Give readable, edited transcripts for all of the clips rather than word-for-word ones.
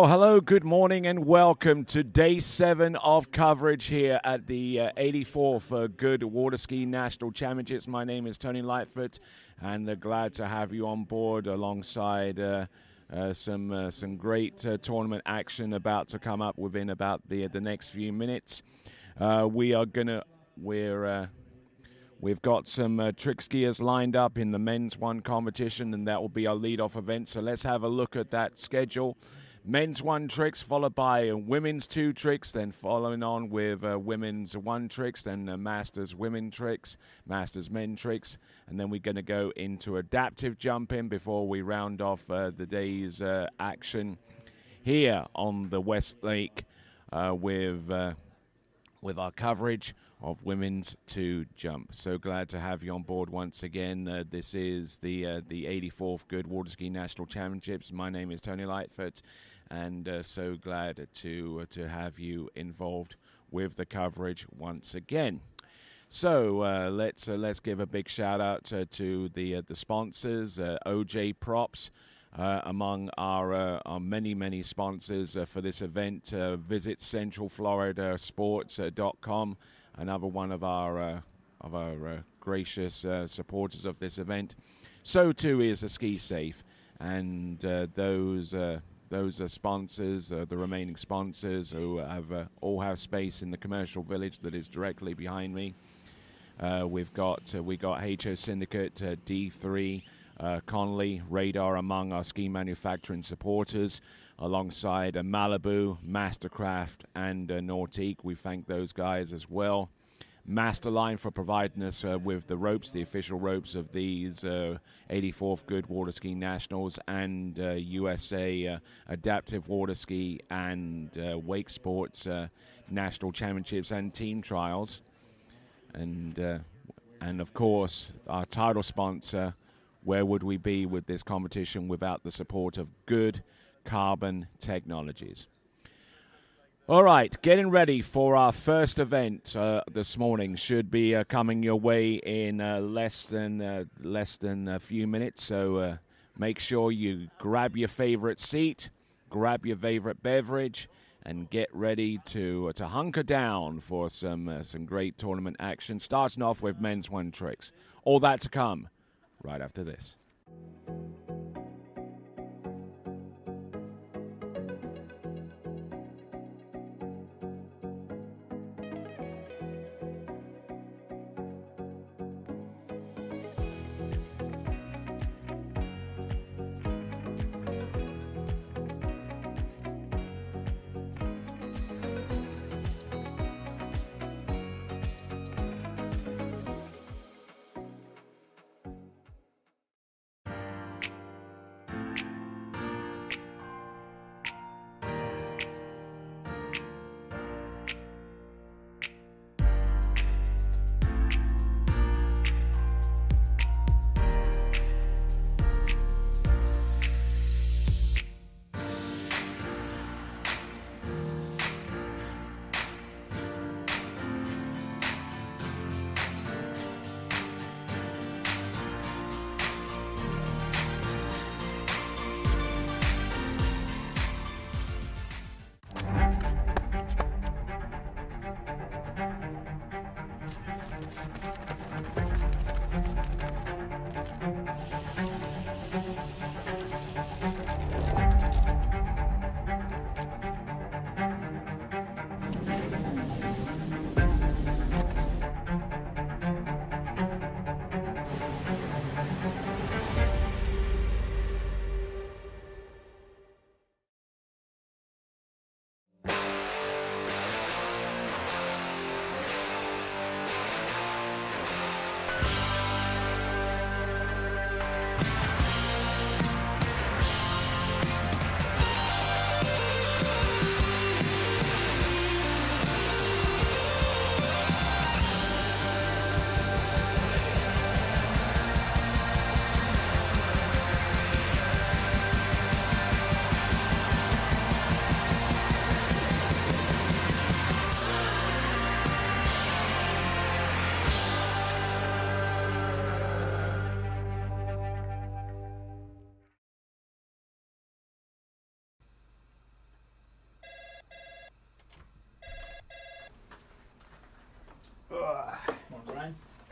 Well, hello, good morning, and welcome to day 7 of coverage here at the 84th Goode Water Ski National Championships. My name is Tony Lightfoot, and glad to have you on board alongside some great tournament action about to come up within about the next few minutes. We've got some trick skiers lined up in the men's one competition, and that will be our lead-off event. So let's have a look at that schedule. Men's one tricks, followed by women's two tricks, then following on with women's one tricks, then masters women tricks, masters men tricks, and then we're going to go into adaptive jumping before we round off the day's action here on the West Lake with our coverage of women's two jump. So glad to have you on board once again. This is the 84th Goode Water Ski National Championships. My name is Tony Lightfoot, and so glad to have you involved with the coverage once again. So let's give a big shout out to the sponsors, OJ Props. Among our many sponsors for this event, visit centralfloridasports.com, another one of our gracious supporters of this event. So too is Ski Safe, and those are sponsors, the remaining sponsors who have all have space in the commercial village that is directly behind me. We got HO Syndicate, D3. Connolly, Radar among our ski manufacturing supporters, alongside Malibu, Mastercraft, and Nautique. We thank those guys as well. Masterline for providing us with the ropes, the official ropes of these 84th Goode Water Ski Nationals, and USA Adaptive Water Ski and Wake Sports National Championships and Team Trials. And of course, our title sponsor. Where would we be with this competition without the support of Goode Carbon Technologies? All right, getting ready for our first event this morning. Should be coming your way in less than a few minutes. So make sure you grab your favorite seat, grab your favorite beverage, and get ready to hunker down for some great tournament action. Starting off with men's one tricks. All that to come right after this.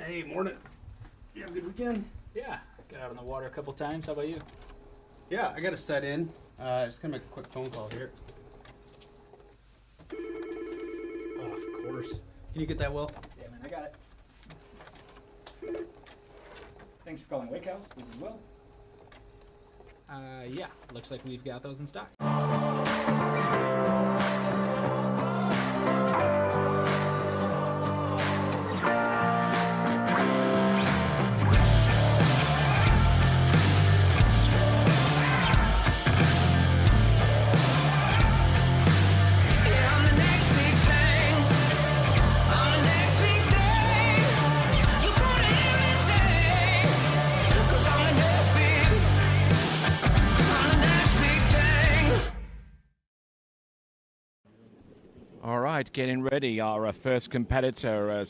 Hey, morning. You have a good weekend? Yeah, got out on the water a couple times. How about you? Yeah, I got to set in. Just gonna make a quick phone call here. Oh, of course. Can you get that, Will? Yeah, man, I got it. Thanks for calling Wake House. This is Will. Yeah, looks like we've got those in stock. All right, getting ready. Our first competitor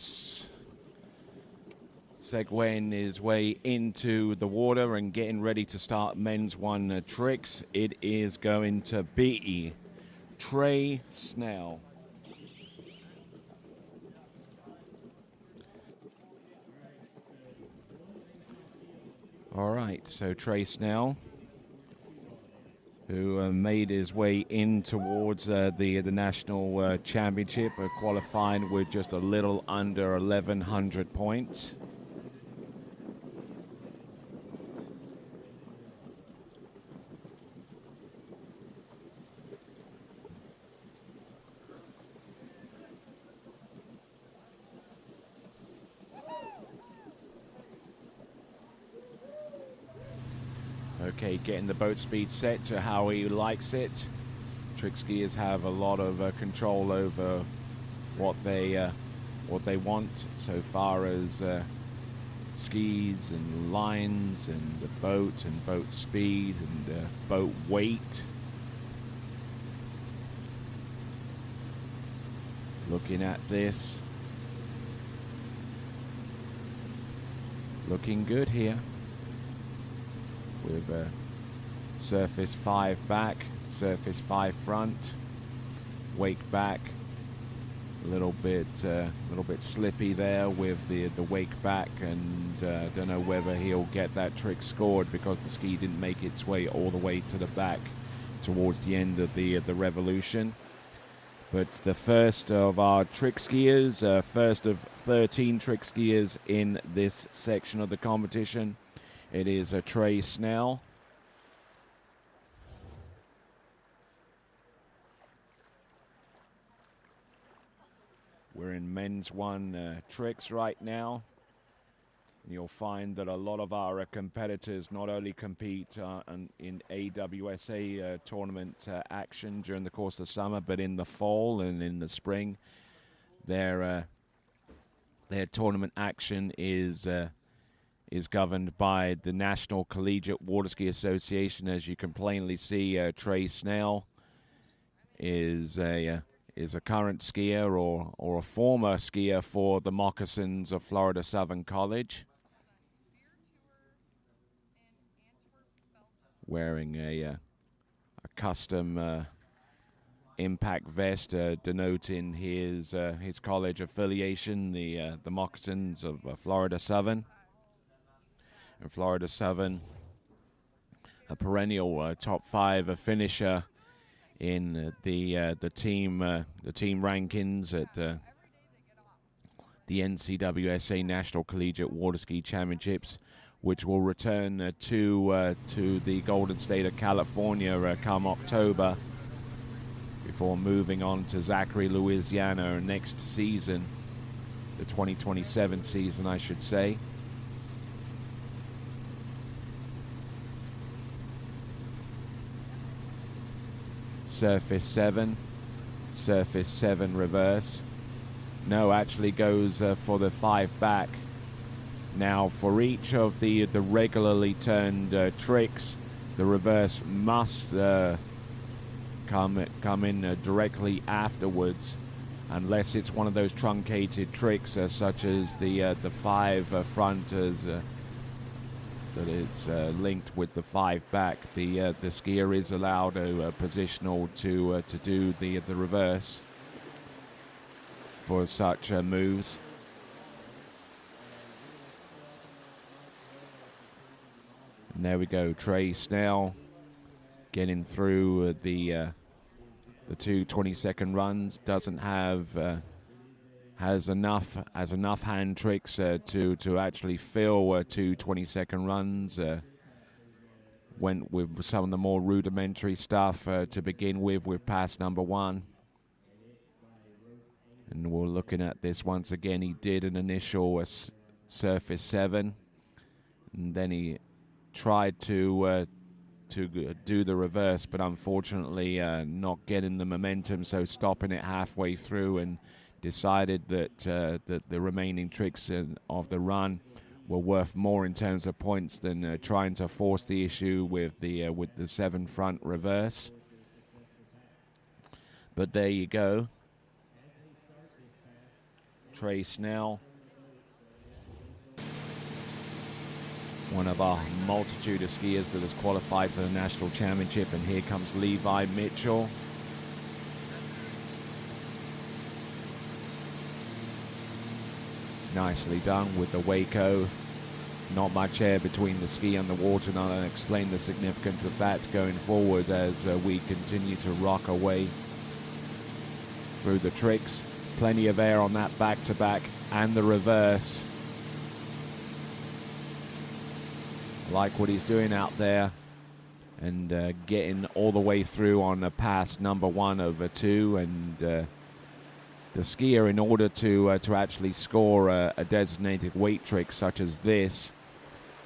segueing his way into the water and getting ready to start men's one tricks. It is going to be Trey Snell. All right, so Trey Snell, who made his way in towards the national championship, qualifying with just a little under 1,100 points. Okay, getting the boat speed set to how he likes it. Trick skiers have a lot of control over what they want, so far as skis and lines and the boat and boat speed and boat weight. Looking at this, looking good here. With surface 5 back, surface 5 front, wake back, a little bit slippy there with the wake back, and don't know whether he'll get that trick scored because the ski didn't make its way all the way to the back towards the end of the revolution. But the first of our trick skiers, first of 13 trick skiers in this section of the competition. It is a Trey Snell. We're in men's one tricks right now. You'll find that a lot of our competitors not only compete in AWSA tournament action during the course of the summer, but in the fall and in the spring, their tournament action is governed by the National Collegiate Water Ski Association. As you can plainly see, Trey Snell is a current skier or a former skier for the Moccasins of Florida Southern College, wearing a custom impact vest denoting his college affiliation, the Moccasins of Florida Southern. And Florida Southern, a perennial top 5 finisher in the team rankings at the NCWSA National Collegiate Water Ski Championships, which will return to the Golden State of California come October, before moving on to Zachary, Louisiana next season, the 2027 season, I should say. Surface 7 reverse. No, actually goes for the 5 back. Now, for each of the regularly turned tricks, the reverse must come in directly afterwards, unless it's one of those truncated tricks such as the 5 front that it's linked with the 5 back. The skier is allowed a positional to do the reverse for such moves. And there we go, Trey Snell getting through the 2 20-second runs. Doesn't have has enough hand tricks to actually fill 2 20-second runs. Went with some of the more rudimentary stuff to begin with pass number 1. And we're looking at this once again. He did an initial surface 7, and then he tried to do the reverse, but unfortunately not getting the momentum, so stopping it halfway through, and decided that the remaining tricks of the run were worth more in terms of points than trying to force the issue with the 7 front reverse. But there you go. Trey Snell, one of our multitude of skiers that has qualified for the national championship. And here comes Levi Mitchell. Nicely done with the Waco. Not much air between the ski and the water, and I'll explain the significance of that going forward as we continue to rock away through the tricks. Plenty of air on that back-to-back and the reverse. Like what he's doing out there, and getting all the way through on a pass number 1 over 2, and the skier, in order to actually score a designated weight trick such as this,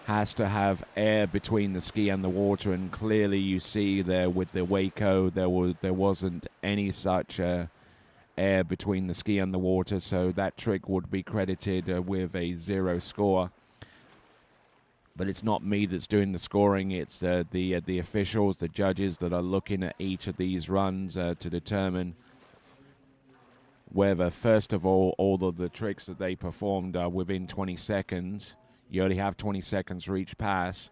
has to have air between the ski and the water, and clearly you see there with the Waco there wasn't any such air between the ski and the water, so that trick would be credited with a 0 score. But it's not me that's doing the scoring, it's the officials, the judges that are looking at each of these runs to determine whether, first of all of the tricks that they performed are within 20 seconds. You only have 20 seconds for each pass.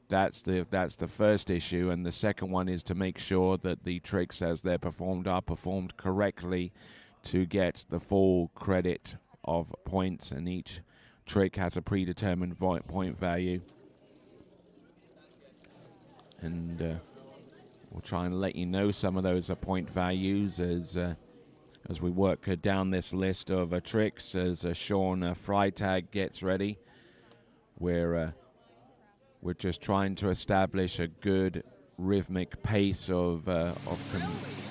That's the first issue, and the second one is to make sure that the tricks as they're performed are performed correctly to get the full credit of points, and each trick has a predetermined point value. And we'll try and let you know some of those point values as we work down this list of tricks as Sean Freitag gets ready. We're just trying to establish a good rhythmic pace of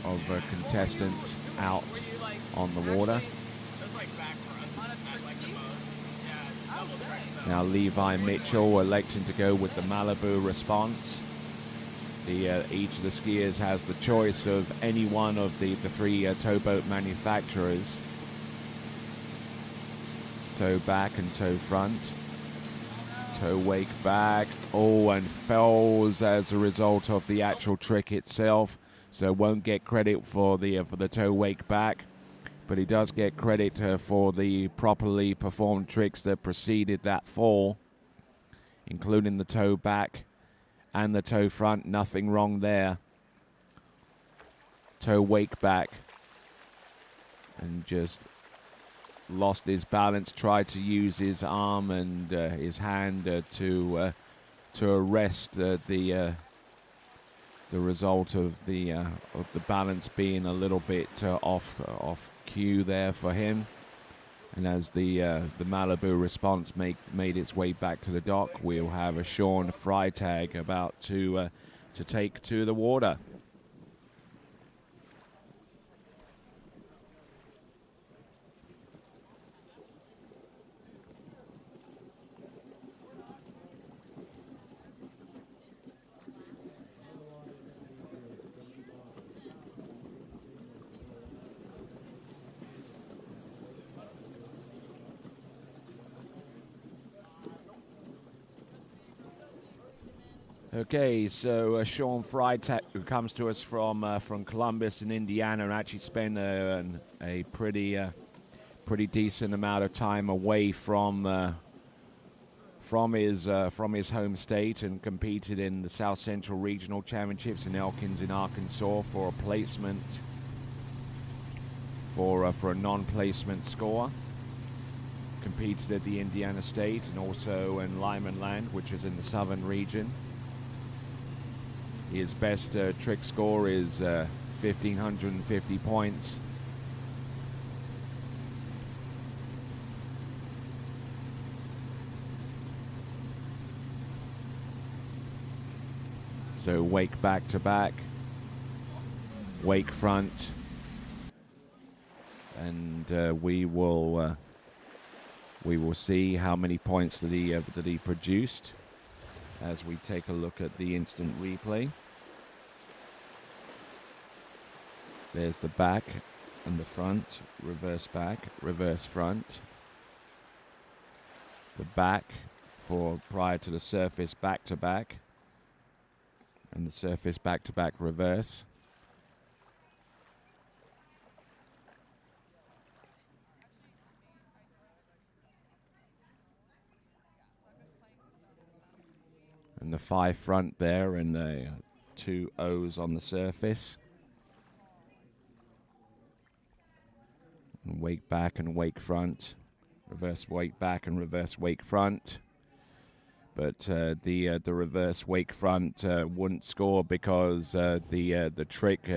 contestants out on the water. Now Levi Mitchell electing to go with the Malibu response. Each of the skiers has the choice of any one of the 3 towboat manufacturers. Tow back and tow front. Tow wake back. Oh, and falls as a result of the actual trick itself. So won't get credit for the tow wake back. But he does get credit for the properly performed tricks that preceded that fall, including the tow back and the tow front. Nothing wrong there. Tow wake back, and just lost his balance, tried to use his arm and his hand to arrest the result of the balance being a little bit off cue there for him. And as the Malibu response made its way back to the dock, we'll have a Sean Freitag about to take to the water. Okay, so Sean Freitag, who comes to us from Columbus in Indiana, and actually spent a pretty decent amount of time away from his home state, and competed in the South Central Regional Championships in Elkins in Arkansas for a placement for a non-placement score. Competed at the Indiana State and also in Lyman Land, which is in the southern region. His best trick score is 1,550 points. So wake back to back, wake front, and we will see how many points that he produced as we take a look at the instant replay. There's the back and the front, reverse back, reverse front. The back for prior to the surface back to back, and the surface back to back reverse. And the 5 front there, and the 2 O's on the surface. And wake back and wake front. Reverse wake back and reverse wake front. But the reverse wake front wouldn't score because the trick,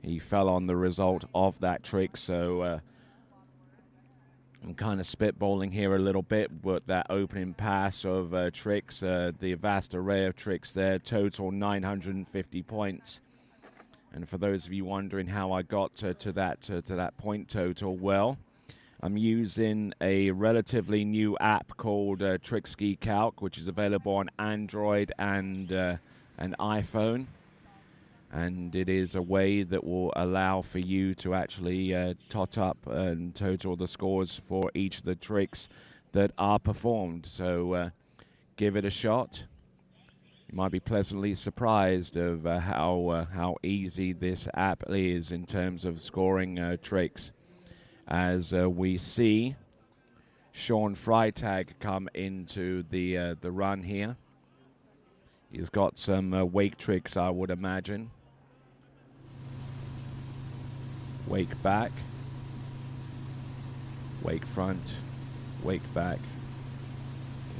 he fell on the result of that trick. So I'm kind of spitballing here a little bit, but that opening pass of tricks, the vast array of tricks there, total 950 points. And for those of you wondering how I got to that point total, well, I'm using a relatively new app called Trick Ski Calc, which is available on Android and an iPhone. And it is a way that will allow for you to actually tot up and total the scores for each of the tricks that are performed. So give it a shot. You might be pleasantly surprised of how easy this app is in terms of scoring tricks. As we see Sean Freitag come into the run here. He's got some wake tricks, I would imagine. Wake back, wake front, wake back,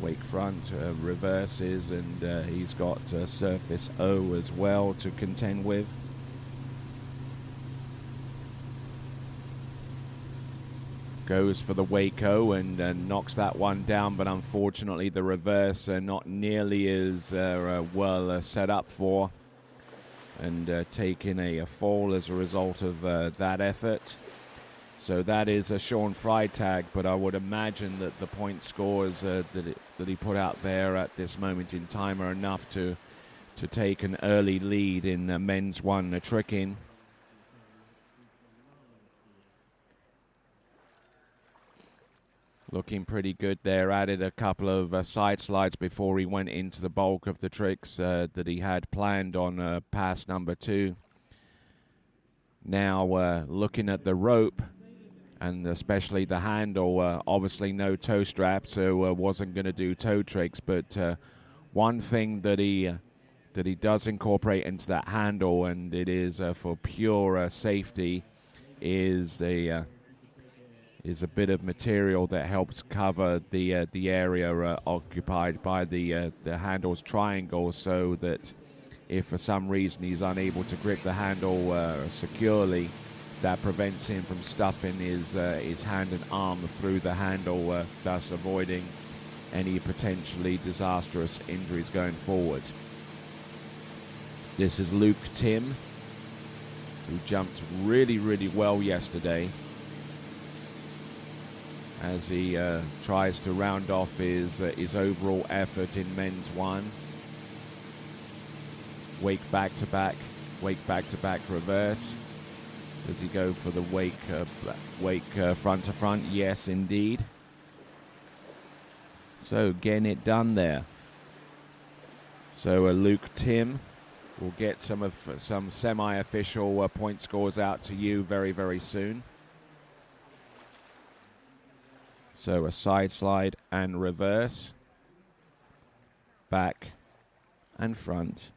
wake front, reverses, and he's got surface O as well to contend with. Goes for the wake O and knocks that one down, but unfortunately the reverse not nearly as well set up for, and taking a fall as a result of that effort. So that is a Sean Freitag, but I would imagine that the point scores that he put out there at this moment in time are enough to take an early lead in men's one tricking. Looking pretty good there. Added a couple of side slides before he went into the bulk of the tricks that he had planned on pass number 2. Now looking at the rope, and especially the handle, obviously no toe strap, so wasn't going to do toe tricks. But one thing that he does incorporate into that handle, and it is for pure safety, is a bit of material that helps cover the area occupied by the handle's triangle, so that if for some reason he's unable to grip the handle securely, that prevents him from stuffing his hand and arm through the handle, thus avoiding any potentially disastrous injuries going forward. This is Luke Tim, who jumped really, really well yesterday, as he tries to round off his overall effort in men's one. Wake back to back reverse. Does he go for the wake front to front? Yes, indeed. So getting it done there. So Luke Tim will get some semi-official point scores out to you very, very soon. So a side slide and reverse, back and front,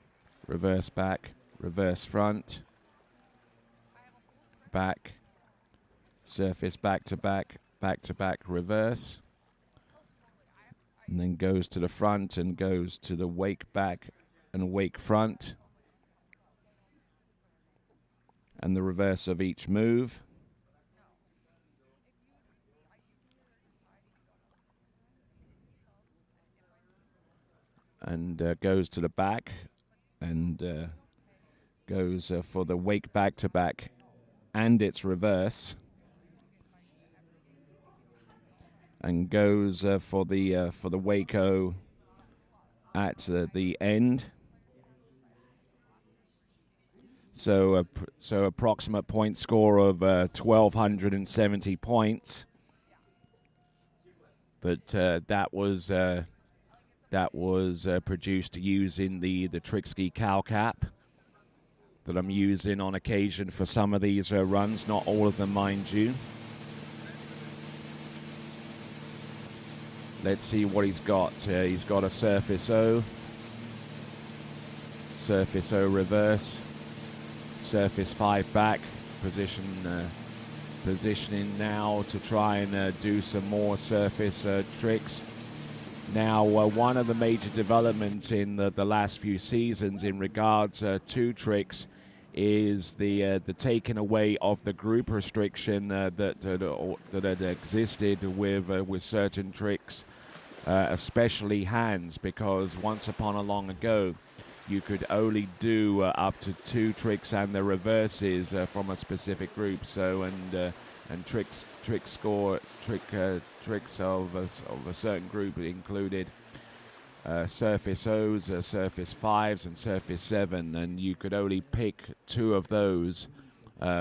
reverse back, reverse front, back, surface back to back reverse, and then goes to the front and goes to the wake back and wake front, and the reverse of each move. And goes to the back, and goes for the wake back to back and its reverse, and goes for the wake-o at the end. So approximate point score of 1,270 points. But that was produced using the trick ski cow cap that I'm using on occasion for some of these runs, not all of them, mind you. Let's see what he's got. He's got a surface O reverse, surface 5 back, positioning now to try and do some more surface tricks. Now, one of the major developments in the last few seasons in regards to tricks is the taking away of the group restriction that had existed with certain tricks, especially hands, because once upon a long ago, you could only do up to 2 tricks and the reverses from a specific group. So and tricks of a certain group included surface O's, surface 5s, and surface 7, and you could only pick 2 of those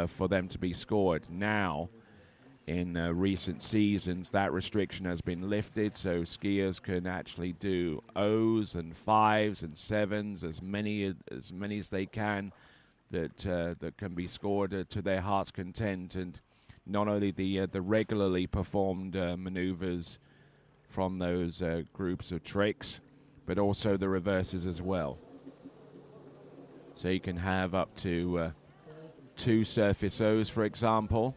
for them to be scored. Now, in recent seasons, that restriction has been lifted, so skiers can actually do O's and 5s and 7s, as many as they can, that can be scored to their heart's content. And not only the regularly performed maneuvers from those groups of tricks, but also the reverses as well. So you can have up to 2 surface O's, for example,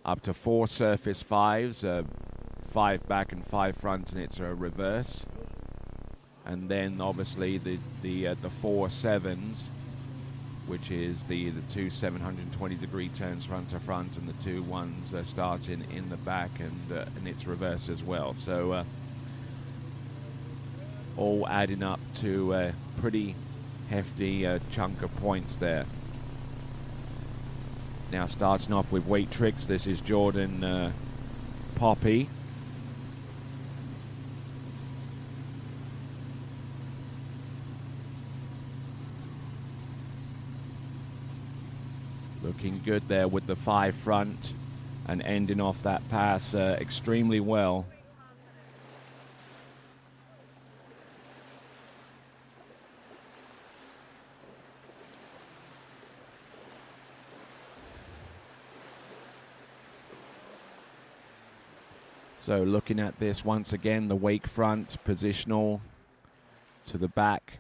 up to 4 surface 5s, 5 back and 5 front, and it's a reverse. And then obviously the 4 7s, which is the 2 720-degree turns front to front, and the 2 ones starting in the back, and its reverse as well. So all adding up to a pretty hefty chunk of points there. Now starting off with weight tricks, this is Jordan Poppy. Looking good there with the 5 front and ending off that pass extremely well. So looking at this once again, the wake front, positional to the back.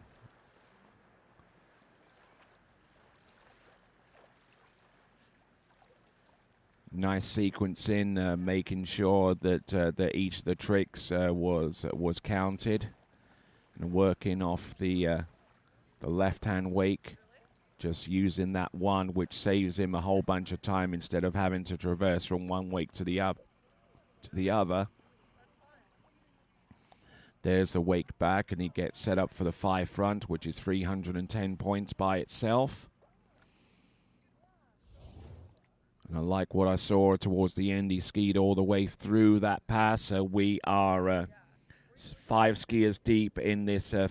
Nice sequencing, making sure that each of the tricks was counted, and working off the left-hand wake, just using that one, which saves him a whole bunch of time instead of having to traverse from one wake to the other. There's the wake back, and he gets set up for the 5 front, which is 310 points by itself. And I like what I saw towards the end. He skied all the way through that pass. So we are 5 skiers deep in this 13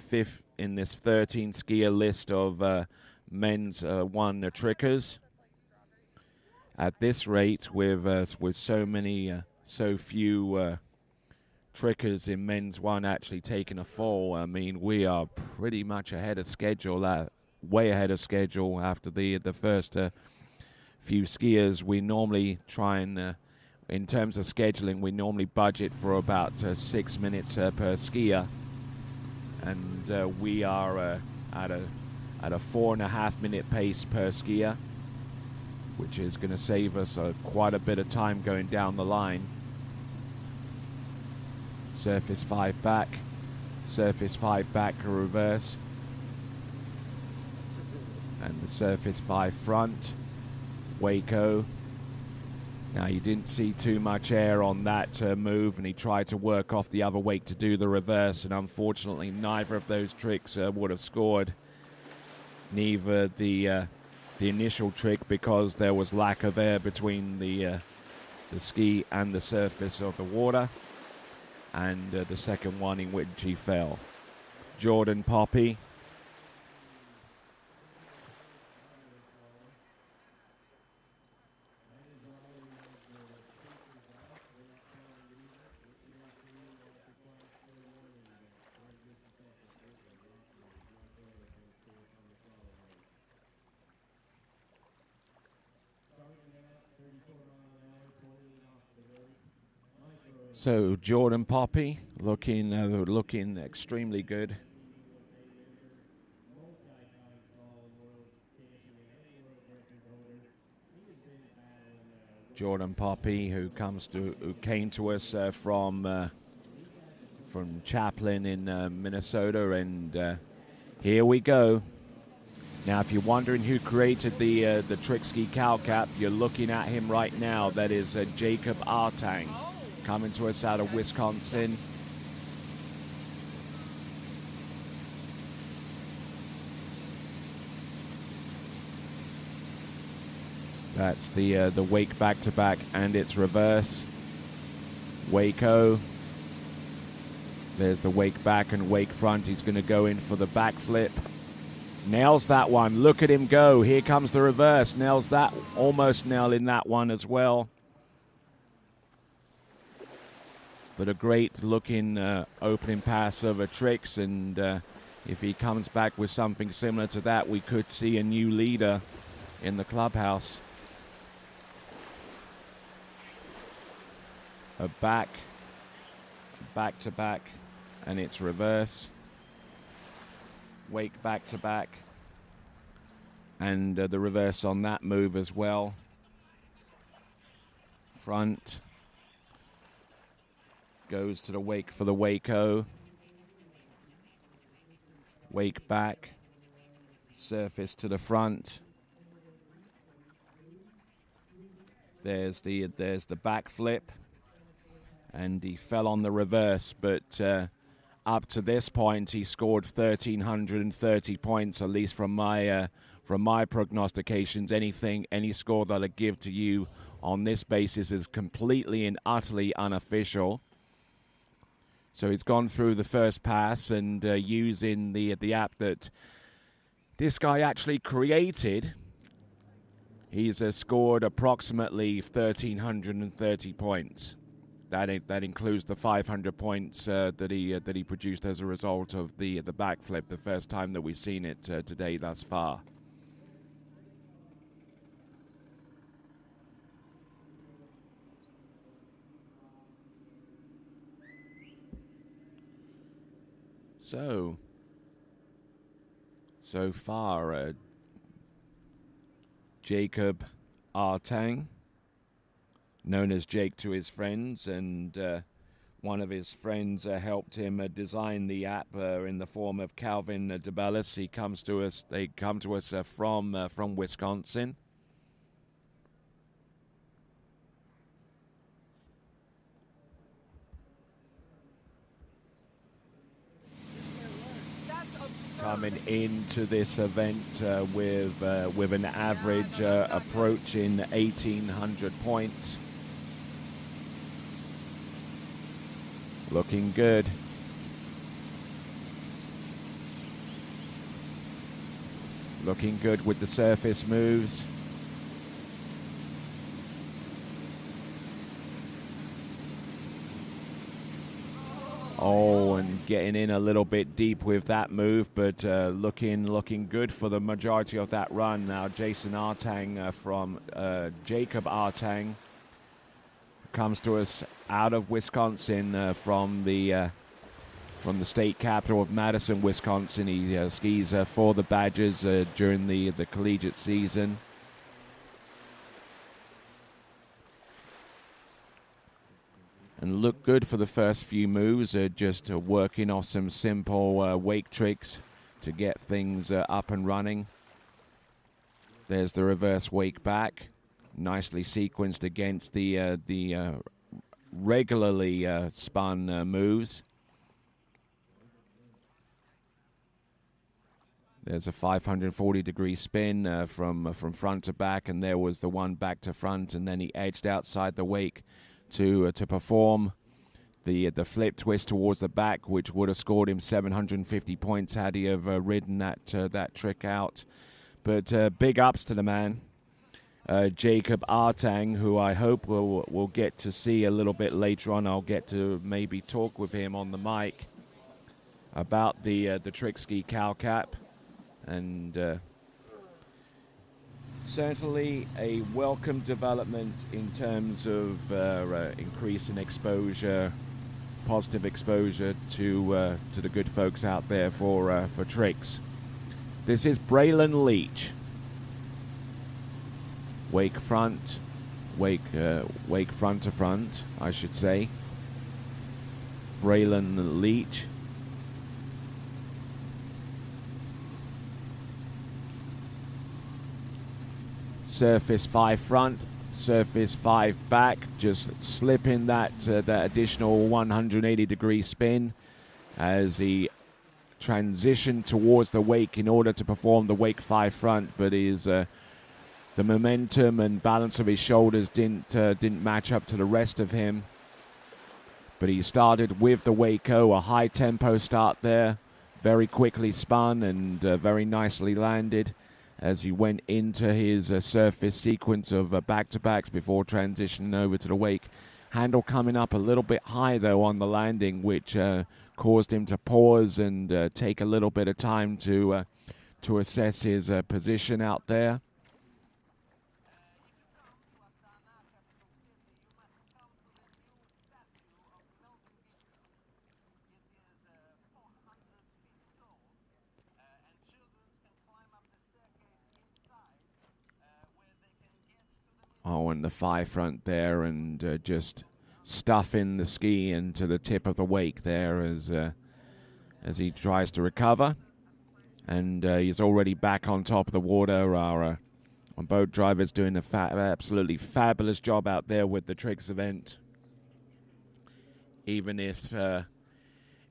skier list of men's 1 trickers. At this rate, with so few trickers in men's 1 actually taking a fall, I mean, we are pretty much ahead of schedule, way ahead of schedule after the first few skiers. We normally try and, in terms of scheduling, we normally budget for about 6 minutes per skier, and we are at a 4.5 minute pace per skier, which is going to save us quite a bit of time going down the line. Surface 5 back, surface 5 back, reverse, and the surface 5 front, Waco. Now, you didn't see too much air on that move, and he tried to work off the other wake to do the reverse, and unfortunately neither of those tricks would have scored. Neither the initial trick, because there was lack of air between the ski and the surface of the water, and the second one in which he fell. Jordan Poppy. So Jordan Poppy looking extremely good. Jordan Poppy, who came to us from Chaplin in Minnesota, and here we go. Now, if you're wondering who created the trick ski cow cap, you're looking at him right now. That is Jacob Artang, coming to us out of Wisconsin. That's the wake back-to-back and its reverse. Waco. There's the wake back and wake front. He's going to go in for the backflip. Nails that one. Look at him go. Here comes the reverse. Nails that. Almost nailing that one as well. But a great looking opening pass over tricks, and if he comes back with something similar to that, we could see a new leader in the clubhouse. A back-to-back, and it's reverse. Wake back-to-back, and the reverse on that move as well. Front. Goes to the wake for the Waco. Wake back. Surface to the front. There's the backflip. And he fell on the reverse, but up to this point he scored 1,330 points, at least from my prognostications. Any score that I give to you on this basis is completely and utterly unofficial. So he's gone through the first pass, and using the app that this guy actually created, he's scored approximately 1,330 points. That includes the 500 points that he produced as a result of the backflip, the first time that we've seen it today thus far. So far, Jacob Artang, known as Jake to his friends, and one of his friends helped him design the app in the form of Calvin DeBellis. They come to us from Wisconsin. Coming into this event with an average approaching 1,800 points. Looking good. Looking good with the surface moves. Oh, and getting in a little bit deep with that move, but looking good for the majority of that run. Now, Jason Artang from Jacob Artang comes to us out of Wisconsin from the state capital of Madison, Wisconsin. He skis for the Badgers during the collegiate season. And look good for the first few moves, just working off some simple wake tricks to get things up and running. There's the reverse wake back, nicely sequenced against the regularly spun moves. There's a 540-degree spin from front to back, and there was the one back to front, and then he edged outside the wake to perform the flip twist towards the back, which would have scored him 750 points had he have ridden that trick out. But big ups to the man, Jacob Artang, who I hope we'll get to see a little bit later on. I'll get to maybe talk with him on the mic about the trick ski cow cap, and certainly a welcome development in terms of increasing exposure, positive exposure to the good folks out there for tricks. This is Braylon Leach. Wake front, wake front to front, I should say. Braylon Leach. Surface 5 front, surface 5 back, just slipping that additional 180-degree spin as he transitioned towards the wake in order to perform the wake 5 front, but the momentum and balance of his shoulders didn't match up to the rest of him. But he started with the wake-o, a high tempo start there, very quickly spun and very nicely landed as he went into his surface sequence of back-to-backs before transitioning over to the wake. Handle coming up a little bit high, though, on the landing, which caused him to pause and take a little bit of time to assess his position out there. Oh, and the 5 front there, and just stuffing the ski into the tip of the wake there as he tries to recover. And he's already back on top of the water. Our boat driver's doing an absolutely fabulous job out there with the tricks event. Even if the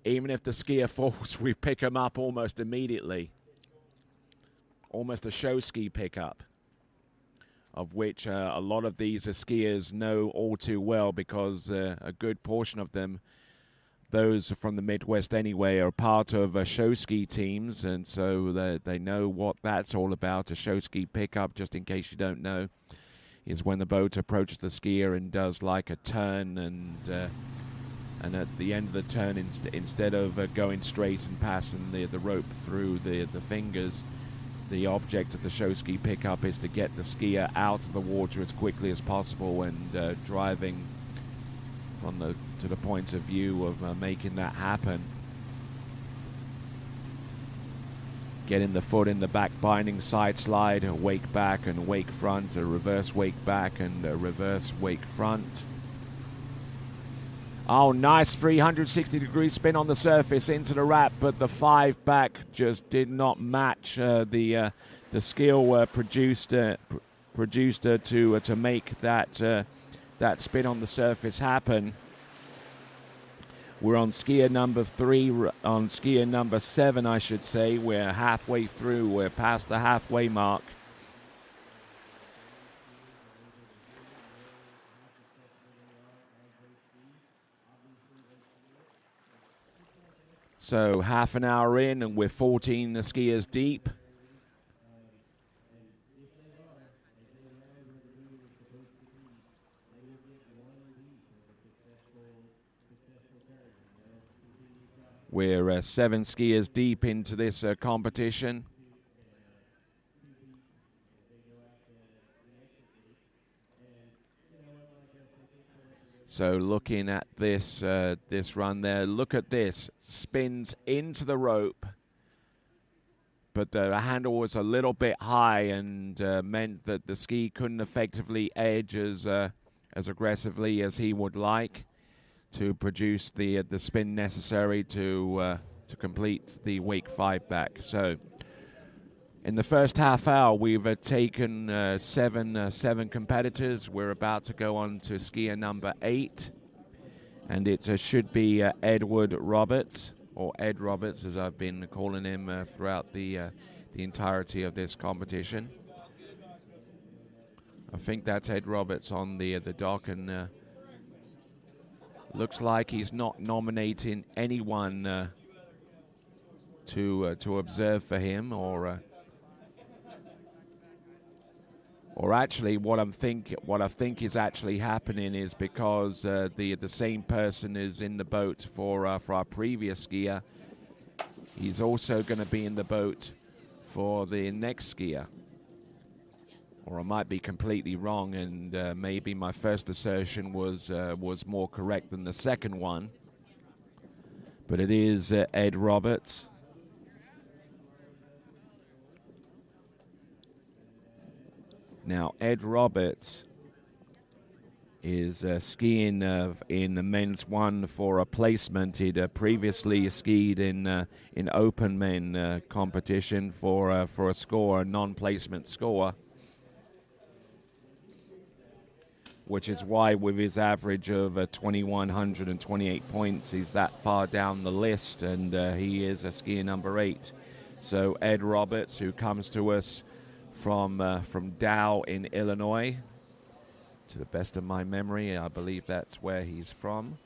skier falls, we pick him up almost immediately. Almost a show ski pickup, of which a lot of these skiers know all too well, because a good portion of them, those from the Midwest anyway, are part of show ski teams, and so they know what that's all about. A show ski pickup, just in case you don't know, is when the boat approaches the skier and does like a turn, and at the end of the turn, instead of going straight and passing the rope through the fingers, the object of the show ski pickup is to get the skier out of the water as quickly as possible and driving to the point of view of making that happen. Getting the foot in the back binding, side slide, a wake back and wake front, a reverse wake back and a reverse wake front. Oh, nice 360-degree spin on the surface into the wrap, but the 5 back just did not match the skill produced to make that spin on the surface happen. We're on skier number 3, on skier number 7, I should say. We're halfway through. We're past the halfway mark. So half an hour in, and we're 14 skiers deep. We're 7 skiers deep into this competition. So looking at this this run there, look at this. Spins into the rope, but the handle was a little bit high and meant that the ski couldn't effectively edge as aggressively as he would like to produce the spin necessary to complete the wake 5 back. So In the first half hour, we've taken seven competitors. We're about to go on to skier number 8, and it should be Edward Roberts, or Ed Roberts, as I've been calling him throughout the entirety of this competition. I think that's Ed Roberts on the dock, and looks like he's not nominating anyone to observe for him, or actually, what I think is actually happening is because the same person is in the boat for our previous skier. He's also going to be in the boat for the next skier. Or I might be completely wrong, and maybe my first assertion was more correct than the second one. But it is Ed Roberts. Now, Ed Roberts is skiing in the men's one for a placement. He'd previously skied in open men competition for a score, a non-placement score, which is why with his average of 2,128 points, he's that far down the list, and he is a skier number 8. So Ed Roberts, who comes to us from Dow in Illinois, to the best of my memory, I believe that's where he's from.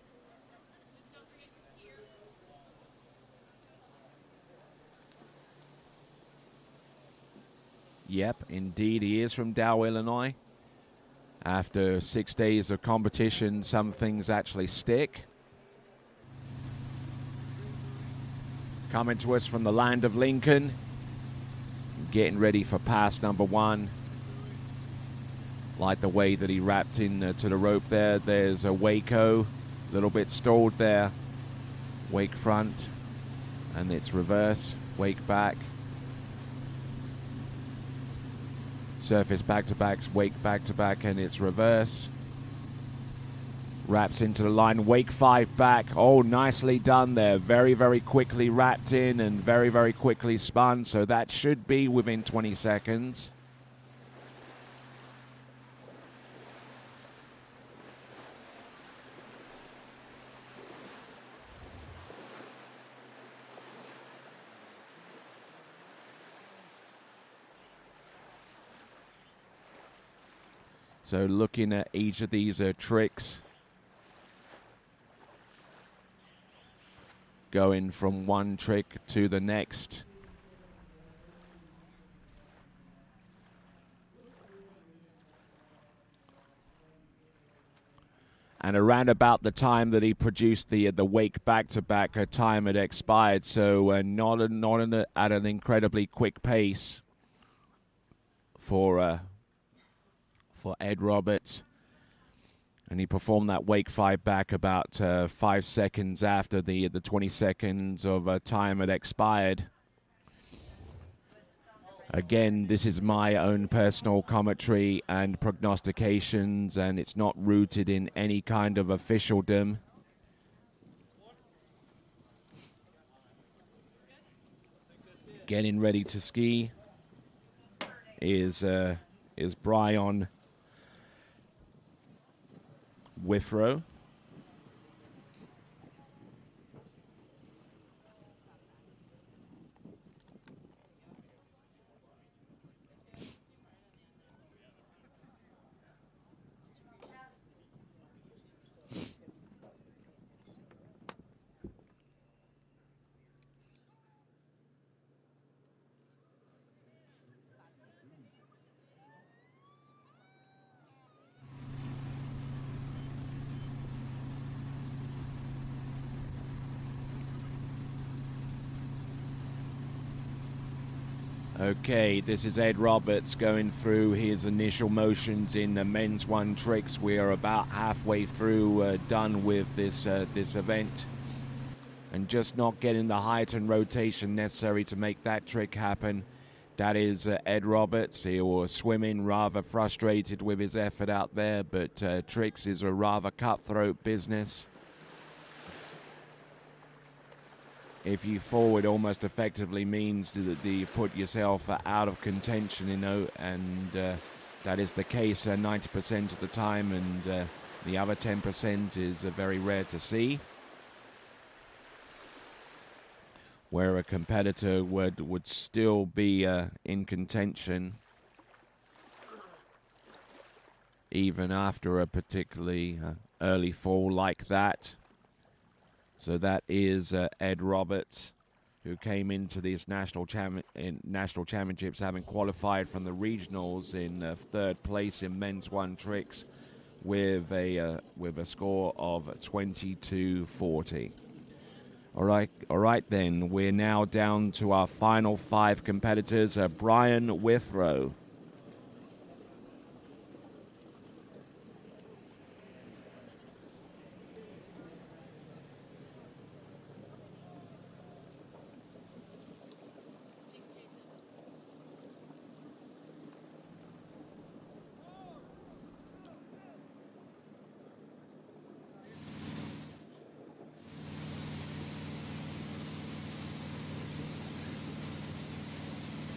Yep, indeed he is from Dow, Illinois. After 6 days of competition, some things actually stick. Coming to us from the land of Lincoln, getting ready for pass number 1. Like the way that he wrapped in to the rope there. There's a Waco, a little bit stalled there. Wake front, and it's reverse, wake back. Surface back-to-back, wake back-to-back, and it's reverse. Wraps into the line, wake 5 back. Oh, nicely done there. Very, very quickly wrapped in and very, very quickly spun. So that should be within 20 seconds. So looking at each of these tricks, going from one trick to the next. And around about the time that he produced the wake back-to-back, her time had expired, so not at an incredibly quick pace for Ed Roberts. And he performed that wake 5 back about 5 seconds after the 20 seconds of time had expired. Again, this is my own personal commentary and prognostications, and it's not rooted in any kind of officialdom. Getting ready to ski is Brian Withrow. Okay, this is Ed Roberts going through his initial motions in the men's one tricks. We are about halfway through, done with this event, and just not getting the height and rotation necessary to make that trick happen. That is Ed Roberts. He was swimming, rather frustrated with his effort out there, but tricks is a rather cutthroat business. if you fall, it almost effectively means that you put yourself out of contention, and that is the case 90% of the time, and the other 10% is very rare to see, where a competitor would still be in contention even after a particularly early fall like that. So that is Ed Roberts, who came into these national championships having qualified from the regionals in third place in men's one tricks with a score of 22.40. All right then. We're now down to our final 5 competitors. Brian Withrow.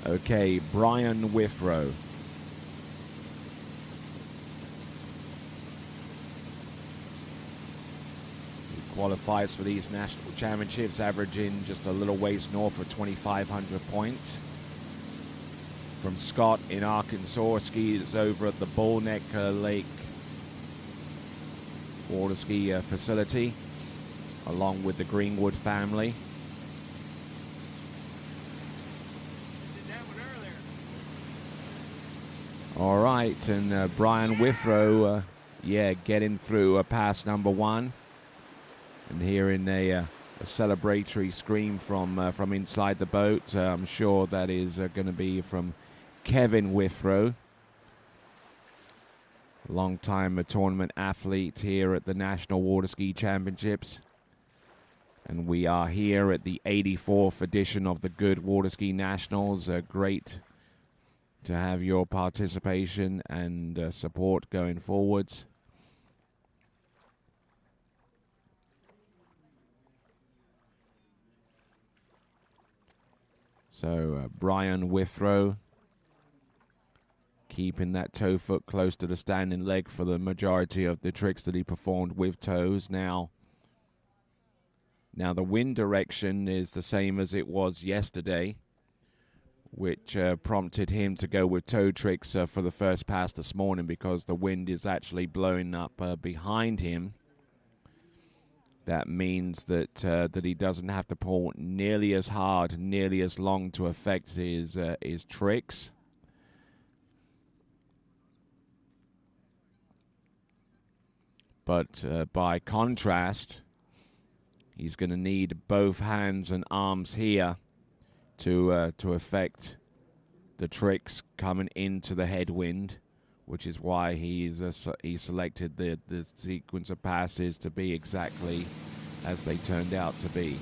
Okay, Brian Withrow. He qualifies for these national championships, averaging just a little ways north of 2,500 points. From Scott in Arkansas, skis over at the Bull Neck Lake water ski facility, along with the Greenwood family. All right, and Brian Withrow, getting through pass number 1, and hearing a celebratory scream from inside the boat. I'm sure that is going to be from Kevin Withrow, long-time tournament athlete here at the National Water Ski Championships. And we are here at the 84th edition of the Goode Water Ski Nationals. Great to have your participation and support going forwards. So Brian Withrow keeping that toe foot close to the standing leg for the majority of the tricks that he performed with toes. Now the wind direction is the same as it was yesterday, which prompted him to go with toe tricks for the first pass this morning, because the wind is actually blowing up behind him. That means that he doesn't have to pull nearly as hard, nearly as long to affect his tricks. But by contrast, he's going to need both hands and arms here to affect the tricks coming into the headwind, which is why he selected the sequence of passes to be exactly as they turned out to be.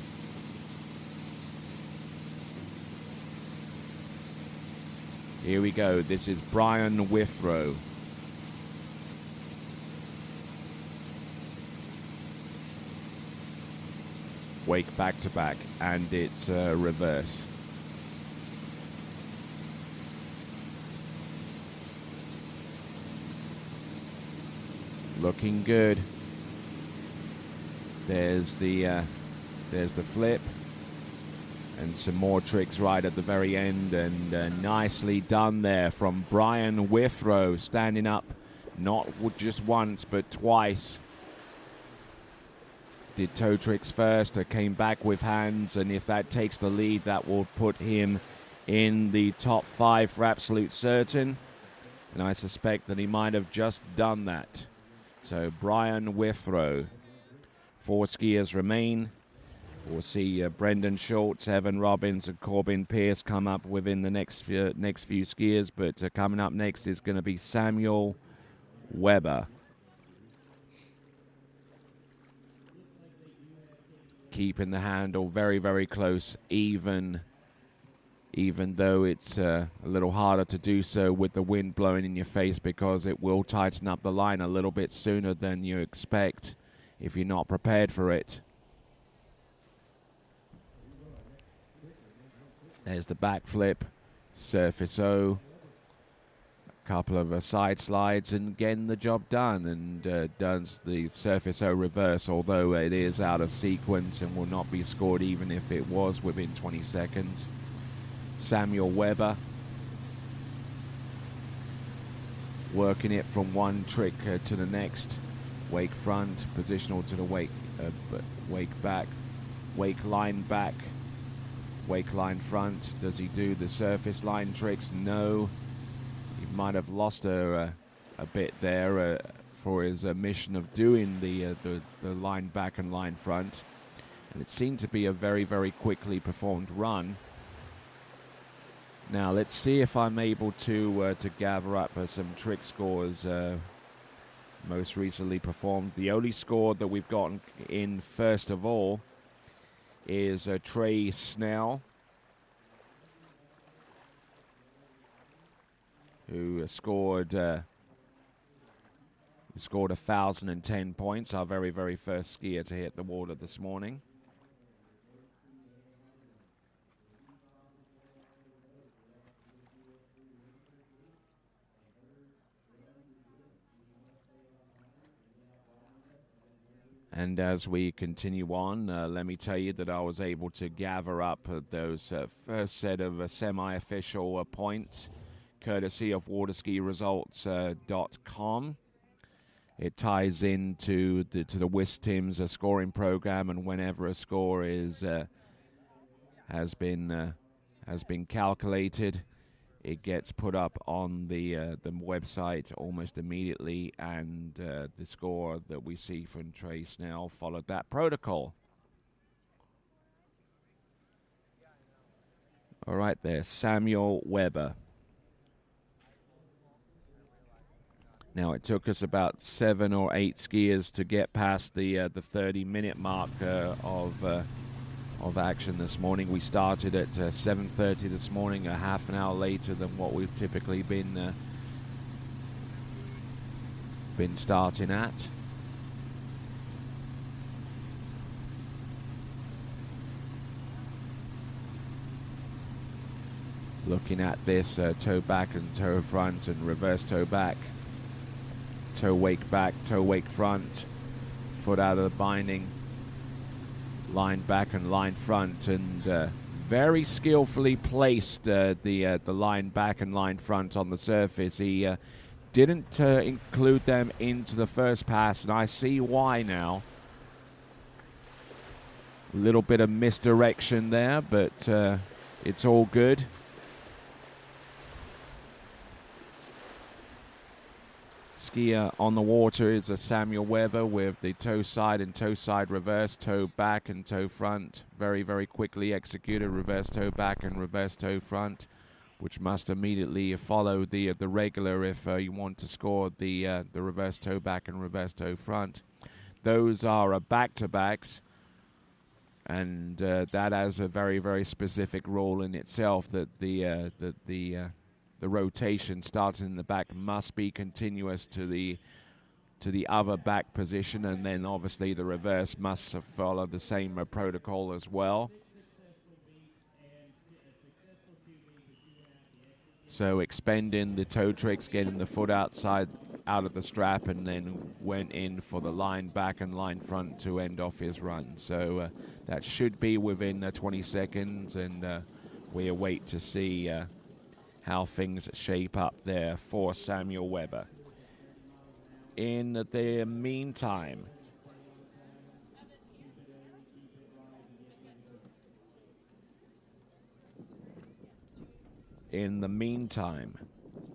Here we go. This is Brian Withrow. Wake back to back, and it's reverse. Looking good. There's the flip, and some more tricks right at the very end, and nicely done there from Brian Withrow, standing up not just once but twice. Did toe tricks first, came back with hands, and if that takes the lead, that will put him in the top 5 for absolute certain, and I suspect that he might have just done that. So Brian Withrow. 4 skiers remain. We'll see Brendan Schultz, Evan Robbins, and Corbin Pierce come up within the next few skiers, but coming up next is going to be Samuel Weber. Keeping the handle very, very close, even though it's a little harder to do so with the wind blowing in your face, because it will tighten up the line a little bit sooner than you expect if you're not prepared for it. There's the backflip, surface O, a couple of side slides, and getting the job done. And does the surface O reverse, although it is out of sequence and will not be scored even if it was within 20 seconds. Samuel Weber working it from one trick to the next. Wake front, positional to the wake back, wake line back, wake line front. Does he do the surface line tricks? No. He might have lost a bit there for his mission of doing the line back and line front. And it seemed to be a very, very quickly performed run. Now let's see if I'm able to gather up some trick scores most recently performed. The only score that we've gotten in first of all is Trey Snell, who scored 1,010 points, our very, very first skier to hit the water this morning. And as we continue on, let me tell you that I was able to gather up those first set of semi-official points, courtesy of waterskiresults.com. It ties into the WISTIMS scoring program, and whenever a score has been calculated, it gets put up on the website almost immediately, and the score that we see from Trey Snell followed that protocol. All right there, Samuel Weber. Now, it took us about 7 or 8 skiers to get past the 30-minute mark of action this morning. We started at 7:30 this morning, a half an hour later than what we've typically been starting at. Looking at this toe back and toe front and reverse toe back, toe wake front, foot out of the binding, line back and line front, and very skillfully placed the line back and line front on the surface. He didn't include them into the first pass, and I see why now. A little bit of misdirection there, but it's all good. Skier on the water is a Samuel Weber with the toe side and toe side reverse, toe back and toe front. Very, very quickly executed reverse toe back and reverse toe front, which must immediately follow the regular if you want to score the reverse toe back and reverse toe front. Those are back-to-backs, and that has a very, very specific rule in itself, that the rotation starting in the back must be continuous to the other back position, and then obviously the reverse must follow the same protocol as well. So expending the toe tricks, getting the foot out of the strap, and then went in for the line back and line front to end off his run. So that should be within 20 seconds, and we await to see how things shape up there for Samuel Weber. In the meantime,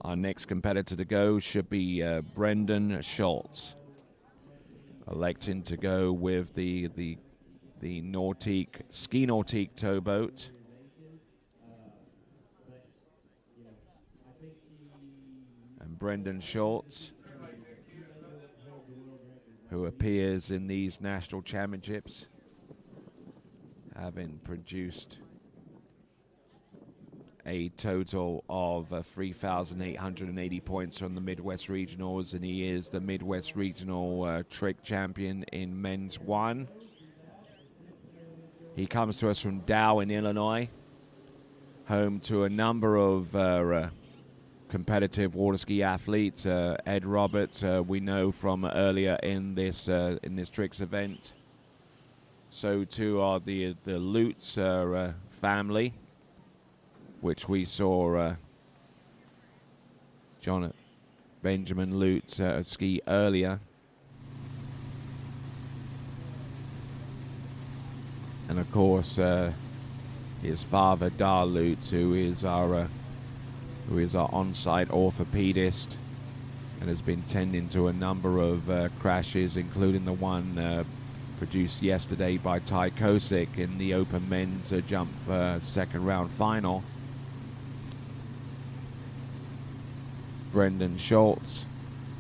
our next competitor to go should be Brendan Schultz, electing to go with the Nautique, Ski Nautique towboat. And Brendan Schultz, who appears in these national championships, having produced a total of 3,880 points from the Midwest Regionals, and he is the Midwest Regional trick champion in men's one. He comes to us from Dow in Illinois. home to a number of competitive water ski athletes. Ed Roberts, we know from earlier in this tricks event. So too are the Lutz family, which we saw Benjamin Lutz ski earlier. And of course, his father, Dar Lutz, who is our on-site orthopedist and has been tending to a number of crashes, including the one produced yesterday by Ty Kosick in the open men's jump second round final. Brendan Schultz,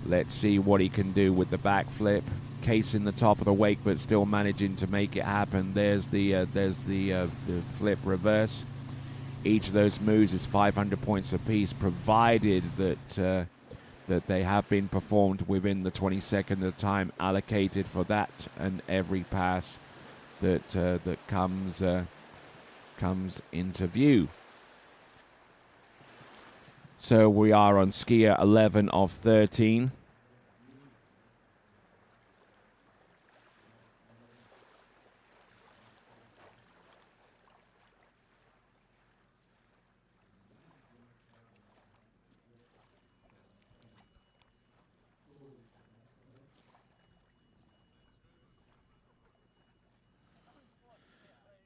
let's see what he can do with the backflip. Casing the top of the wake, but still managing to make it happen. There's the flip reverse. Each of those moves is 500 points apiece, provided that they have been performed within the 22nd of time allocated for that and every pass that comes into view. So we are on skier 11 of 13.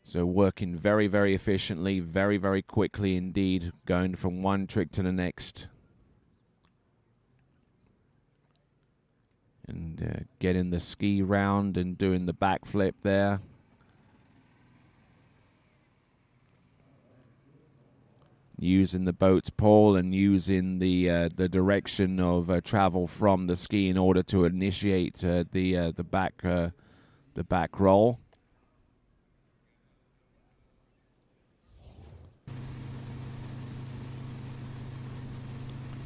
So working very, very efficiently, very, very quickly indeed, going from one trick to the next. And getting the ski round and doing the backflip there. Using the boat's pole and using the direction of travel from the ski in order to initiate the back roll.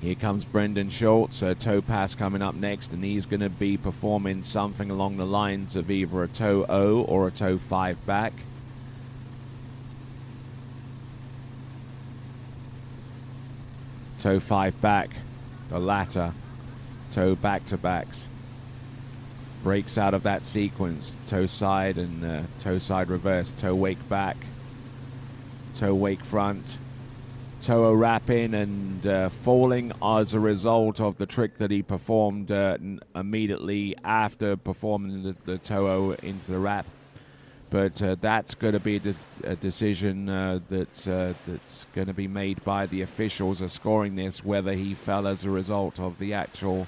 Here comes Brendan Schultz, toe pass coming up next, and he's going to be performing something along the lines of either a toe O or a toe 5 back. Toe 5 back, the latter, toe back to backs. Breaks out of that sequence, toe side and toe side reverse, toe wake back, toe wake front. Toe wrap in and falling as a result of the trick that he performed immediately after performing the toe into the wrap. But that's going to be a decision that's going to be made by the officials of scoring this, whether he fell as a result of the actual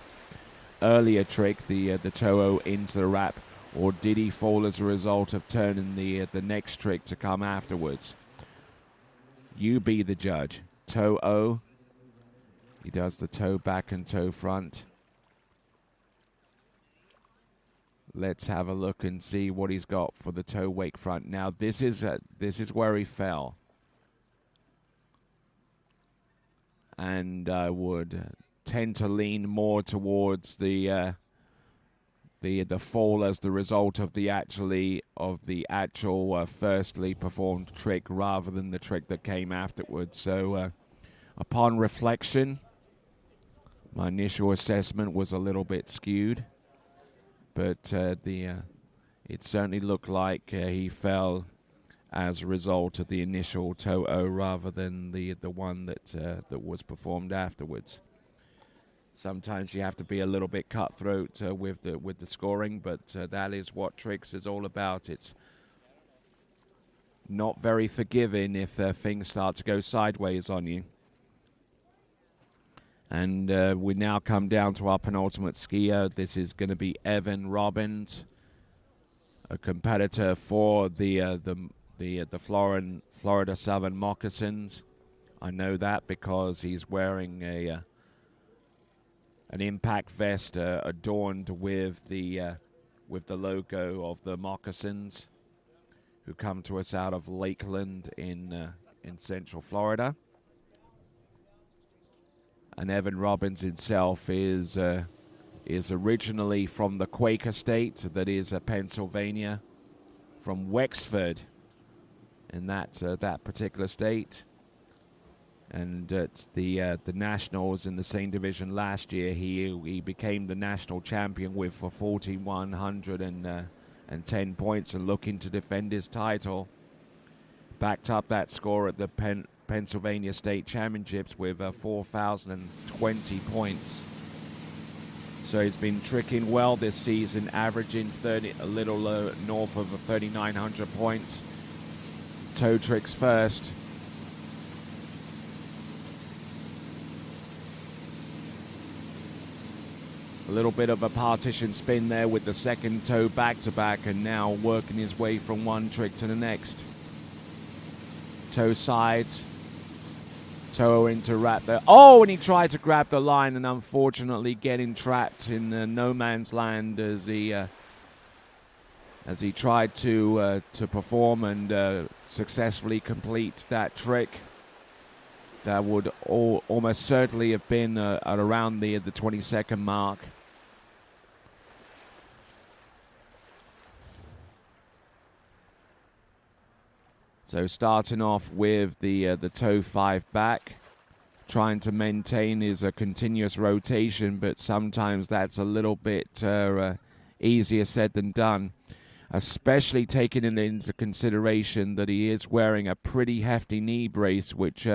earlier trick, the toe into the wrap, or did he fall as a result of turning the next trick to come afterwards. You be the judge. Toe O. He does the toe back and toe front. Let's have a look and see what he's got for the toe wake front. Now this is where he fell, and I would tend to lean more towards the fall as the result of the actual firstly performed trick rather than the trick that came afterwards. So upon reflection, my initial assessment was a little bit skewed, but it certainly looked like he fell as a result of the initial toe O rather than the one that was performed afterwards. Sometimes you have to be a little bit cutthroat with the scoring, but that is what tricks is all about. It's not very forgiving if things start to go sideways on you. And we now come down to our penultimate skier. This is going to be Evan Robbins, a competitor for the Florida Southern Moccasins. I know that because he's wearing an impact vest adorned with the logo of the Moccasins, who come to us out of Lakeland in Central Florida. And Evan Robbins himself is originally from the Quaker State, that is Pennsylvania, from Wexford, in that particular state. And at the Nationals in the same division last year, he became the national champion with 1,410 points and looking to defend his title. Backed up that score at the Pennsylvania State Championships with 4,020 points. So he's been tricking well this season, averaging a little north of 3,900 points. Toe tricks first. A little bit of a partition spin there with the second toe back-to-back, and now working his way from one trick to the next. Toe sides. Toe into wrap there. Oh, and he tried to grab the line and unfortunately getting trapped in no man's land as he tried to perform and successfully complete that trick. That would almost certainly have been at around the 20-second mark. So starting off with the toe 5 back, trying to maintain his continuous rotation, but sometimes that's a little bit easier said than done, especially taking into consideration that he is wearing a pretty hefty knee brace, which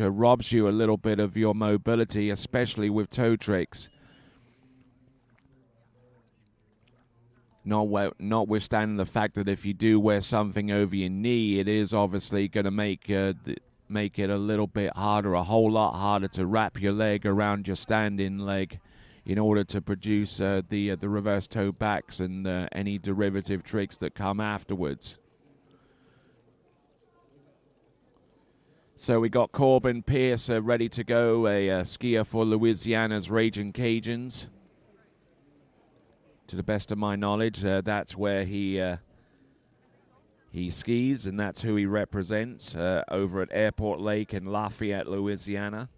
robs you a little bit of your mobility, especially with toe tricks. Notwithstanding the fact that if you do wear something over your knee, it is obviously going to make it a little bit harder, a whole lot harder to wrap your leg around your standing leg in order to produce the reverse toe backs and any derivative tricks that come afterwards. So we got Corbin Pierce ready to go, a skier for Louisiana's Raging Cajuns. To the best of my knowledge, that's where he skis, and that's who he represents over at Airport Lake in Lafayette, Louisiana,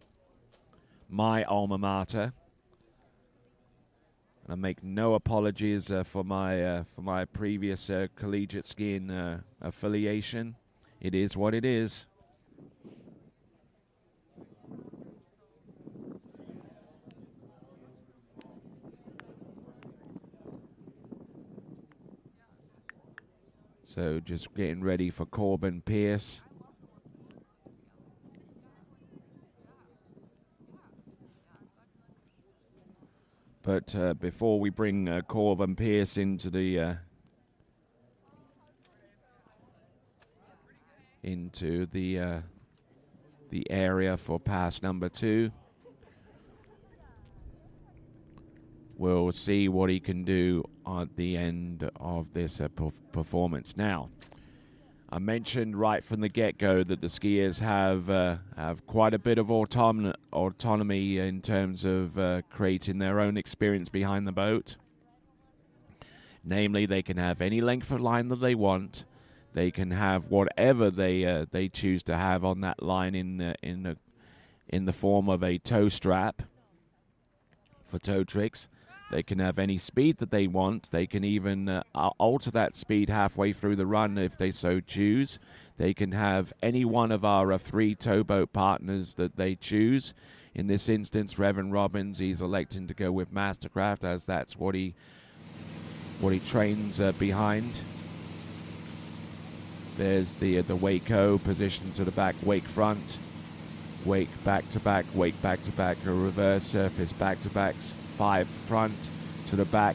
my alma mater. And I make no apologies for my previous collegiate skiing affiliation. It is what it is. So just getting ready for Corbin Pierce. But before we bring Corbin Pierce into the area for pass number 2, we'll see what he can do at the end of this performance. Now, I mentioned right from the get-go that the skiers have quite a bit of autonomy in terms of creating their own experience behind the boat. Namely, they can have any length of line that they want. They can have whatever they choose to have on that line in the form of a toe strap for toe tricks. They can have any speed that they want. They can even alter that speed halfway through the run if they so choose. They can have any one of our 3 towboat partners that they choose. In this instance, for Evan Robbins, he's electing to go with Mastercraft, as that's what he trains behind. There's the Waco position to the back, wake front, wake back to back, wake back to back, a reverse surface back to backs. 5 front to the back,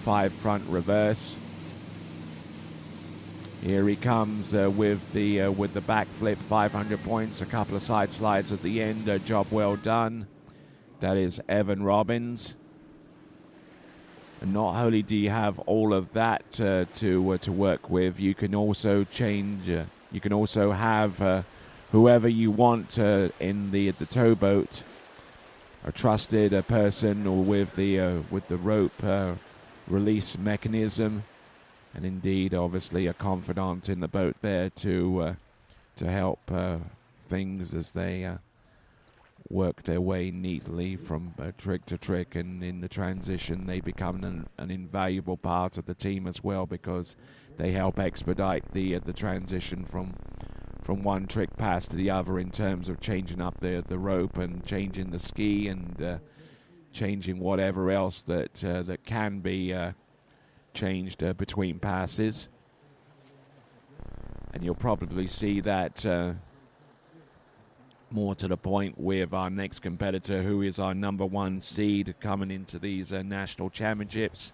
5 front reverse. Here he comes with the back flip, 500 points, a couple of side slides at the end. Job well done. That is Evan Robbins. And not only do you have all of that to work with, you can also change. You can also have whoever you want in the towboat. A trusted person with the rope release mechanism, and indeed, obviously, a confidant in the boat there to help things as they work their way neatly from trick to trick, and in the transition, they become an invaluable part of the team as well, because they help expedite the transition from from one trick pass to the other in terms of changing up the rope and changing the ski and changing whatever else that can be changed between passes. And you'll probably see that more to the point with our next competitor, who is our number 1 seed coming into these national championships.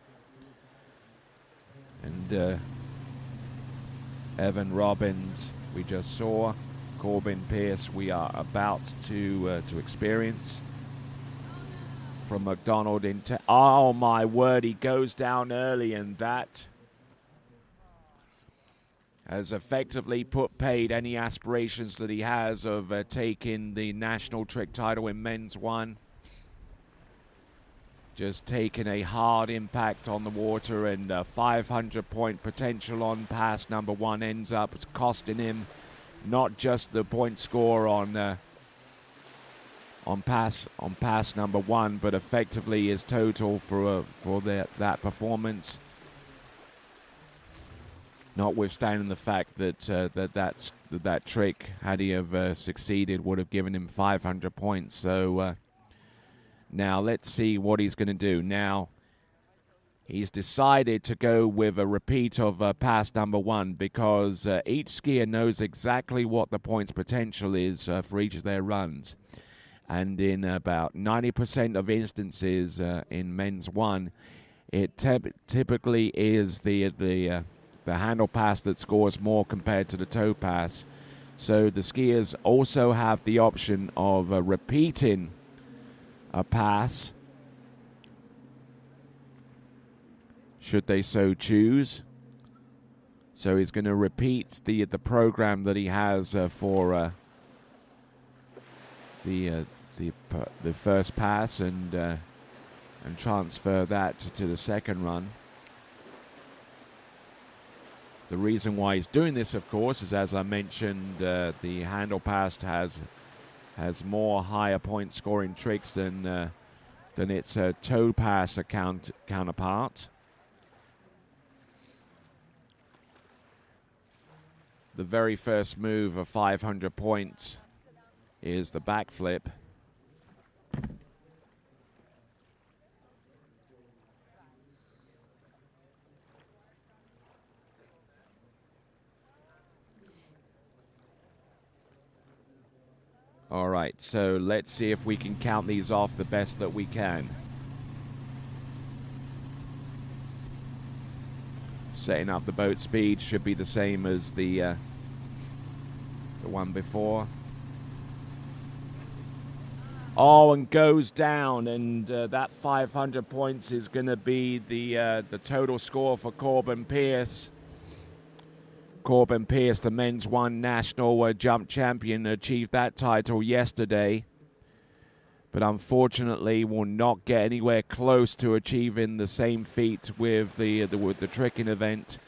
And Evan Robbins, we just saw. Corbin Pierce, we are about to experience. From McDonald into... Oh, my word, he goes down early, and that has effectively paid any aspirations that he has of taking the national trick title in men's 1. Just taking a hard impact on the water, and 500-point potential on pass number 1 ends up costing him not just the point score on pass number 1, but effectively his total for that performance. Notwithstanding the fact that that trick, had he have succeeded, would have given him 500 points. So now let's see what he's going to do. Now he's decided to go with a repeat of pass number 1 because each skier knows exactly what the points potential is for each of their runs. And in about 90% of instances in men's 1, it typically is the handle pass that scores more compared to the toe pass. So the skiers also have the option of repeating a pass, should they so choose. So he's going to repeat the program that he has for the first pass and transfer that to the second run. The reason why he's doing this, of course, is, as I mentioned, the handle pass has more higher point scoring tricks than its toe pass counterpart. The very first move of 500 points is the backflip. All right, so let's see if we can count these off the best that we can. Setting up the boat speed should be the same as the one before. Oh, and goes down, and that 500 points is going to be the total score for Corbin Pierce. Corbin Pierce, the men's 1 national jump champion, achieved that title yesterday, but unfortunately will not get anywhere close to achieving the same feat with the tricking event.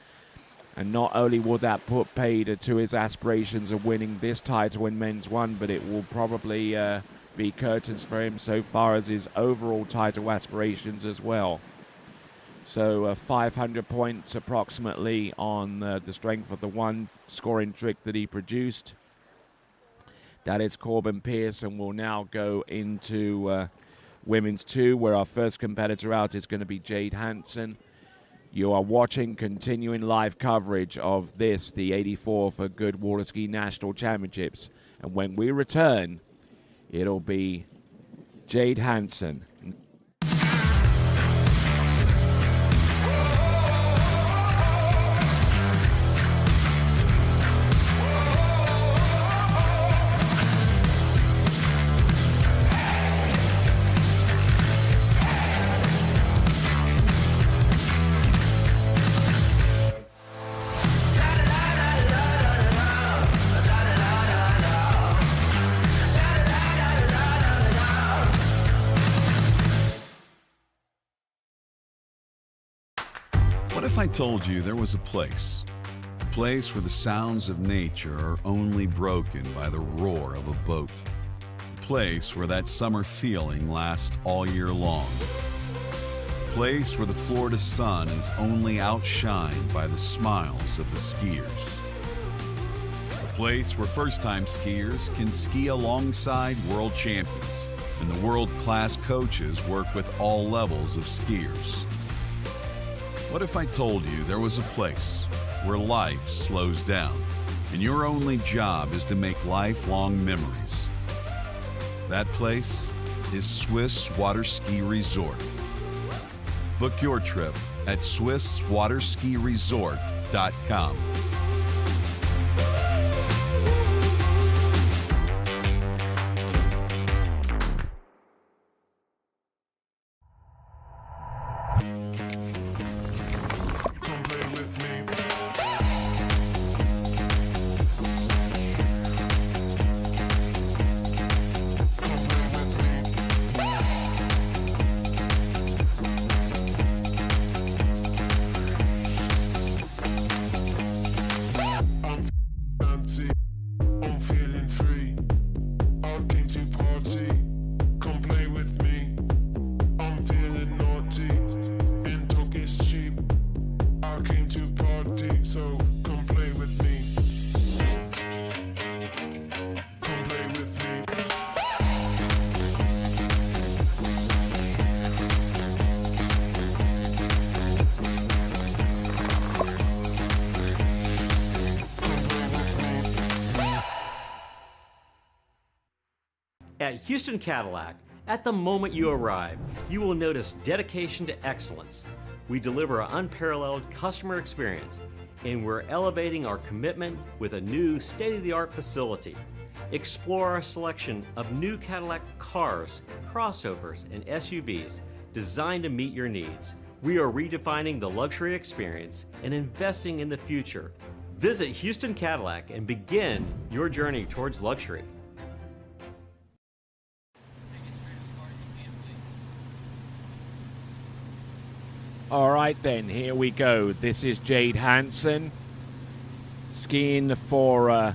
And not only will that put paid to his aspirations of winning this title in men's 1, but it will probably be curtains for him so far as his overall title aspirations as well. So 500 points approximately on the strength of the 1 scoring trick that he produced. That is Corbin Pierce, and we'll now go into women's 2, where our first competitor out is going to be Jade Hansen. You are watching continuing live coverage of this, the 84th Goode Water Ski National Championships. And when we return, it'll be Jade Hansen. What if I told you there was a place where the sounds of nature are only broken by the roar of a boat, a place where that summer feeling lasts all year long, a place where the Florida sun is only outshined by the smiles of the skiers, a place where first-time skiers can ski alongside world champions, and the world-class coaches work with all levels of skiers. What if I told you there was a place where life slows down, and your only job is to make lifelong memories? That place is Swiss Water Ski Resort. Book your trip at SwissWaterSkiResort.com. At Houston Cadillac, at the moment you arrive, you will notice dedication to excellence. We deliver an unparalleled customer experience, and we're elevating our commitment with a new state-of-the-art facility. Explore our selection of new Cadillac cars, crossovers, and SUVs designed to meet your needs. We are redefining the luxury experience and investing in the future. Visit Houston Cadillac and begin your journey towards luxury. All right, then, here we go. This is Jade Hansen skiing for a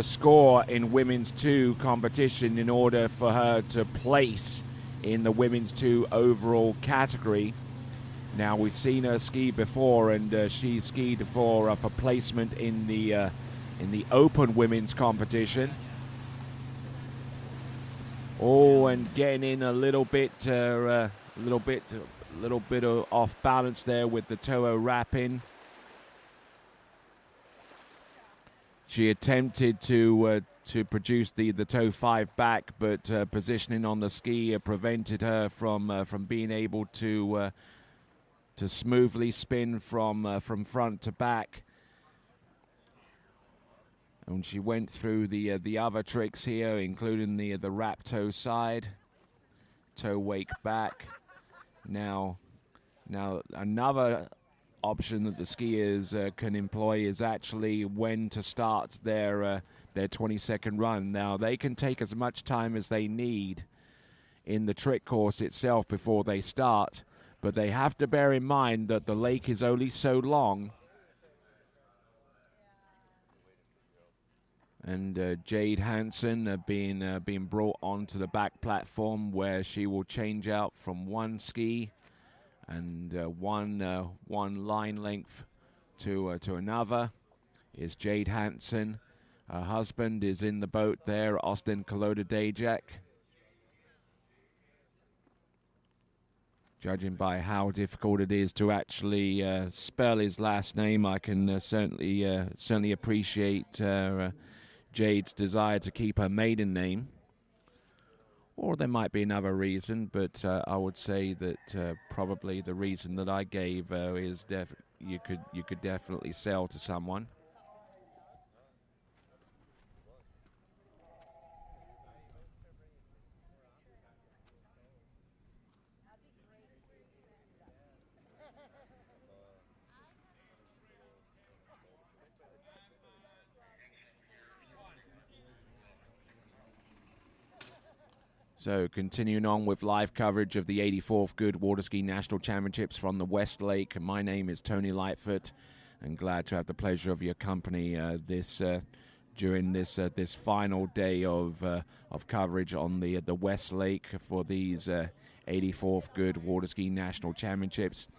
score in Women's 2 competition in order for her to place in the Women's 2 overall category. Now, we've seen her ski before, and she skied for placement in the Open Women's competition. Oh, and getting in a little bit off balance there with the Toho wrapping. She attempted to produce the Toe 5 back, but positioning on the ski prevented her from being able to smoothly spin from front to back. And she went through the other tricks here, including the wrap toe side, toe wake back. Now another option that the skiers can employ is actually when to start their 20-second run. Now, they can take as much time as they need in the trick course itself before they start, but they have to bear in mind that the lake is only so long. And Jade Hansen being brought onto the back platform, where she will change out from one ski and one line length to another. Is Jade Hansen. Her husband is in the boat there, Austin Kolodadejek. Judging by how difficult it is to actually spell his last name, I can certainly appreciate Jade's desire to keep her maiden name. Or there might be another reason, but I would say that probably the reason that I gave is you could definitely sell to someone. So continuing on with live coverage of the 84th Goode Water Ski National Championships from the West Lake. My name is Tony Lightfoot, and glad to have the pleasure of your company during this final day of coverage on the West Lake for these 84th Goode Water Ski National Championships.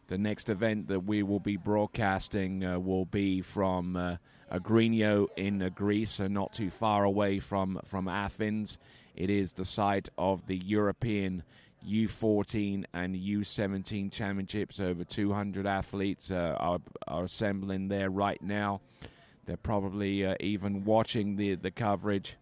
The next event that we will be broadcasting will be from Agrinio in Greece, so not too far away from Athens. It is the site of the European U14 and U17 championships. Over 200 athletes are assembling there right now. They're probably even watching the coverage.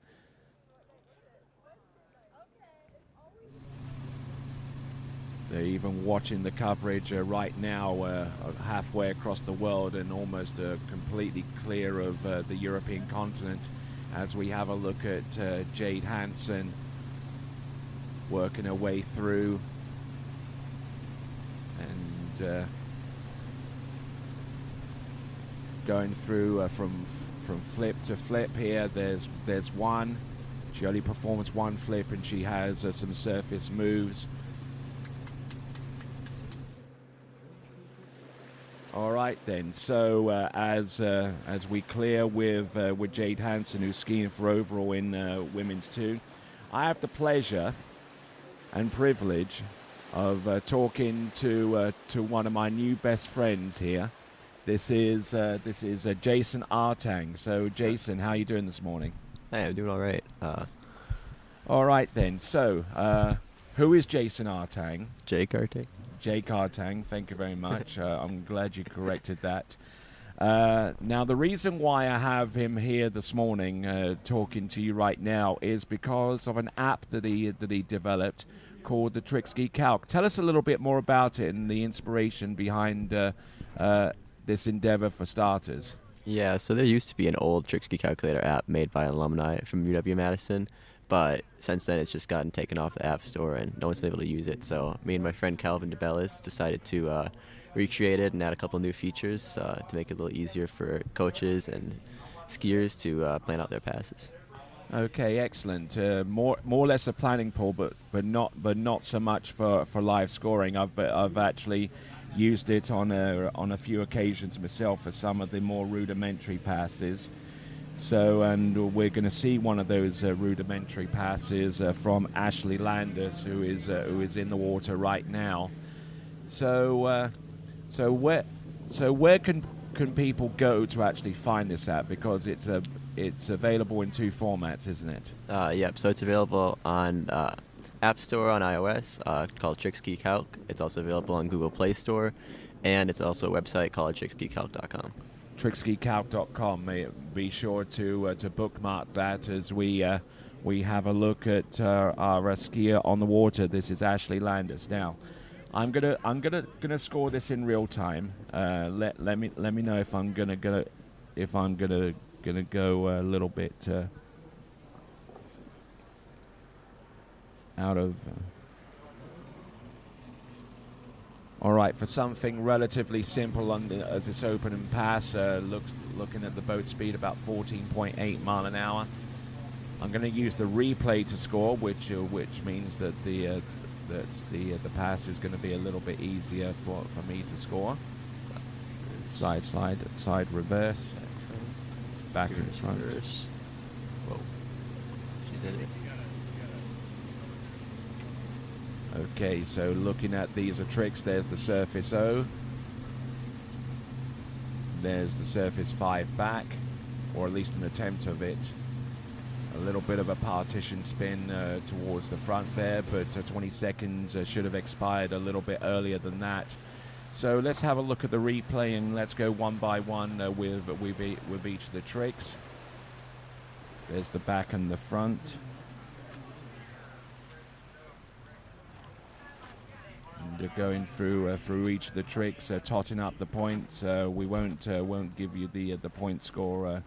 They're even watching the coverage right now, halfway across the world and almost completely clear of the European continent, as we have a look at Jade Hansen working her way through, and going through from flip to flip here. There's one. She only performs one flip, and she has some surface moves. All right then. So as we clear with Jade Hansen, who's skiing for overall in women's 2, I have the pleasure and privilege of talking to one of my new best friends here. This is Jason Artang. So Jason, how are you doing this morning? Hey, I'm doing all right. All right then. So who is Jason Artang? Jake Artang. Jake Artang, thank you very much. I'm glad you corrected that. Now, the reason why I have him here this morning talking to you right now is because of an app that he developed called the TrickSki Calc. Tell us a little bit more about it and the inspiration behind this endeavor for starters. Yeah, so there used to be an old TrickSki calculator app made by alumni from UW-Madison, but since then it's just gotten taken off the App Store and no one's been able to use it. So me and my friend Calvin DeBellis decided to recreate it and add a couple new features to make it a little easier for coaches and skiers to plan out their passes. Okay, excellent. More or less a planning pool, but not so much for live scoring. I've actually used it on a few occasions myself for some of the more rudimentary passes. So, and we're going to see one of those rudimentary passes from Ashley Landis, who is in the water right now. So where can people go to actually find this app? Because it's available in 2 formats, isn't it? Yep. So it's available on App Store on iOS called TrickSki Calc. It's also available on Google Play Store, and it's also a website called trickskicalc.com. trickskicalc.com. Be sure to bookmark that as we have a look at our skier on the water. This is Ashley Landis. Now, I'm gonna score this in real time. Let me know if I'm gonna go a little bit out of. All right, for something relatively simple as this opening pass, looking at the boat speed about 14.8 mile an hour. I'm going to use the replay to score, which means that the pass is going to be a little bit easier for me to score. Side slide, side reverse, back in front. Reverse. Whoa, she's in it. Okay, so looking at these are tricks. There's the surface O. There's the surface 5 back, or at least an attempt of it. A little bit of a partition spin towards the front there, but 20 seconds should have expired a little bit earlier than that. So let's have a look at the replay and let's go one by one with each of the tricks. There's the back and the front. And going through each of the tricks, totting up the points. We won't give you the point score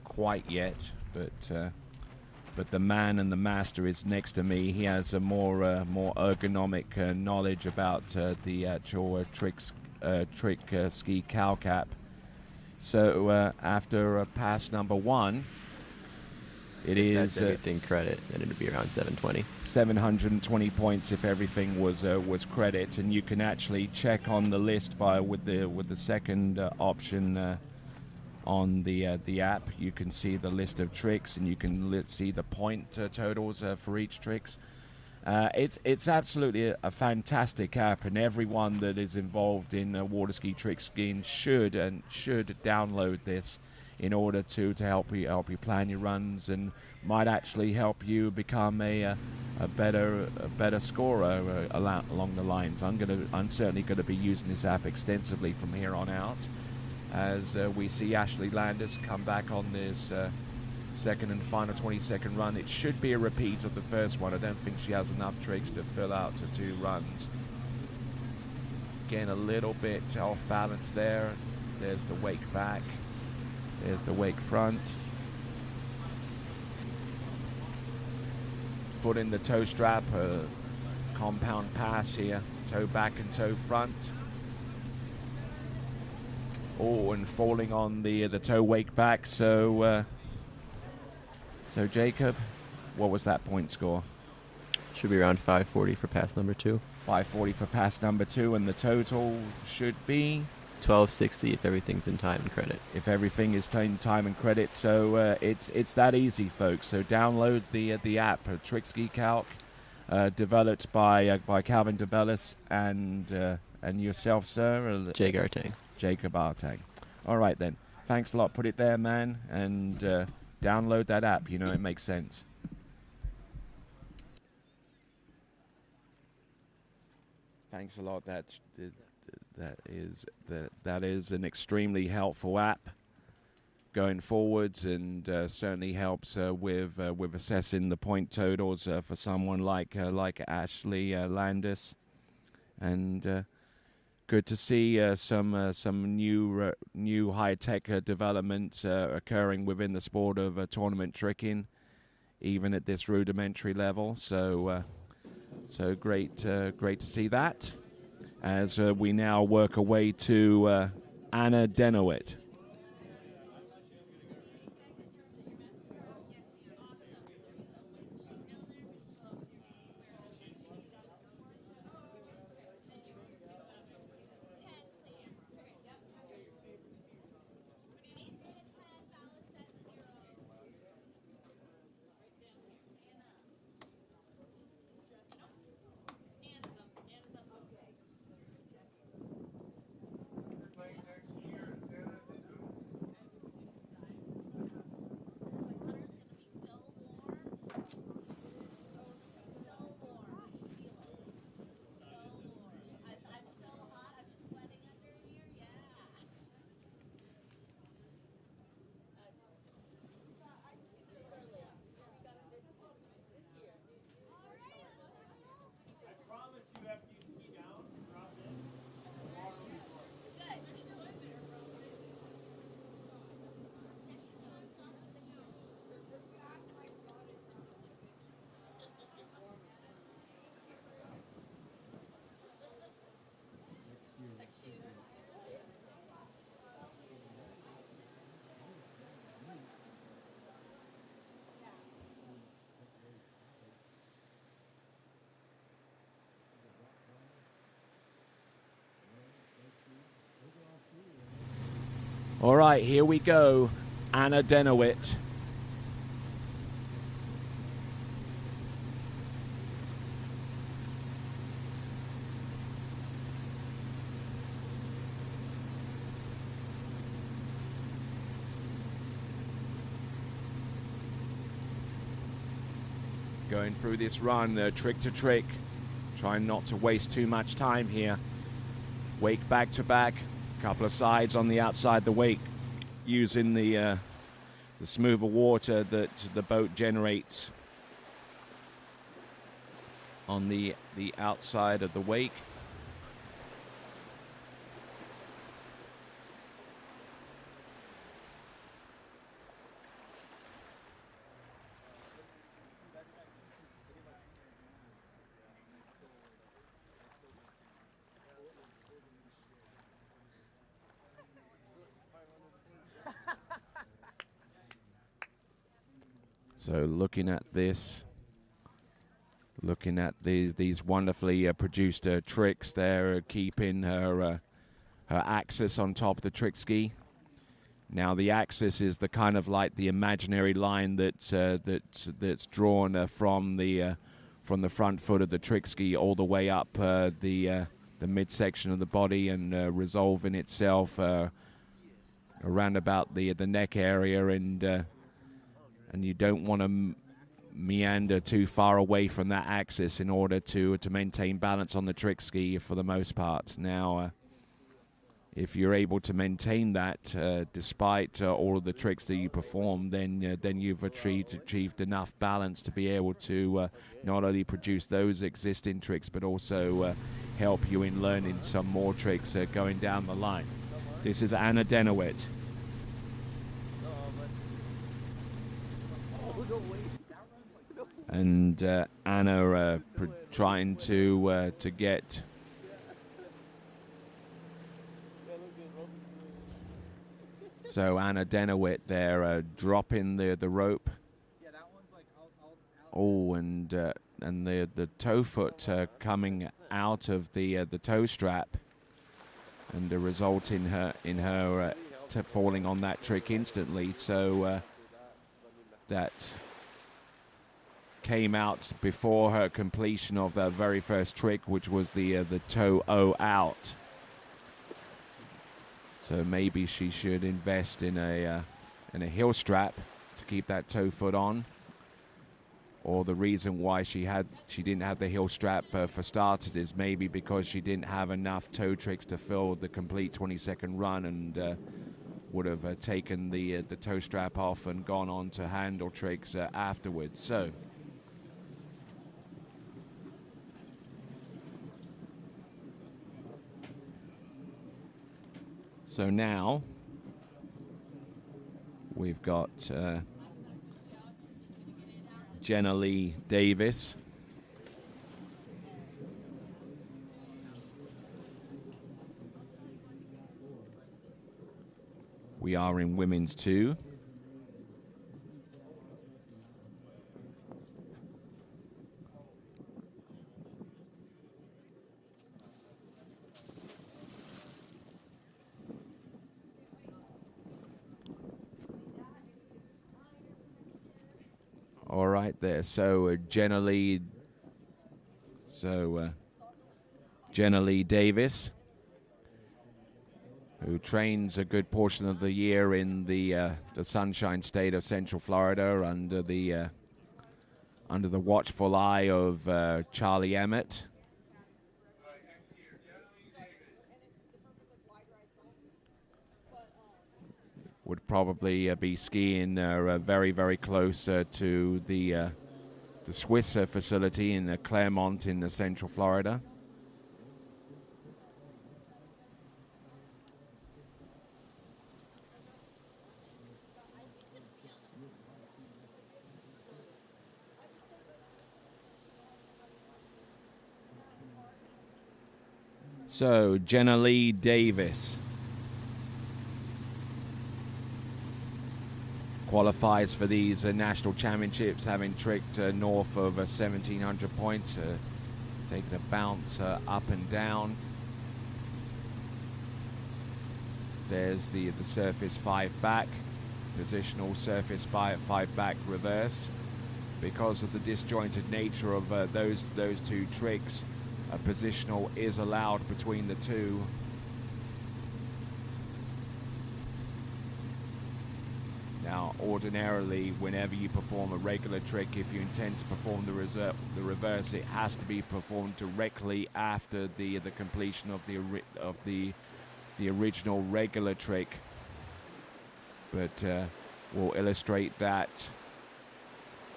quite yet, but the man and the master is next to me. He has a more ergonomic knowledge about the actual trick ski calc app. So after pass number 1. That's everything credit, and it'd be around 720. 720 points if everything was credit, and you can actually check on the list with the second option on the app. You can see the list of tricks, and you can see the point totals for each tricks. It's absolutely a fantastic app, and everyone that is involved in water ski trick skiing should download this in order to help you plan your runs, and might actually help you become a better scorer along the lines. I'm certainly going to be using this app extensively from here on out, as we see Ashley Landis come back on this second and final 20-second run. It should be a repeat of the first one. I don't think she has enough tricks to fill out to 2 runs. Again, a little bit off balance there. There's the wake back. There's the wake front. Foot in the toe strap, a compound pass here. Toe back and toe front. Oh, and falling on the toe wake back. So Jacob, what was that point score? Should be around 540 for pass number 2. 540 for pass number 2, and the total should be 1260 if everything's in time and credit. If everything is in time and credit. So it's that easy, folks. So download the app, Trick Ski Calc, developed by Calvin DeBellis and yourself, sir. Jay Gartang. Jacob Artang. All right then. Thanks a lot. Put it there, man, and download that app. You know, it makes sense. Thanks a lot. That is an extremely helpful app going forwards, and certainly helps with assessing the point totals for someone like Ashley Landis, and good to see some new high tech developments occurring within the sport of tournament tricking, even at this rudimentary level. So great to see that. As we now work our way to Anna Denowit. All right, here we go. Anna Denowit. Going through this run, trick to trick. Trying not to waste too much time here. Wake back to back. Couple of sides on the outside the wake, using the smoother water that the boat generates on the outside of the wake. So looking at this, looking at these wonderfully produced tricks there, keeping her axis on top of the trick ski. Now the axis is the kind of like the imaginary line that's drawn from from the front foot of the trick ski all the way up the midsection of the body and resolving itself around about the neck area, and you don't want to meander too far away from that axis in order to maintain balance on the trick ski for the most part. Now, if you're able to maintain that despite all of the tricks that you perform, then you've achieved enough balance to be able to not only produce those existing tricks but also help you in learning some more tricks going down the line. This is Anna Denowit. And Anna trying to get so Anna Denowit there dropping the rope. Oh, and the toe foot coming out of the toe strap, and the result in her falling on that trick instantly. So that came out before her completion of the very first trick, which was the toe O out. So maybe she should invest in a heel strap to keep that toe foot on. Or the reason why she didn't have the heel strap for starters is maybe because she didn't have enough toe tricks to fill the complete 20-second run, and would have taken the toe strap off and gone on to handle tricks afterwards. So now we've got Jenna Lee Davis. We are in women's 2. All right there. So Jenna Lee Davis, who trains a good portion of the year in the Sunshine State of Central Florida under the watchful eye of Charlie Emmett. Would probably be skiing very, very close to the Swiss facility in Claremont in Central Florida. So, Jenna Lee Davis qualifies for these national championships, having tricked north of 1,700 points, taking a bounce up and down. There's the surface 5 back, positional surface 5 back reverse. Because of the disjointed nature of those two tricks, a positional is allowed between the two. Now, ordinarily, whenever you perform a regular trick, if you intend to perform the reverse, it has to be performed directly after the completion of the original regular trick. But we'll illustrate that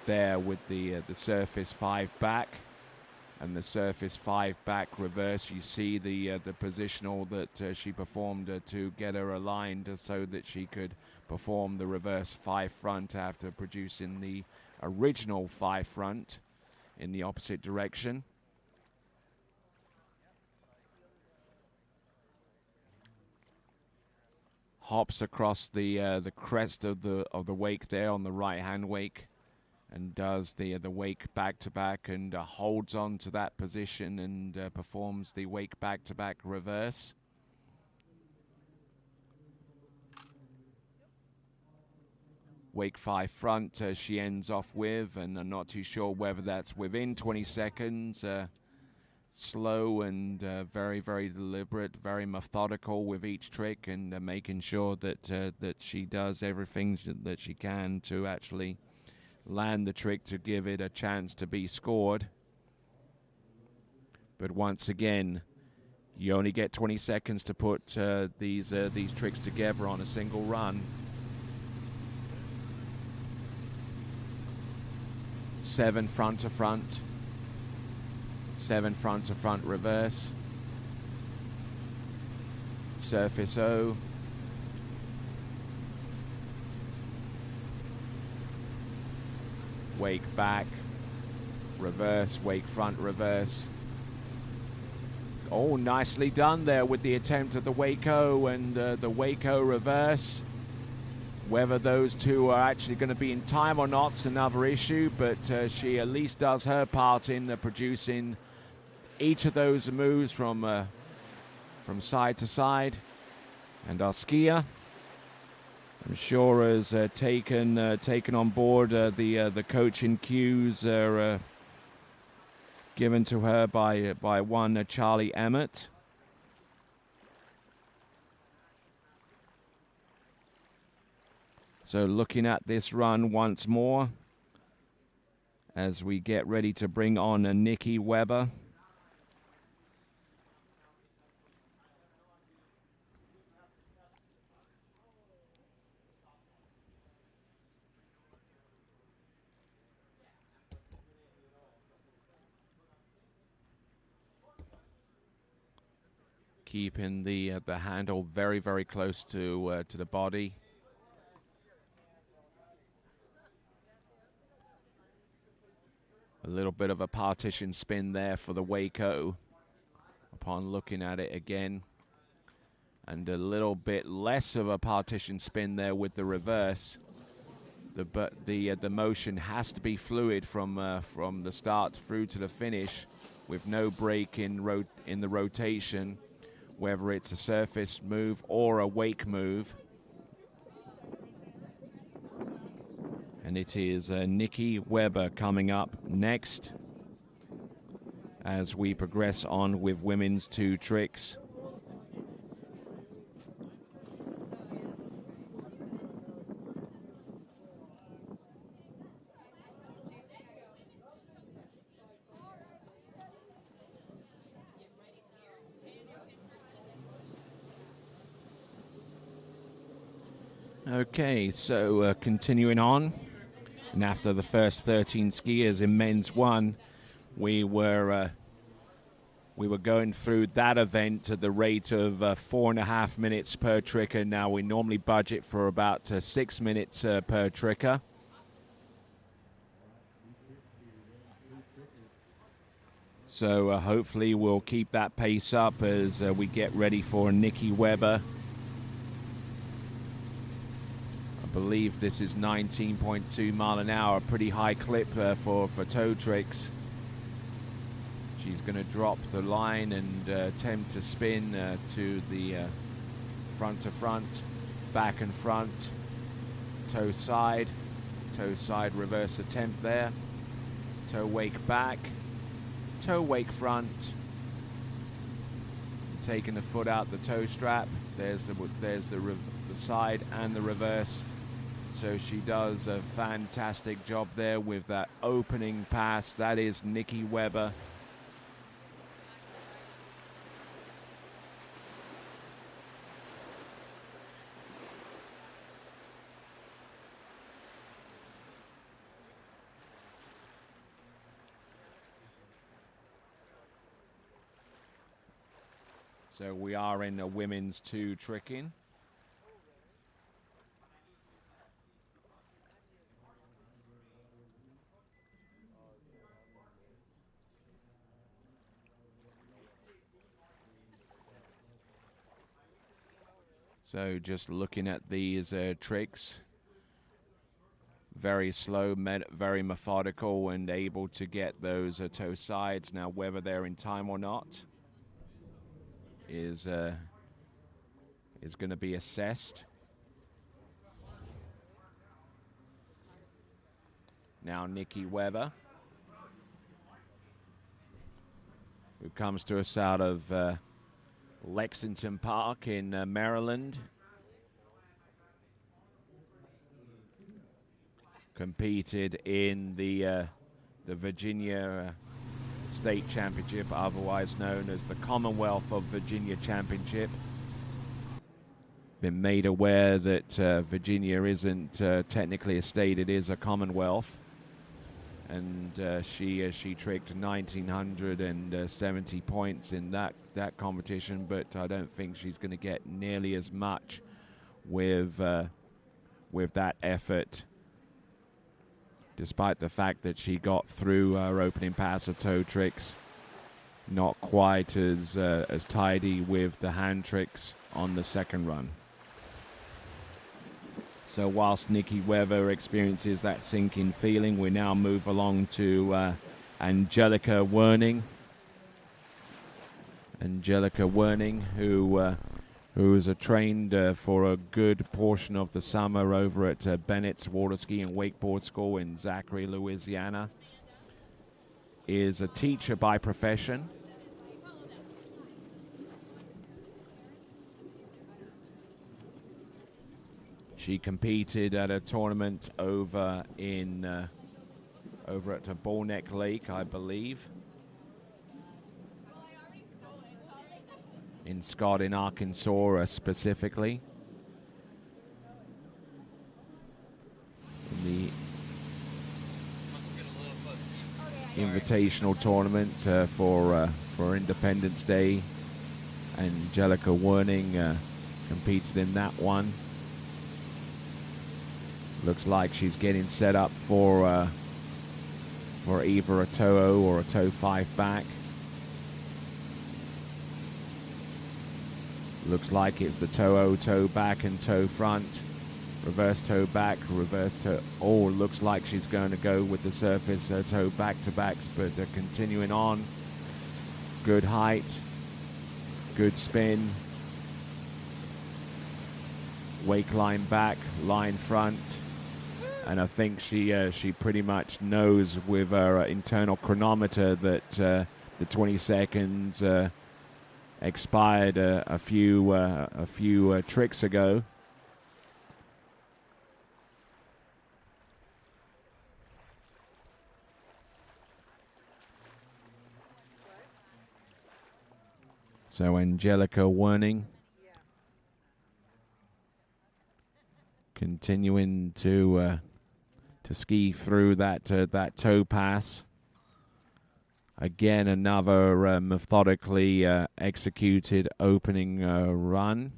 there with the surface 5 back and the surface 5 back reverse. You see the positional that she performed to get her aligned so that she could perform the reverse 5 front after producing the original 5 front in the opposite direction. Hops across the crest of the wake there on the right hand wake, and does the wake back to back, and holds on to that position and performs the wake back to back reverse. wake 5 front she ends off with, and I'm not too sure whether that's within 20 seconds. Slow and very, very deliberate, very methodical with each trick, and making sure that that she does everything that she can to actually land the trick to give it a chance to be scored. But once again, you only get 20 seconds to put these tricks together on a single run. 7 front to front. 7 front to front reverse. Surface O. Wake back. Reverse, wake front, reverse. Oh, nicely done there with the attempt at the Waco and the Waco reverse. Whether those two are actually going to be in time or not is another issue, but she at least does her part in producing each of those moves from side to side. And our skier, I'm sure, has taken on board the coaching cues given to her by one Charlie Emmett. So looking at this run once more as we get ready to bring on Nikki Weber. Keeping the handle very, very close to the body. A little bit of a partition spin there for the Waco upon looking at it again. And a little bit less of a partition spin there with the reverse. The motion has to be fluid from the start through to the finish, with no break in the rotation, whether it's a surface move or a wake move. And it is Nikki Weber coming up next as we progress on with women's 2 tricks. Okay, so continuing on, and after the first 13 skiers in men's 1, we were going through that event at the rate of 4.5 minutes per tricker. Now we normally budget for about 6 minutes per tricker. So hopefully we'll keep that pace up as we get ready for Nikki Weber. I believe this is 19.2 mile an hour, a pretty high clip for toe tricks. She's going to drop the line and attempt to spin to the front to front, back and front, toe side reverse attempt there, toe wake back, toe wake front, taking the foot out the toe strap. There's the side and the reverse. So she does a fantastic job there with that opening pass. That is Nikki Weber. So we are in a women's 2 tricking. So just looking at these tricks, very slow, very methodical, and able to get those toe sides. Now, whether they're in time or not is going to be assessed. Now Nikki Weber, who comes to us out of Lexington Park in Maryland. Competed in the Virginia State Championship, otherwise known as the Commonwealth of Virginia Championship. Been made aware that Virginia isn't technically a state, it is a Commonwealth. And she tricked 1,970 points in that competition, but I don't think she's going to get nearly as much with that effort, despite the fact that she got through her opening pass of toe tricks. Not quite as tidy with the hand tricks on the second run. So whilst Nikki Weber experiences that sinking feeling, we now move along to Angelica Werning. Angelica Werning, who was trained for a good portion of the summer over at Bennett's Water Ski and Wakeboard School in Zachary, Louisiana, is a teacher by profession. She competed at a tournament over at Bull Neck Lake, I believe, in Scott in Arkansas specifically. In the invitational tournament for Independence Day, Angelica Werning competed in that one. Looks like she's getting set up for either a toe or a toe 5 back. Looks like it's the toe back and toe front, reverse toe back, reverse toe. Oh, looks like she's going to go with the surface toe back to backs, but continuing on. Good height, good spin. Wake line back, line front. And I think she pretty much knows with her internal chronometer that the 20 seconds expired a few tricks ago. So Angelica Werning continuing to ski through that toe pass. Again, another methodically executed opening run.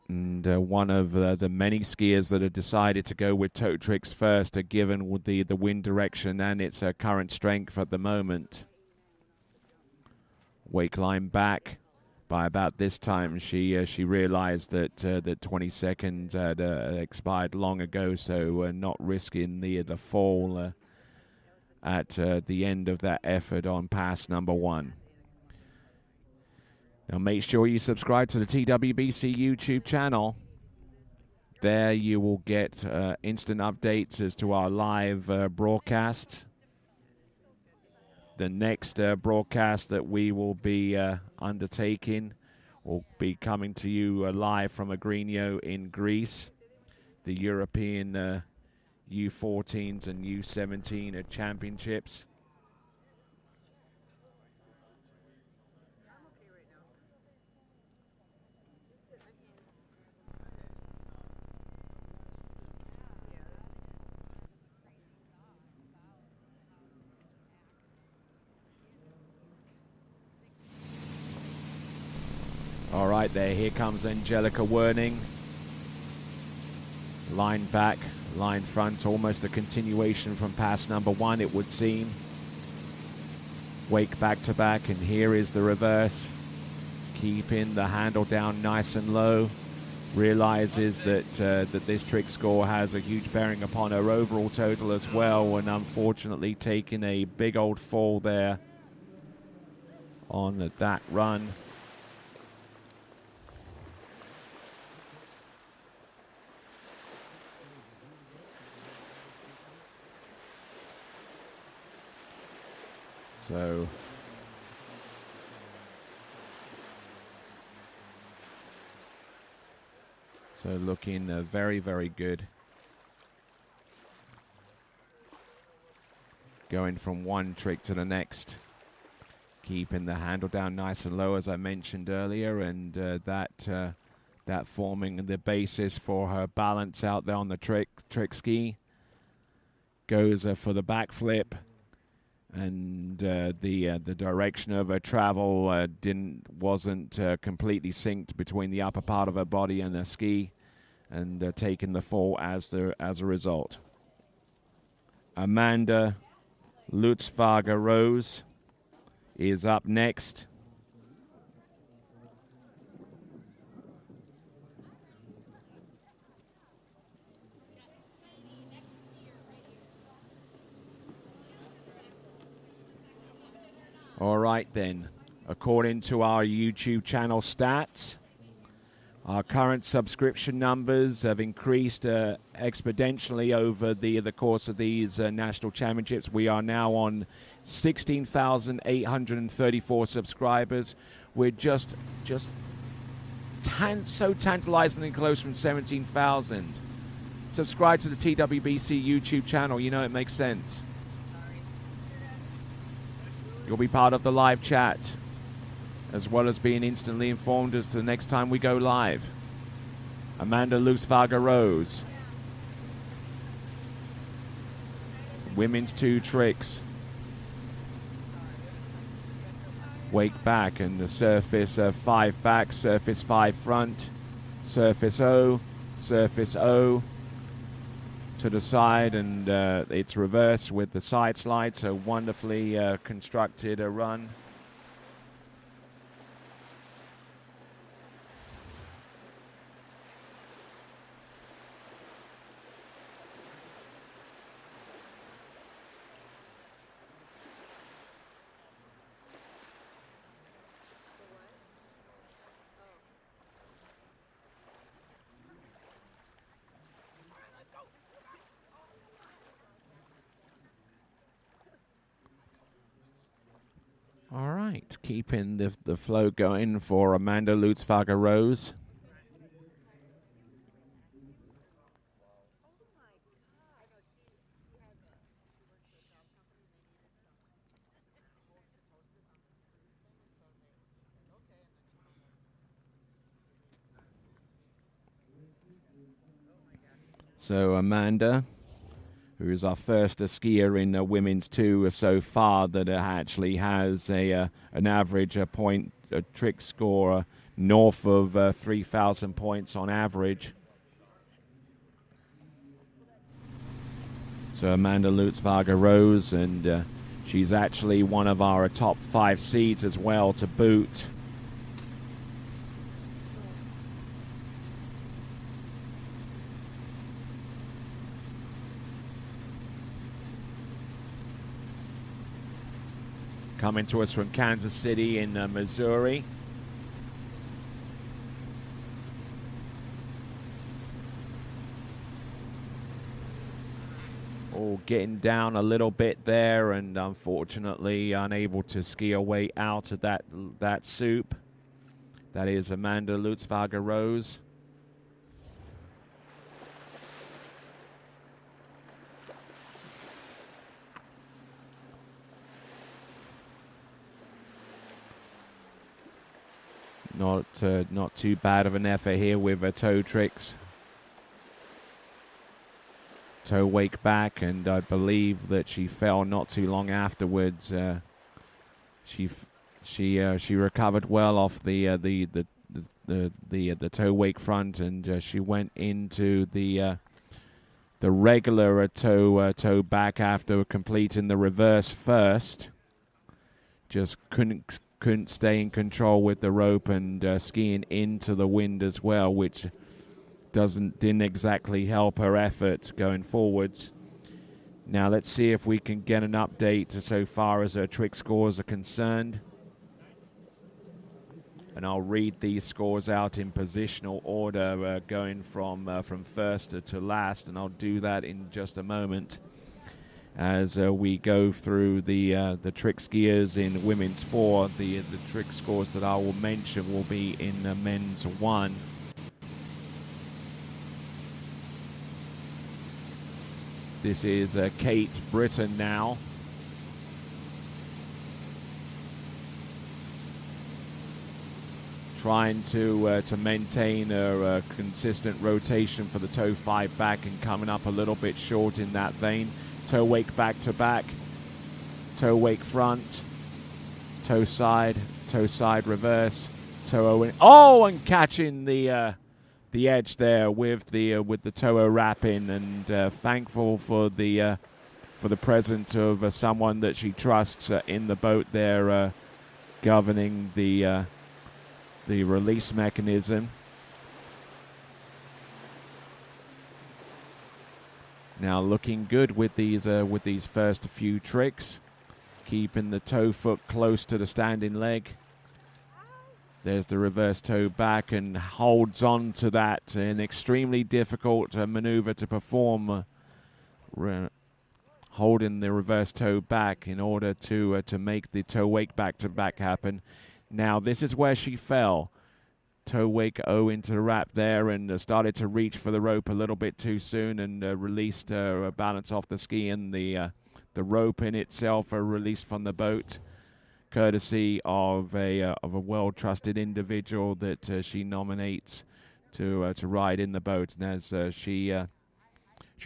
And one of the many skiers that have decided to go with toe tricks first, given with the wind direction and its current strength at the moment. Wake line back. By about this time, she realized that 20 seconds had expired long ago, so not risking the fall at the end of that effort on pass number 1. Now make sure you subscribe to the TWBC YouTube channel. There you will get instant updates as to our live broadcast. The next broadcast that we will be undertaking will be coming to you live from Agrinio in Greece. The European U14s and U17 championships. All right, here comes Angelica Werning. Line back, line front, almost a continuation from pass number 1, it would seem. Wake back to back, and here is the reverse. Keeping the handle down nice and low. Realizes that this trick score has a huge bearing upon her overall total as well, and unfortunately taking a big old fall there on that run. So looking very, very good. Going from one trick to the next. Keeping the handle down nice and low, as I mentioned earlier, and that forming the basis for her balance out there on the trick ski. Goes for the backflip, and the direction of her travel wasn't completely synced between the upper part of her body and the ski, and taking the fall as a result. Amanda Lutzwager Rose is up next. All right then, according to our YouTube channel stats, our current subscription numbers have increased exponentially over the course of these national championships. We are now on 16,834 subscribers. We're just so tantalizingly close from 17,000. Subscribe to the TWBC YouTube channel. You know it makes sense. You'll be part of the live chat, as well as being instantly informed as to the next time we go live. Amanda Lutzwager Rose. Women's 2 tricks. Wake back and the surface 5 back, surface 5 front, surface O, surface O to the side, and it's reversed with the side slide, so wonderfully constructed a run. All right, keeping the flow going for Amanda Lutzwager Rose. So Amanda, who is our first skier in women's 2 so far that actually has an average trick score north of 3,000 points on average. So Amanda Lutzwager Rose, and she's actually one of our top 5 seeds as well to boot. Coming to us from Kansas City in Missouri. Oh, getting down a little bit there, and unfortunately unable to ski her way out of that soup. That is Amanda Lutzwager Rose. Not too bad of an effort here with her toe tricks. Toe wake back, and I believe that she fell not too long afterwards. She recovered well off the toe wake front, and she went into the regular toe back after completing the reverse first. Just couldn't stay in control with the rope, and skiing into the wind as well, which didn't exactly help her effort going forwards. Now let's see if we can get an update so far as her trick scores are concerned. And I'll read these scores out in positional order, going from first to last, and I'll do that in just a moment. as we go through the trick skiers in women's 4. The trick scores that I will mention will be in men's 1. This is Kate Britton now. Trying to maintain a consistent rotation for the toe 5 back and coming up a little bit short in that vein. Toe wake back to back, toe wake front, toe side reverse, toe O, and catching the edge there with the toe wrap in, and thankful for the presence of someone that she trusts in the boat there, governing the release mechanism. Now looking good with these first few tricks, keeping the toe foot close to the standing leg. There's the reverse toe back and holds on to that. An extremely difficult maneuver to perform, holding the reverse toe back in order to make the toe wake back to back happen. Now this is where she fell. Toe wake O into the wrap there, and started to reach for the rope a little bit too soon, and released her balance off the ski, and the rope in itself released from the boat, courtesy of a well-trusted individual that she nominates to ride in the boat. And as she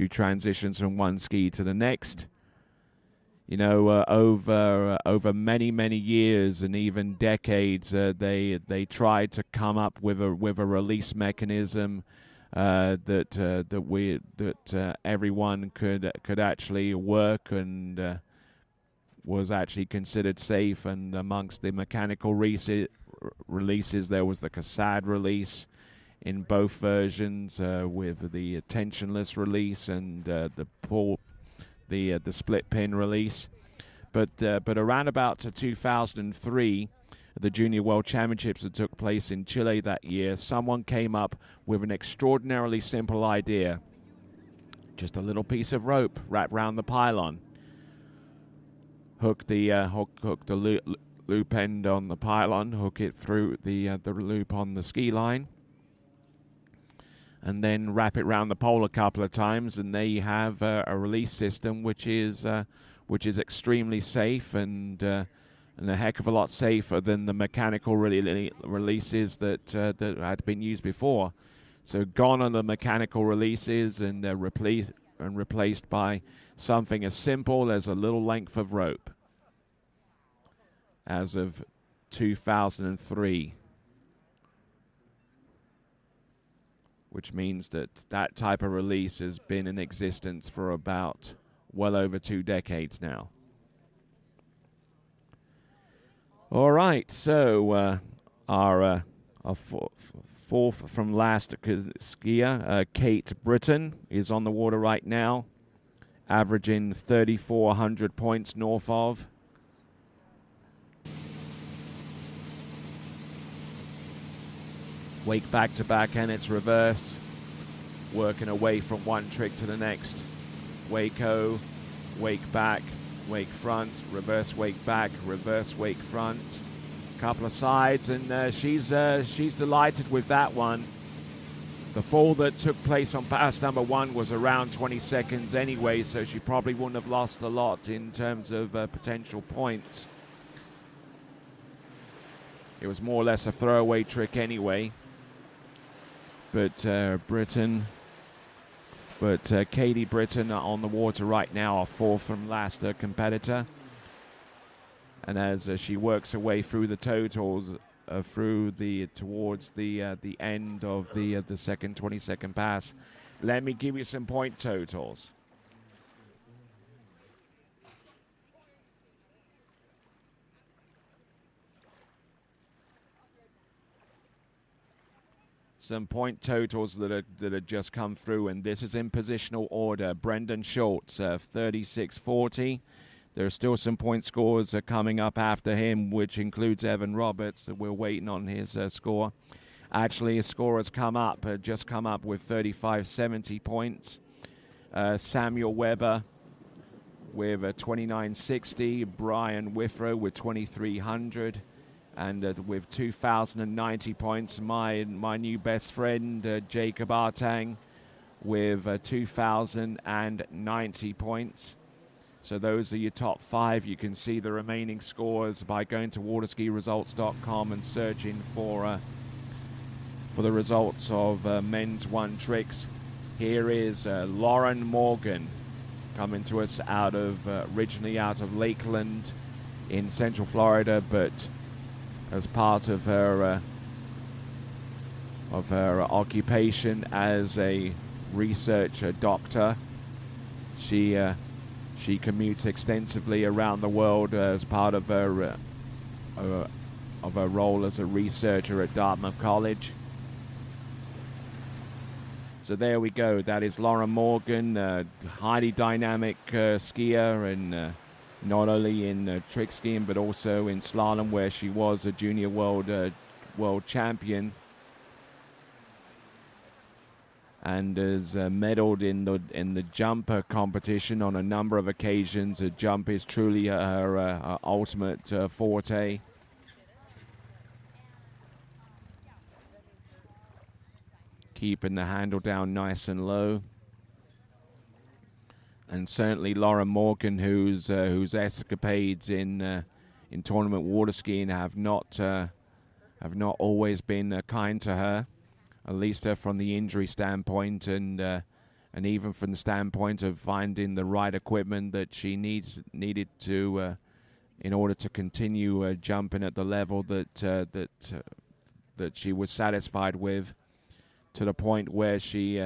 transitions from one ski to the next, you know, over many years and even decades, they tried to come up with a release mechanism that everyone could actually work and was actually considered safe. And amongst the mechanical releases, there was the Cassad release in both versions, with the tensionless release and the split pin release. But around about 2003, the Junior World Championships that took place in Chile that year, someone came up with an extraordinarily simple idea. Just a little piece of rope wrapped around the pylon. Hook the loop end on the pylon, hook it through the loop on the ski line, and then wrap it around the pole a couple of times, and there you have a release system which is extremely safe and a heck of a lot safer than the mechanical releases that had been used before. So gone are the mechanical releases, and replaced by something as simple as a little length of rope. As of 2003. Which means that type of release has been in existence for about well over 2 decades now. All right, so our fourth from last skier, Kate Britton, is on the water right now, averaging 3,400 points north of. Wake back to back, and it's reverse. Working away from one trick to the next. Wake O, wake back, wake front, reverse wake back, reverse wake front. Couple of sides, and she's delighted with that one. The fall that took place on pass number 1 was around 20 seconds anyway, so she probably wouldn't have lost a lot in terms of potential points. It was more or less a throwaway trick anyway. But Katie Britton on the water right now, our fourth from last competitor. And as she works her way through the totals, towards the end of the second 20-second pass, let me give you some point totals. Some point totals that have just come through, and this is in positional order. Brendan Schultz, 36.40. There are still some point scores coming up after him, which includes Evan Roberts. We're waiting on his score. Actually, his score has just come up with 35.70 points. Samuel Weber with 2960, Brian Withrow with 2300, and with 2090 points, my new best friend Jacob Artang with 2090 points. So those are your top 5. You can see the remaining scores by going to waterskiresults.com and searching for the results of men's 1 tricks. Here is Lauren Morgan coming to us originally out of Lakeland in Central Florida, but as part of her occupation as a research doctor, she commutes extensively around the world as part of her role as a researcher at Dartmouth College. So there we go. That is Lauren Morgan, highly dynamic skier, and not only in trick skiing but also in slalom, where she was a junior world champion, and has medaled in the jumper competition on a number of occasions. A jump is truly her ultimate forte. Keeping the handle down nice and low. And certainly Lauren Morgan, whose escapades in tournament water skiing have not always been kind to her, at least from the injury standpoint, and even from the standpoint of finding the right equipment that she needed to in order to continue jumping at the level that she was satisfied with, to the point where she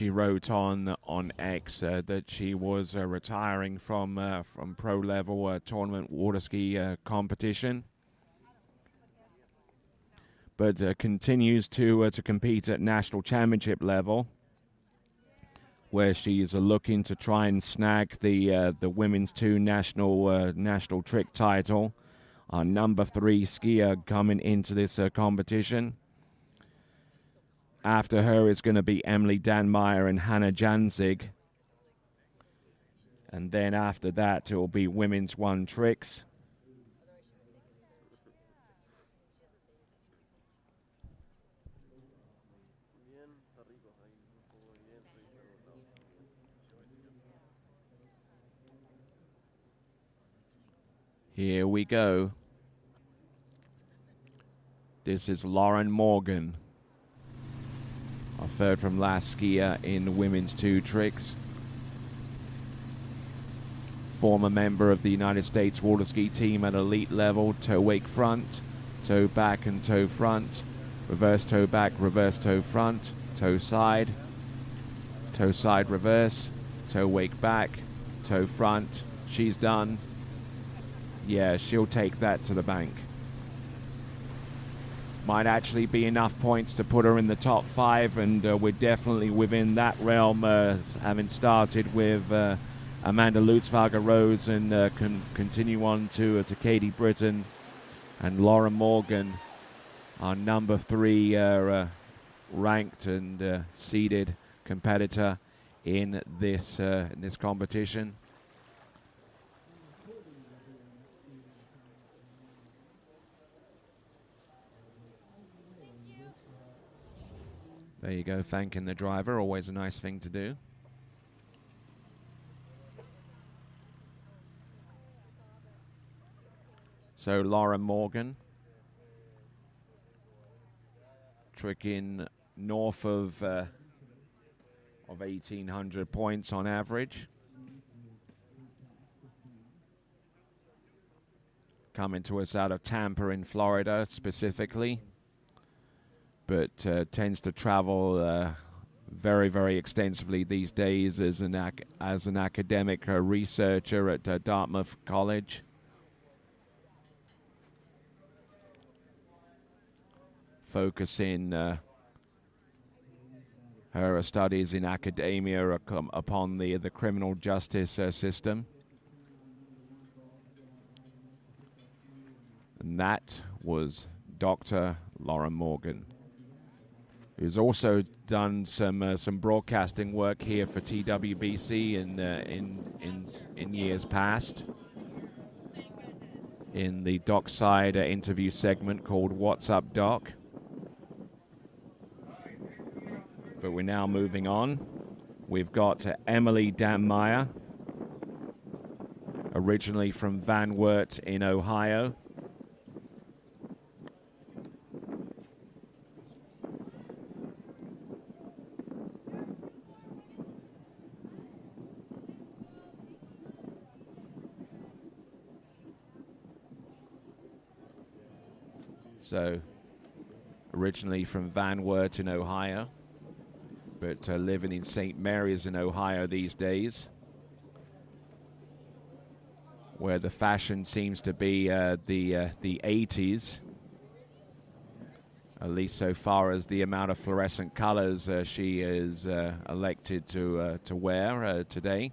wrote on X that she was retiring from pro level tournament water ski competition, but continues to compete at national championship level, where she's looking to try and snag the women's 2 national trick title. Our number 3 skier coming into this competition. After her is going to be Emily Danmeyer and Hannah Janzig. And then after that, it will be women's 1 tricks. Here we go. This is Lauren Morgan, our third from last skier in the women's 2 tricks. Former member of the United States water ski team at elite level. Toe wake front, toe back and toe front, reverse toe back, reverse toe front, toe side reverse, toe wake back, toe front. She's done. Yeah, she'll take that to the bank. Might actually be enough points to put her in the top 5, and we're definitely within that realm, having started with Amanda Lutzwager-Rose and continue on to Katie Britton and Lauren Morgan, our number 3 ranked and seeded competitor in this competition. There you go, thanking the driver, always a nice thing to do. So Lauren Morgan, tricking north of 1,800 points on average. Coming to us out of Tampa in Florida specifically, but tends to travel very, very extensively these days as an academic researcher at Dartmouth College. Focusing her studies in academia upon the criminal justice system. And that was Dr. Lauren Morgan. who's also done some broadcasting work here for TWBC in years past, in the Dockside interview segment called What's Up, Doc. But we're now moving on. We've got Emily Danmeyer, originally from Van Wert in Ohio. So, originally from Van Wert in Ohio, but living in St. Mary's in Ohio these days, where the fashion seems to be the 80s, at least so far as the amount of fluorescent colors she is elected to wear today.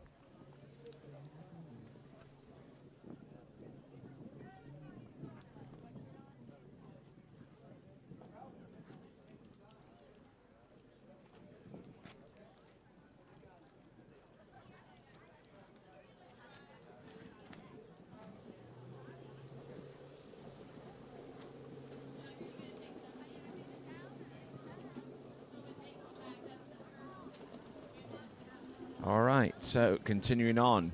All right, so continuing on.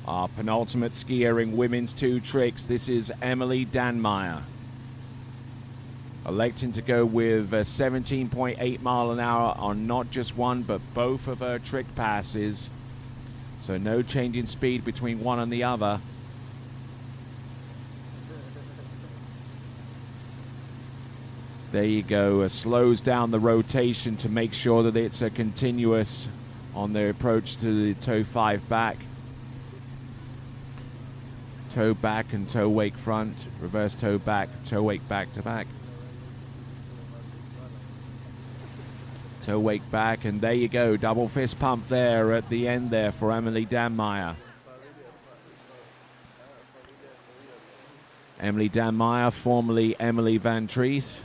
Our penultimate skier in women's 2 tricks. This is Emily Danmeyer, electing to go with 17.8 mile an hour on not just one but both of her trick passes. So no change in speed between one and the other. There you go. Slows down the rotation to make sure that it's a continuous on the approach to the toe 5 back. Toe back and toe wake front. Reverse toe back, toe wake back to back. Toe wake back, and there you go. Double fist pump there at the end there for Emily Danmeyer. Emily Danmeyer, formerly Emily Van Trees.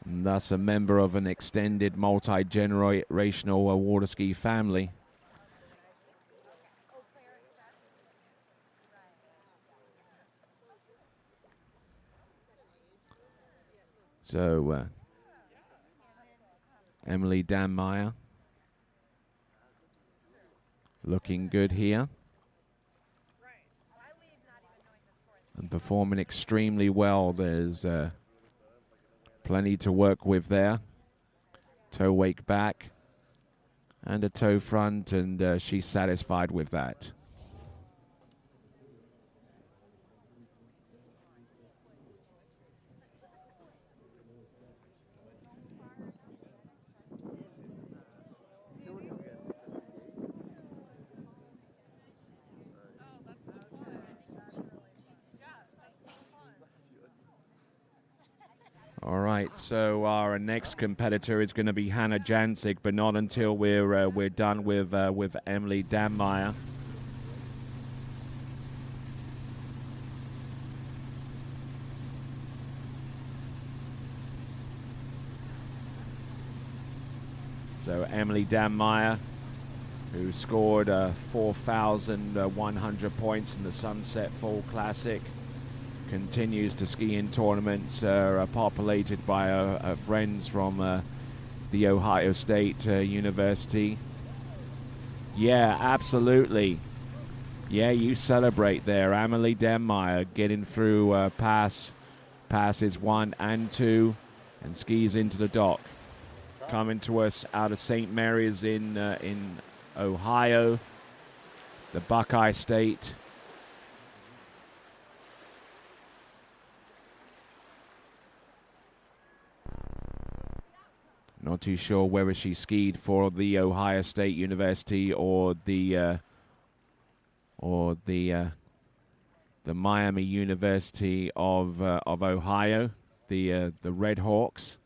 And thus a member of an extended multi-generational water ski family. So, Emily Danmeyer looking good here and performing extremely well. There's plenty to work with there. Toe wake back and a toe front, and she's satisfied with that. All right, so our next competitor is going to be Hannah Jancic, but not until we're done with Emily Danmeyer. So Emily Danmeyer, who scored 4,100 points in the Sunset Fall Classic, continues to ski in tournaments populated by her friends from the Ohio State University. Yeah, absolutely. Yeah, you celebrate there. Emily Danmeyer getting through passes 1 and 2 and skis into the dock. Coming to us out of St. Mary's in Ohio, the Buckeye State. Not too sure whether she skied for the Ohio State University or the Miami University of Ohio. the Red Hawks.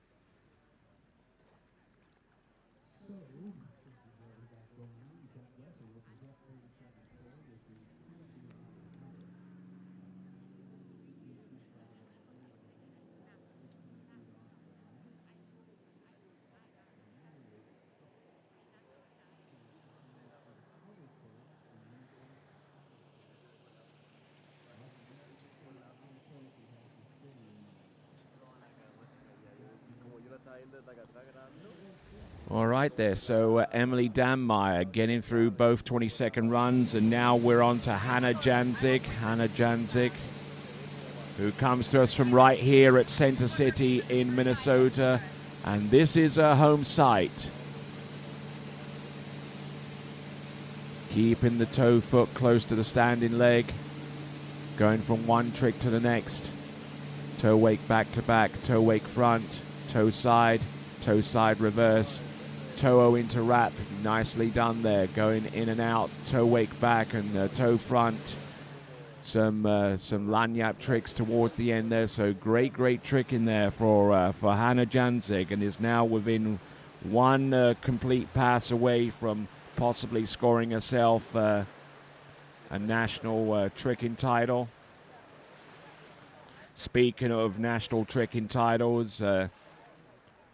All right there, so Emily Danmeyer getting through both 22nd runs, and now we're on to Hannah Janzig. Hannah Janzig, who comes to us from right here at Center City in Minnesota, and this is her home site. Keeping the toe foot close to the standing leg, going from one trick to the next. Toe wake back to back, toe wake front, toe side reverse, toe into wrap, nicely done there, going in and out, toe wake back and toe front. Some lanyard tricks towards the end there, so great trick in there for Hannah Janzig, and is now within one complete pass away from possibly scoring herself a national tricking title. Speaking of national tricking titles,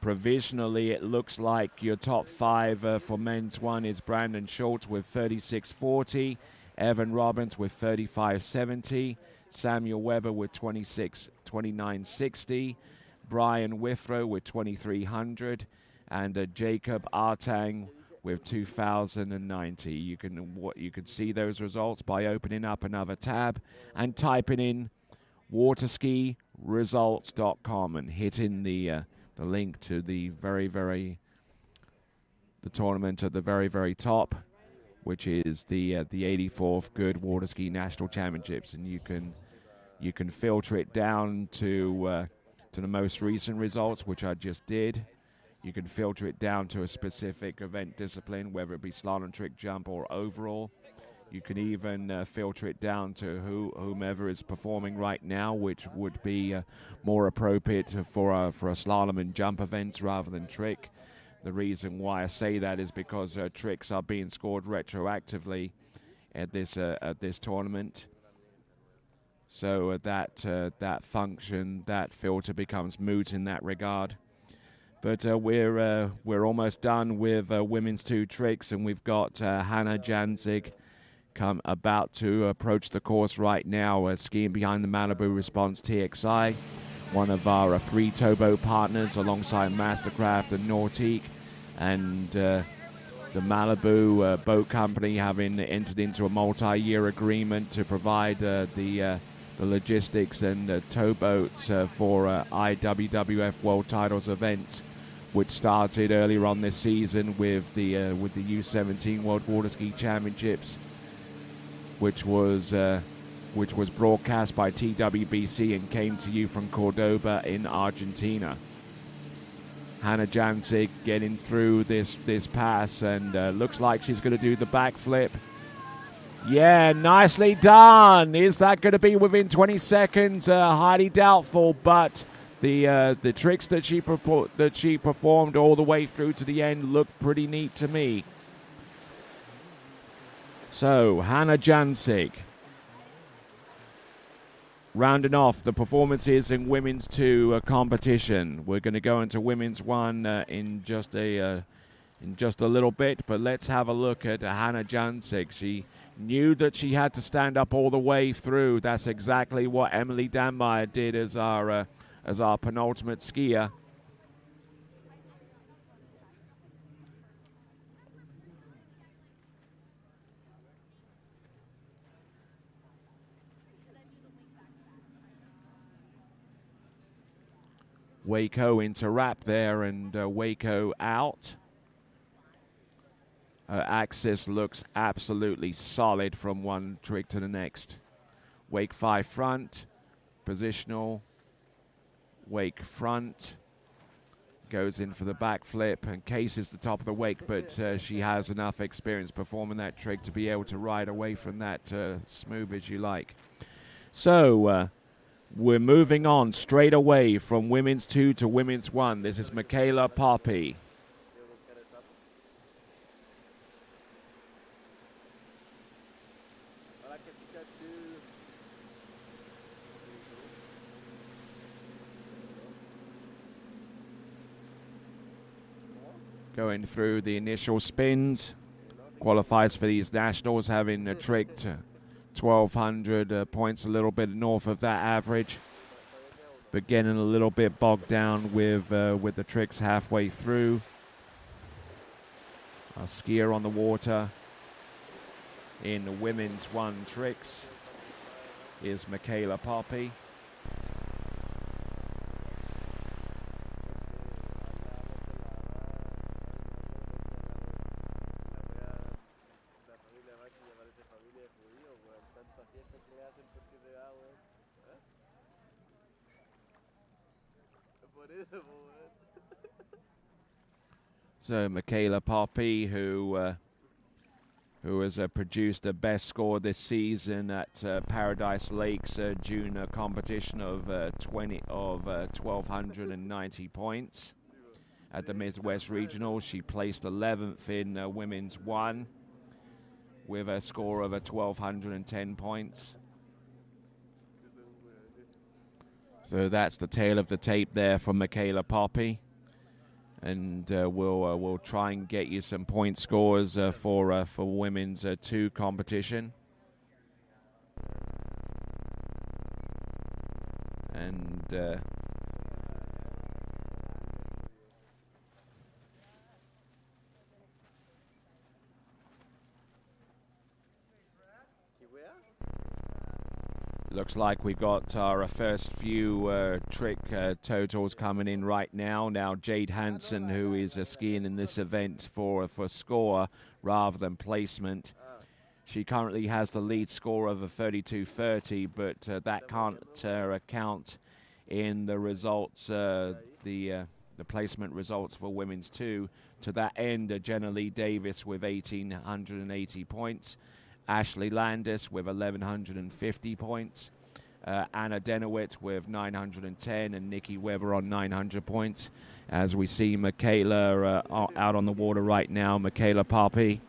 provisionally it looks like your top five for men's one is Brandon Schultz with 36.40, Evan Robbins with 35.70, Samuel Weber with 29.60, Brian Withrow with 2300, and Jacob Artang with 2090. You can see those results by opening up another tab and typing in waterskiresults.com and hitting the link to the tournament at the very top, which is the 84th Goode Water Ski National Championships, and you can filter it down to the most recent results, which I just did. You can filter it down to a specific event discipline, whether it be slalom, trick, jump, or overall. You can even filter it down to whomever is performing right now, which would be more appropriate for a slalom and jump events rather than trick. The reason why I say that is because tricks are being scored retroactively at this tournament. So that function, that filter becomes moot in that regard. But we're almost done with women's two tricks, and we've got Hannah Janzig about to approach the course right now, skiing behind the Malibu Response TXI, one of our free towboat partners alongside Mastercraft and Nautique, and the Malibu Boat Company having entered into a multi-year agreement to provide the logistics and towboats for IWWF World Titles events, which started earlier on this season with the U17 World Water Ski Championships, which was broadcast by TWBC and came to you from Cordoba in Argentina. Hannah Janzig getting through this pass, and looks like she's going to do the backflip. Yeah, nicely done. Is that going to be within 20 seconds? Highly doubtful, but the tricks that she performed all the way through to the end looked pretty neat to me. So, Hannah Janzig, rounding off the performances in women's two competition. We're going to go into women's one in just a little bit, but let's have a look at Hannah Janzig. She knew that she had to stand up all the way through. That's exactly what Emily Danmeyer did as our penultimate skier. Waco into wrap there, and Waco out. Her axis looks absolutely solid from one trick to the next. Wake 5 front, positional, wake front, goes in for the backflip and cases the top of the wake, but she has enough experience performing that trick to be able to ride away from that smooth as you like. So, We're moving on straight away from women's 2 to women's 1. This is Michaela Poppy. Going through the initial spins. Qualifies for these nationals, having tricked 1,200 points, a little bit north of that average. But getting a little bit bogged down with the tricks halfway through. A skier on the water in the women's 1 tricks is Michaela Poppy. So Michaela Poppy, who has produced the best score this season at Paradise Lakes June competition of 1,290 points at the Midwest Regional. She placed 11th in women's 1 with a score of 1,210 points. So that's the tail of the tape there from Michaela Poppy. And we'll try and get you some point scores for women's 2 competition. And looks like we got our first few trick totals coming in right now. Now Jade Hansen, who is skiing in this event for score rather than placement. She currently has the lead score of a 32.30, but that can't account in the results, the placement results for women's 2. To that end, Jenna Lee Davis with 1,880 points. Ashley Landis with 1,150 points. Anna Denowitz with 910 and Nikki Weber on 900 points. As we see Michaela out on the water right now, Michaela Poppy.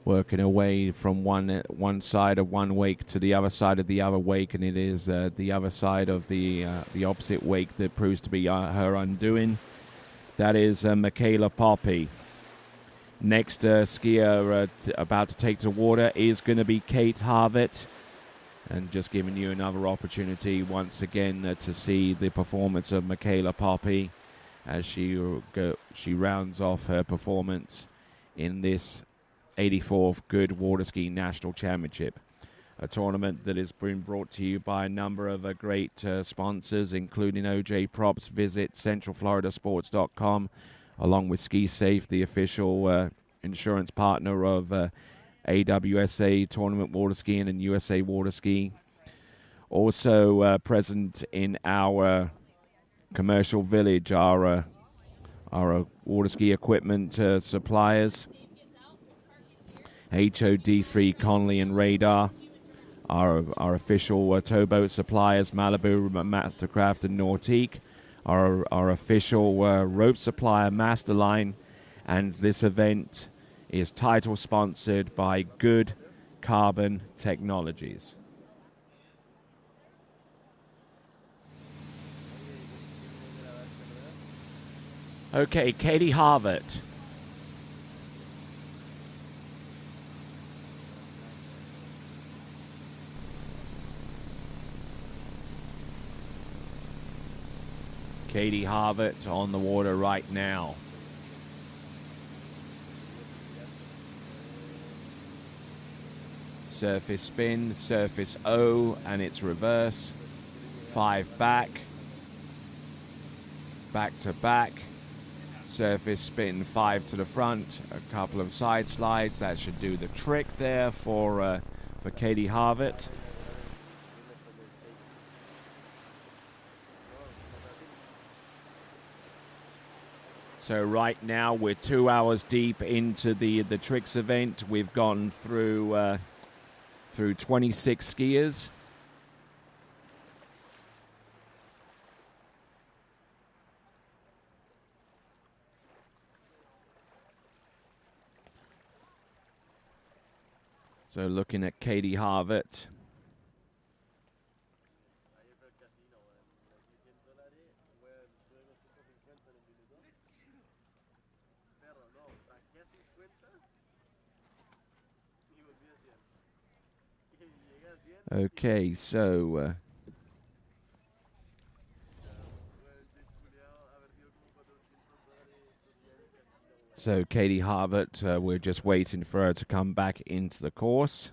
Working away from one side of one wake to the other side of the other wake, and it is the other side of the opposite wake that proves to be her undoing. That is Michaela Poppy. Next skier about to take to water is going to be Kate Harvett, and just giving you another opportunity once again to see the performance of Michaela Poppy as she rounds off her performance in this 84th Goode Water Ski National Championship, a tournament that has been brought to you by a number of great sponsors, including OJ Props. Visit centralfloridasports.com, along with Ski Safe, the official insurance partner of AWSA Tournament Water Skiing and USA Water Ski. Also present in our commercial village are our water ski equipment suppliers. HOD3 Conley and Radar, our official towboat suppliers, Malibu, Mastercraft, and Nautique, our official rope supplier, Masterline, and this event is title sponsored by Goode Carbon Technologies. Okay, Katie Harvett. Katie Harvett on the water right now. Surface spin, surface O, and it's reverse. 5 back. Back to back. Surface spin, 5 to the front. A couple of side slides. That should do the trick there for Katie Harvett. So right now we're 2 hours deep into the tricks event. We've gone through 26 skiers. So looking at Katie Harvett. Okay, so Katie Harvett, we're just waiting for her to come back into the course.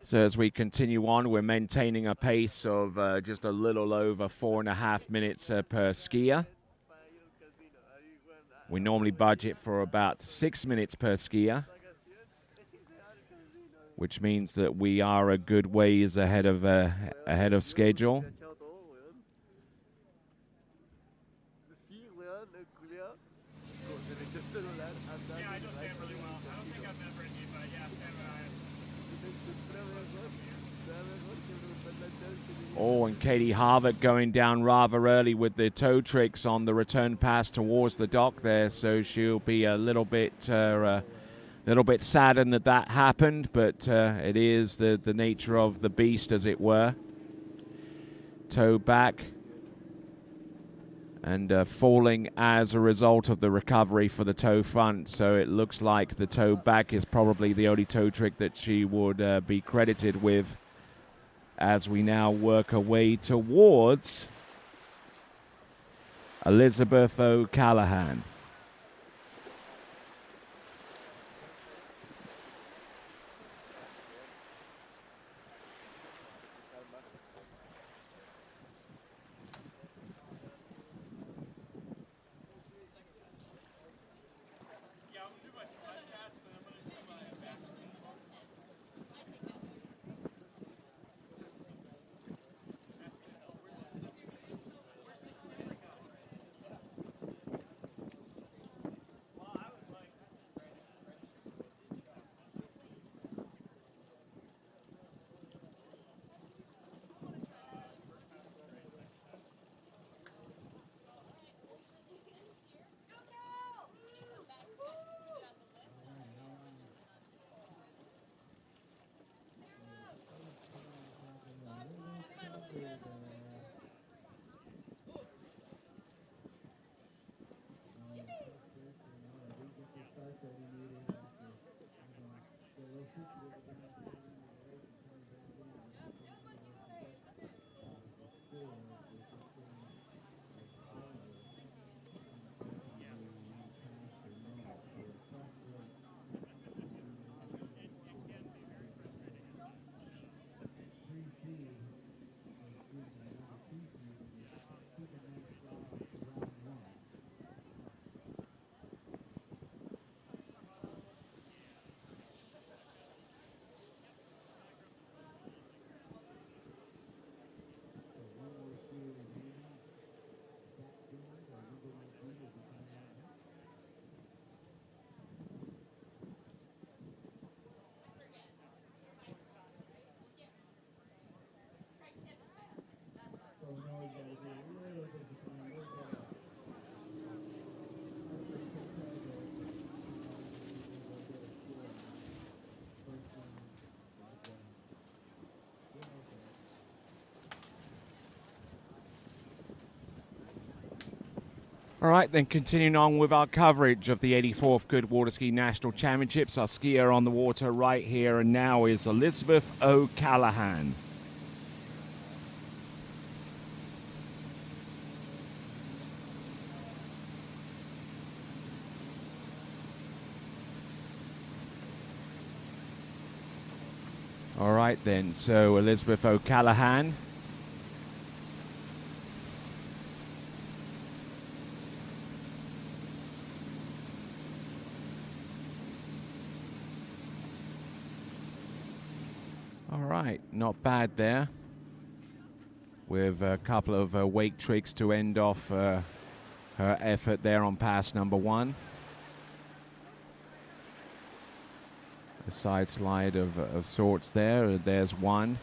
So as we continue on, we're maintaining a pace of just a little over 4.5 minutes per skier. We normally budget for about 6 minutes per skier, which means that we are a good ways ahead of schedule. Oh, and Katie Harvett going down rather early with the toe tricks on the return pass towards the dock there, so she'll be a little bit saddened that happened, but it is the nature of the beast, as it were. Toe back and falling as a result of the recovery for the toe front, so it looks like the toe back is probably the only toe trick that she would be credited with, as we now work our way towards Elizabeth O'Callaghan. All right, then continuing on with our coverage of the 84th Goode Water Ski National Championships. Our skier on the water right here and now is Elizabeth O'Callaghan. All right then, so Elizabeth O'Callaghan right, not bad there. With a couple of wake tricks to end off her effort there on pass number 1. A side slide of sorts there. There's one.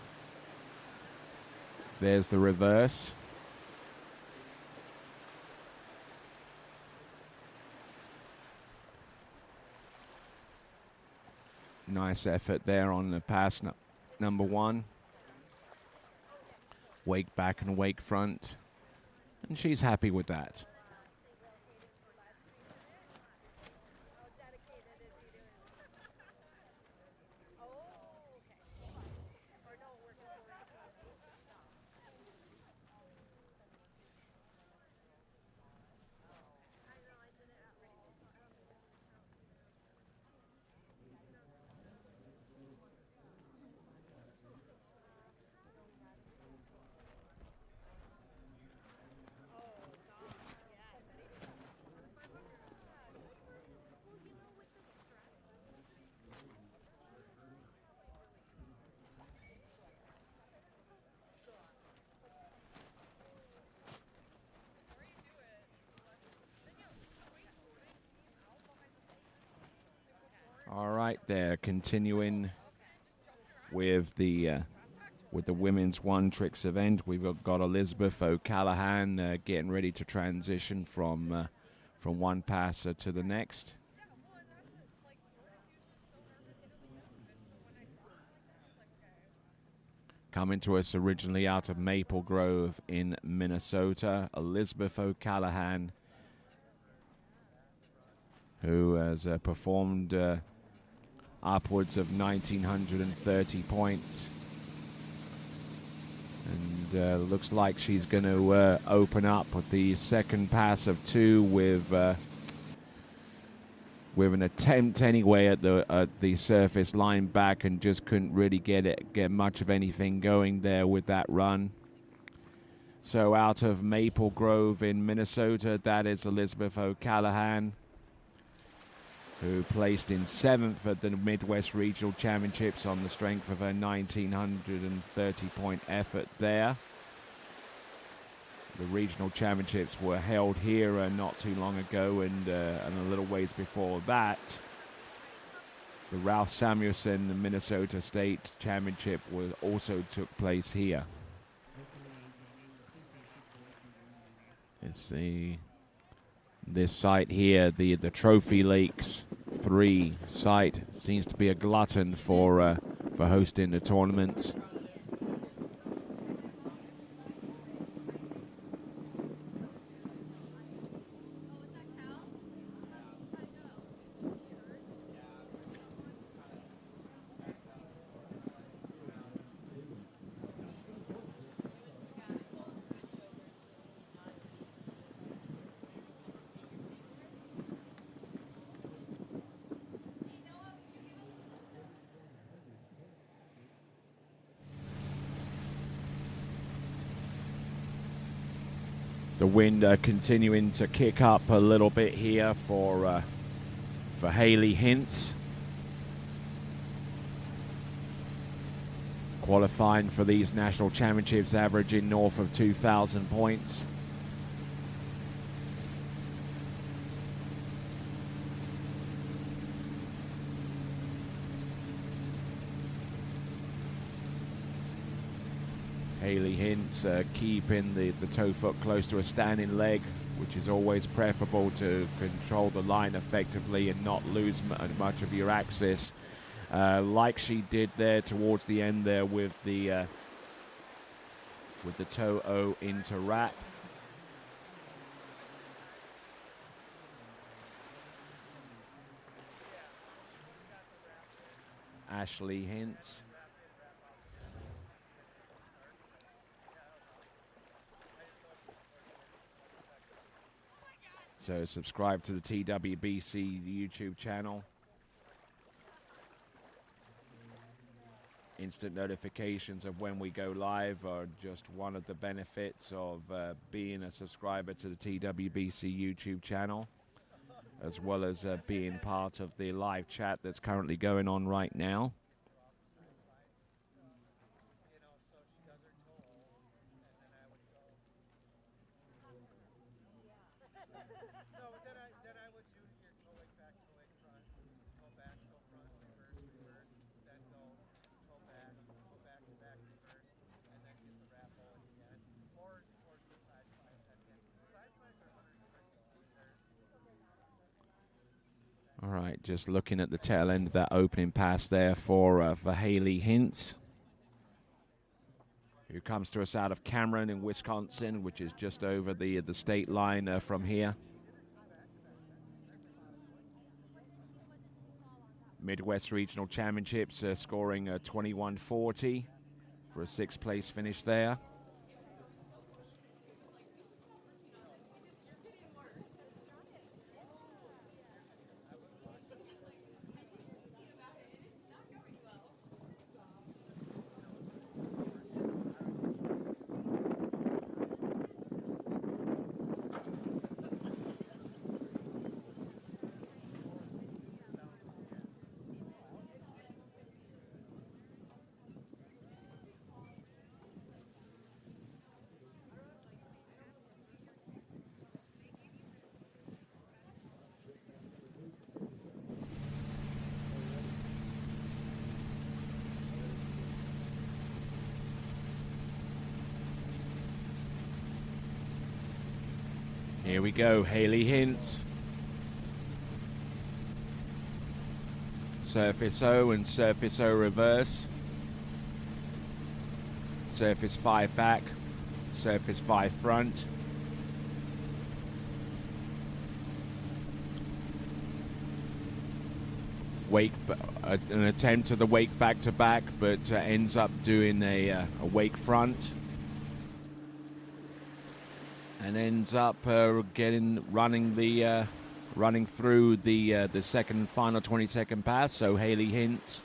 There's the reverse. Nice effort there on the pass number 1. Wake back and wake front. And she's happy with that. All right, there, continuing with the women's one tricks event. We've got Elizabeth O'Callaghan getting ready to transition from one passer to the next. Coming to us originally out of Maple Grove in Minnesota, Elizabeth O'Callaghan, who has performed upwards of 1,930 points. And looks like she's going to open up with the second pass of 2 with an attempt anyway at the surface line back, and just couldn't really get much of anything going there with that run. So out of Maple Grove in Minnesota, that is Elizabeth O'Callaghan, who placed in 7th at the Midwest Regional Championships on the strength of her 1,930-point effort there. The regional championships were held here not too long ago, and a little ways before that, the Ralph Samuelson Minnesota State Championship also took place here. Let's see. This site here, the Trophy Lakes 3 site, seems to be a glutton for hosting the tournaments. The wind continuing to kick up a little bit here for Haley Hintz. Qualifying for these national championships, averaging north of 2,000 points. Haley Hintz keeping the toe foot close to a standing leg, which is always preferable to control the line effectively and not lose much of your axis, like she did there towards the end there with the toe O into wrap. Ashley Hintz. So subscribe to the TWBC YouTube channel. Instant notifications of when we go live are just one of the benefits of being a subscriber to the TWBC YouTube channel, as well as being part of the live chat that's currently going on right now. All right, just looking at the tail end of that opening pass there for Haley Hintz, who comes to us out of Cameron in Wisconsin, which is just over the state line from here. Midwest Regional Championships scoring 21.40 for a 6th place finish there. Here we go, Haley Hintz. Surface O and surface O reverse. Surface 5 back, surface 5 front. Wake, an attempt at the wake back to back, but ends up doing a wake front. And ends up running through the second final 20-second pass. So Haley Hintz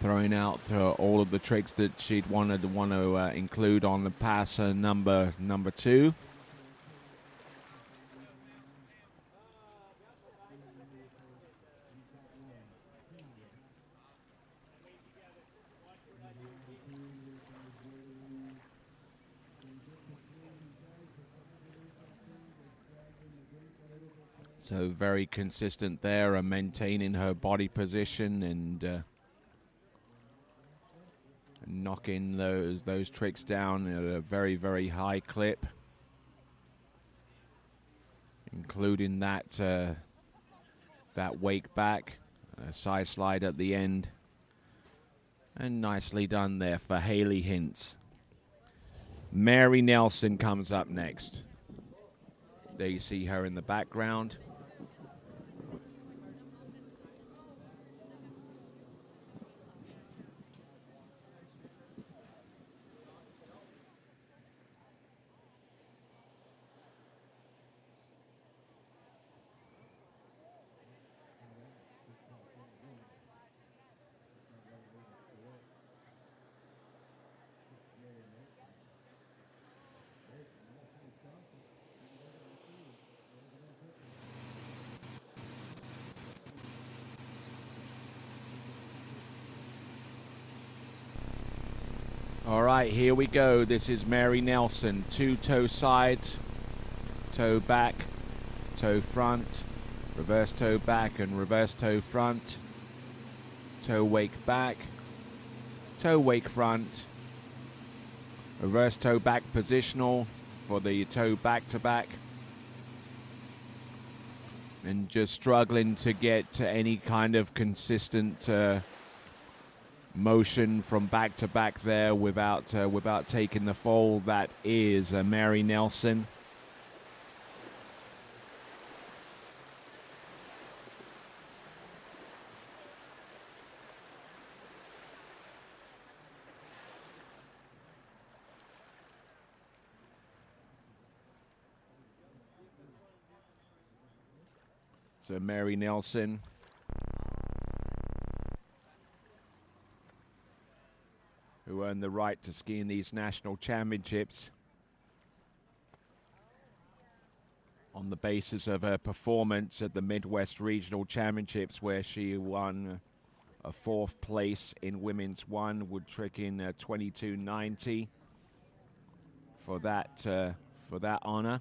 throwing out all of the tricks that she'd want to include on the pass number 2. So very consistent there, maintaining her body position and knocking those tricks down at a very, very high clip, including that wake back, side slide at the end, and nicely done there for Haley Hintz. Mary Nelson comes up next. There you see her in the background. All right, here we go. This is Mary Nelson. 2 toe sides, toe back, toe front, reverse toe back and reverse toe front, toe wake back, toe wake front, reverse toe back positional for the toe back to back, and just struggling to get to any kind of consistent motion from back to back there without taking the fall. That is Mary Nelson. So Mary Nelson, who earned the right to ski in these national championships on the basis of her performance at the Midwest Regional Championships, where she won a 4th place in women's 1, would trick in 22.90 for that for that honor.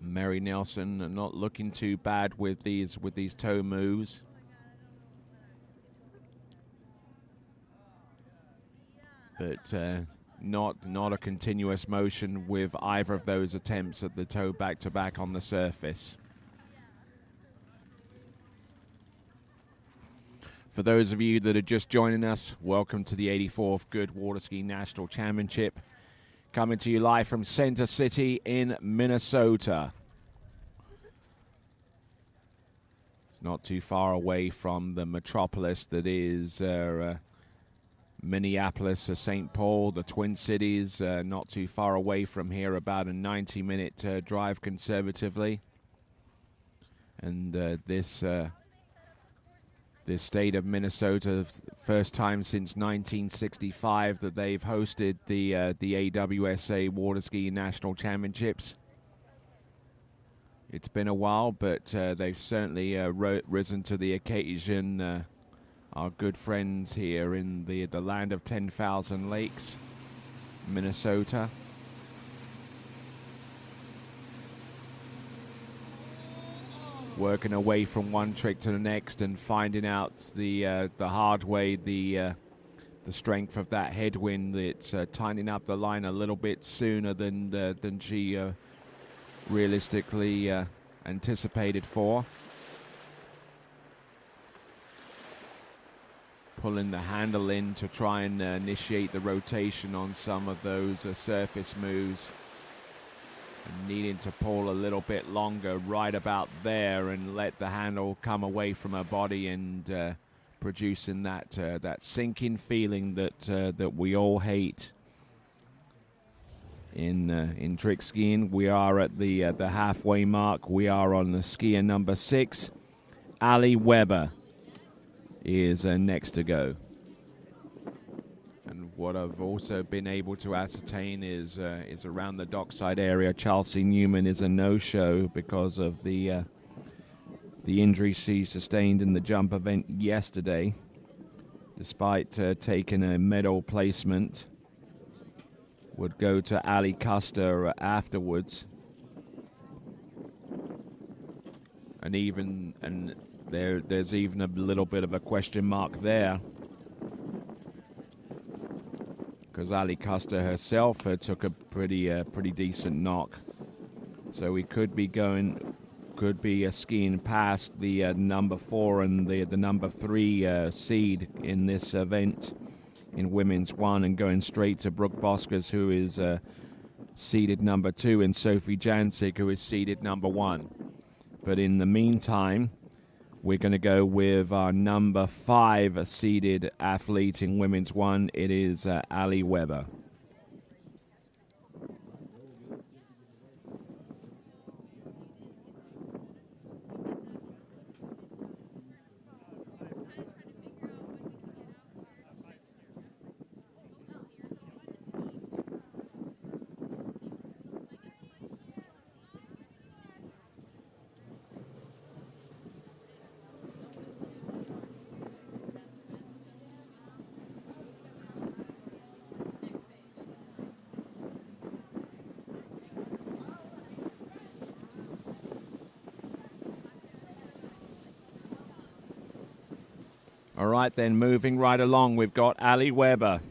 Mary Nelson not looking too bad with these toe moves. But not a continuous motion with either of those attempts at the toe back-to-back on the surface. For those of you that are just joining us, welcome to the 84th Goode Water Ski National Championship. Coming to you live from Center City in Minnesota. It's not too far away from the metropolis that is Minneapolis, St. Paul, the Twin Cities. Not too far away from here, about a 90-minute drive conservatively. And this state of Minnesota, first time since 1965 that they've hosted the AWSA Water Ski National Championships. It's been a while, but they've certainly risen to the occasion. Our good friends here in the land of 10,000 lakes, Minnesota. Working away from one trick to the next and finding out the hard way the strength of that headwind. That's tightening up the line a little bit sooner than she realistically anticipated for. Pulling the handle in to try and initiate the rotation on some of those surface moves. And needing to pull a little bit longer right about there and let the handle come away from her body and producing that sinking feeling that we all hate in trick skiing. We are at the halfway mark. We are on the skier number 6. Ali Weber is next to go. And what I've also been able to ascertain is around the dockside area, Chelsea Newman is a no-show because of the injury she sustained in the jump event yesterday, despite taking a medal placement. Would go to Ali Custer afterwards. And there's even a little bit of a question mark there, because Ali Custer herself took a pretty decent knock, so we could be skiing past the number 4 and the number 3 seed in this event in women's 1, and going straight to Brooke Boskers, who is seeded number 2, and Sophie Jancic, who is seeded number 1. But in the meantime, we're going to go with our number 5 seeded athlete in women's 1. It is Ali Weber. All right, then, moving right along, we've got Ali Weber.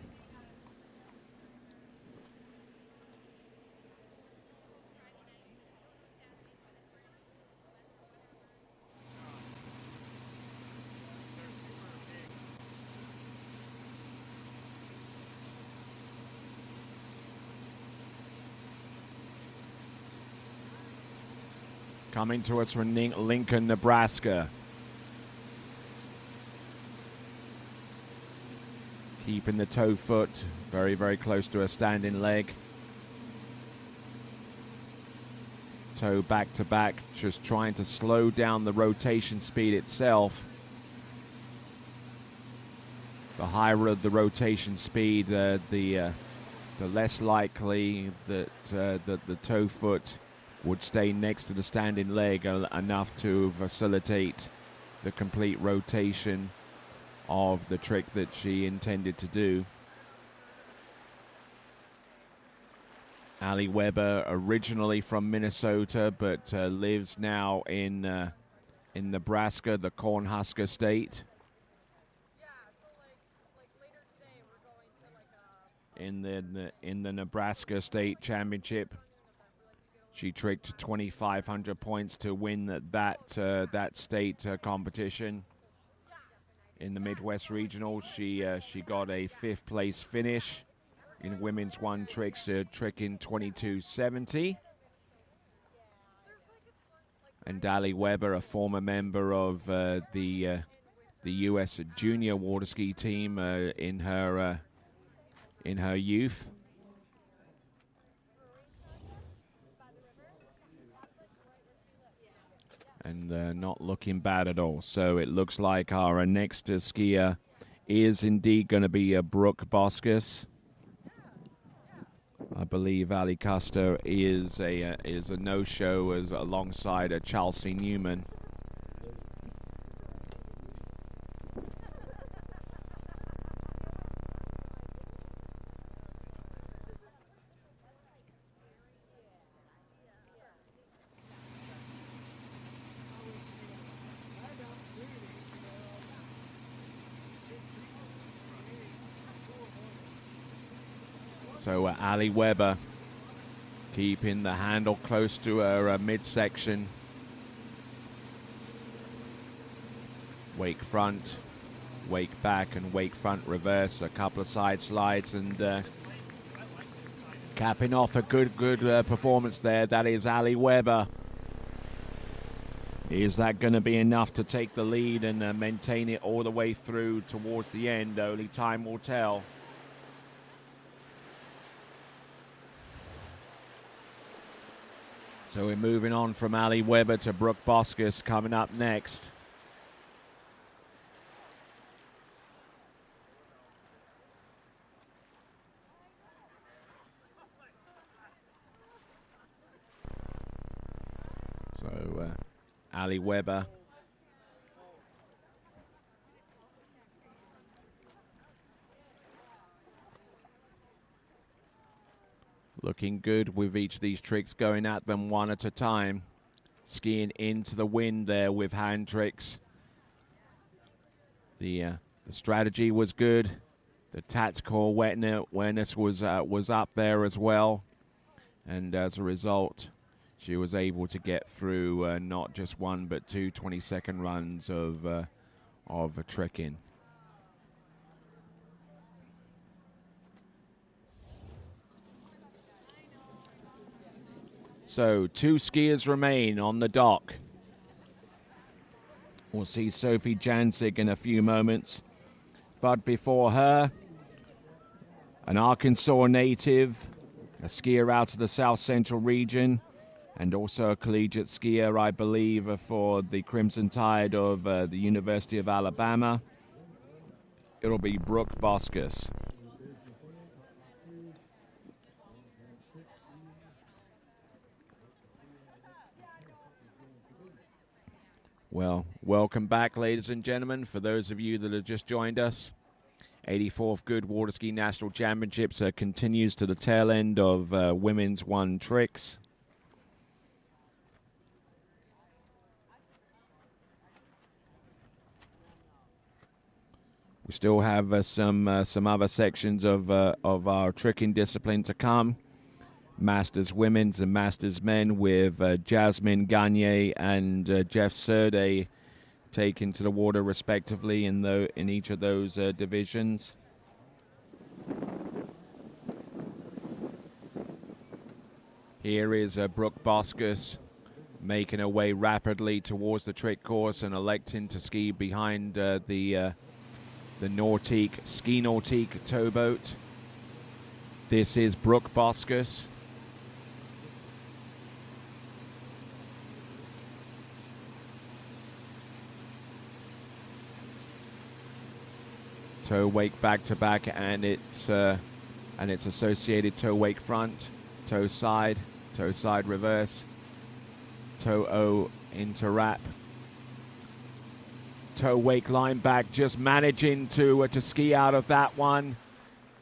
Coming to us from Lincoln, Nebraska. Keeping the toe foot very, very close to a standing leg. Toe back to back, just trying to slow down the rotation speed itself. The higher the rotation speed, the less likely that the toe foot would stay next to the standing leg enough to facilitate the complete rotation of the trick that she intended to do. Ali Weber, originally from Minnesota, but lives now in Nebraska, the Cornhusker state. In the Nebraska State Championship, she tricked 2,500 points to win that state competition. In the Midwest Regional, she got a 5th place finish in women's one tricks, tricking 2270. And Ali Weber, a former member of the U.S. junior water ski team in her youth. And not looking bad at all. So it looks like our next skier is indeed going to be Brooke Boskus. I believe Ali Custer is a no-show as alongside Chelsea Newman. So Ali Weber keeping the handle close to her midsection. Wake front, wake back, and wake front reverse. A couple of side slides and capping off a good performance there. That is Ali Weber. Is that going to be enough to take the lead and maintain it all the way through towards the end? Only time will tell. So we're moving on from Ali Weber to Brooke Boskus coming up next. So Ali Weber looking good with each of these tricks, going at them one at a time. Skiing into the wind there with hand tricks. The strategy was good. The tactical awareness was up there as well. And as a result, she was able to get through not just one but two 20-second runs of tricking. So 2 skiers remain on the dock. We'll see Sophie Jansig in a few moments. But before her, an Arkansas native, a skier out of the South Central region, and also a collegiate skier, I believe, for the Crimson Tide of the University of Alabama. It'll be Brooke Boskus. Well, welcome back, ladies and gentlemen. For those of you that have just joined us, 84th Goode Water Ski National Championships continues to the tail end of women's one tricks. We still have some other sections of our tricking discipline to come. Masters Women's and Masters Men with Jasmine Gagne and Jeff Serde taken to the water respectively in each of those divisions. Here is Brooke Boskus making her way rapidly towards the trick course and electing to ski behind the Nautique, Ski Nautique towboat. This is Brooke Boskus. Toe wake back to back, and its associated toe wake front, toe side reverse, toe O into wrap. toe wake line back, just managing to ski out of that one.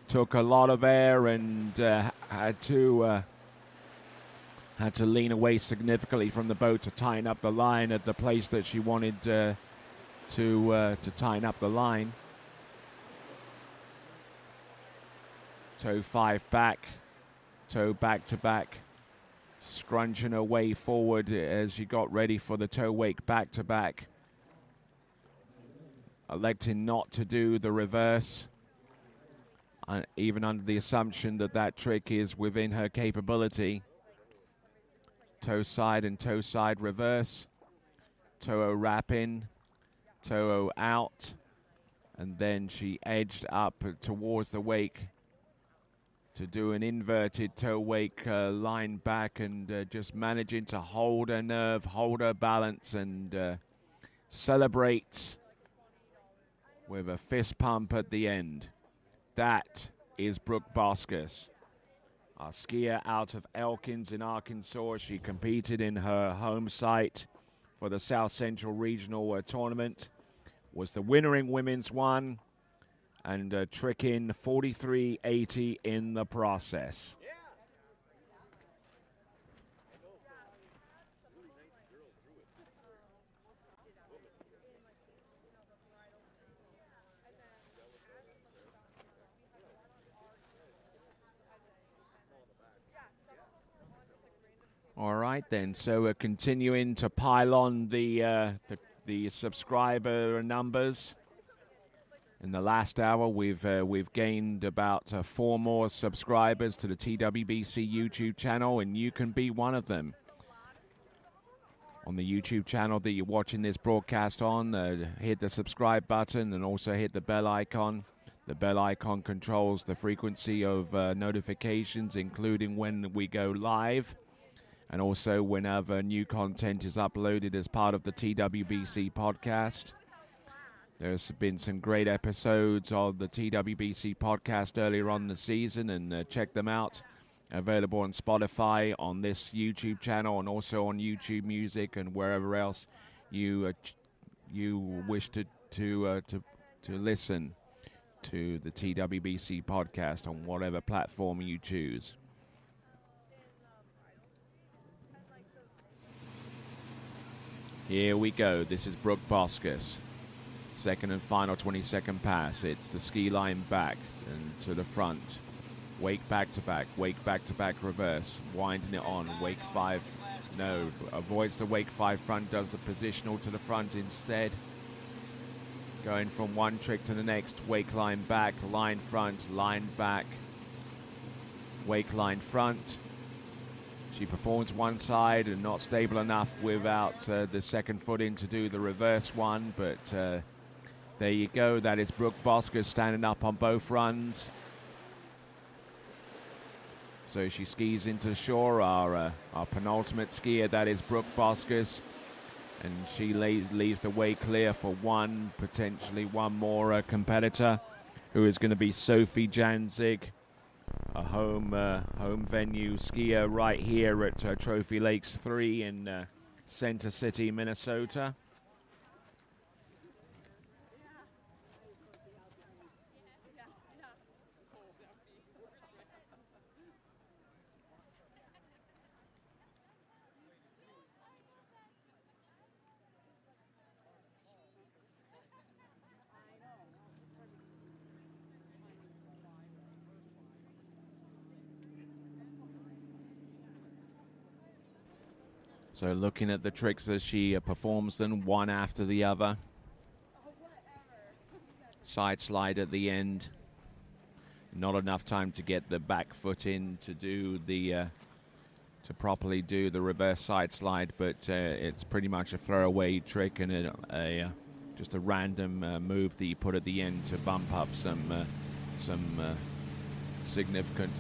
Took a lot of air and had to lean away significantly from the boat to tighten up the line at the place that she wanted to tighten up the line. Toe 5 back, toe back to back, scrunching her way forward as she got ready for the toe wake back to back. Electing not to do the reverse, even under the assumption that that trick is within her capability. Toe side and toe side reverse, toe wrap in, toe out, and then she edged up towards the wake to do an inverted toe wake line back, and just managing to hold her nerve, hold her balance, and celebrate with a fist pump at the end. That is Brooke Boskus, our skier out of Elkins in Arkansas. She competed in her home site for the South Central Regional Tournament, was the winner in women's one, and trick in 43.80 in the process. All right then, so we're continuing to pile on the subscriber numbers. In the last hour, we've gained about 4 more subscribers to the TWBC YouTube channel, and you can be one of them. On the YouTube channel that you're watching this broadcast on, hit the subscribe button and also hit the bell icon. The bell icon controls the frequency of notifications, including when we go live, and also whenever new content is uploaded as part of the TWBC podcast. There's been some great episodes of the TWBC podcast earlier on in the season, and check them out. Available on Spotify, on this YouTube channel, and also on YouTube Music and wherever else you wish to listen to the TWBC podcast on whatever platform you choose. Here we go. This is Brooke Boskus. Second and final 20-second pass. It's the ski line back and to the front. Wake back to back. Wake back to back reverse. Winding it on. Wake 5. No. Avoids the wake 5 front. Does the positional to the front instead. Going from one trick to the next. Wake line back. Line front. Line back. Wake line front. She performs one side and not stable enough without the second foot in to do the reverse one, but there you go. That is Brooke Boskus standing up on both runs. So she skis into the shore, our penultimate skier. That is Brooke Boskus, and she leaves the way clear for one, potentially one more competitor, who is going to be Sophie Janzig, a home venue skier right here at Trophy Lakes 3 in Center City, Minnesota. So looking at the tricks as she performs them one after the other. Side slide at the end. Not enough time to get the back foot in to do the to properly do the reverse side slide, but it's pretty much a throwaway trick and just a random move that you put at the end to bump up some significant.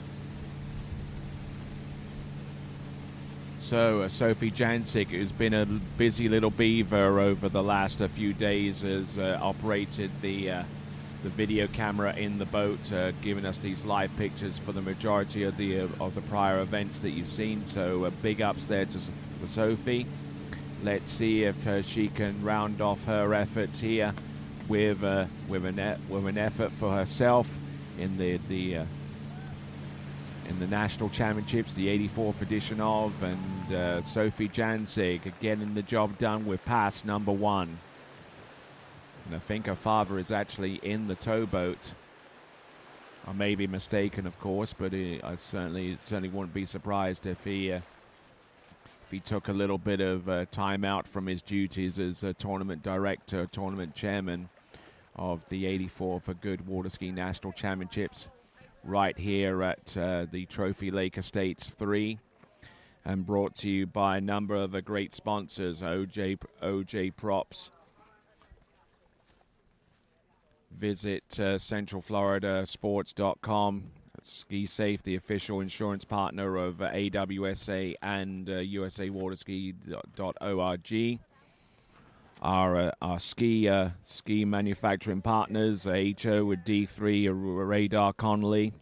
So Sophie Janzig, who's been a busy little beaver over the last few days, has operated the video camera in the boat, giving us these live pictures for the majority of the prior events that you've seen. So big ups there to Sophie. Let's see if she can round off her efforts here with an effort for herself in the national championships, the 84th edition of, and Sophie Janzig getting the job done with pass number 1. And I think her father is actually in the towboat. I may be mistaken, of course, but I certainly wouldn't be surprised if he took a little bit of time out from his duties as a tournament director, tournament chairman of the 84th Goode Water Ski National Championships right here at the Trophy Lake Estates 3, and brought to you by a number of great sponsors, OJ Props. Visit centralfloridasports.com. Ski Safe, the official insurance partner of AWSA and USAWaterski.org. Our ski manufacturing partners, HO with D3, Radar Connolly.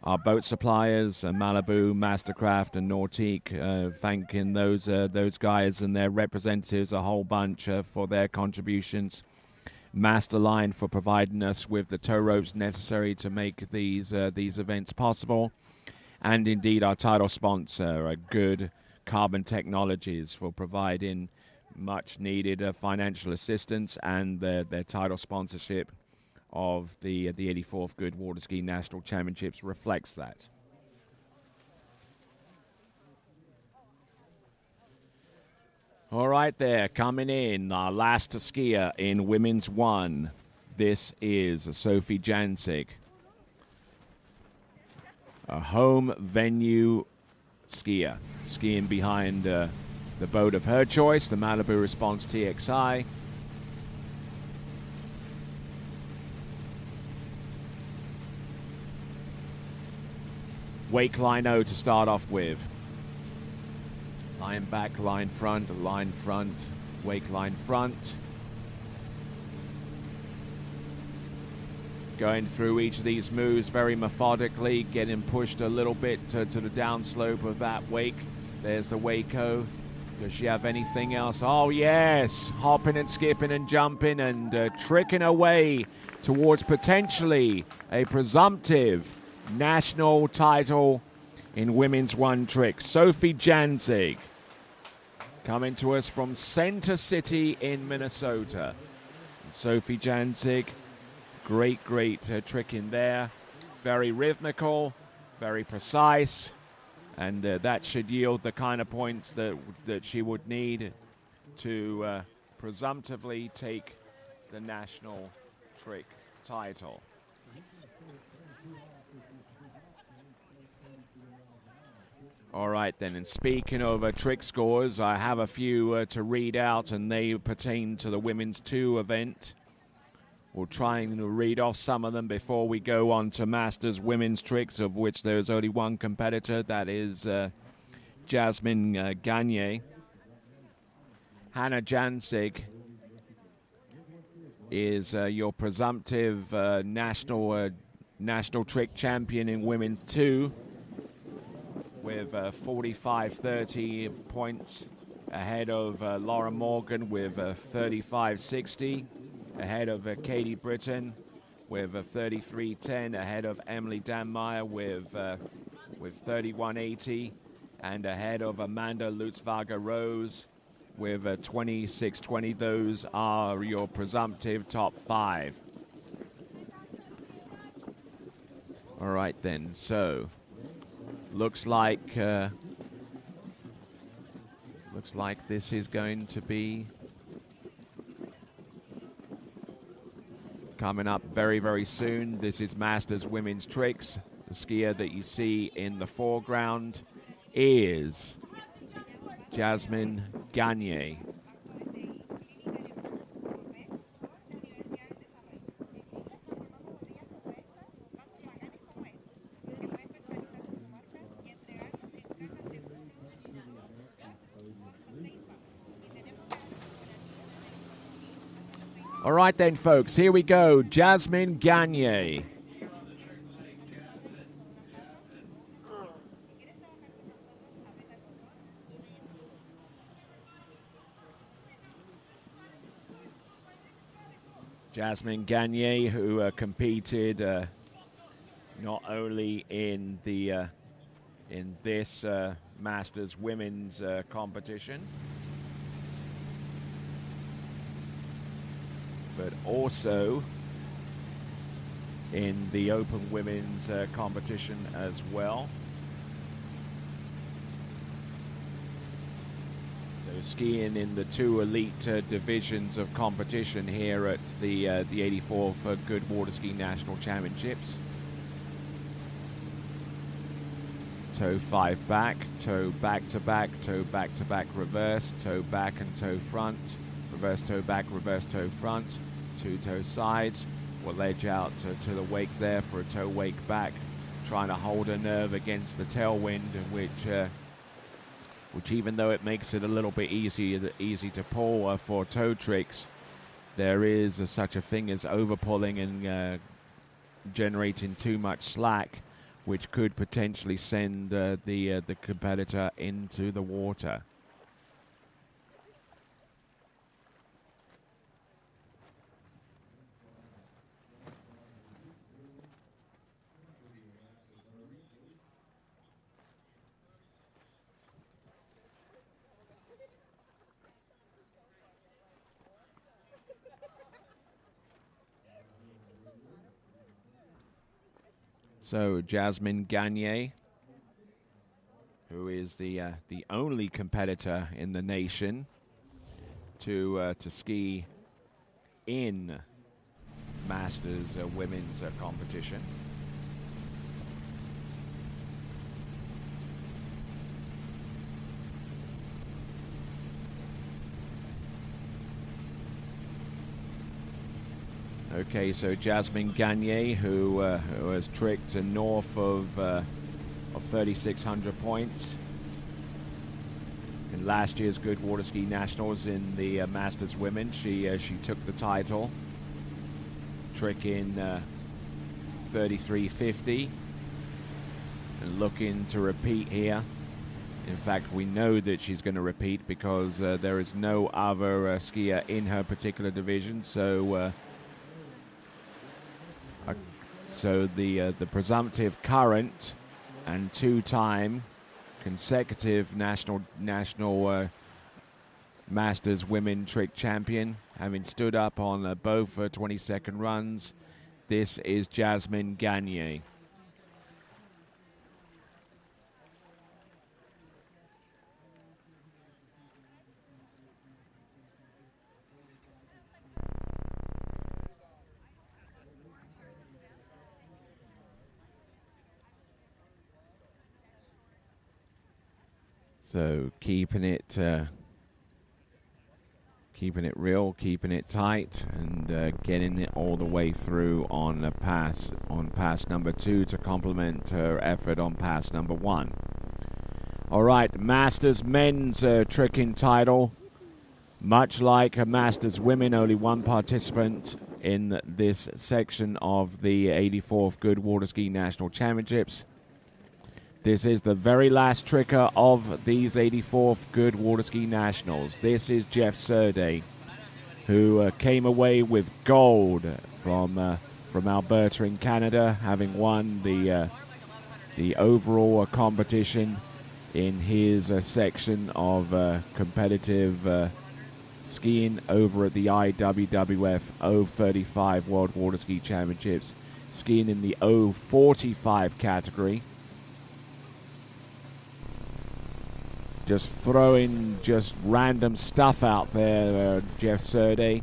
Our boat suppliers, Malibu, Mastercraft, and Nautique, thanking those guys and their representatives a whole bunch for their contributions. Masterline for providing us with the tow ropes necessary to make these events possible, and indeed our title sponsor, Goode Carbon Technologies, for providing much needed financial assistance, and their title sponsorship of the 84th Goode Water Ski National Championships reflects that. All right, there, coming in, our last skier in Women's 1. This is Sophie Janzig, a home venue skier, skiing behind the boat of her choice, the Malibu Response TXI. Wake line O to start off with. Line back, line front, wake line front. Going through each of these moves very methodically, getting pushed a little bit to the downslope of that wake. There's the Waco. Does she have anything else? Oh, yes. Hopping and skipping and jumping and tricking away towards potentially a presumptive national title in Women's 1 trick. Sophie Janzig, coming to us from Center City in Minnesota. And Sophie Janzig, great trick in there. Very rhythmical, very precise, and that should yield the kind of points that she would need to presumptively take the national trick title. All right, then, and speaking of trick scores, I have a few to read out, and they pertain to the Women's 2 event. We'll try and read off some of them before we go on to Masters Women's Tricks, of which there's only one competitor, that is Jasmine Gagne. Hannah Janzig is your presumptive national trick champion in Women's 2. With 45-30 points ahead of Laura Morgan with 35-60, ahead of Katie Britton with 33-10, ahead of Emily Danmeyer with 31-80, and ahead of Amanda Lutzwager Rose with 26-20. Those are your presumptive top 5. All right then, so looks like this is going to be coming up very, very soon. This is Masters Women's Tricks. The skier that you see in the foreground is Jasmine Gagne. All right then, folks, here we go. Jasmine Gagne. Jasmine Gagne, who competed not only in the in this Masters women's competition, but also in the Open Women's competition as well. So skiing in the two elite divisions of competition here at the 84th Goode Water Ski National Championships. Toe 5 back, toe back to back, toe back to back reverse, toe back and toe front, reverse toe back, reverse toe front, two toe sides. We'll ledge out to the wake there for a toe wake back, trying to hold a nerve against the tailwind, which even though it makes it a little bit easy to pull for toe tricks, there is such a thing as overpulling and generating too much slack, which could potentially send the competitor into the water. So Jasmine Gagne, who is the only competitor in the nation to ski in Masters women's competition. Okay, so Jasmine Gagne, who has tricked north of 3,600 points in last year's Goode Water Ski Nationals in the Masters Women. She took the title, tricking 33.50, and looking to repeat here. In fact, we know that she's going to repeat because there is no other skier in her particular division. So the presumptive current and two-time consecutive national Masters women trick champion, having stood up on both 22nd runs, this is Jasmine Gagne. So keeping it real, keeping it tight, and getting it all the way through on pass number 2 to complement her effort on pass number 1. All right, Masters men's tricking title. Much like a Masters women, only one participant in this section of the 84th Goode Water Ski National Championships. This is the very last tricker of these 84th Goode Water Ski Nationals. This is Jeff Surde, who came away with gold from Alberta in Canada, having won the overall competition in his section of competitive skiing over at the IWWF 035 World Water Ski Championships, skiing in the 045 category. Just throwing just random stuff out there, Jeff Surde.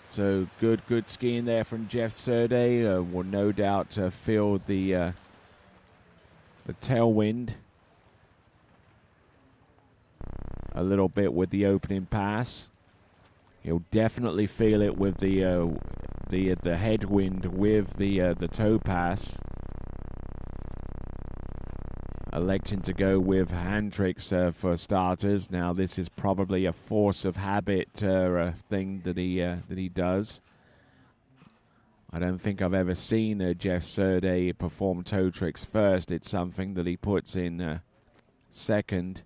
So good skiing there from Jeff Surde. Will no doubt feel the tailwind a little bit with the opening pass. He'll definitely feel it with the headwind with the toe pass. Electing to go with hand tricks for starters. Now this is probably a force of habit thing that he does. I don't think I've ever seen Jeff Surday perform toe tricks first. It's something that he puts in second.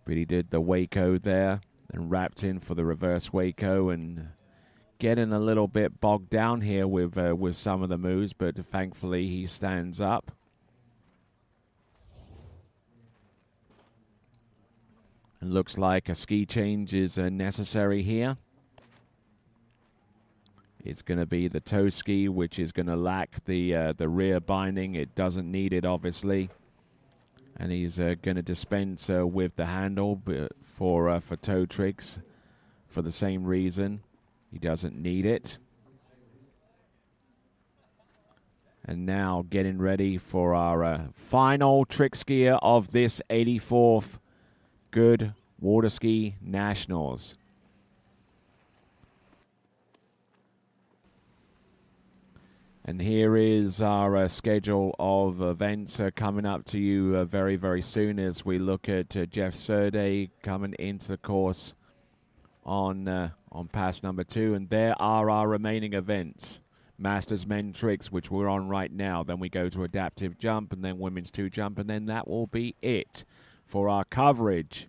But he did the Waco there and wrapped in for the reverse Waco, and getting a little bit bogged down here with some of the moves, but thankfully he stands up. And looks like a ski change is necessary here. It's going to be the toe ski, which is going to lack the rear binding. It doesn't need it, obviously. And he's going to dispense with the handle for toe tricks for the same reason. He doesn't need it. And now getting ready for our final trick skier of this 84th Goode Water Ski Nationals. And here is our schedule of events coming up to you very, very soon as we look at Jeff Surday coming into the course on pass number 2. And there are our remaining events. Masters Men Tricks, which we're on right now. Then we go to Adaptive Jump, and then Women's 2 Jump, and then that will be it for our coverage.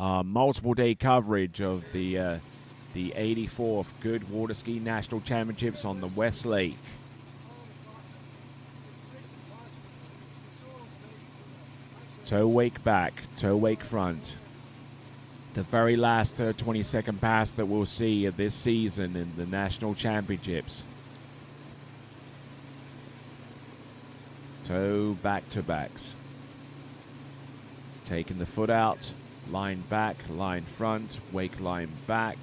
Multiple day coverage of the 84th Goode Water Ski National Championships on the West Lake. Toe wake back, toe wake front. The very last 20-second pass that we'll see this season in the National Championships. Toe back to backs. Taking the foot out, line back, line front, wake line back.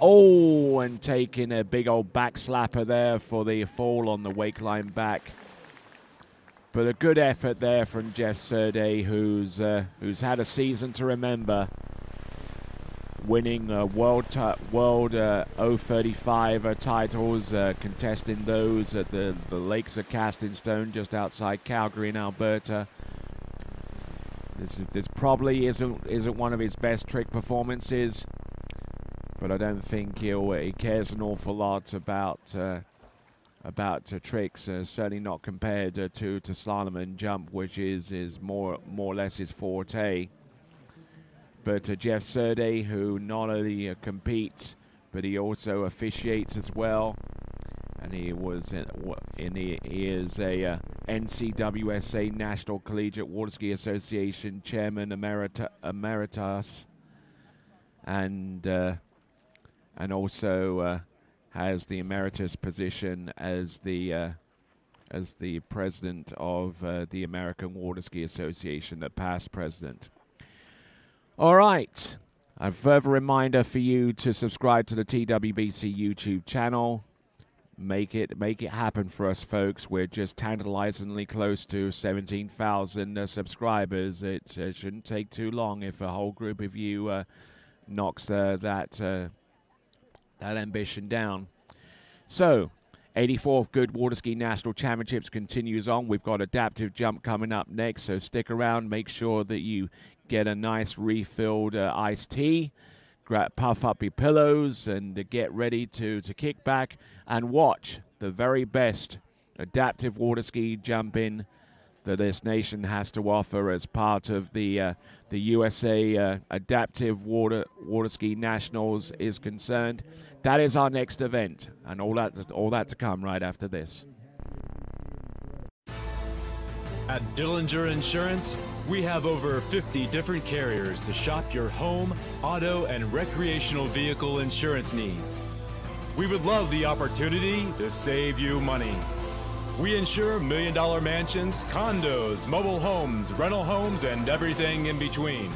Oh, and taking a big old back slapper there for the fall on the wake line back. But a good effort there from Jeff Surday, who's had a season to remember, winning World 035 titles, contesting those at the Lakes of Casting Stone just outside Calgary in Alberta. This probably isn't one of his best trick performances, but I don't think he cares an awful lot about tricks. Certainly not compared to slalom and jump, which is more or less his forte. But Jeff Surday, who not only competes, but he also officiates as well, and he is a NCWSA National Collegiate Water Ski Association Chairman Emeritus, and also has the emeritus position as the president of the American Water Ski Association, the past president. All right, a further reminder for you to subscribe to the TWBC YouTube channel. Make it happen for us, folks. We're just tantalizingly close to 17,000 subscribers. It shouldn't take too long if a whole group of you knocks that ambition down. So, 84th Goode Water Ski National Championships continues on. We've got Adaptive Jump coming up next, so stick around. Make sure that you get a nice refilled iced tea. Puff up your pillows and get ready to kick back and watch the very best adaptive water ski jumping that this nation has to offer as part of the USA Adaptive Water Ski Nationals is concerned. That is our next event, and all that to come right after this. At Dillinger Insurance, we have over 50 different carriers to shop your home, auto, and recreational vehicle insurance needs. We would love the opportunity to save you money. We insure million-dollar mansions, condos, mobile homes, rental homes, and everything in between.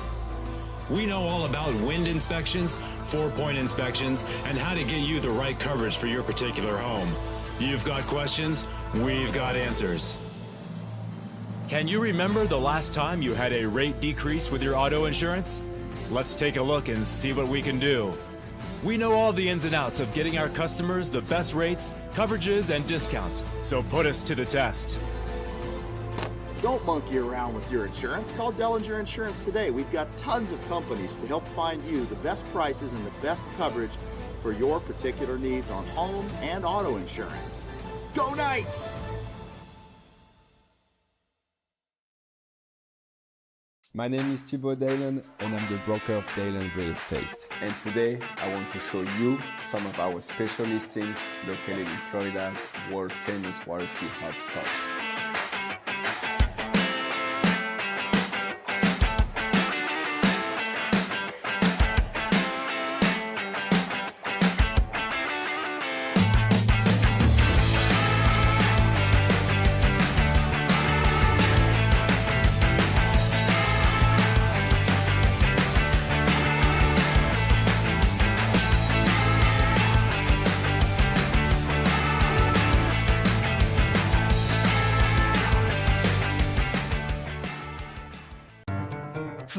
We know all about wind inspections, 4-point inspections, and how to get you the right coverage for your particular home. You've got questions, we've got answers. Can you remember the last time you had a rate decrease with your auto insurance? Let's take a look and see what we can do. We know all the ins and outs of getting our customers the best rates, coverages, and discounts, so put us to the test. Don't monkey around with your insurance. Call Dillinger Insurance today. We've got tons of companies to help find you the best prices and the best coverage for your particular needs on home and auto insurance. Go Knights! My name is Thibaut Dalen and I'm the broker of Dalen Real Estate. And today I want to show you some of our special listings located in Florida's world famous water ski hotspots.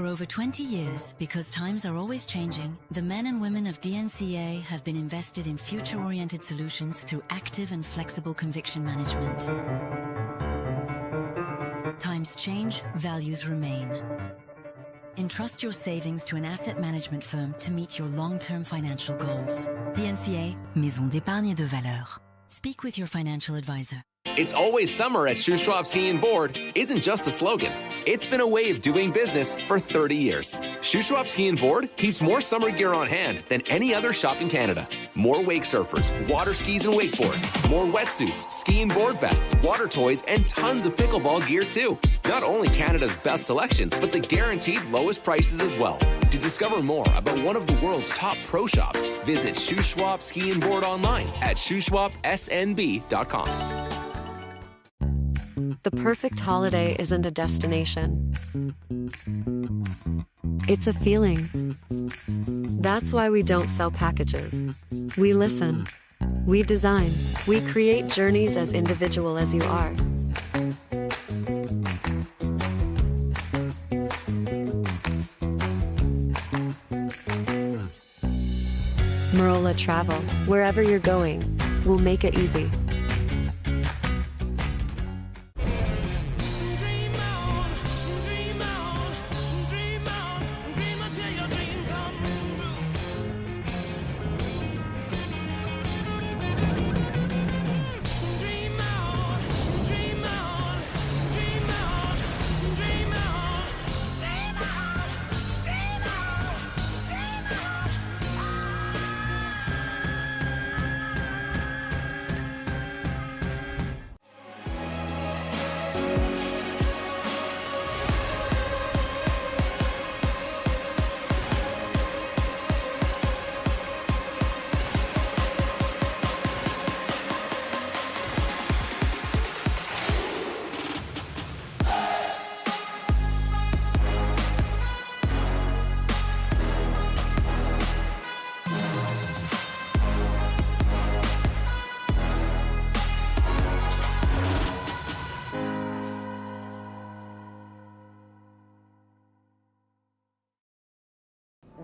For over 20 years, because times are always changing, the men and women of DNCA have been invested in future-oriented solutions through active and flexible conviction management. Times change, values remain. Entrust your savings to an asset management firm to meet your long-term financial goals. DNCA, Maison d'épargne de valeur. Speak with your financial advisor. It's always summer at Shoe Schwab Ski and Board isn't just a slogan. It's been a way of doing business for 30 years. Shoe Schwab Ski and Board keeps more summer gear on hand than any other shop in Canada. More wake surfers, water skis and wakeboards, more wetsuits, ski and board vests, water toys, and tons of pickleball gear too. Not only Canada's best selection, but the guaranteed lowest prices as well. To discover more about one of the world's top pro shops, visit Shoe Schwab Ski and Board online at shoeschwabsnb.com. The perfect holiday isn't a destination. It's a feeling. That's why we don't sell packages. We listen. We design. We create journeys as individual as you are. Marola Travel. Wherever you're going, we'll make it easy.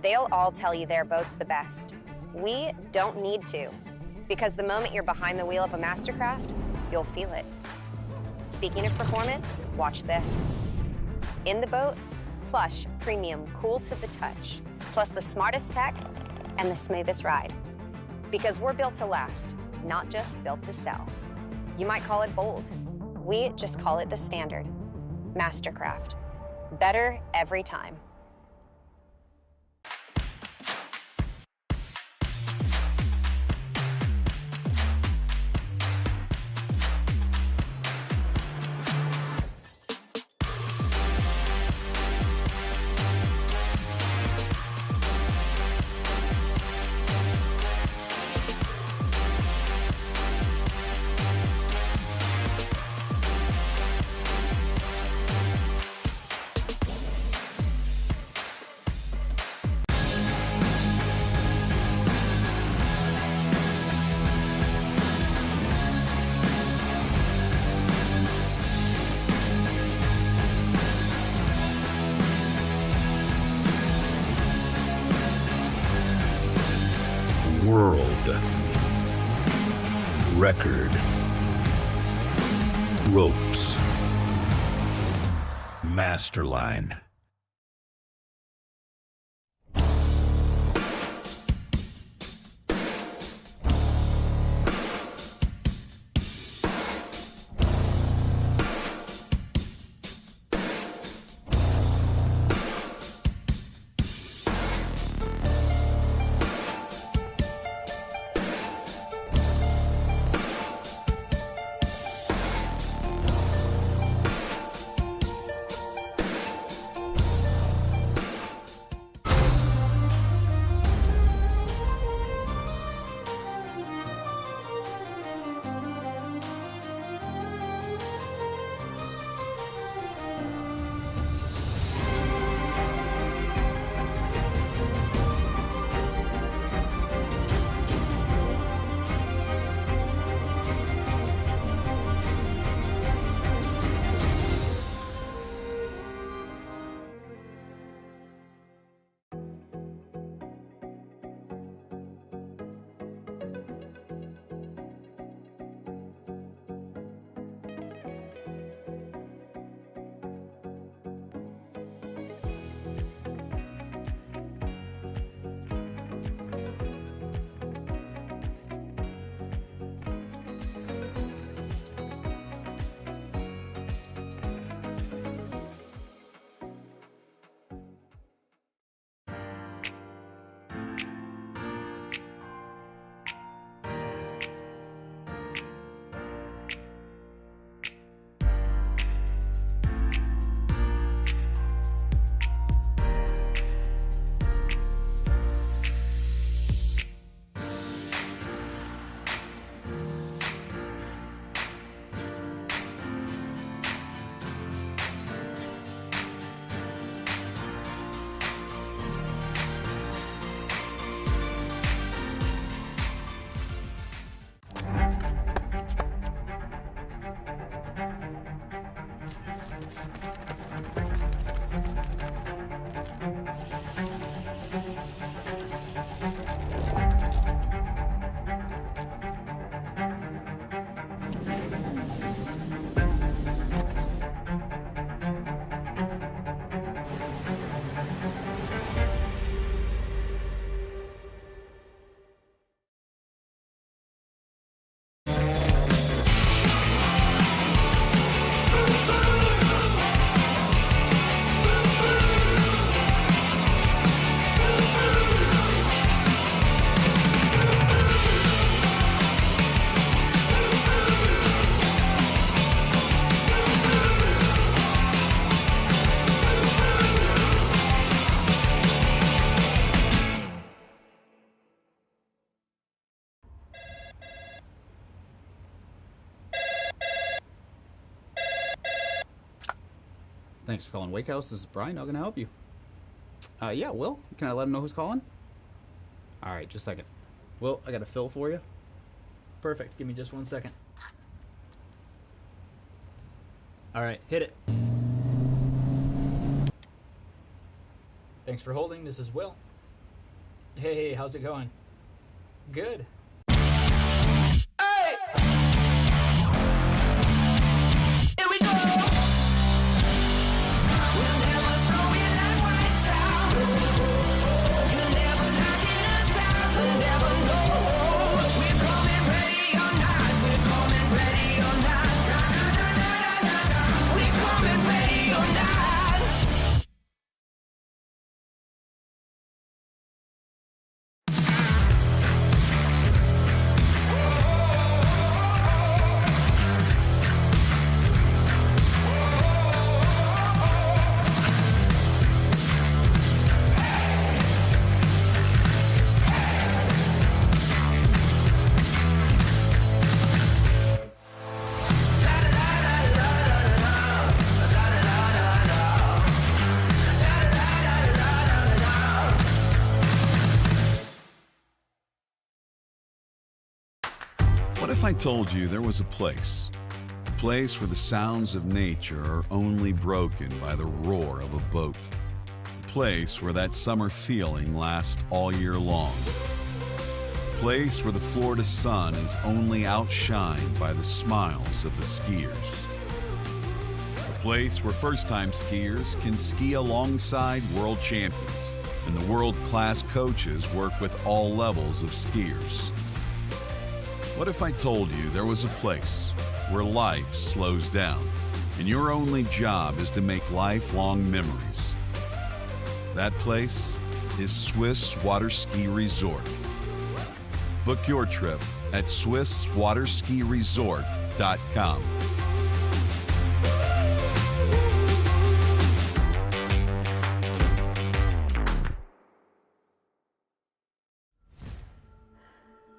They'll all tell you their boat's the best. We don't need to, because the moment you're behind the wheel of a Mastercraft, you'll feel it. Speaking of performance, watch this. In the boat, plush, premium, cool to the touch, plus the smartest tech and the smoothest ride. Because we're built to last, not just built to sell. You might call it bold. We just call it the standard. Mastercraft. Better every time. World record ropes Masterline. Thanks for calling Wake House. This is Brian. How can I help you? Yeah, Will. Can I let him know who's calling? All right, just a second. Will, I got a fill for you. Perfect. Give me just 1 second. All right, hit it. Thanks for holding. This is Will. Hey, how's it going? Good. What if I told you there was a place where the sounds of nature are only broken by the roar of a boat, a place where that summer feeling lasts all year long, a place where the Florida sun is only outshined by the smiles of the skiers, a place where first-time skiers can ski alongside world champions and the world-class coaches work with all levels of skiers. What if I told you there was a place where life slows down and your only job is to make lifelong memories? That place is Swiss Water Ski Resort. Book your trip at SwissWaterSkiResort.com.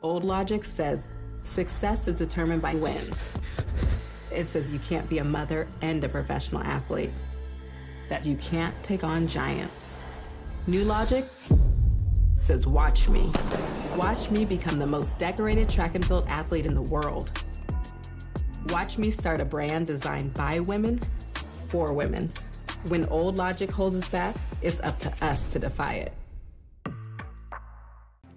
Old logic says success is determined by wins. It says you can't be a mother and a professional athlete, that you can't take on giants. New logic says watch me. Watch me become the most decorated track and field athlete in the world. Watch me start a brand designed by women, for women. When old logic holds us back, it's up to us to defy it.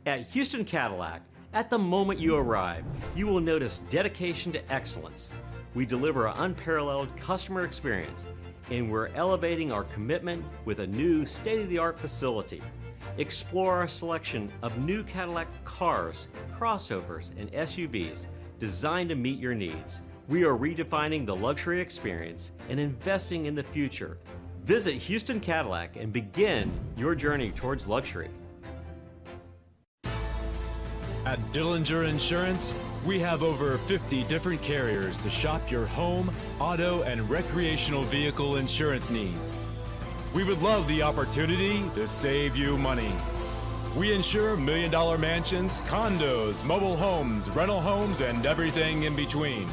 At Houston Cadillac, at the moment you arrive, you will notice dedication to excellence. We deliver an unparalleled customer experience, and we're elevating our commitment with a new state-of-the-art facility. Explore our selection of new Cadillac cars, crossovers, and SUVs designed to meet your needs. We are redefining the luxury experience and investing in the future. Visit Houston Cadillac and begin your journey towards luxury. At Dillinger Insurance, we have over 50 different carriers to shop your home, auto, and recreational vehicle insurance needs. We would love the opportunity to save you money. We insure $1 million mansions, condos, mobile homes, rental homes, and everything in between.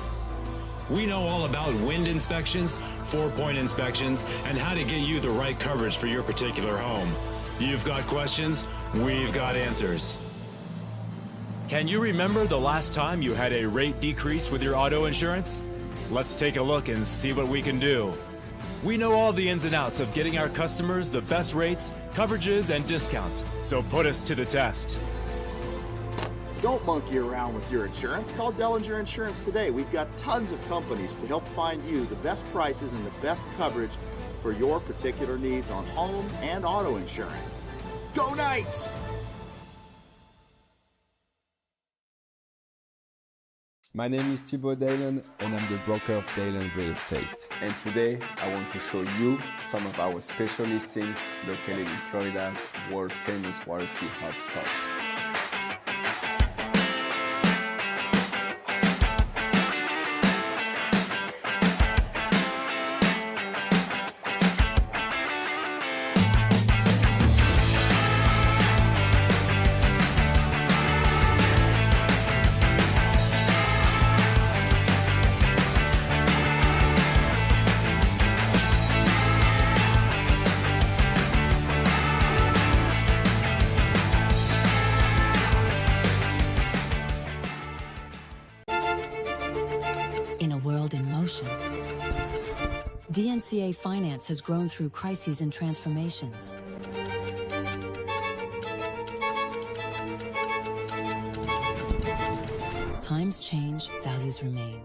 We know all about wind inspections, 4-point inspections, and how to get you the right coverage for your particular home. You've got questions, we've got answers. Can you remember the last time you had a rate decrease with your auto insurance? Let's take a look and see what we can do. We know all the ins and outs of getting our customers the best rates, coverages, and discounts, so put us to the test. Don't monkey around with your insurance. Call Dillinger Insurance today. We've got tons of companies to help find you the best prices and the best coverage for your particular needs on home and auto insurance. Go Knights! My name is Thibaut Dalen and I'm the broker of Dalen Real Estate. And today I want to show you some of our special listings located in Florida's world famous water ski hotspots. ocean. DNCA Finance has grown through crises and transformations. Times change, values remain.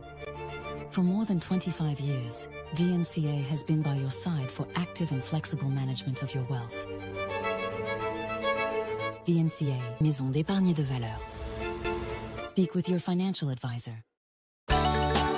For more than 25 years, DNCA has been by your side for active and flexible management of your wealth. DNCA, Maison d'épargne de valeur. Speak with your financial advisor.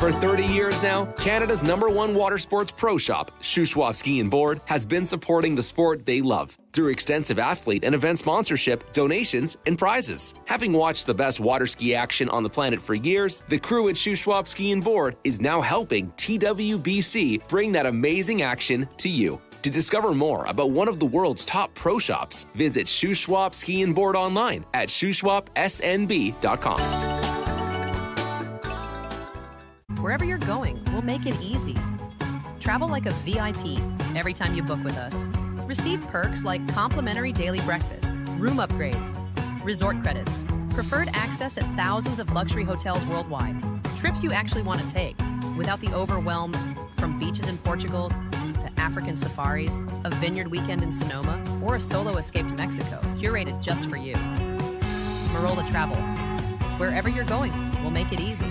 For 30 years now, Canada's #1 water sports pro shop, Shuswap Ski and Board, has been supporting the sport they love through extensive athlete and event sponsorship, donations, and prizes. Having watched the best water ski action on the planet for years, the crew at Shuswap Ski and Board is now helping TWBC bring that amazing action to you. To discover more about one of the world's top pro shops, visit Shuswap Ski and Board online at shuswapsnb.com. Wherever you're going, we'll make it easy. Travel like a VIP every time you book with us. Receive perks like complimentary daily breakfast, room upgrades, resort credits, preferred access at thousands of luxury hotels worldwide, trips you actually want to take without the overwhelm from beaches in Portugal to African safaris, a vineyard weekend in Sonoma, or a solo escape to Mexico, curated just for you. Marola Travel. Wherever you're going, we'll make it easy.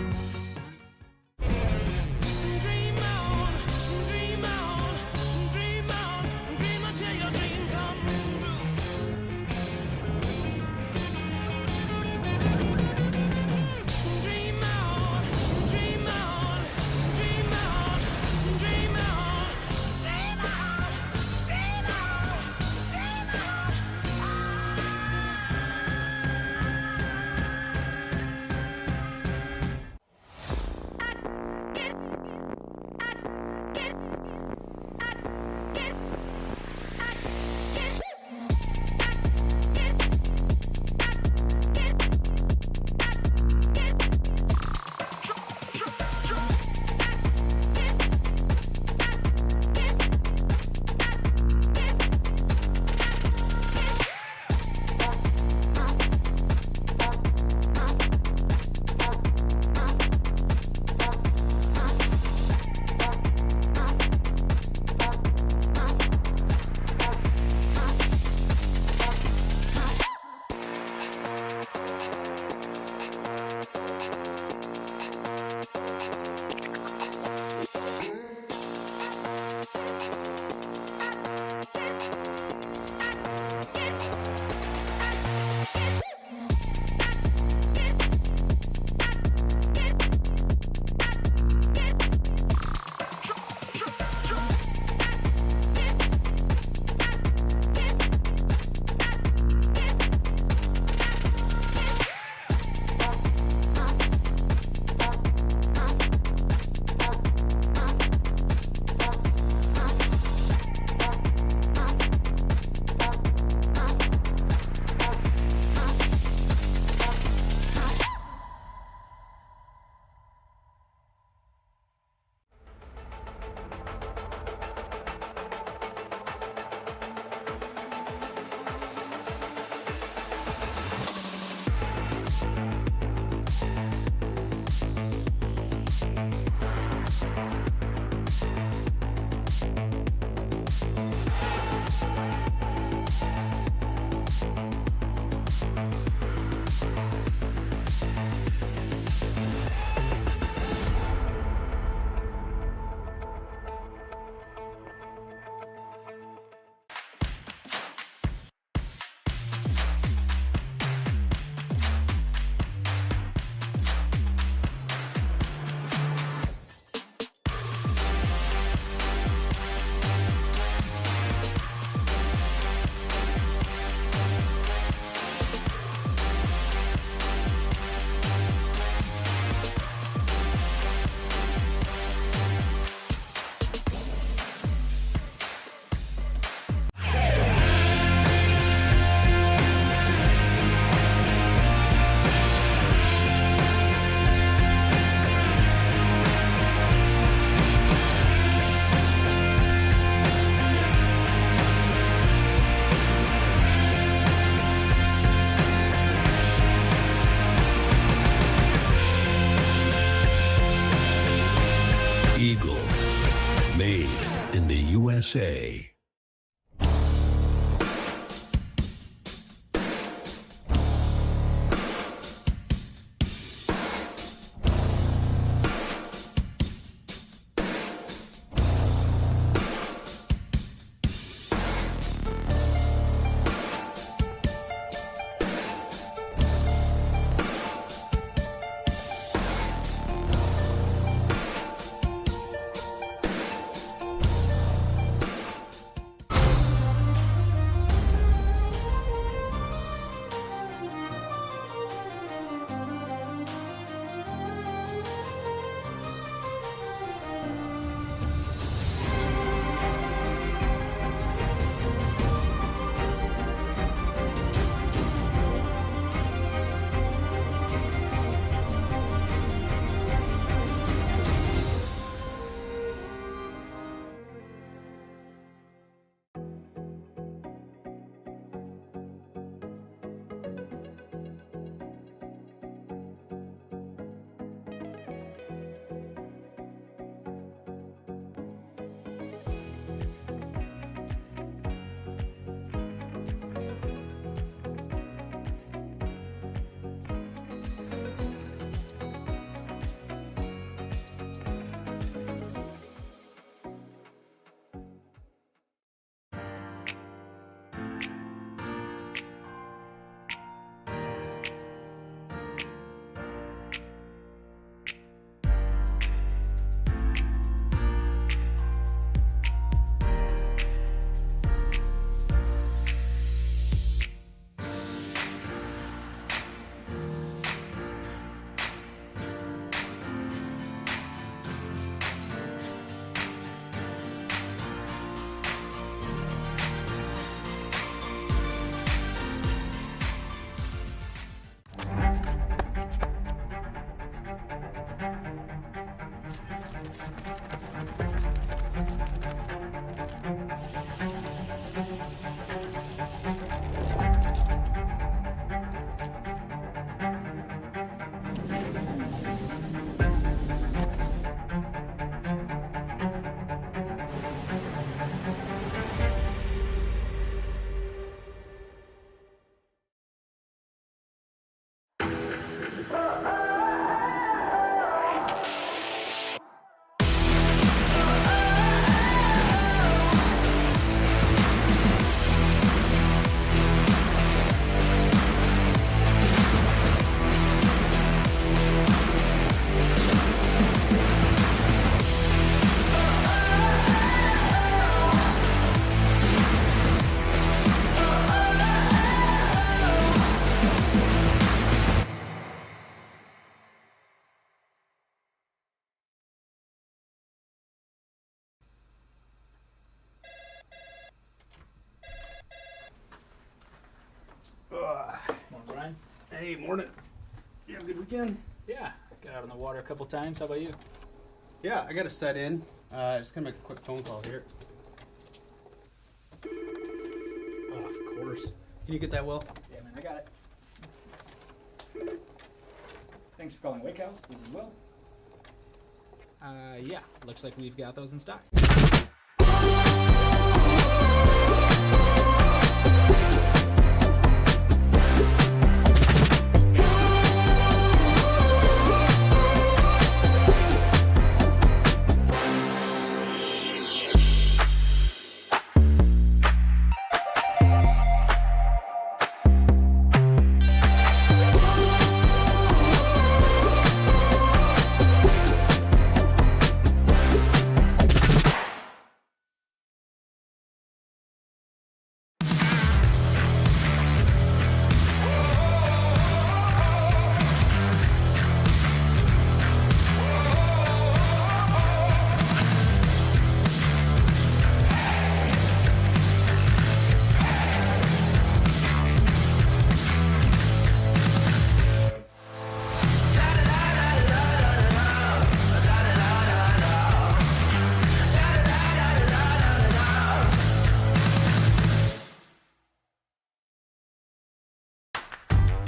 USA. Morning, Brian. Hey, morning. You have a good weekend? Yeah, got out on the water a couple times. How about you? Yeah, I got to set in. Just gonna make a quick phone call here. Oh, of course. Can you get that, Will? Yeah, man, I got it. Thanks for calling Wake House. This is Will. Yeah, looks like we've got those in stock.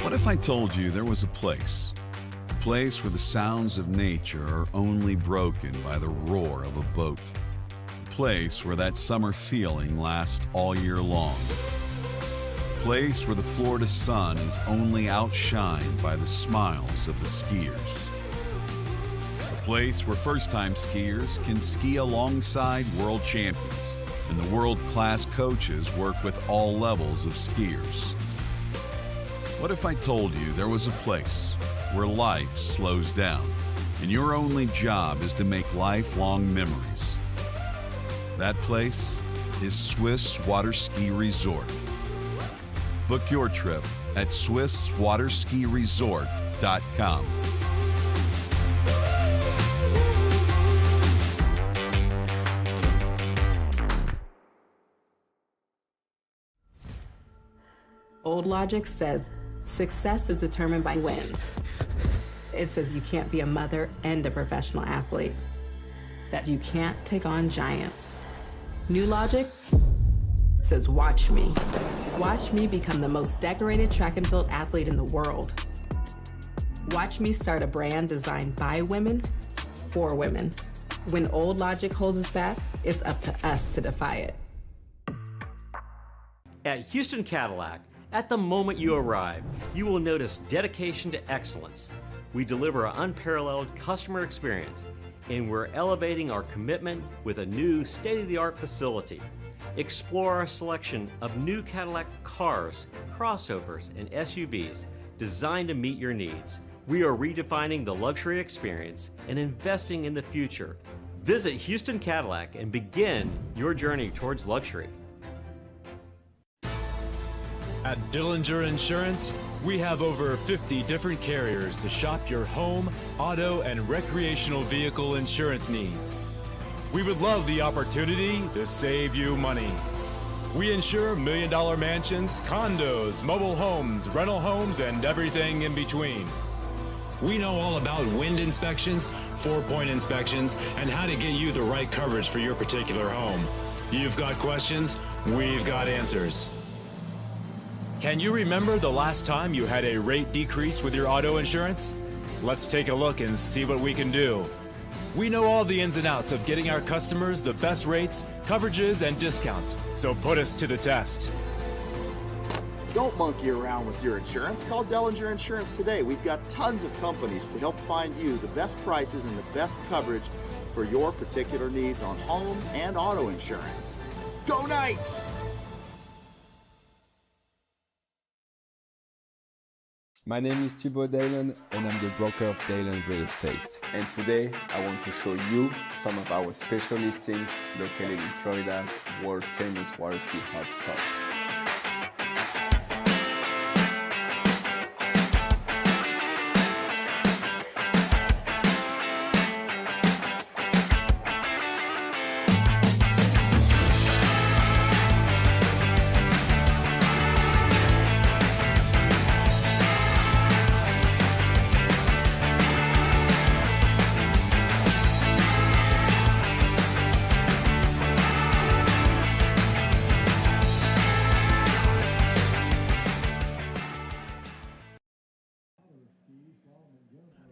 What if I told you there was a place where the sounds of nature are only broken by the roar of a boat? A place where that summer feeling lasts all year long. A place where the Florida sun is only outshined by the smiles of the skiers. A place where first-time skiers can ski alongside world champions, and the world-class coaches work with all levels of skiers. What if I told you there was a place where life slows down and your only job is to make lifelong memories? That place is Swiss Water Ski Resort. Book your trip at SwissWaterSkiResort.com. Old logic says success is determined by wins. It says you can't be a mother and a professional athlete, that you can't take on giants. New logic says watch me. Watch me become the most decorated track and field athlete in the world. Watch me start a brand designed by women, for women. When old logic holds us back, it's up to us to defy it. At Houston Cadillac, at the moment you arrive, you will notice dedication to excellence. We deliver an unparalleled customer experience, and we're elevating our commitment with a new state-of-the-art facility. Explore our selection of new Cadillac cars, crossovers, and SUVs designed to meet your needs. We are redefining the luxury experience and investing in the future. Visit Houston Cadillac and begin your journey towards luxury. At Dillinger Insurance, we have over 50 different carriers to shop your home, auto, and recreational vehicle insurance needs. We would love the opportunity to save you money. We insure million-dollar mansions, condos, mobile homes, rental homes, and everything in between. We know all about wind inspections, 4-point inspections, and how to get you the right coverage for your particular home. You've got questions, we've got answers. Can you remember the last time you had a rate decrease with your auto insurance? Let's take a look and see what we can do. We know all the ins and outs of getting our customers the best rates, coverages, and discounts, so put us to the test. Don't monkey around with your insurance. Call Dillinger Insurance today. We've got tons of companies to help find you the best prices and the best coverage for your particular needs on home and auto insurance. Go Knights! My name is Thibaut Dalen and I'm the broker of Dalen Real Estate. And today I want to show you some of our special listings located in Florida's world famous water ski hotspots.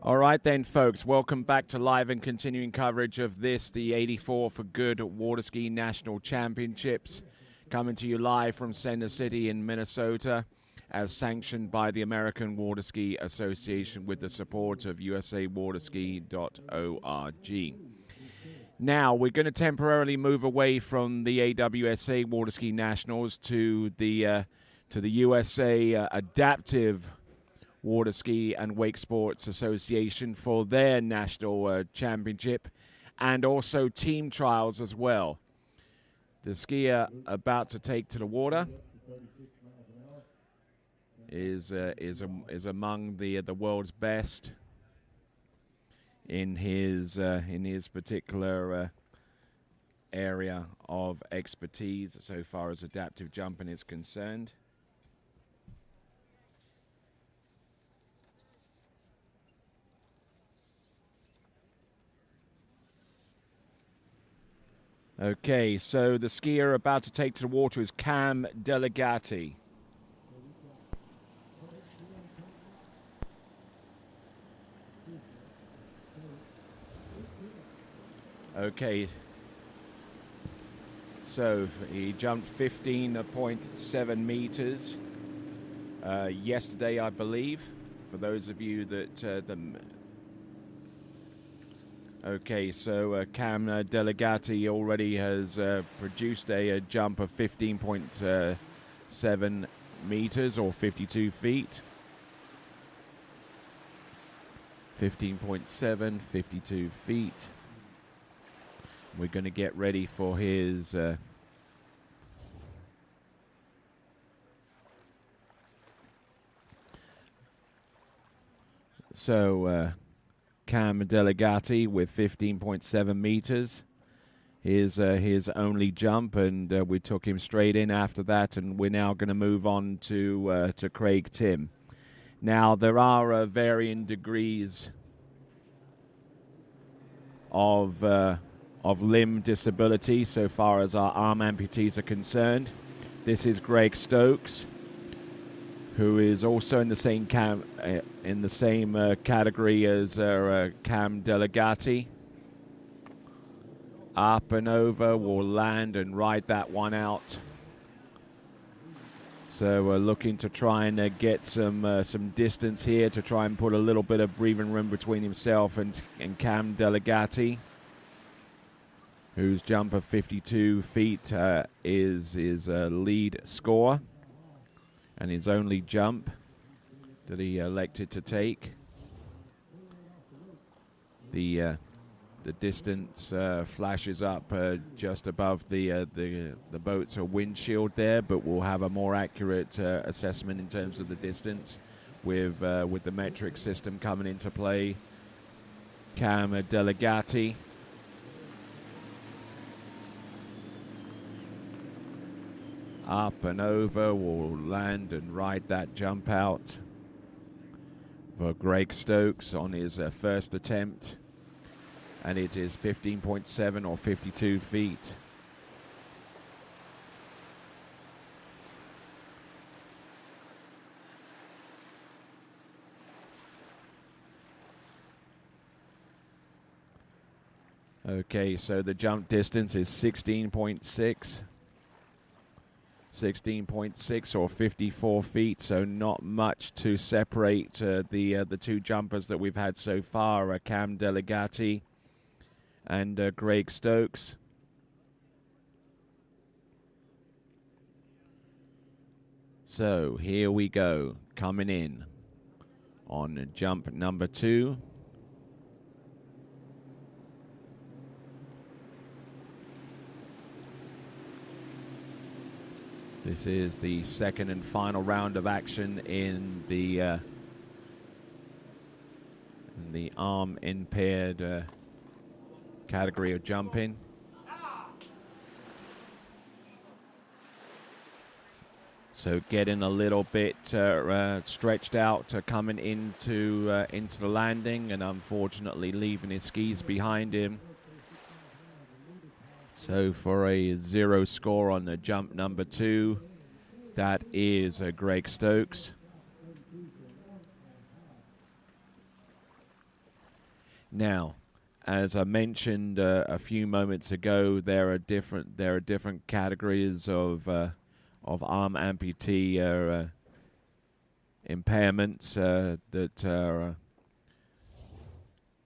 All right then, folks, welcome back to live and continuing coverage of this, the 84 for Goode Water Ski National Championships, coming to you live from Center City in Minnesota, as sanctioned by the American Water Ski Association with the support of usawaterski.org. Now, we're going to temporarily move away from the AWSA Water Ski Nationals to the USA Adaptive Water Ski and Wake Sports Association for their national championship, and also team trials as well. The skier about to take to the water is among the world's best in his particular area of expertise so far as adaptive jumping is concerned. Okay, so the skier about to take to the water is Cam Delegati. Okay. So he jumped 15.7 meters yesterday, I believe. For those of you that okay, so Cam Delegati already has produced a jump of 15.7 meters or 52 feet. 15.7, 52 feet. We're going to get ready for his Cam Delegati with 15.7 meters. His only jump, and we took him straight in after that, and we're now going to move on to Craig Tim. Now, there are varying degrees of limb disability so far as our arm amputees are concerned. This is Greg Stokes, who is also in the same category as Cam Delegati. Up and over, will land and ride that one out. So we're looking to try and get some distance here to try and put a little bit of breathing room between himself and Cam Delegati, whose jump of 52 feet is his lead score and his only jump that he elected to take. The distance flashes up just above the boat's windshield there, but we'll have a more accurate assessment in terms of the distance with the metric system coming into play. Cam Delegati. Up and over, will land and ride that jump out for Greg Stokes on his first attempt. And it is 15.7 or 52 feet. Okay, so the jump distance is 16.6. 16.6 or 54 feet, so not much to separate the two jumpers that we've had so far, Cam Delegati and Greg Stokes. So here we go, coming in on jump number 2. This is the second and final round of action in the arm impaired category of jumping. So getting a little bit stretched out, coming into the landing, and unfortunately leaving his skis behind him. So for a 0 score on the jump number 2, that is Greg Stokes. Now, as I mentioned a few moments ago, there are different categories of arm amputee impairments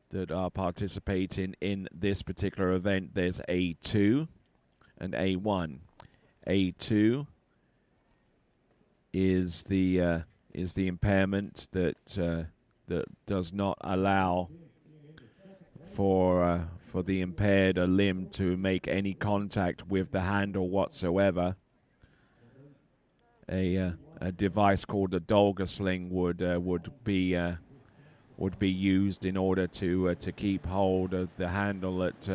that are participating in this particular event. There's A2 and A1. A2 is the impairment that does not allow for the impaired limb to make any contact with the handle whatsoever. A device called a Dolga sling would be used in order to keep hold of the handle at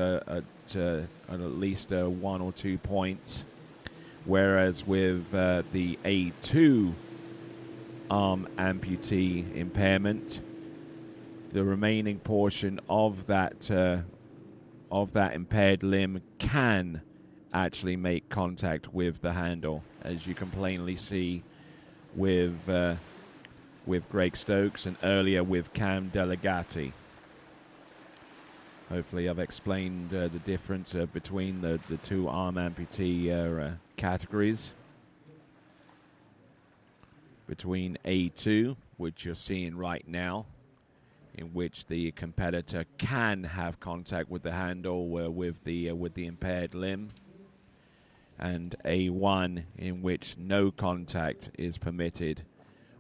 least 1 or 2 points, whereas with the A2 arm amputee impairment, the remaining portion of that impaired limb can actually make contact with the handle, as you can plainly see with Greg Stokes and earlier with Cam Delegati. Hopefully I've explained the difference between the two arm amputee categories. Between A2, which you're seeing right now, in which the competitor can have contact with the handle with the impaired limb, and A1, in which no contact is permitted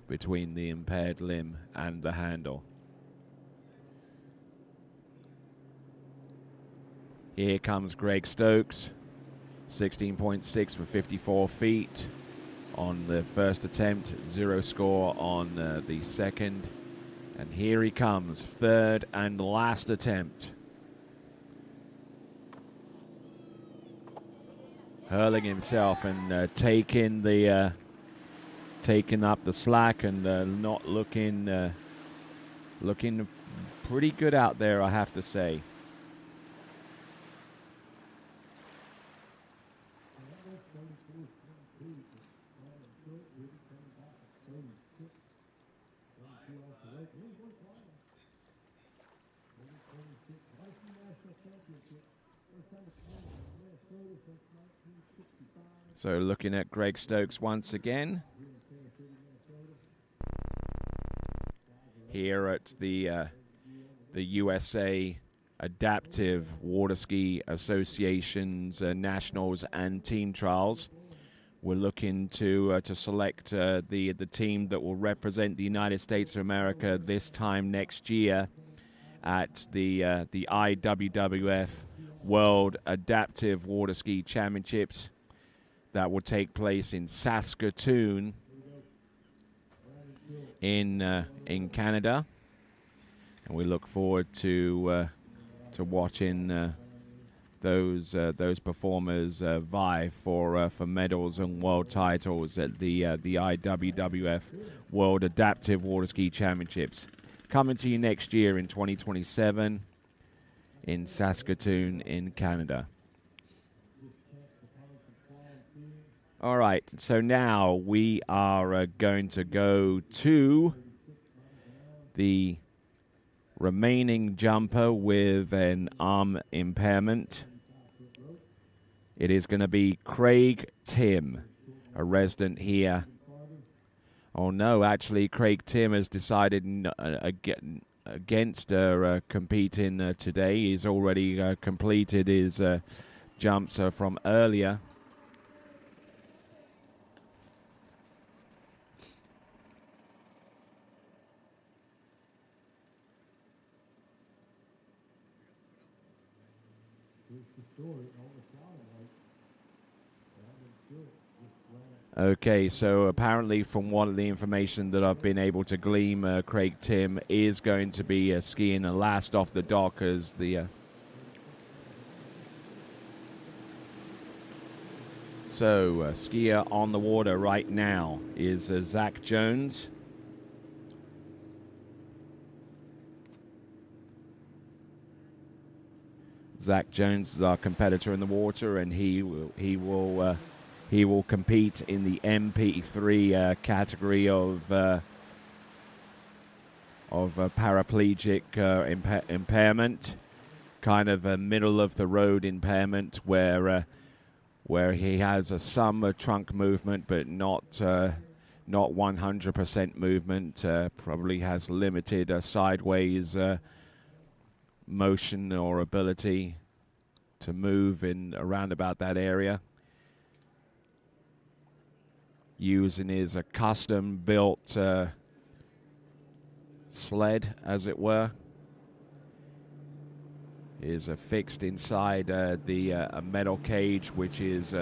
between the impaired limb and the handle. Here comes Greg Stokes, 16.6 for 54 feet on the first attempt, 0 score on the second. And here he comes, third and last attempt. Hurling himself and taking up the slack and not looking pretty good out there, I have to say. So looking at Greg Stokes once again. Here at the USA Adaptive Water Ski Association's Nationals and Team Trials. We're looking to select the team that will represent the United States of America this time next year at the IWWF World Adaptive Water Ski Championships. That will take place in Saskatoon in Canada, and we look forward to watching those performers vie for medals and world titles at the IWWF World Adaptive Water Ski Championships, coming to you next year in 2027 in Saskatoon in Canada. All right, so now we are going to go to the remaining jumper with an arm impairment. It is going to be Craig Tim, a resident here. Oh no, actually Craig Tim has decided against competing today. He's already completed his jumps from earlier. Okay, so apparently from one of the information that I've been able to glean, Craig Tim is going to be skiing last off the dock as the... skier on the water right now is Zach Jones. Zach Jones is our competitor in the water, and he will compete in the MP3 category of paraplegic impairment, kind of a middle of the road impairment where he has some trunk movement but not 100% movement. Probably has limited sideways motion or ability to move in around about that area, using his custom built sled, as it were. Is fixed inside a metal cage, which is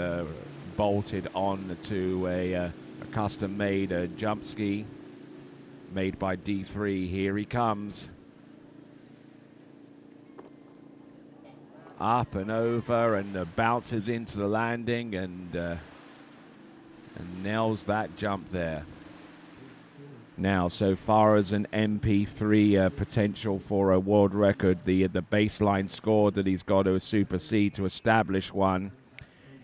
bolted on to a custom made jump ski made by D3. Here he comes. Up and over and bounces into the landing and nails that jump there. Now, so far as an MP3 potential for a world record, the baseline score that he's got to supersede to establish one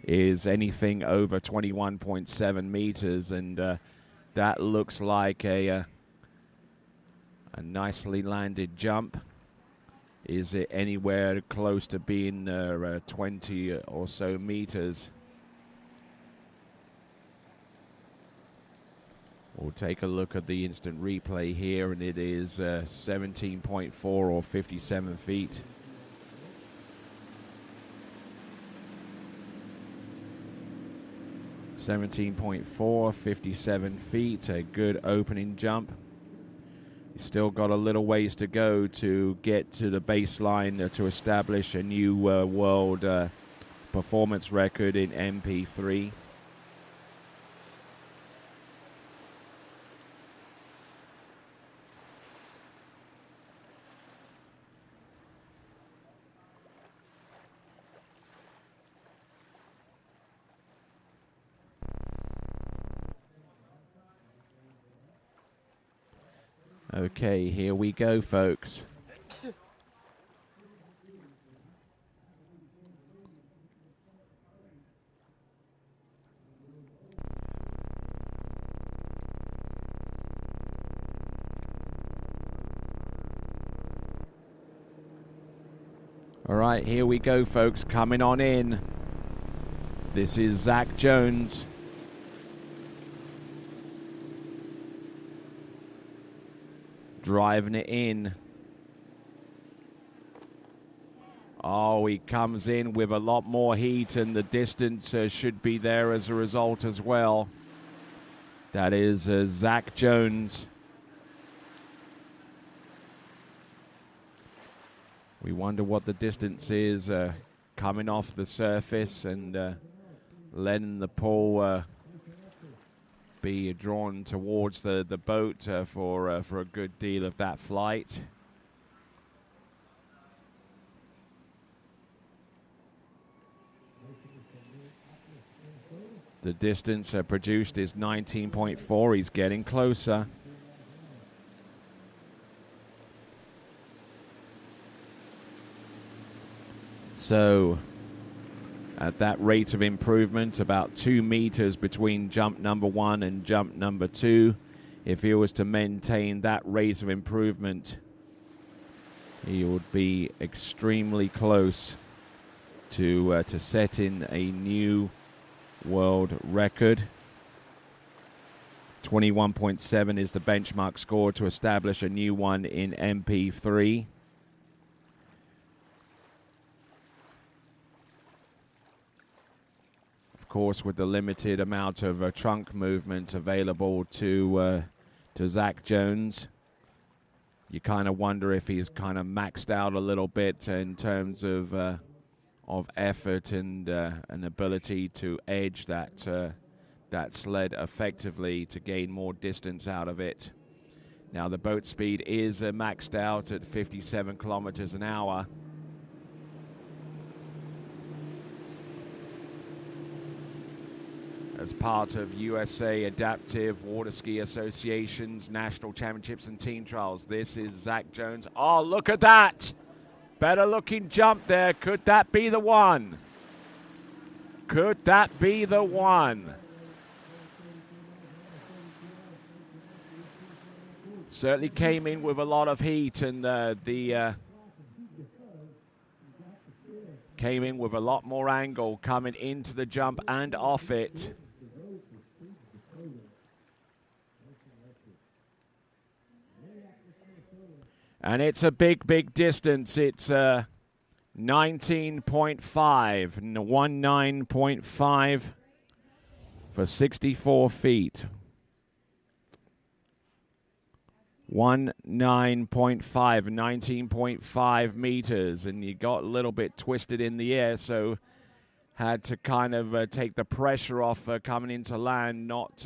is anything over 21.7 meters, and that looks like a nicely landed jump. Is it anywhere close to being 20 or so meters? We'll take a look at the instant replay here, and it is 17.4 or 57 feet. .4, 57 feet, a good opening jump. Still got a little ways to go to get to the baseline to establish a new world performance record in MP3. Okay, here we go, folks. All right, here we go, folks. Coming on in. This is Zach Jones. Driving it in. Oh, he comes in with a lot more heat, and the distance should be there as a result as well. That is Zach Jones. We wonder what the distance is coming off the surface and letting the pull be drawn towards the boat for a good deal of that flight. The distance produced is 19.4. He's getting closer. So, at that rate of improvement, about 2 meters between jump number 1 and jump number 2. If he was to maintain that rate of improvement, he would be extremely close to setting a new world record. 21.7 is the benchmark score to establish a new one in MP3. Of course, with the limited amount of trunk movement available to Zach Jones, you kind of wonder if he's kind of maxed out a little bit in terms of effort and an ability to edge that sled effectively to gain more distance out of it. Now the boat speed is maxed out at 57 kilometers an hour. As part of USA Adaptive Water Ski Association's National Championships and Team Trials. This is Zach Jones. Oh, look at that! Better looking jump there. Could that be the one? Could that be the one? Certainly came in with a lot of heat, and came in with a lot more angle coming into the jump and off it. And it's a big, big distance. It's 19.5, 19.5 for 64 feet. 19.5, 19.5 meters. And you got a little bit twisted in the air, so had to kind of take the pressure off coming into land, not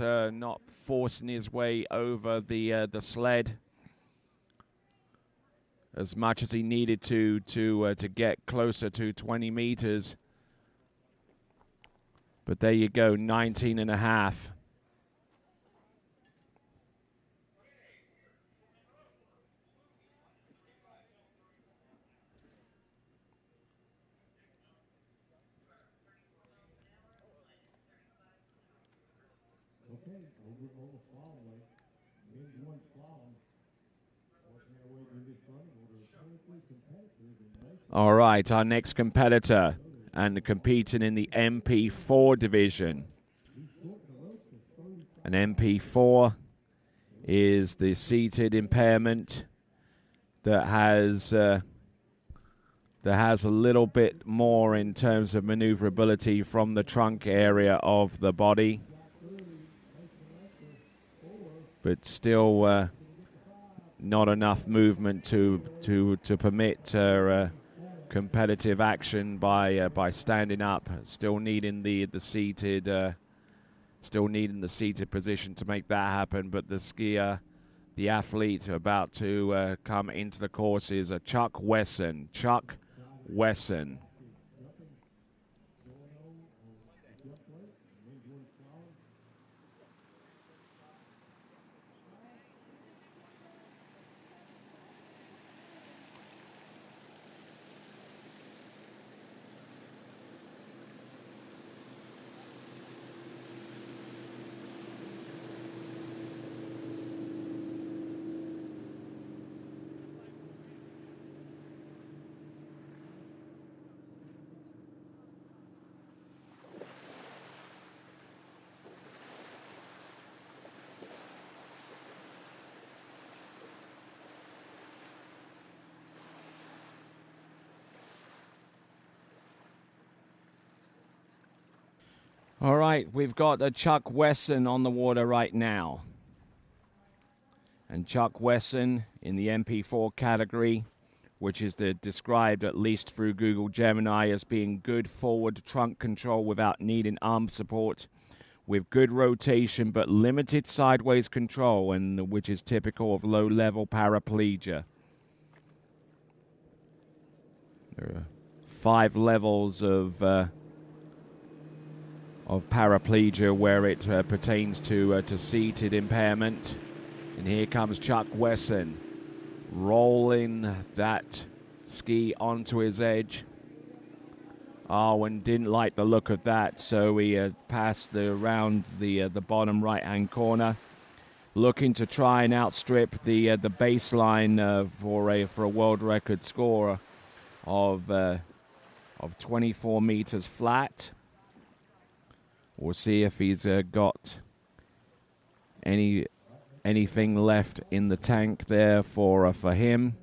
forcing his way over the sled as much as he needed to get closer to 20 meters. But there you go, 19.5. All right, our next competitor, and competing in the MP4 division. An MP4 is the seated impairment that has a little bit more in terms of maneuverability from the trunk area of the body, but still not enough movement to permit competitive action by standing up. Still needing the seated position to make that happen. But the skier, the athlete about to come into the course is Chuck Wesson. Chuck Wesson. All right, we've got Chuck Wesson on the water right now. And Chuck Wesson in the MP4 category, which is described at least through Google Gemini as being good forward trunk control without needing arm support, with good rotation but limited sideways control, and which is typical of low-level paraplegia. There are 5 levels of paraplegia where it pertains to seated impairment. And here comes Chuck Wesson rolling that ski onto his edge. Oh, and didn't like the look of that, so he passed around the bottom right-hand corner, looking to try and outstrip the baseline for a world record score of 24 meters flat. We'll see if he's got anything left in the tank there for him.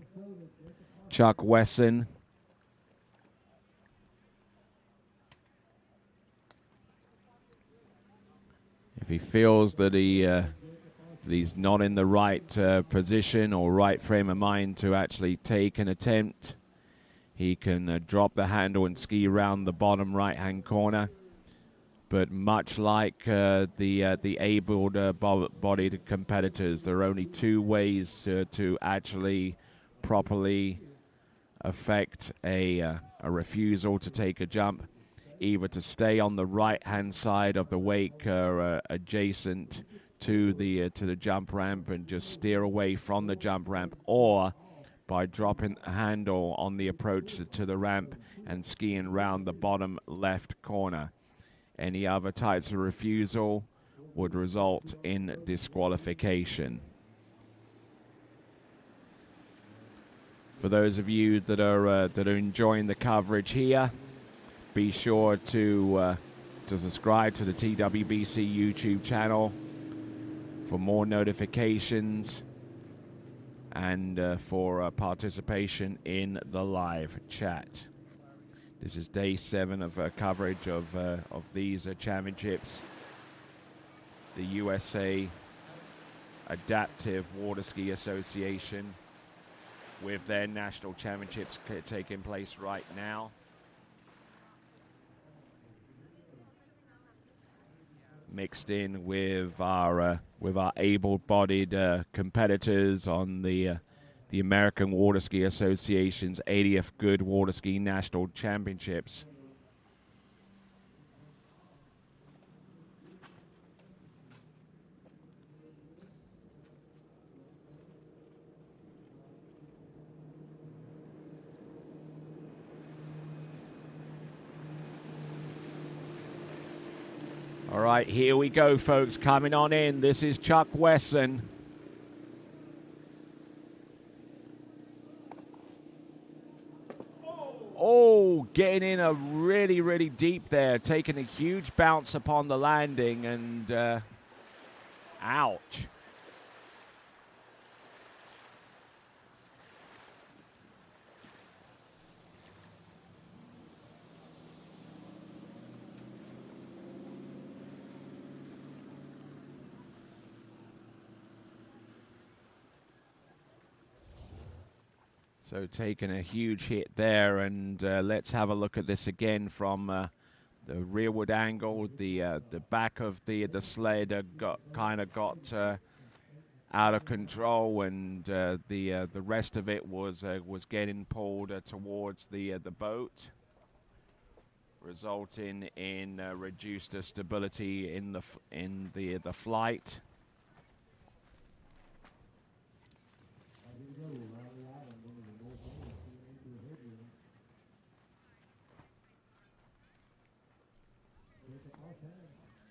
Chuck Wesson. If he feels that he's not in the right position or right frame of mind to actually take an attempt, he can drop the handle and ski around the bottom right-hand corner. But much like the able-bodied competitors, there are only 2 ways to actually properly affect a refusal to take a jump, either to stay on the right-hand side of the wake adjacent to the jump ramp and just steer away from the jump ramp, or by dropping the handle on the approach to the ramp and skiing round the bottom left corner. Any other types of refusal would result in disqualification. For those of you that are enjoying the coverage here, be sure to subscribe to the TWBC YouTube channel for more notifications and for participation in the live chat. This is day 7 of coverage of these championships. The USA Adaptive Water Ski Association, with their national championships taking place right now. Mixed in with our able-bodied competitors on the American Water Ski Association's 80th Goode Water Ski National Championships. All right, here we go, folks. Coming on in. This is Chuck Wesson. Oh, getting in a really, really deep there, taking a huge bounce upon the landing, and ouch. So taking a huge hit there, and let's have a look at this again from the rearward angle. The back of the sled got out of control, and the rest of it was getting pulled towards the boat, resulting in reduced stability in the flight.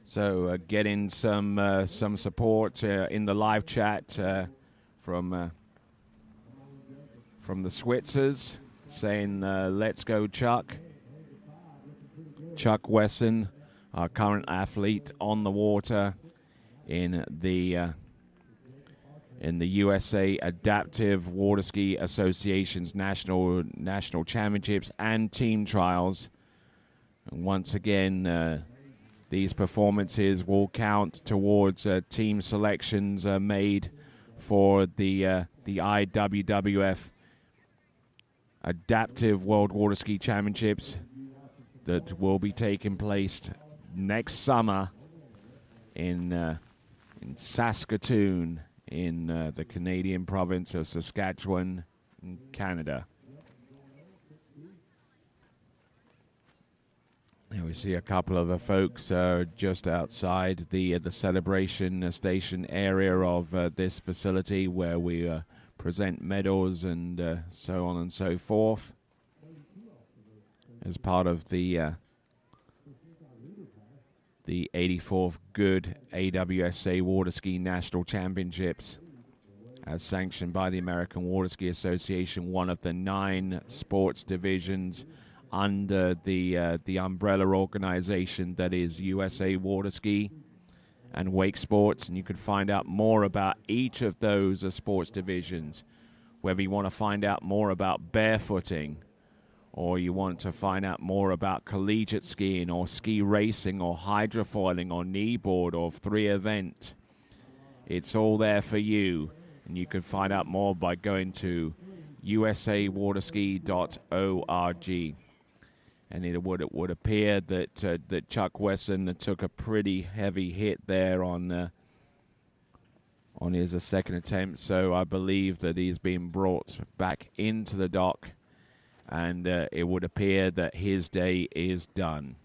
So getting some support in the live chat from the Switzers, saying let's go Chuck. Chuck Wesson, our current athlete on the water in the USA Adaptive Water Ski Association's national championships and team trials. And once again, these performances will count towards team selections made for the IWWF Adaptive World Water Ski Championships that will be taking place next summer in Saskatoon in the Canadian province of Saskatchewan, in Canada. Here we see a couple of folks just outside the celebration station area of this facility, where we present medals and so on and so forth as part of the 84th Goode AWSA Water Ski National Championships, as sanctioned by the American Water Ski Association, one of the 9 sports divisions under the umbrella organization that is USA Water Ski and Wake Sports. And you can find out more about each of those sports divisions, whether you want to find out more about barefooting, or you want to find out more about collegiate skiing or ski racing or hydrofoiling or kneeboard or 3 event. It's all there for you, and you can find out more by going to usawaterski.org. And it would appear that Chuck Wesson took a pretty heavy hit there on his second attempt. So I believe that he's been brought back into the dock, and it would appear that his day is done.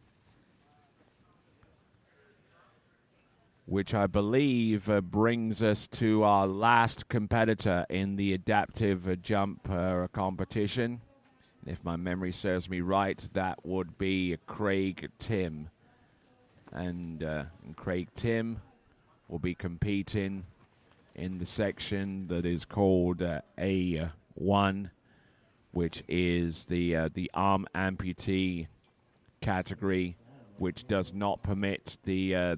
Which I believe brings us to our last competitor in the adaptive jump competition. If my memory serves me right, that would be Craig Tim. And Craig Tim will be competing in the section that is called A1, which is the arm amputee category, which does not permit the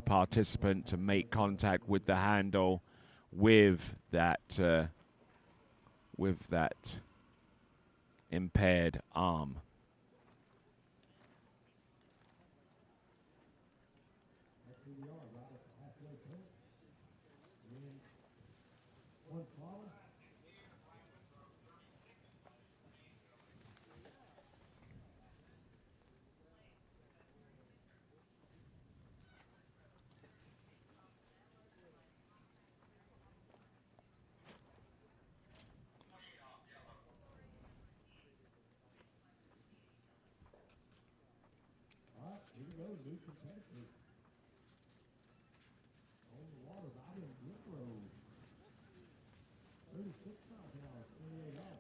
participant to make contact with the handle with that impaired arm.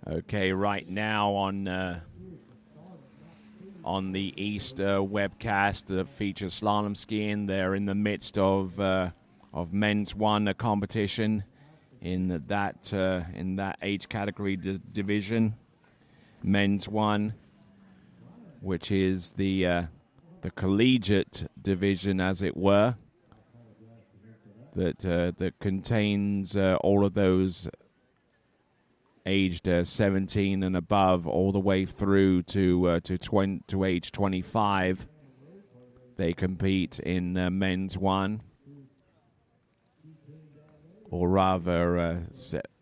Okay, right now on the East webcast that features slalom skiing, they're in the midst of men's one competition in that age category division, men's one, which is the collegiate division, as it were, that contains all of those aged 17 and above, all the way through to age 25. They compete in men's one, or rather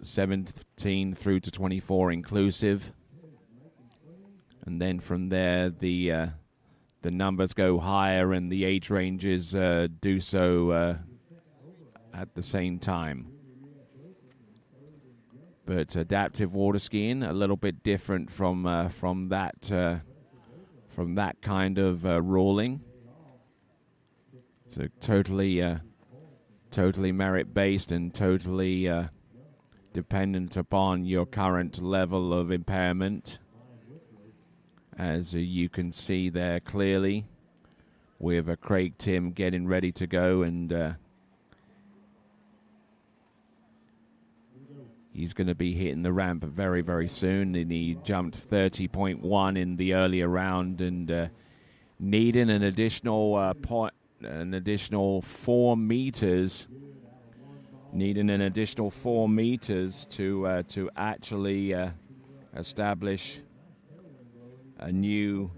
17 through to 24 inclusive. And then from there, the numbers go higher and the age ranges do so at the same time. But adaptive water skiing, a little bit different from that kind of ruling. So totally merit-based and totally dependent upon your current level of impairment. As you can see there clearly, with Craig Tim getting ready to go, and he's going to be hitting the ramp very, very soon. And he jumped 30.1 in the earlier round, and needing an additional 4 meters. Needing an additional 4 meters to actually establish a new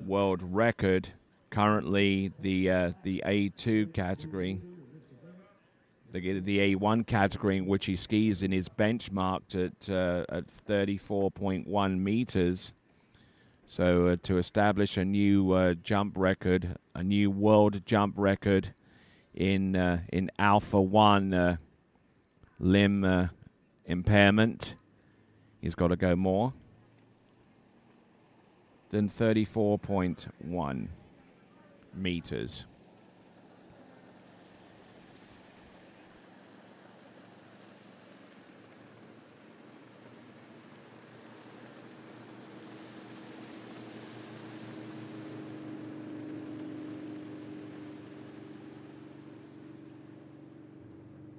world record. Currently, the A2 category, the A1 category in which he skis in, is benchmarked at 34.1 meters. So to establish a new jump record, a new world jump record in Alpha 1 limb impairment, he's got to go more than 34.1 meters.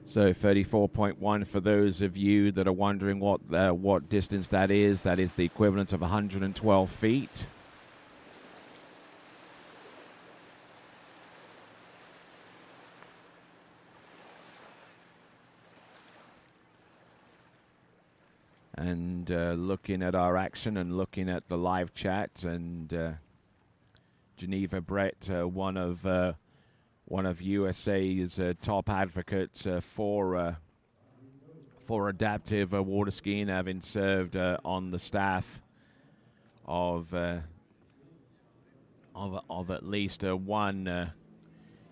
So 34.1, for those of you that are wondering what distance that is the equivalent of 112 feet. And looking at our action and looking at the live chat, and Geneva Brett, one of USA's top advocates for adaptive water skiing, having served on the staff of at least one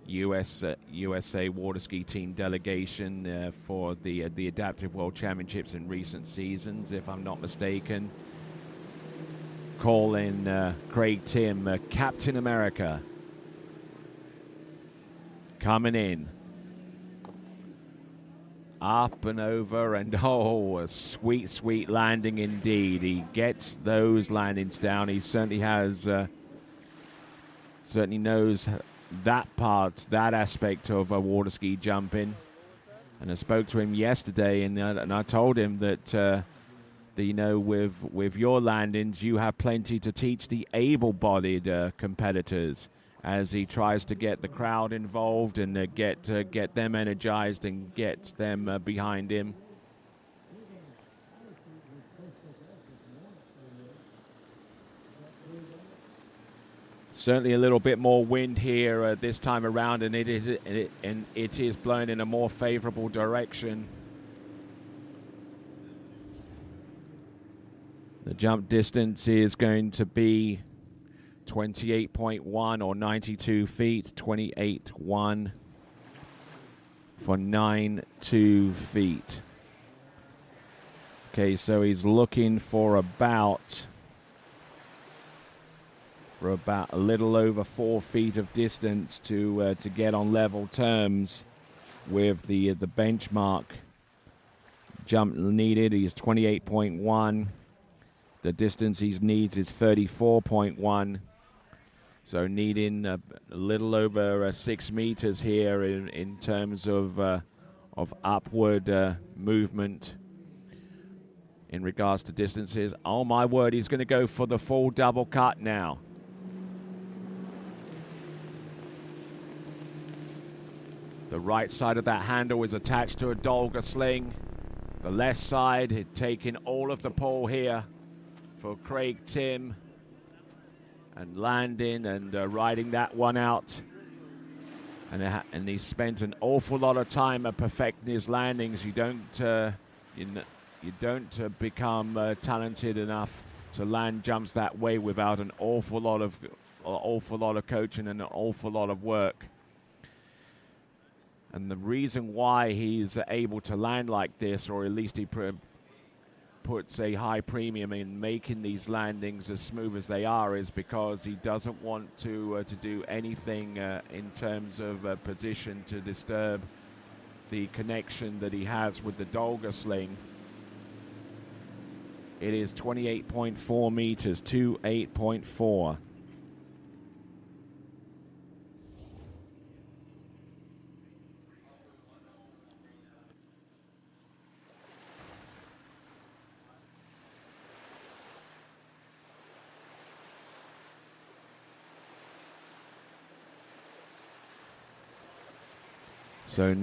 USA water ski team delegation for the Adaptive World Championships in recent seasons, if I'm not mistaken. Calling Craig Tim Captain America. Coming in. Up and over, and a sweet, sweet landing indeed. He gets those landings down. He certainly has, certainly knows that part, that aspect of water ski jumping. And I spoke to him yesterday, and I told him that, with your landings, you have plenty to teach the able-bodied competitors, as he tries to get the crowd involved and get them energized and get them behind him. Certainly a little bit more wind here this time around, and it is blowing in a more favorable direction. The jump distance is going to be 28.1 or 92 feet, 28.1 for 92 feet. Okay, so he's looking for about a little over 4 feet of distance to get on level terms with the benchmark jump needed. He's 28.1. The distance he needs is 34.1. So needing a little over 6 meters here in terms of upward movement in regards to distances. Oh my word, he's going to go for the full double cut now. The right side of that handle is attached to a Dolga sling. The left side had taken all of the pull here for Craig Tim, and landing and riding that one out. And he spent an awful lot of time at perfecting his landings. You don't become talented enough to land jumps that way without an awful lot of coaching and an awful lot of work. And the reason why he's able to land like this, or at least he puts a high premium in making these landings as smooth as they are, is because he doesn't want to do anything in terms of position to disturb the connection that he has with the Dolga sling. It is 28.4 meters to 8.4. So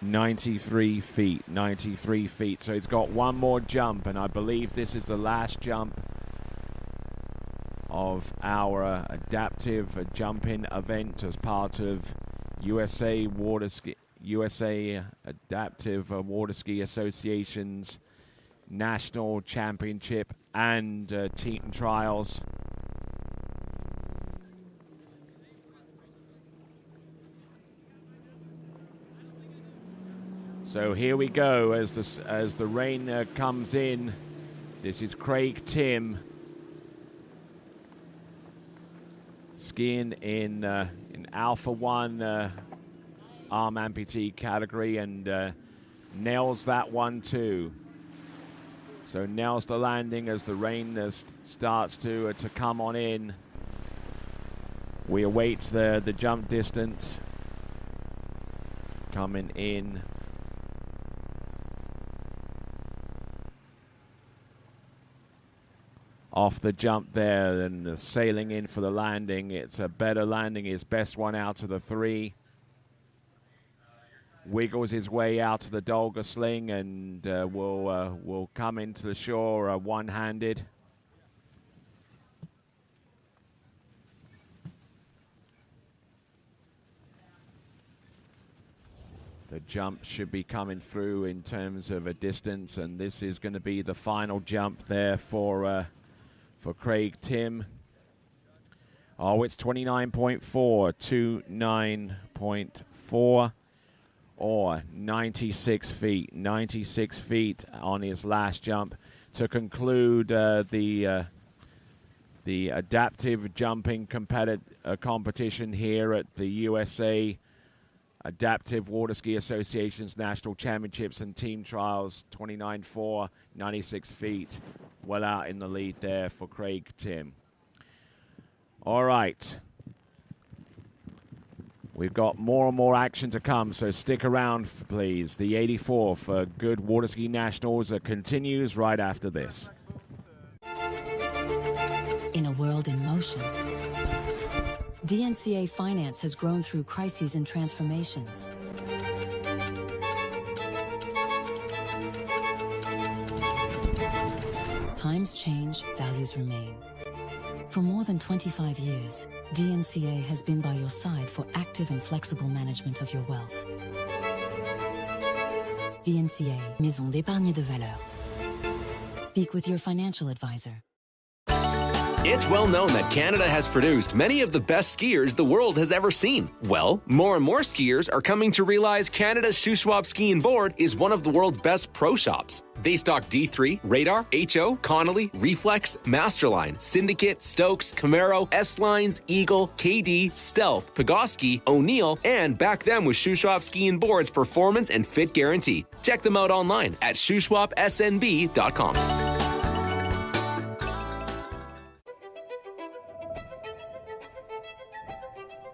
93 feet. So he's got one more jump, and I believe this is the last jump of our adaptive jumping event as part of USA Adaptive Water Ski Association's National Championship and Teton Trials. So here we go as the rain comes in. This is Craig Tim skiing in Alpha 1 arm amputee category, and nails that one too. So nails the landing as the rain starts to come on in. We await the jump distance coming in. Off the jump there and sailing in for the landing. It's a better landing, his best one out of the three. Wiggles his way out of the Dolga sling and will come into the shore one-handed. The jump should be coming through in terms of a distance, and this is going to be the final jump there for Craig Tim. Oh, it's 29.4 to 9.4, or 96 feet. 96 feet on his last jump to conclude the adaptive jumping competition here at the USA Adaptive Water Ski Association's National Championships and Team Trials. 29.4, 96 feet. Well out in the lead there for Craig Tim. All right. We've got more and more action to come, so stick around, please. The 84 for Goode Water Ski Nationals continues right after this. In a world in motion, DNCA Finance has grown through crises and transformations. Times change, values remain. For more than 25 years, DNCA has been by your side for active and flexible management of your wealth. DNCA, Maison d'épargne de valeur. Speak with your financial advisor. It's well known that Canada has produced many of the best skiers the world has ever seen. Well, more and more skiers are coming to realize Canada's Shuswap Ski and Board is one of the world's best pro shops. They stock D3, Radar, HO, Connolly, Reflex, Masterline, Syndicate, Stokes, Camaro, S-Lines, Eagle, KD, Stealth, Pegosky, O'Neill, and back them with Shuswap Ski and Board's performance and fit guarantee. Check them out online at shuswapsnb.com.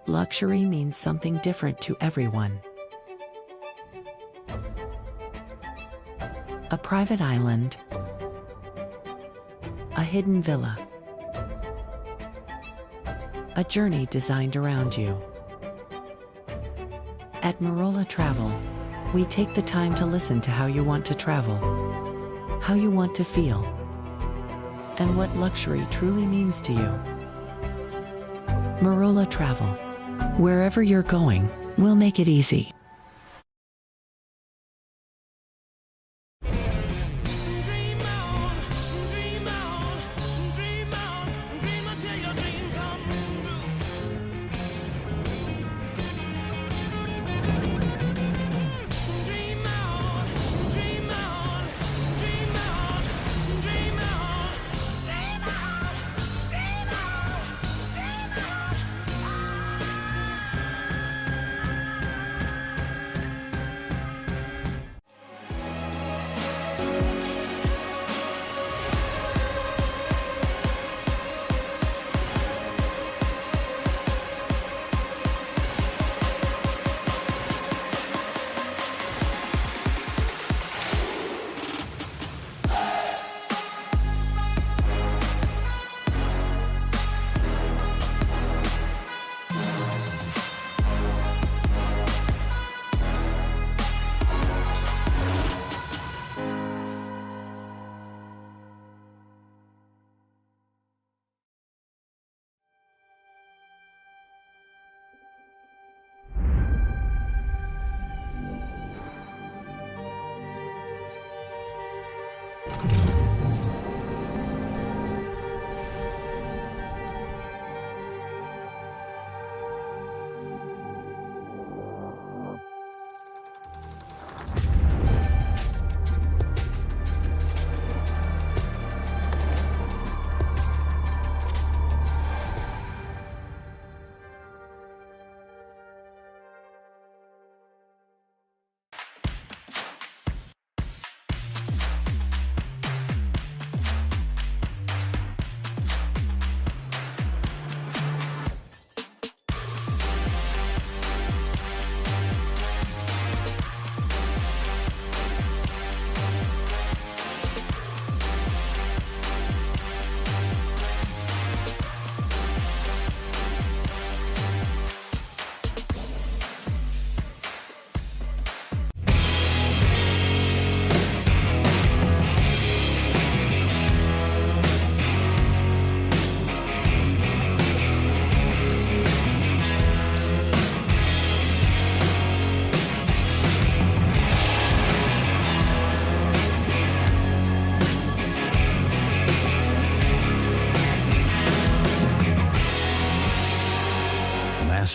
Luxury means something different to everyone. A private island, a hidden villa, a journey designed around you. At Marola Travel, we take the time to listen to how you want to travel, how you want to feel, and what luxury truly means to you. Marola Travel. Wherever you're going, we'll make it easy.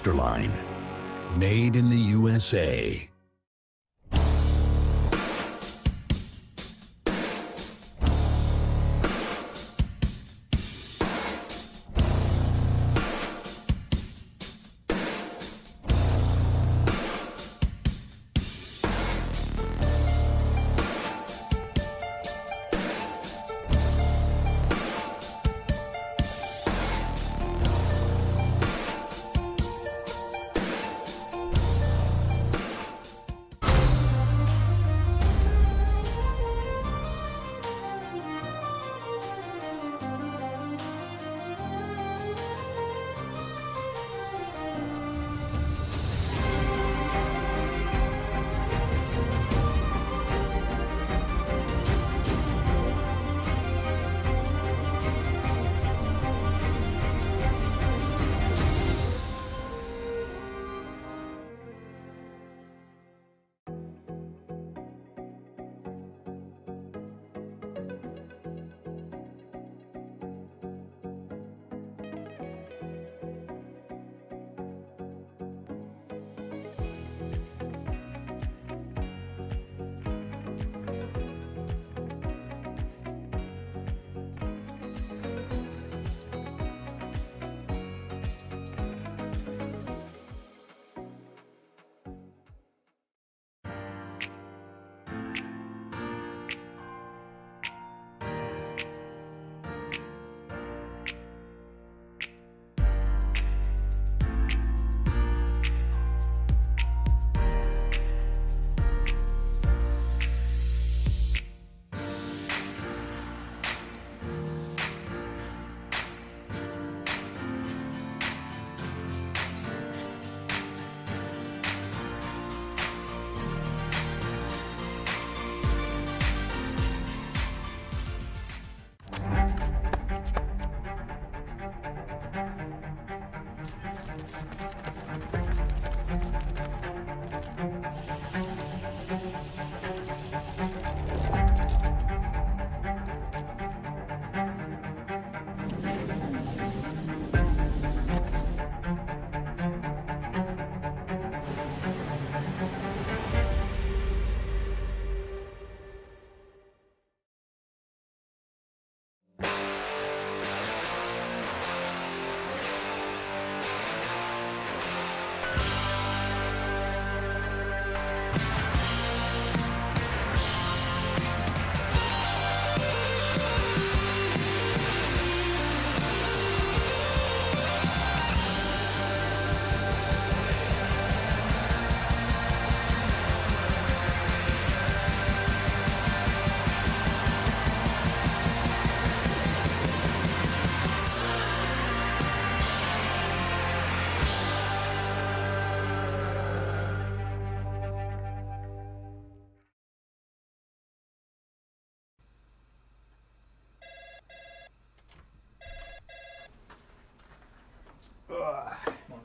Masterline, made in the USA.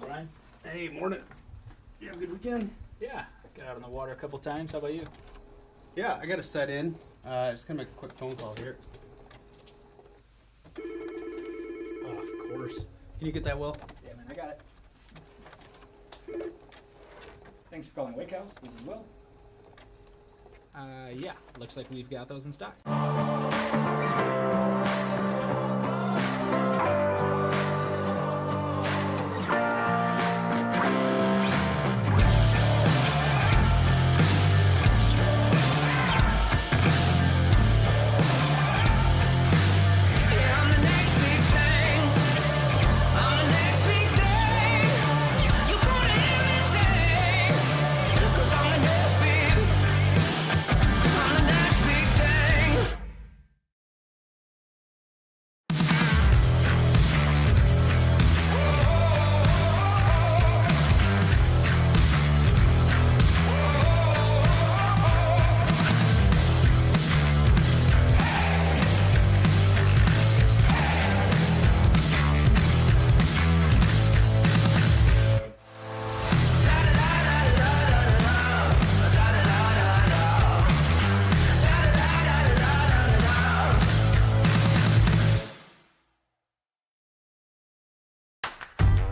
Brian? Hey, morning. You have a good weekend? Yeah, got out on the water a couple times. How about you? Yeah, I got to set in. Just gonna make a quick phone call here. Oh, of course. Can you get that, Will? Yeah, man, I got it. Thanks for calling Wake House. This is Will. Yeah, looks like we've got those in stock.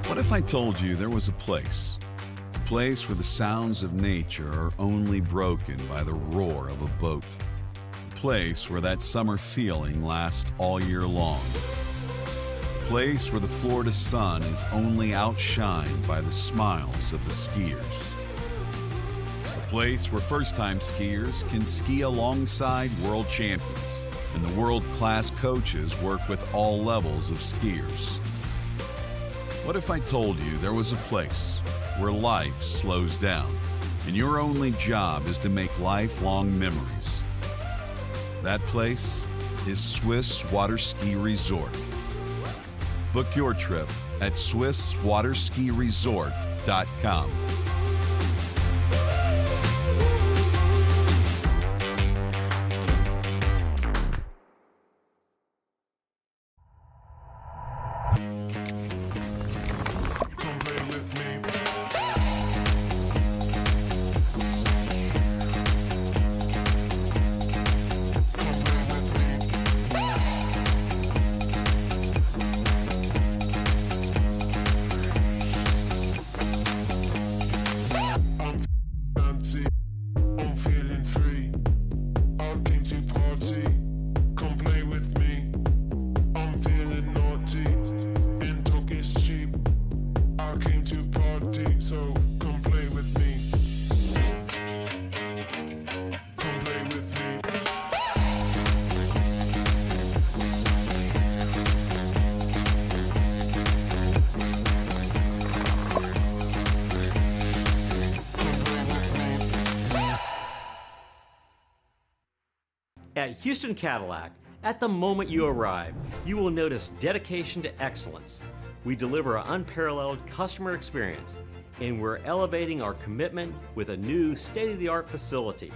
What if I told you there was a place where the sounds of nature are only broken by the roar of a boat, a place where that summer feeling lasts all year long, a place where the Florida sun is only outshined by the smiles of the skiers, a place where first-time skiers can ski alongside world champions and the world-class coaches work with all levels of skiers. What if I told you there was a place where life slows down and your only job is to make lifelong memories? That place is Swiss Water Ski Resort. Book your trip at SwissWaterSkiResort.com. At Houston Cadillac, at the moment you arrive, you will notice dedication to excellence. We deliver an unparalleled customer experience, and we're elevating our commitment with a new state-of-the-art facility.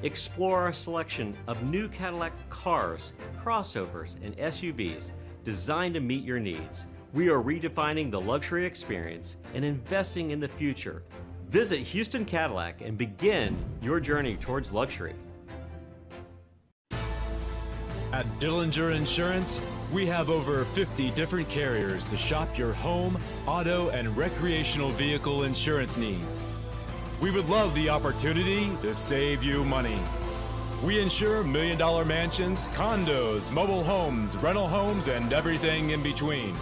Explore our selection of new Cadillac cars, crossovers, and SUVs designed to meet your needs. We are redefining the luxury experience and investing in the future. Visit Houston Cadillac and begin your journey towards luxury. At Dillinger Insurance, we have over 50 different carriers to shop your home, auto, and recreational vehicle insurance needs. We would love the opportunity to save you money. We insure million-dollar mansions, condos, mobile homes, rental homes, and everything in between.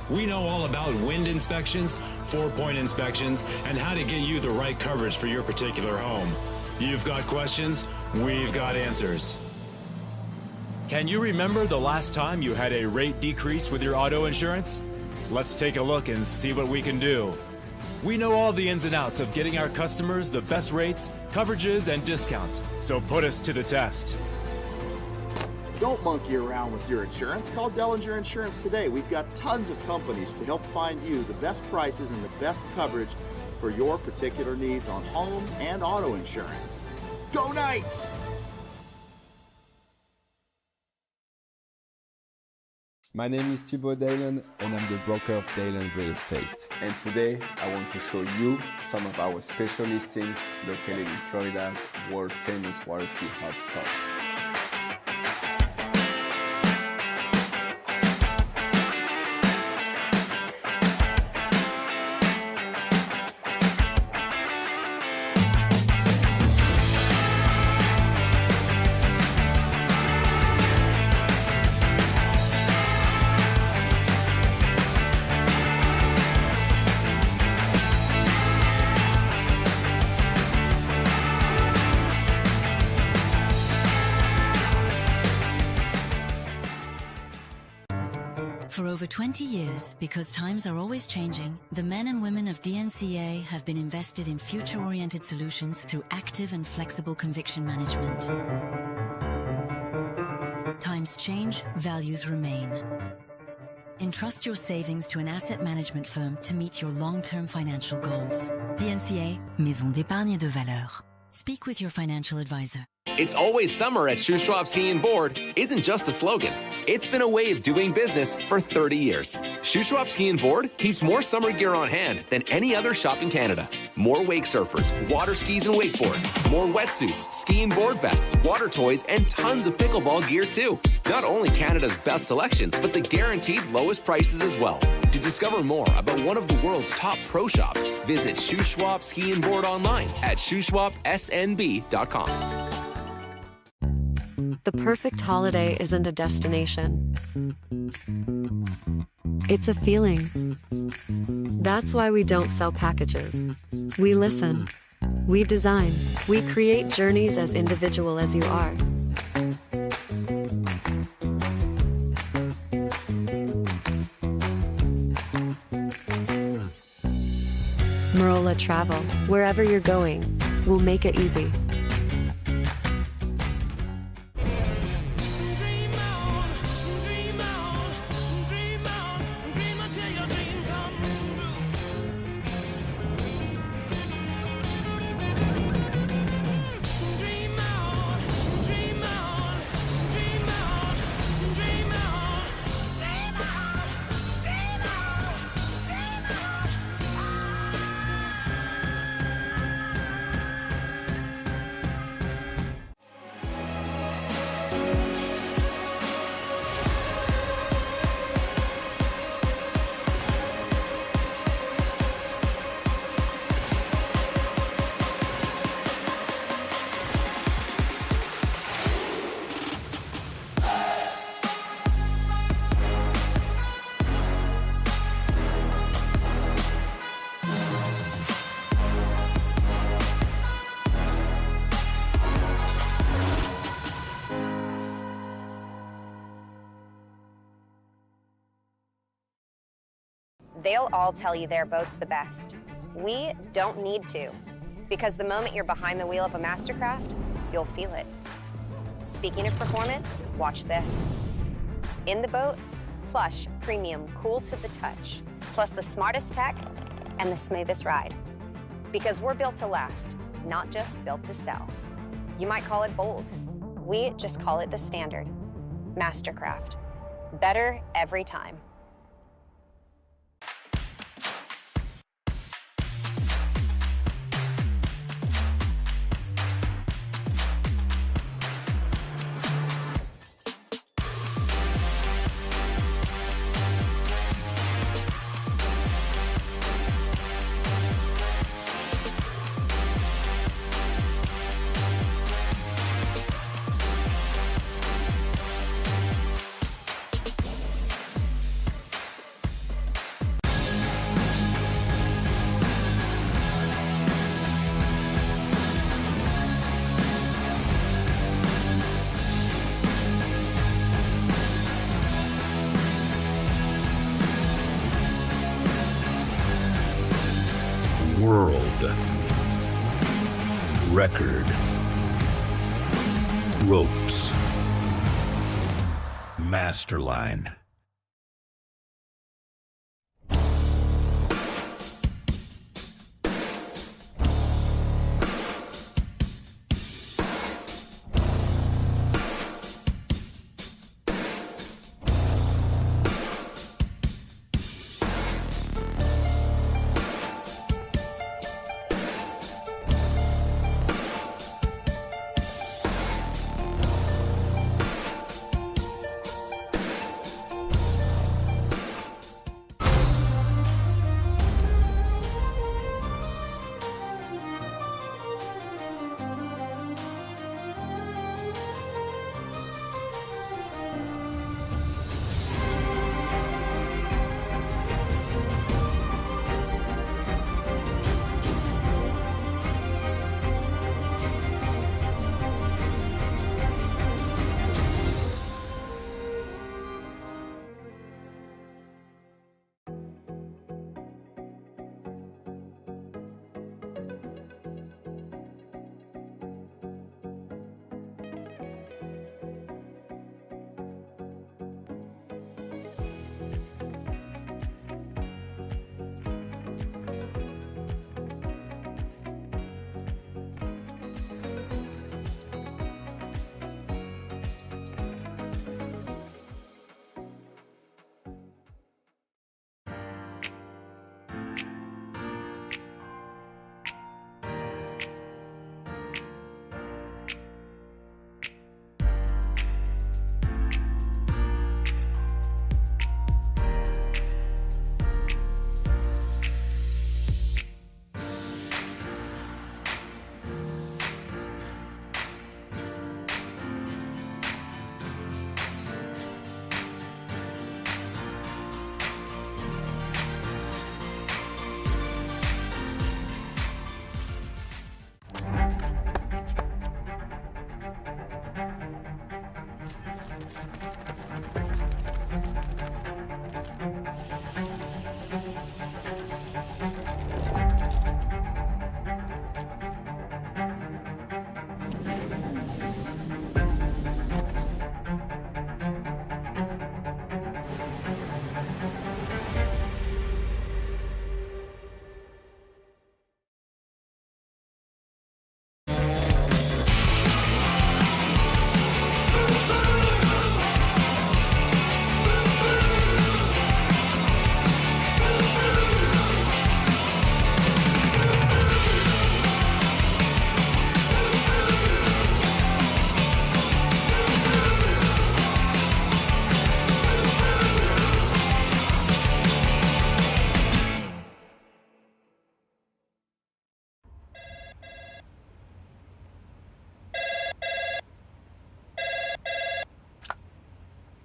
We know all about wind inspections, 4-point inspections, and how to get you the right coverage for your particular home. You've got questions, we've got answers. Can you remember the last time you had a rate decrease with your auto insurance? Let's take a look and see what we can do. We know all the ins and outs of getting our customers the best rates, coverages, and discounts, so put us to the test. Don't monkey around with your insurance. Call Dillinger Insurance today. We've got tons of companies to help find you the best prices and the best coverage for your particular needs on home and auto insurance. Go Knights! My name is Thibaut Dalen and I'm the broker of Dalen Real Estate. And today I want to show you some of our special listings located in Florida's world famous water ski hotspots. For over 20 years, because times are always changing, the men and women of DNCA have been invested in future-oriented solutions through active and flexible conviction management. Times change, values remain. Entrust your savings to an asset management firm to meet your long-term financial goals. DNCA, Maison d'épargne de valeur. Speak with your financial advisor. It's always summer at Shoe Schwab Ski and Board isn't just a slogan. It's been a way of doing business for 30 years. Shoe Schwab Ski and Board keeps more summer gear on hand than any other shop in Canada. More wake surfers, water skis and wakeboards, more wetsuits, ski and board vests, water toys, and tons of pickleball gear too. Not only Canada's best selection, but the guaranteed lowest prices as well. To discover more about one of the world's top pro shops, visit Shoe Schwab Ski and Board online at shoeschwabsnb.com. The perfect holiday isn't a destination. It's a feeling. That's why we don't sell packages. We listen. We design. We create journeys as individual as you are. Marola Travel. Wherever you're going, we'll make it easy. They'll all tell you their boat's the best. We don't need to, because the moment you're behind the wheel of a Mastercraft, you'll feel it. Speaking of performance, watch this. In the boat, plush, premium, cool to the touch, plus the smartest tech and the smoothest ride. Because we're built to last, not just built to sell. You might call it bold. We just call it the standard. Mastercraft. Better every time. World record ropes Masterline.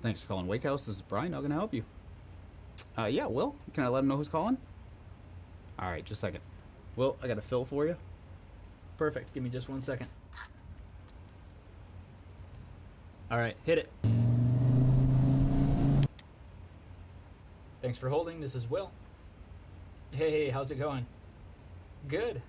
Thanks for calling Wake House. This is Brian. How can I help you? Yeah, Will. Can I let him know who's calling? All right, just a second. Will, I got a fill for you. Perfect. Give me just 1 second. All right, hit it. Thanks for holding. This is Will. Hey, how's it going? Good.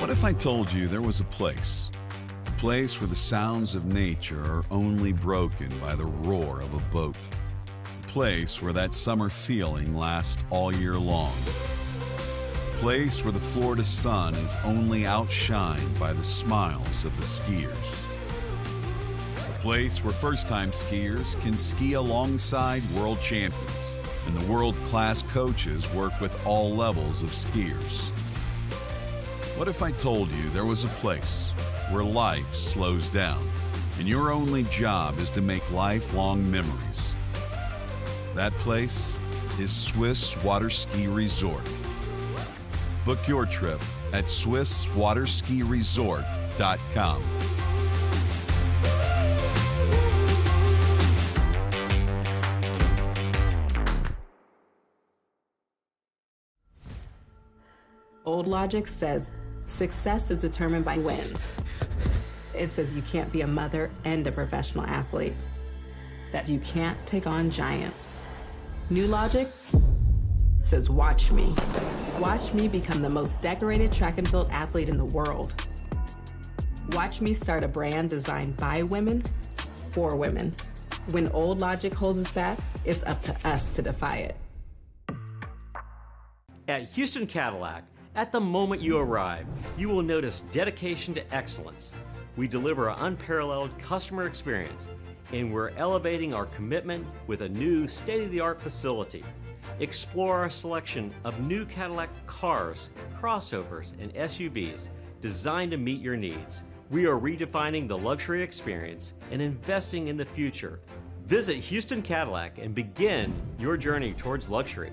What if I told you there was a place where the sounds of nature are only broken by the roar of a boat, a place where that summer feeling lasts all year long, a place where the Florida sun is only outshined by the smiles of the skiers, a place where first-time skiers can ski alongside world champions and the world-class coaches work with all levels of skiers. What if I told you there was a place where life slows down and your only job is to make lifelong memories? That place is Swiss Water Ski Resort. Book your trip at SwissWaterSkiResort.com. Old logic says success is determined by wins. It says you can't be a mother and a professional athlete, that you can't take on giants. New logic says watch me. Watch me become the most decorated track and field athlete in the world. Watch me start a brand designed by women, for women. When old logic holds us back, it's up to us to defy it. At Houston Cadillac, at the moment you arrive, you will notice dedication to excellence. We deliver an unparalleled customer experience, and we're elevating our commitment with a new state-of-the-art facility. Explore our selection of new Cadillac cars, crossovers, and SUVs designed to meet your needs. We are redefining the luxury experience and investing in the future. Visit Houston Cadillac and begin your journey towards luxury.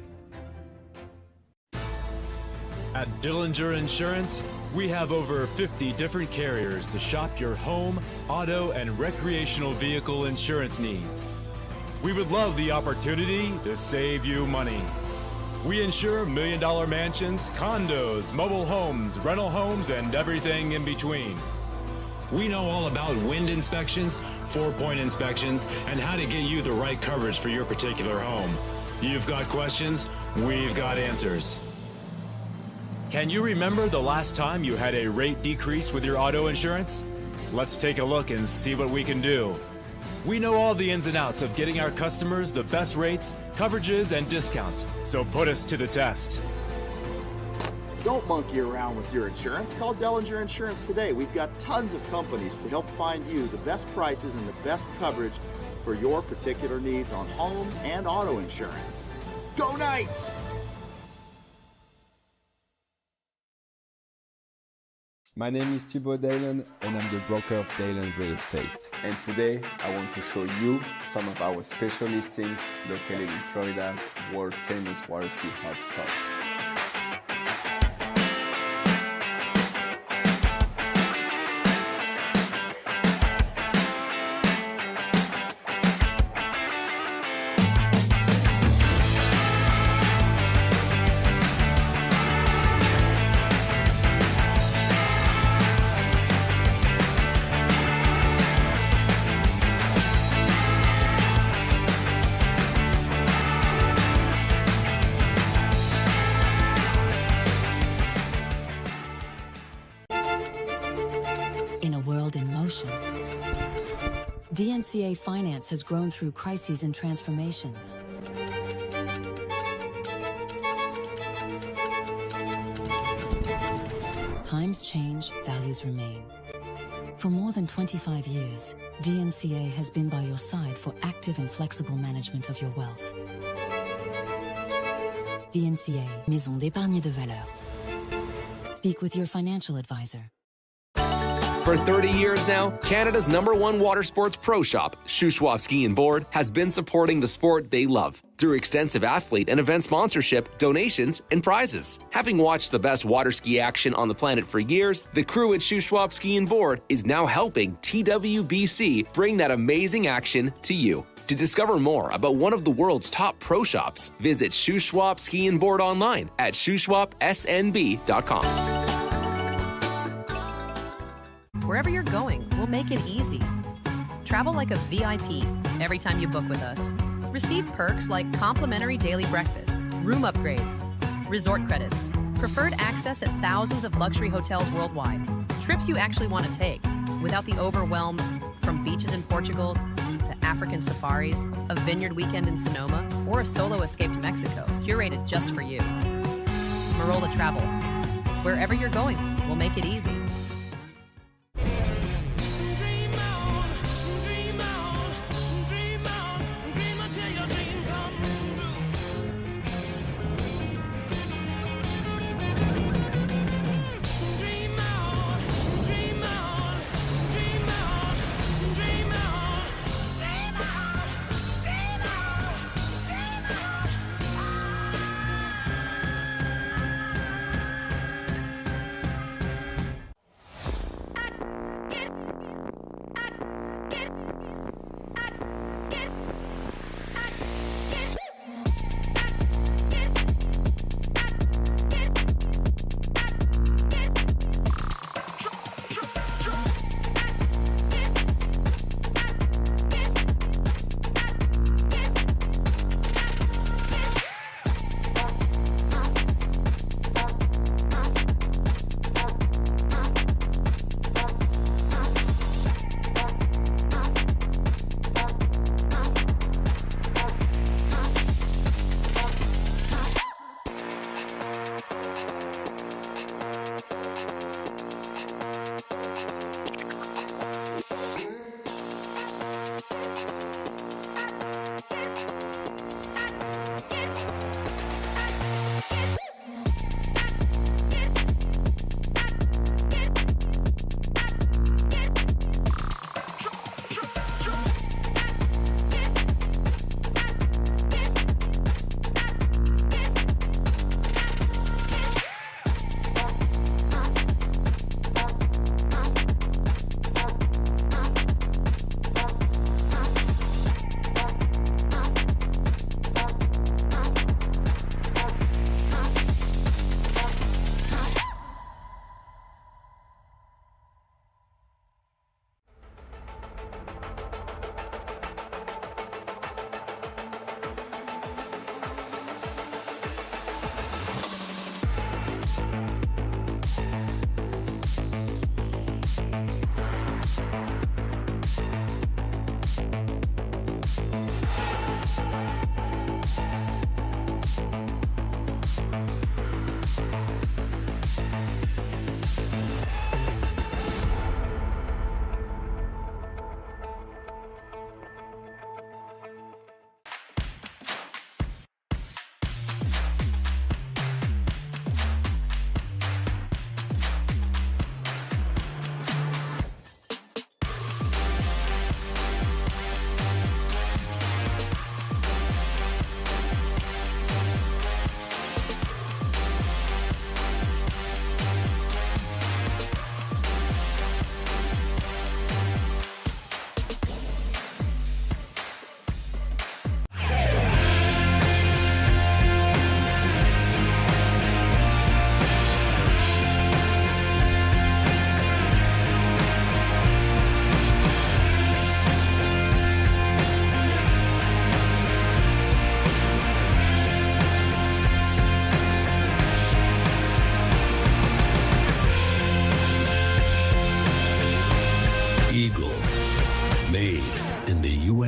At Dillinger Insurance, we have over 50 different carriers to shop your home, auto, and recreational vehicle insurance needs. We would love the opportunity to save you money. We insure million-dollar mansions, condos, mobile homes, rental homes, and everything in between. We know all about wind inspections, 4-point inspections, and how to get you the right coverage for your particular home. You've got questions, we've got answers. Can you remember the last time you had a rate decrease with your auto insurance? Let's take a look and see what we can do. We know all the ins and outs of getting our customers the best rates, coverages, and discounts, so put us to the test. Don't monkey around with your insurance. Call Dillinger Insurance today. We've got tons of companies to help find you the best prices and the best coverage for your particular needs on home and auto insurance. Go Knights! My name is Thibaut Dalen and I'm the broker of Dalen Real Estate. And today I want to show you some of our special listings located in Florida's world famous water ski hotspots. DNCA finance has grown through crises and transformations. Times change, values remain. For more than 25 years, DNCA has been by your side for active and flexible management of your wealth. DNCA, Maison d'épargne de valeur. Speak with your financial advisor. For 30 years now, Canada's #1 water sports pro shop, Shuswap Ski and Board, has been supporting the sport they love through extensive athlete and event sponsorship, donations, and prizes. Having watched the best water ski action on the planet for years, the crew at Shuswap Ski and Board is now helping TWBC bring that amazing action to you. To discover more about one of the world's top pro shops, visit Shuswap Ski and Board online at shuswapsnb.com. Wherever you're going, we'll make it easy. Travel like a VIP every time you book with us. Receive perks like complimentary daily breakfast, room upgrades, resort credits, preferred access at thousands of luxury hotels worldwide, trips you actually want to take without the overwhelm from beaches in Portugal to African safaris, a vineyard weekend in Sonoma, or a solo escape to Mexico, curated just for you. Marola Travel. Wherever you're going, we'll make it easy.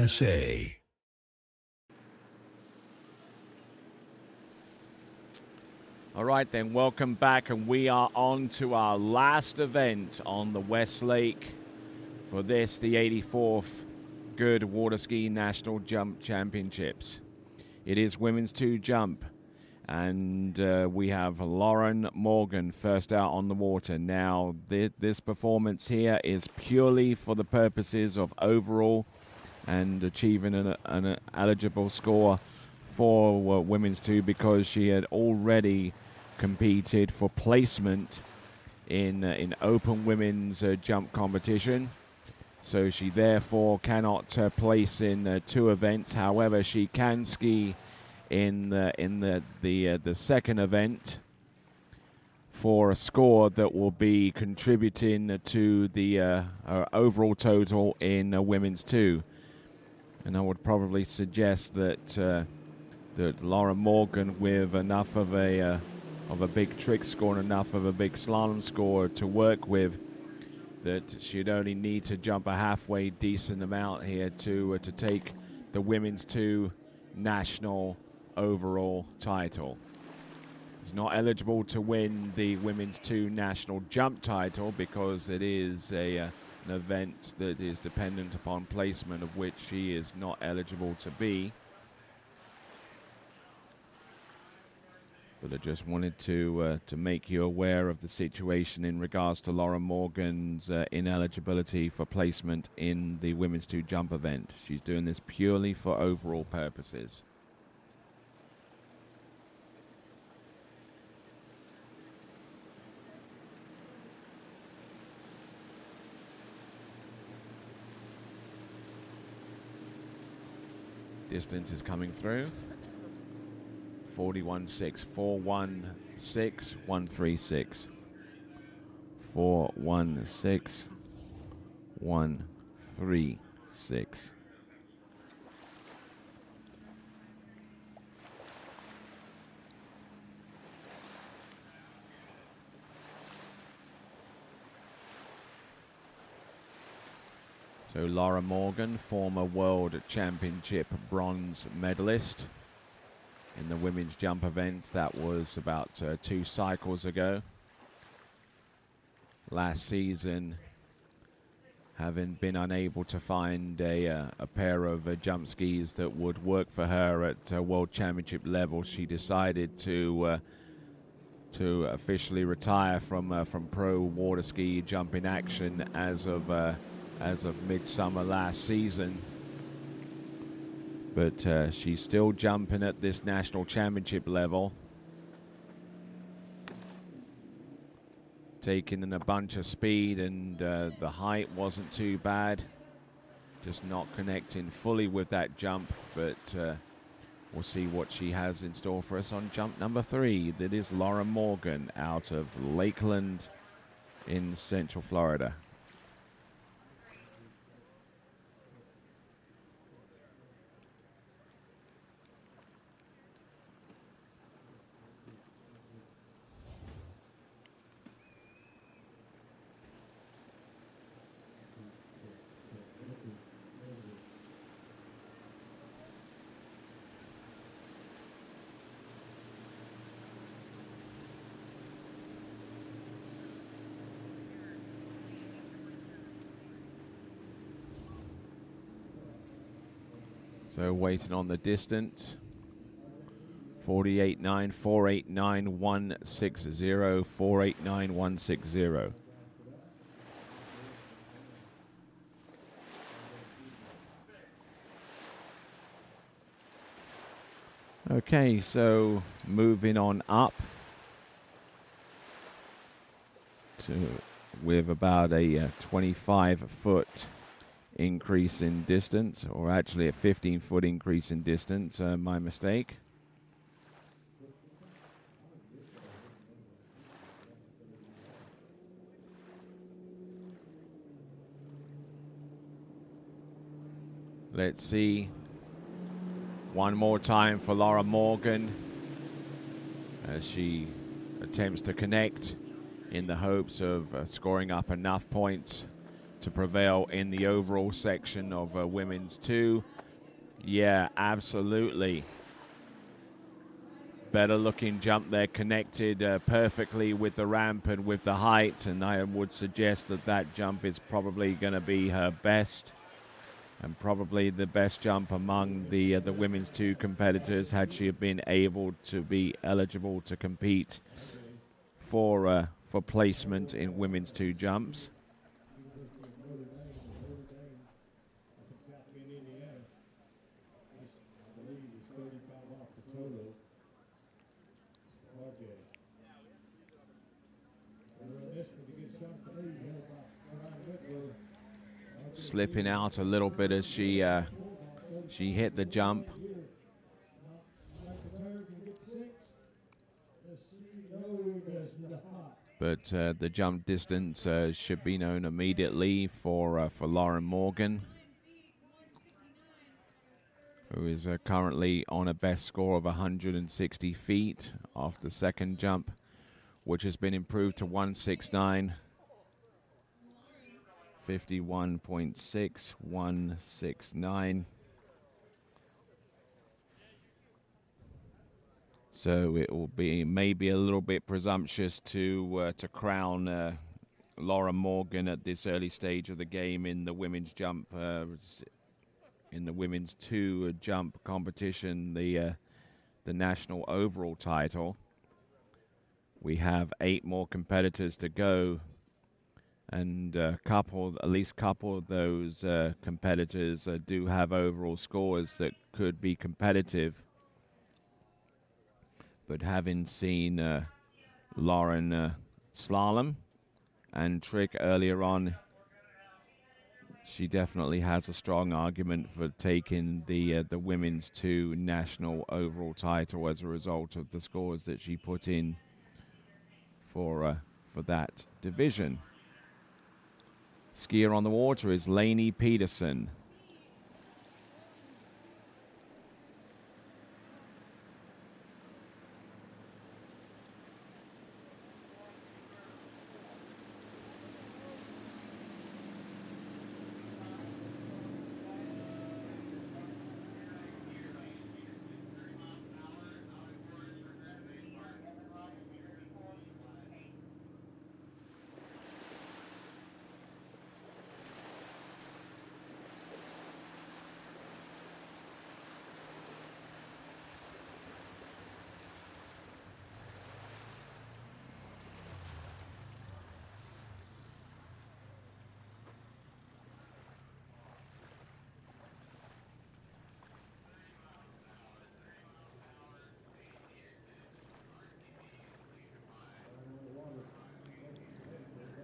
USA. All right, then, welcome back, and we are on to our last event on the West Lake for this, the 84th Goode Water Ski National Jump Championships. It is women's 2 jump, and we have Lauren Morgan first out on the water. Now, this performance here is purely for the purposes of overall and achieving an eligible score for women's 2, because she had already competed for placement in open women's jump competition. So she therefore cannot place in 2 events. However, she can ski in the second event for a score that will be contributing to the overall total in women's 2. And I would probably suggest that Laura Morgan, with enough of a big trick score and enough of a big slalom score to work with, that she'd only need to jump a halfway decent amount here to take the women's 2 national overall title. It's not eligible to win the women's 2 national jump title because it is an event that is dependent upon placement, of which she is not eligible to be. But I just wanted to make you aware of the situation in regards to Laura Morgan's ineligibility for placement in the women's 2 jump event. She's doing this purely for overall purposes. Distance is coming through. 41.6, 416, 136. 416, 136. So Laura Morgan, former World Championship bronze medalist in the women's jump event. That was about 2 cycles ago. Last season, having been unable to find a pair of jump skis that would work for her at World Championship level, she decided to officially retire from pro water ski jumping action as of midsummer last season. But she's still jumping at this national championship level, taking in a bunch of speed, and the height wasn't too bad, just not connecting fully with that jump. But we'll see what she has in store for us on jump number 3. That is Laura Morgan out of Lakeland in Central Florida. So waiting on the distance. 48.9, 489, 160, 489, 160. Okay, so moving on up with about a 25-foot increase in distance, or actually a 15-foot increase in distance, my mistake. Let's see. One more time for Laura Morgan as she attempts to connect in the hopes of scoring up enough points to prevail in the overall section of women's 2. Yeah, absolutely. Better looking jump there, connected perfectly with the ramp and with the height, and I would suggest that that jump is probably going to be her best, and probably the best jump among the women's 2 competitors had she been able to be eligible to compete for placement in women's 2 jumps. Slipping out a little bit as she hit the jump. But the jump distance should be known immediately for Lauren Morgan, who is currently on a best score of 160 feet off the second jump, which has been improved to 169. 51.6, 169. So it will be maybe a little bit presumptuous to crown Laura Morgan at this early stage of the game in the women's jump, in the women's 2 jump competition, the national overall title. We have 8 more competitors to go. And at least a couple of those competitors do have overall scores that could be competitive. But having seen Lauren slalom and trick earlier on, she definitely has a strong argument for taking the women's 2 national overall title as a result of the scores that she put in for that division. Skier on the water is Lainey Peterson.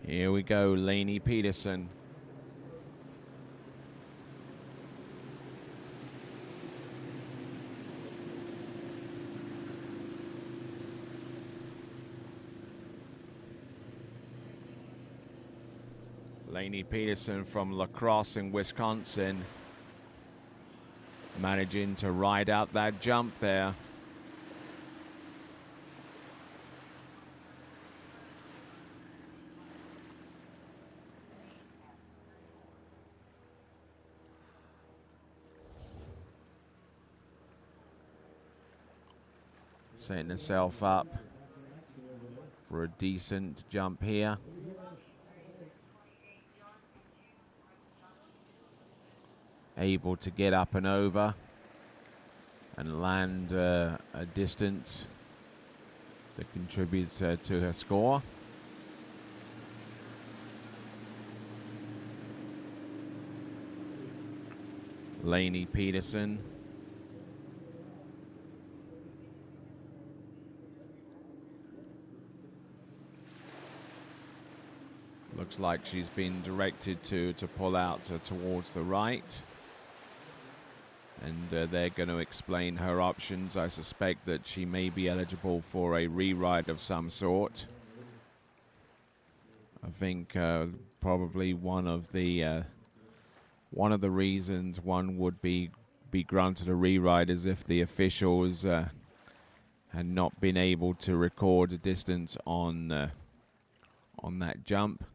Here we go, Lainey Peterson. Lainey Peterson from La Crosse in Wisconsin, managing to ride out that jump there. Setting herself up for a decent jump here. Able to get up and over and land a distance that contributes to her score. Lainey Peterson. Looks like she's been directed to pull out towards the right. And they're going to explain her options. I suspect that she may be eligible for a reride of some sort. I think probably one of the reasons one would be granted a reride is if the officials had not been able to record a distance on that jump.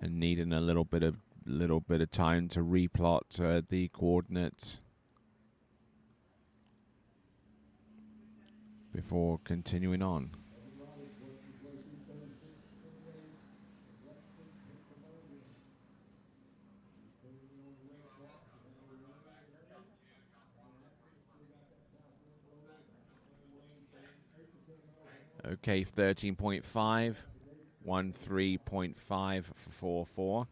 and needing a little bit of time to replot the coordinates before continuing on. Okay, 13.5, 13.5 for 4-4.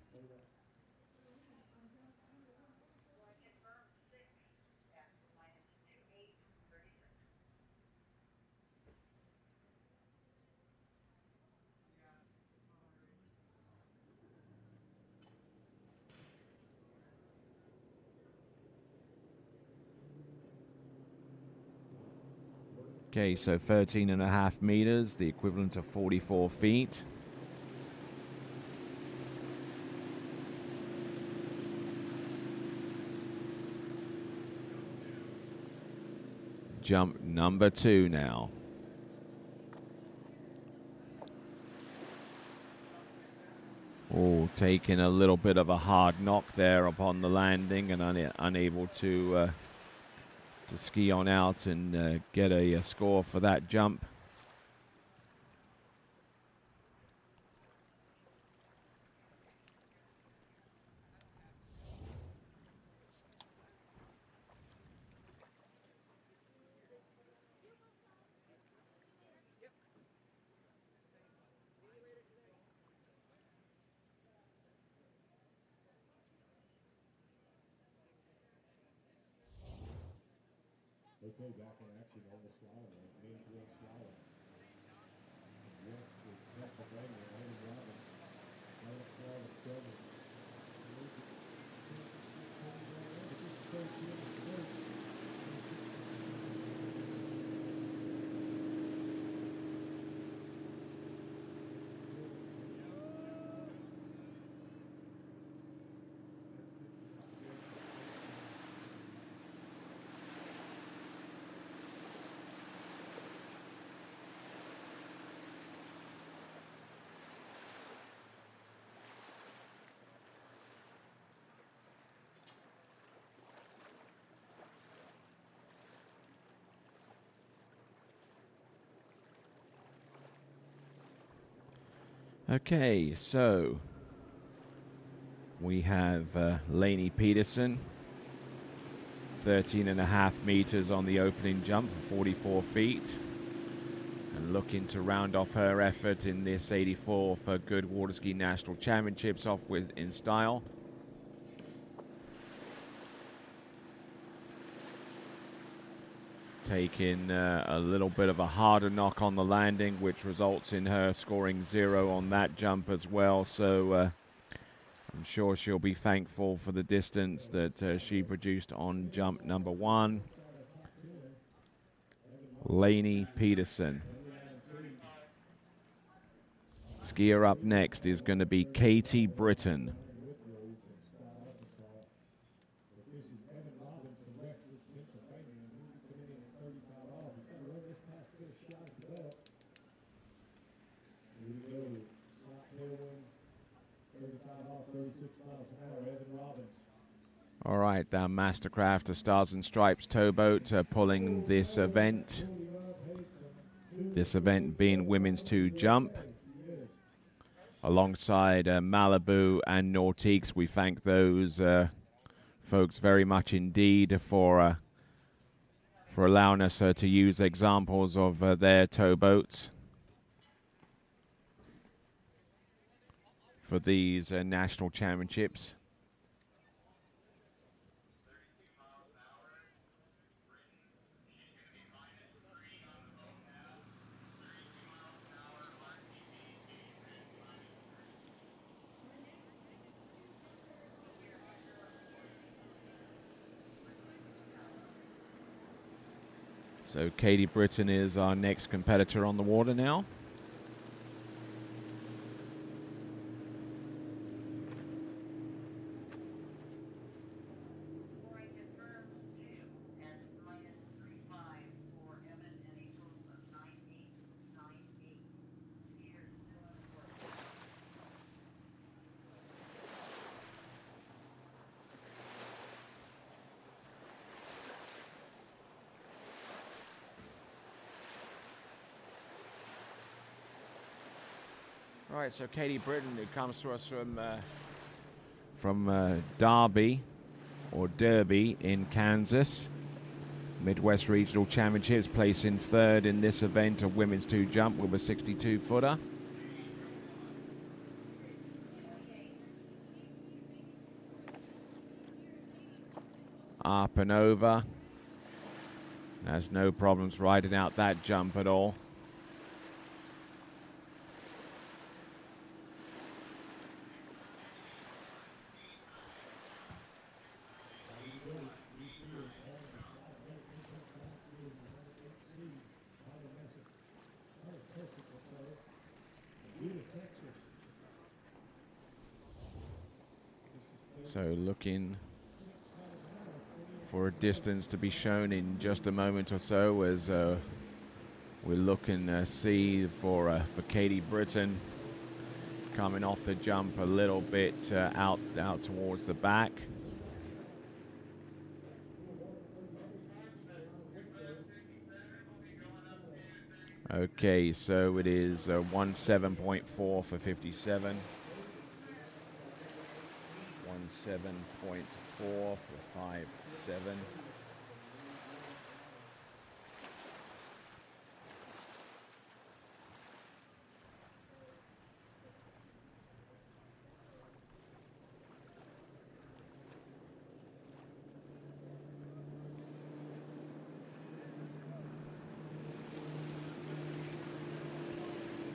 Okay, so 13.5 meters, the equivalent of 44 feet. Jump number 2 now. Oh, taking a little bit of a hard knock there upon the landing and unable to ski on out and get a score for that jump. Okay, back in action on the slalom, men's wheel slalom. Yes, with Pennsylvania, Evan Robbins. Right up there with Silver. Okay, so we have Lainey Peterson, 13.5 meters on the opening jump, 44 feet, and looking to round off her effort in this 84 for Goode Water Ski National Championships off with in style. Taking a little bit of a harder knock on the landing, which results in her scoring 0 on that jump as well. So I'm sure she'll be thankful for the distance that she produced on jump number 1. Lainey Peterson. Skier up next is going to be Katie Britton. All right, Mastercraft, a Stars and Stripes towboat pulling this event. This event being women's 2 jump. Alongside Malibu and Nautiques, we thank those folks very much indeed for allowing us to use examples of their towboats for these national championships. So Katie Britton is our next competitor on the water now. All right, so Katie Britton, who comes to us from Derby, or Derby in Kansas. Midwest Regional Championships, placing third in this event of women's 2 jump with a 62-footer. Up and over. Has no problems riding out that jump at all. So looking for a distance to be shown in just a moment or so as we're looking to see for Katie Britton coming off the jump a little bit out towards the back. Okay, so it is 17.4 for 57. 17.4 for 57.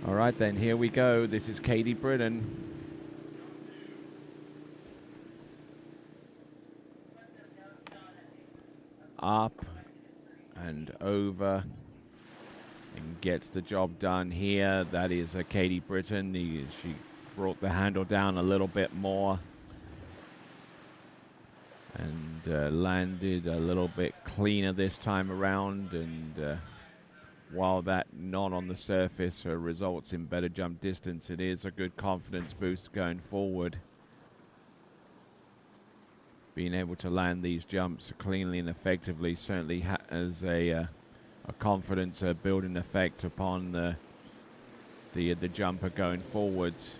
All right, then, here we go. This is Katie Britton. Up and over and gets the job done here. That is Katie Britton. She brought the handle down a little bit more and landed a little bit cleaner this time around. And while that not on the surface results in better jump distance, it is a good confidence boost going forward. Being able to land these jumps cleanly and effectively certainly has a confidence building effect upon the jumper going forwards.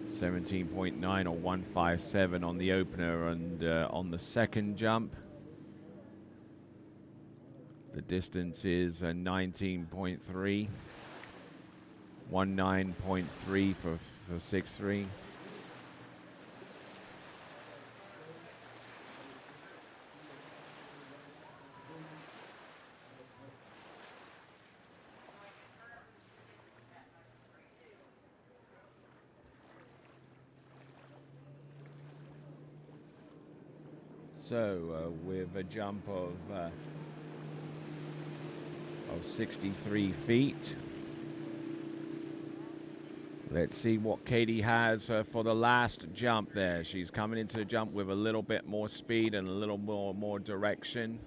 17.9 or 157 on the opener, and on the second jump the distance is 19.3. 19.3 for 6.3. So with a jump of 63 feet. Let's see what Katie has for the last jump there. She's coming into the jump with a little bit more speed and a little more direction.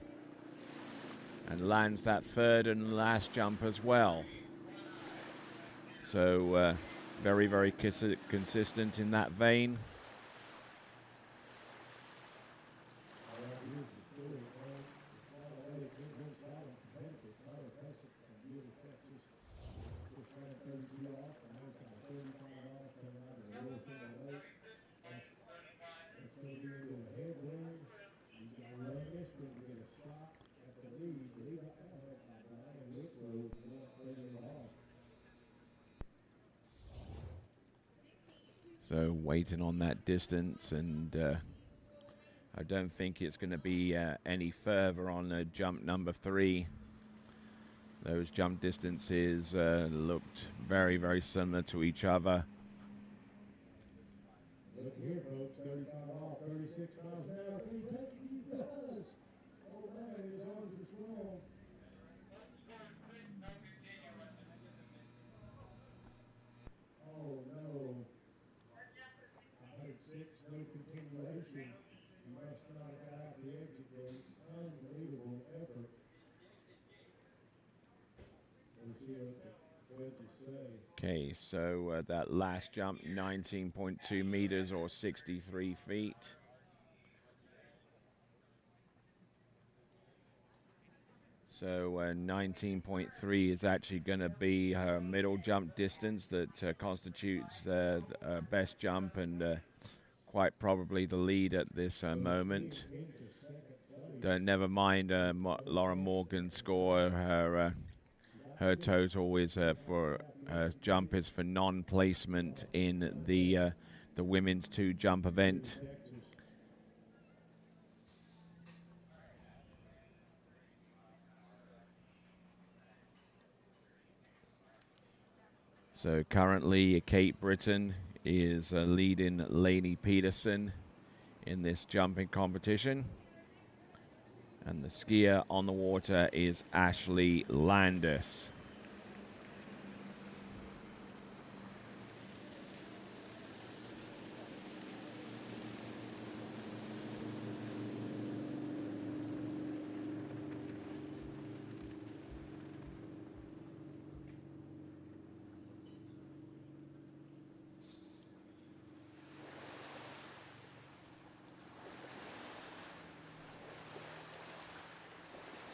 And lands that third and last jump as well. So very, very consistent in that vein. So waiting on that distance, and I don't think it's going to be any further on jump number 3. Those jump distances looked very, very similar to each other. Look here, folks, 35 off, 36 miles an hour. Can he take it? He does. All right, his arms are strong. Oh, no. I heard 6, no continuation. He must not have got out the exit gate. Unbelievable effort. We'll see what the judges say. Okay, so that last jump, 19.2 meters or 63 feet. So 19.3 is actually going to be her middle jump distance that constitutes the best jump and quite probably the lead at this moment. Never mind Laura Morgan's score. Her total is for jump is for non-placement in the women's 2 jump event. So currently, Kate Britton is leading Lainey Peterson in this jumping competition. And the skier on the water is Ashley Landis.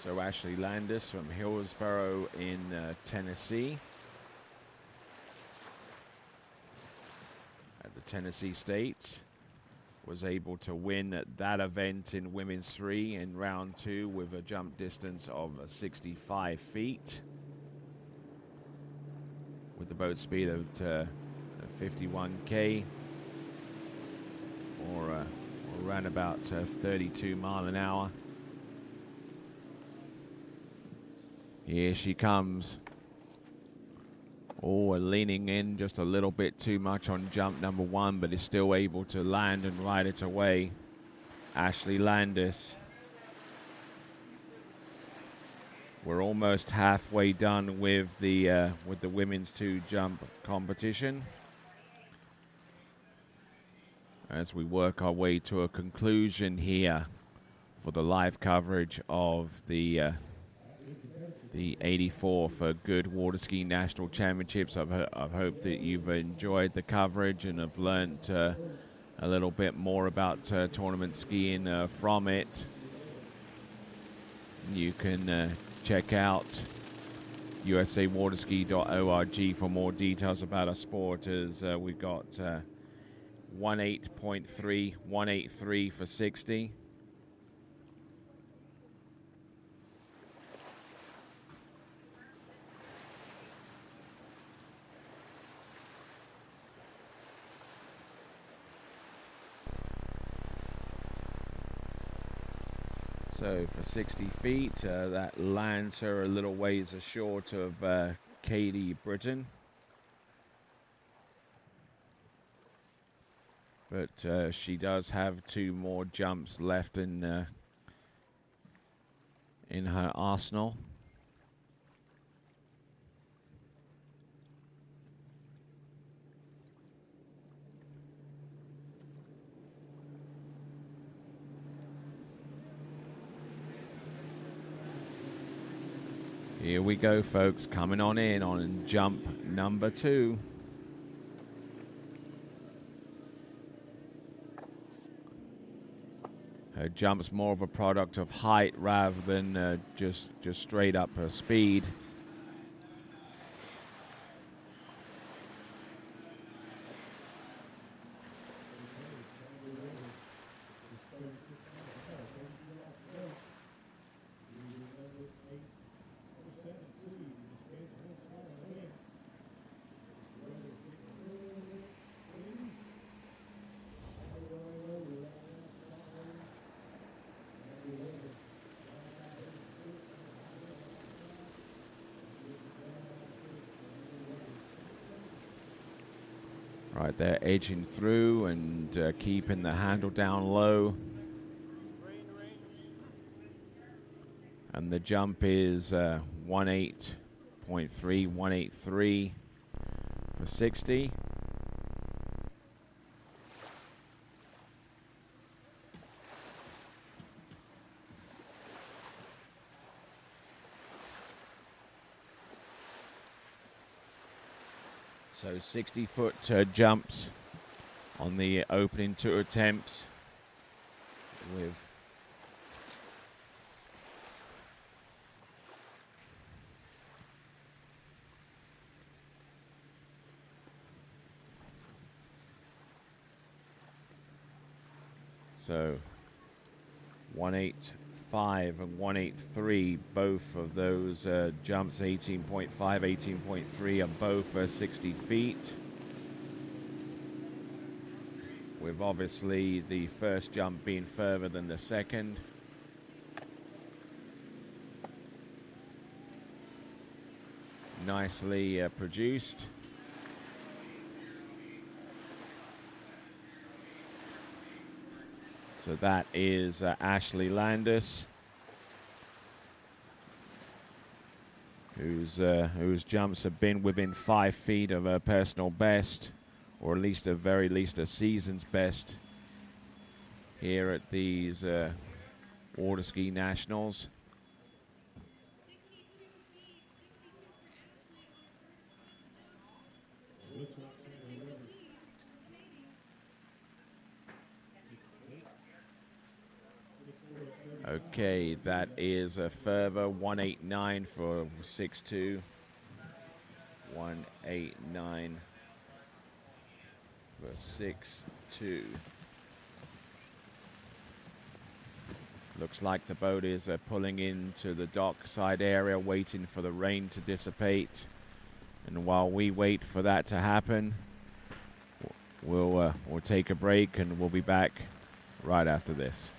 So Ashley Landis from Hillsborough in Tennessee. At the Tennessee State. Was able to win that event in women's 3 in round 2 with a jump distance of 65 feet. With the boat speed of 51k or around about 32 mile an hour. Here she comes. Oh, leaning in just a little bit too much on jump number 1, but is still able to land and ride it away. Ashley Landis. We're almost halfway done with the women's 2 jump competition. As we work our way to a conclusion here for the live coverage of the 84th Goode Water Ski National Championships. I've hoped that you've enjoyed the coverage and have learned a little bit more about tournament skiing from it. You can check out usawaterski.org for more details about our sport, as we've got 18.3, 183 for 60. So for 60 feet, that lands her a little ways short of Katie Britton. But she does have 2 more jumps left in her arsenal. Here we go, folks, coming on in on jump number 2. Her jump's more of a product of height rather than just straight up her speed. Right, they're edging through and keeping the handle down low. And the jump is 18.3, 183 for 60. So 60-foot jumps on the opening 2 attempts with So 185 and 183, both of those jumps, 18.5, 18.3, are both 60 feet. With obviously the first jump being further than the second. Nicely produced. So that is Ashley Landis, whose jumps have been within 5 feet of her personal best, or at least very least a season's best here at these Water Ski Nationals. Okay, that is a further 189 for 6'2". 189 for 6'2". Looks like the boat is pulling into the dockside area, waiting for the rain to dissipate. And while we wait for that to happen, we'll take a break, and we'll be back right after this.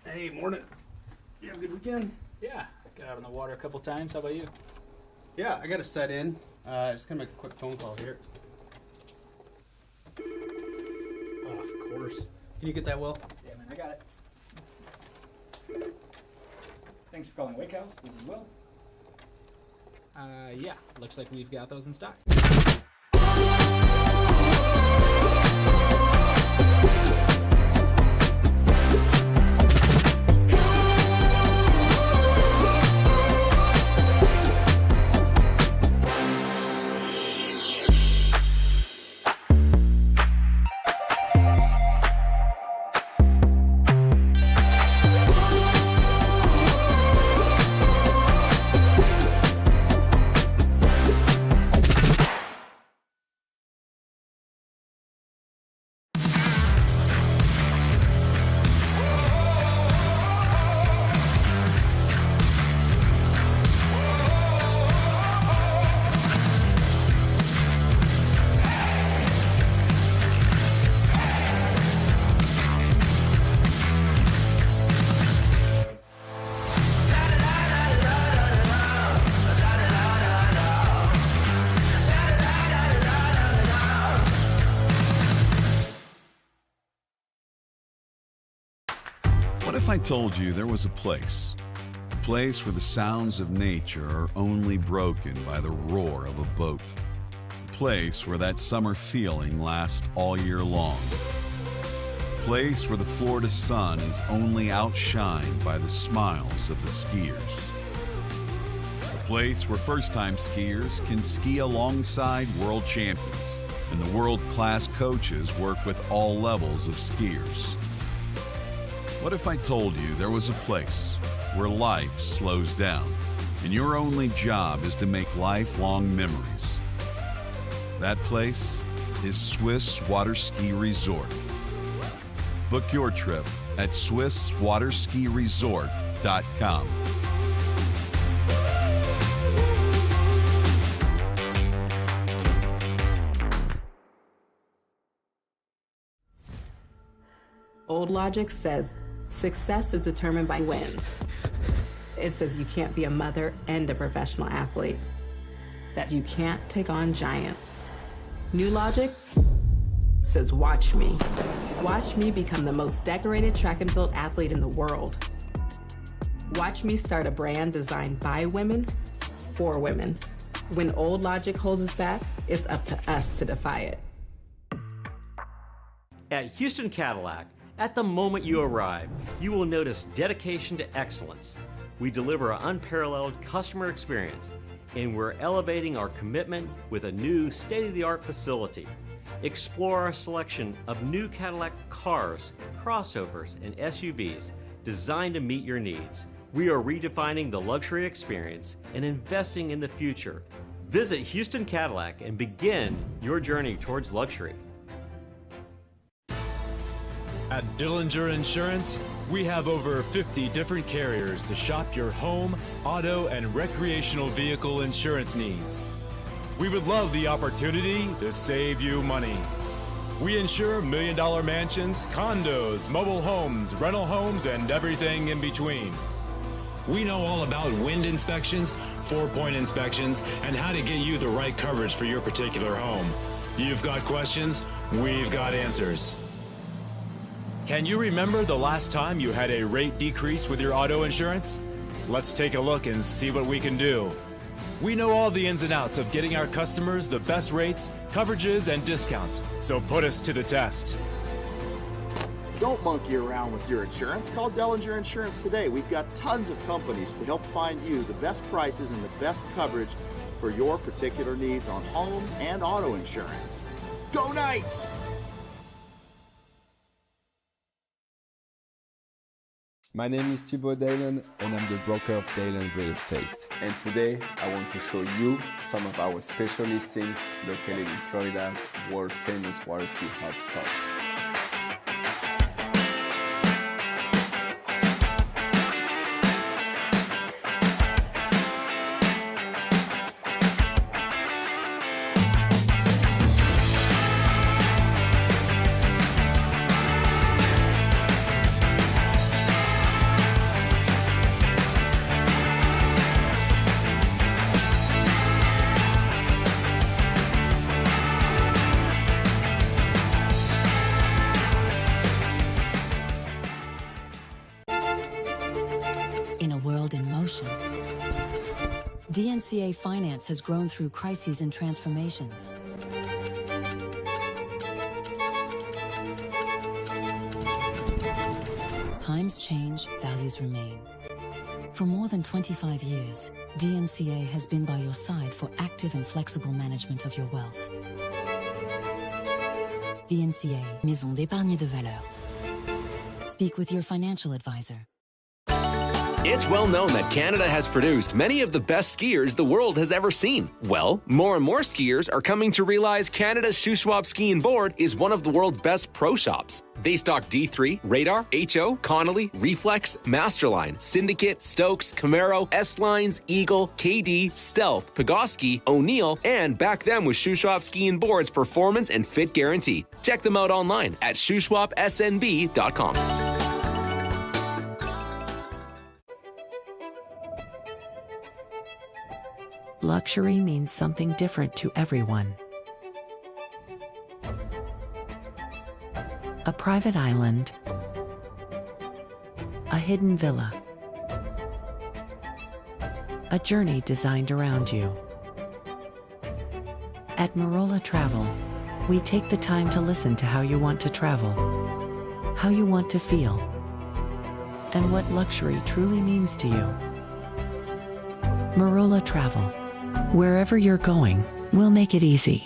Hey, morning. You have a good weekend? Yeah, I got out on the water a couple times. How about you? Yeah, I got to set in. Just gonna make a quick phone call here. Can you get that, Will? Yeah, man, I got it. Thanks for calling Wake House. This is Will. Yeah, looks like we've got those in stock. What if I told you there was a place where the sounds of nature are only broken by the roar of a boat, a place where that summer feeling lasts all year long, a place where the Florida sun is only outshined by the smiles of the skiers, a place where first-time skiers can ski alongside world champions and the world-class coaches work with all levels of skiers. What if I told you there was a place where life slows down and your only job is to make lifelong memories? That place is Swiss Water Ski Resort. Book your trip at SwissWaterSkiResort.com. Old logic says success is determined by wins. It says you can't be a mother and a professional athlete, that you can't take on giants. New logic says watch me. Watch me become the most decorated track and field athlete in the world. Watch me start a brand designed by women, for women. When old logic holds us back, it's up to us to defy it. At Houston Cadillac, at the moment you arrive, you will notice dedication to excellence. We deliver an unparalleled customer experience, and we're elevating our commitment with a new state-of-the-art facility. Explore our selection of new Cadillac cars, crossovers, and SUVs designed to meet your needs. We are redefining the luxury experience and investing in the future. Visit Houston Cadillac and begin your journey towards luxury. At Dillinger Insurance, we have over 50 different carriers to shop your home, auto, and recreational vehicle insurance needs. We would love the opportunity to save you money. We insure $1 million mansions, condos, mobile homes, rental homes, and everything in between. We know all about wind inspections, 4-point inspections, and how to get you the right coverage for your particular home. You've got questions, we've got answers. Can you remember the last time you had a rate decrease with your auto insurance? Let's take a look and see what we can do. We know all the ins and outs of getting our customers the best rates, coverages, and discounts, so put us to the test. Don't monkey around with your insurance. Call Dillinger Insurance today. We've got tons of companies to help find you the best prices and the best coverage for your particular needs on home and auto insurance. Go Knights! My name is Thibaut Dalen and I'm the broker of Dalen Real Estate. And today I want to show you some of our special listings located in Florida's world famous water ski hotspots. DNCA Finance has grown through crises and transformations. Times change, values remain. For more than 25 years, DNCA has been by your side for active and flexible management of your wealth. DNCA, Maison d'épargne de valeur. Speak with your financial advisor. It's well known that Canada has produced many of the best skiers the world has ever seen. Well, more and more skiers are coming to realize Canada's Shuswap Ski and Board is one of the world's best pro shops. They stock D3, Radar, HO, Connolly, Reflex, Masterline, Syndicate, Stokes, Camaro, S-Lines, Eagle, KD, Stealth, Pegosky, O'Neill, and back them with Shuswap Ski and Board's performance and fit guarantee. Check them out online at shuswapsnb.com. Luxury means something different to everyone. A private island, a hidden villa, a journey designed around you. At Marola Travel, we take the time to listen to how you want to travel, how you want to feel, and what luxury truly means to you. Marola Travel. Wherever you're going, we'll make it easy.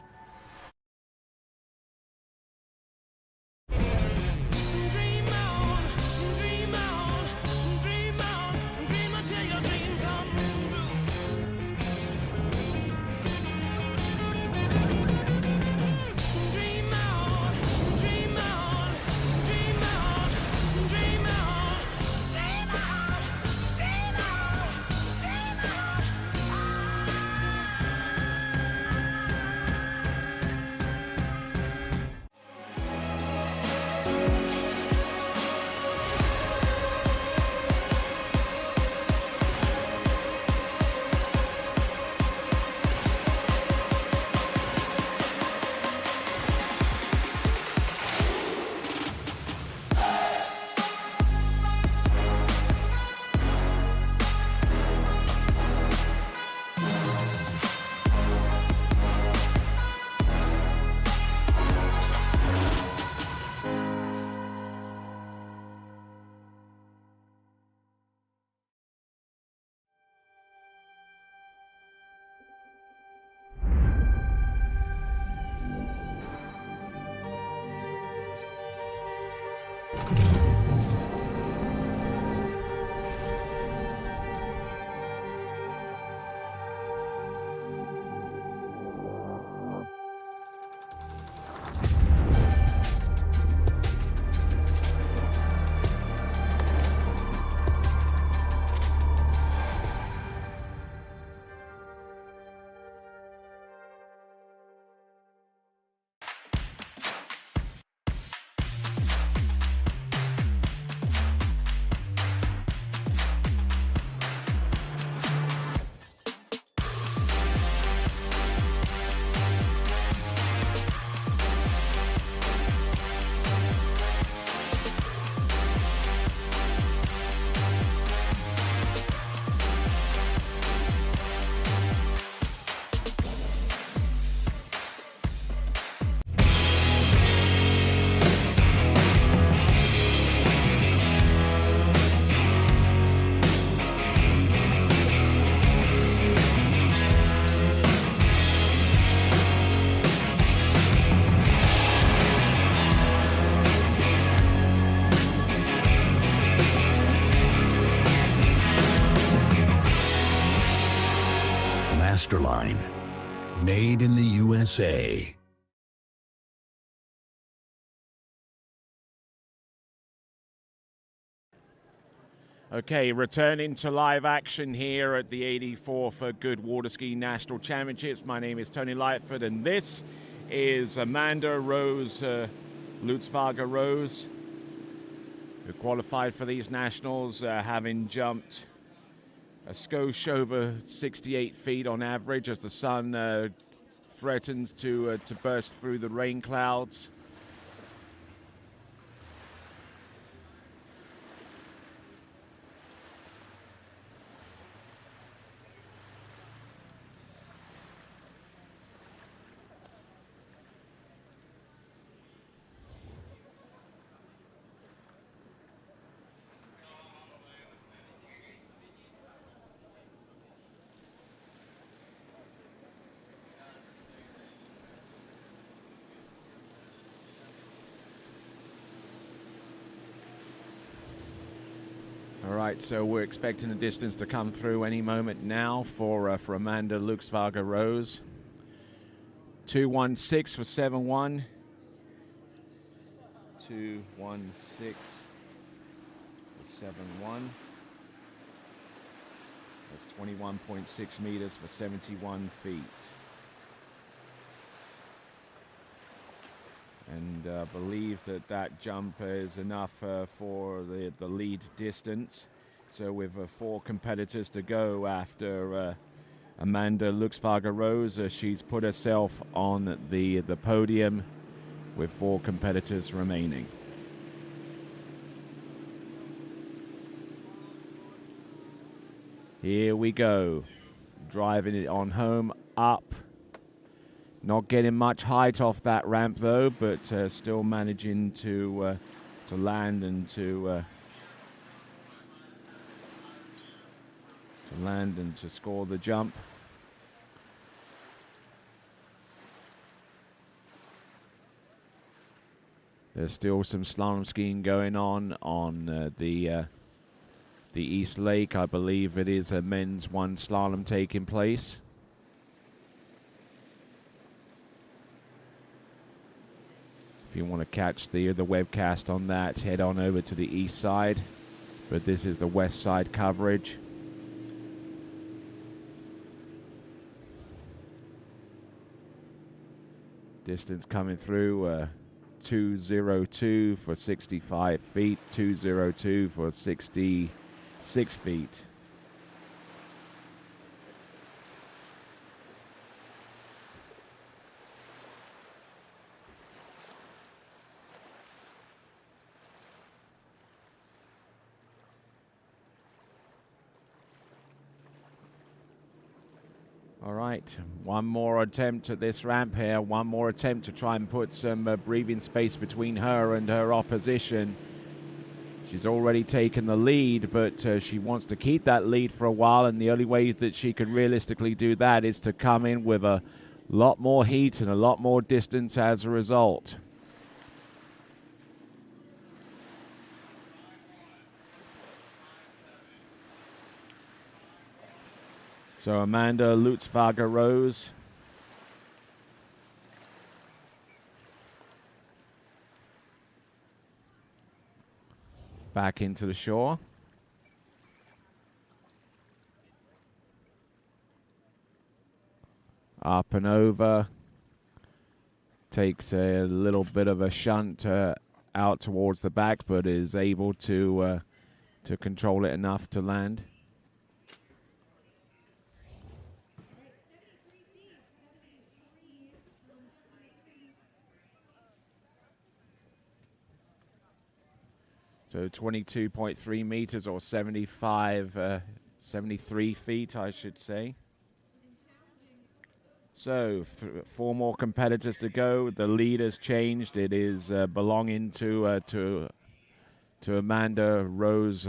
Masterline, made in the USA. Okay, returning to live action here at the 84th Goode Water Ski National Championships. My name is Tony Lightfoot, and this is Amanda Rose Lutzwager Rose, who qualified for these nationals, having jumped a skosh over 68 feet on average as the sun threatens to burst through the rain clouds. All right, so we're expecting the distance to come through any moment now for Amanda Luxvager Rose. 2:16 for 7-1. 2:16 for 7-1. That's 21.6 meters for 71 feet. And I believe that jump is enough for the lead distance. So with 4 competitors to go after Amanda Luxvager Rose, she's put herself on the podium with 4 competitors remaining. Here we go. Driving it on home, up. Not getting much height off that ramp though, but still managing to land and to score the jump. There's still some slalom skiing going on the East Lake. I believe it is a men's 1 slalom taking place. If you want to catch the webcast on that, head on over to the east side. But this is the west side coverage. Distance coming through 2:02 for 65 feet, 2:02 for 66 feet. All right, one more attempt at this ramp here. One more attempt to try and put some breathing space between her and her opposition. She's already taken the lead, but she wants to keep that lead for a while, and the only way that she can realistically do that is to come in with a lot more heat and a lot more distance as a result. So Amanda Luxvager Rose back into the shore. Up and over. Takes a little bit of a shunt out towards the back, but is able to control it enough to land. So 22.3 meters or 73 feet, I should say. So 4 more competitors to go. The lead has changed. It is belonging to Amanda Rose,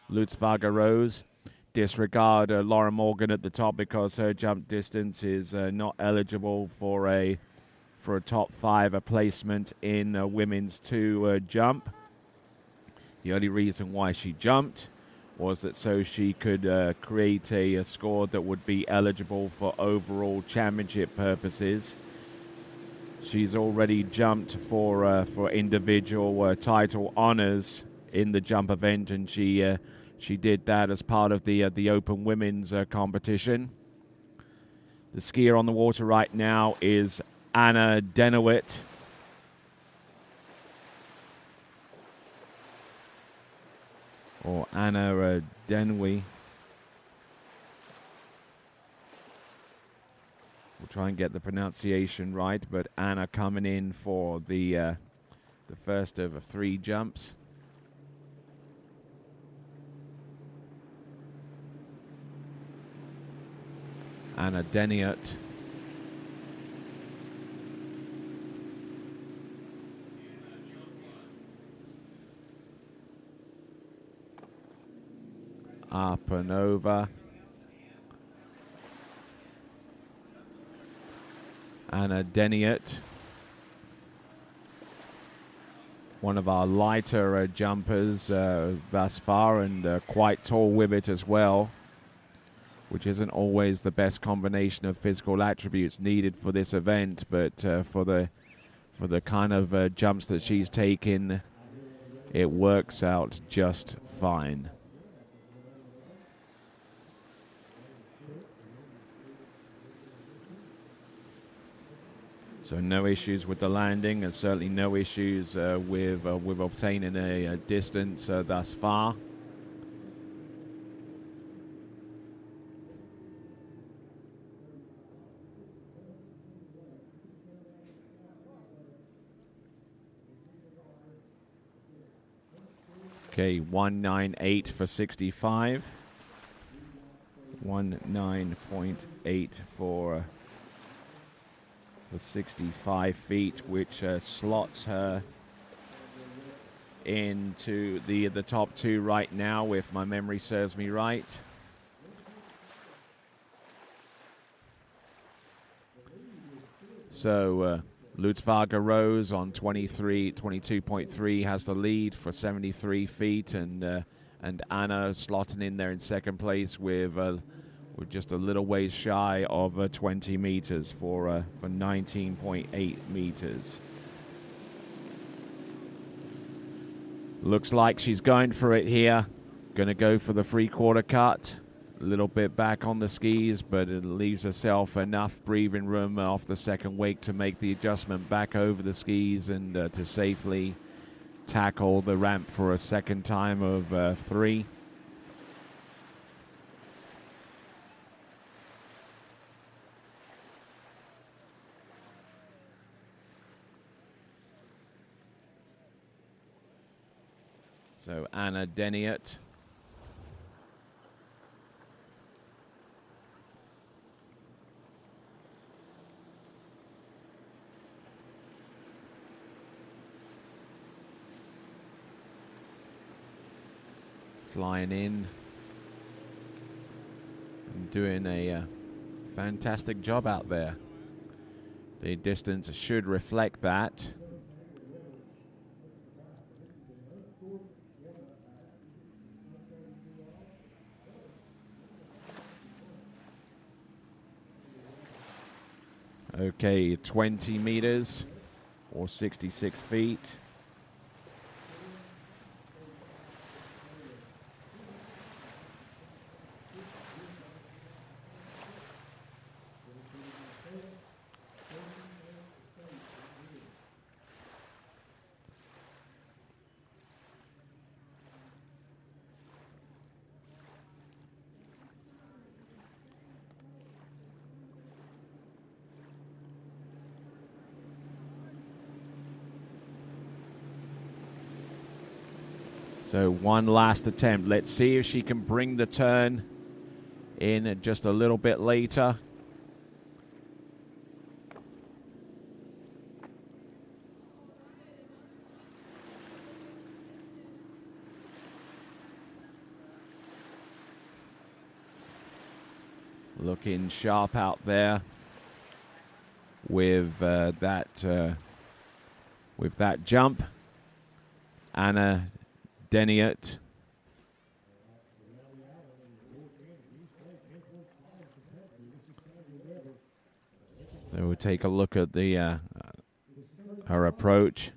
Luxvager Rose. Disregard Laura Morgan at the top because her jump distance is not eligible for a top 5 placement in women's 2 jump. The only reason why she jumped was that so she could create a score that would be eligible for overall championship purposes. She's already jumped for individual title honors in the jump event, and she did that as part of the Open Women's competition. The skier on the water right now is Anna Denowit. Or Anna Denwy. We'll try and get the pronunciation right, but Anna coming in for the first of 3 jumps. Anna Deniot. Up and over. Anna Deniot. one of our lighter jumpers thus far, and quite tall with it as well, which isn't always the best combination of physical attributes needed for this event, but for the kind of jumps that she's taken, it works out just fine. So no issues with the landing, and certainly no issues with obtaining a distance thus far. Okay, 198 for 65. 19.8 for 65 feet, which slots her into the top two right now, if my memory serves me right. So Lutzvaga Rose on 22.3 has the lead for 73 feet, and Anna slotting in there in second place with just a little ways shy of 20 meters for 19.8 meters. Looks like she's going for it here. Going to go for the 3/4 cut. A little bit back on the skis, but it leaves herself enough breathing room off the second wake to make the adjustment back over the skis and to safely tackle the ramp for a second time of 3. So Anna Deniot. Flying in and doing a fantastic job out there. The distance should reflect that. Okay, 20 meters or 66 feet. So one last attempt. Let's see if she can bring the turn in just a little bit later. Looking sharp out there with that jump. Anna Deniot. So we'll take a look at the her approach.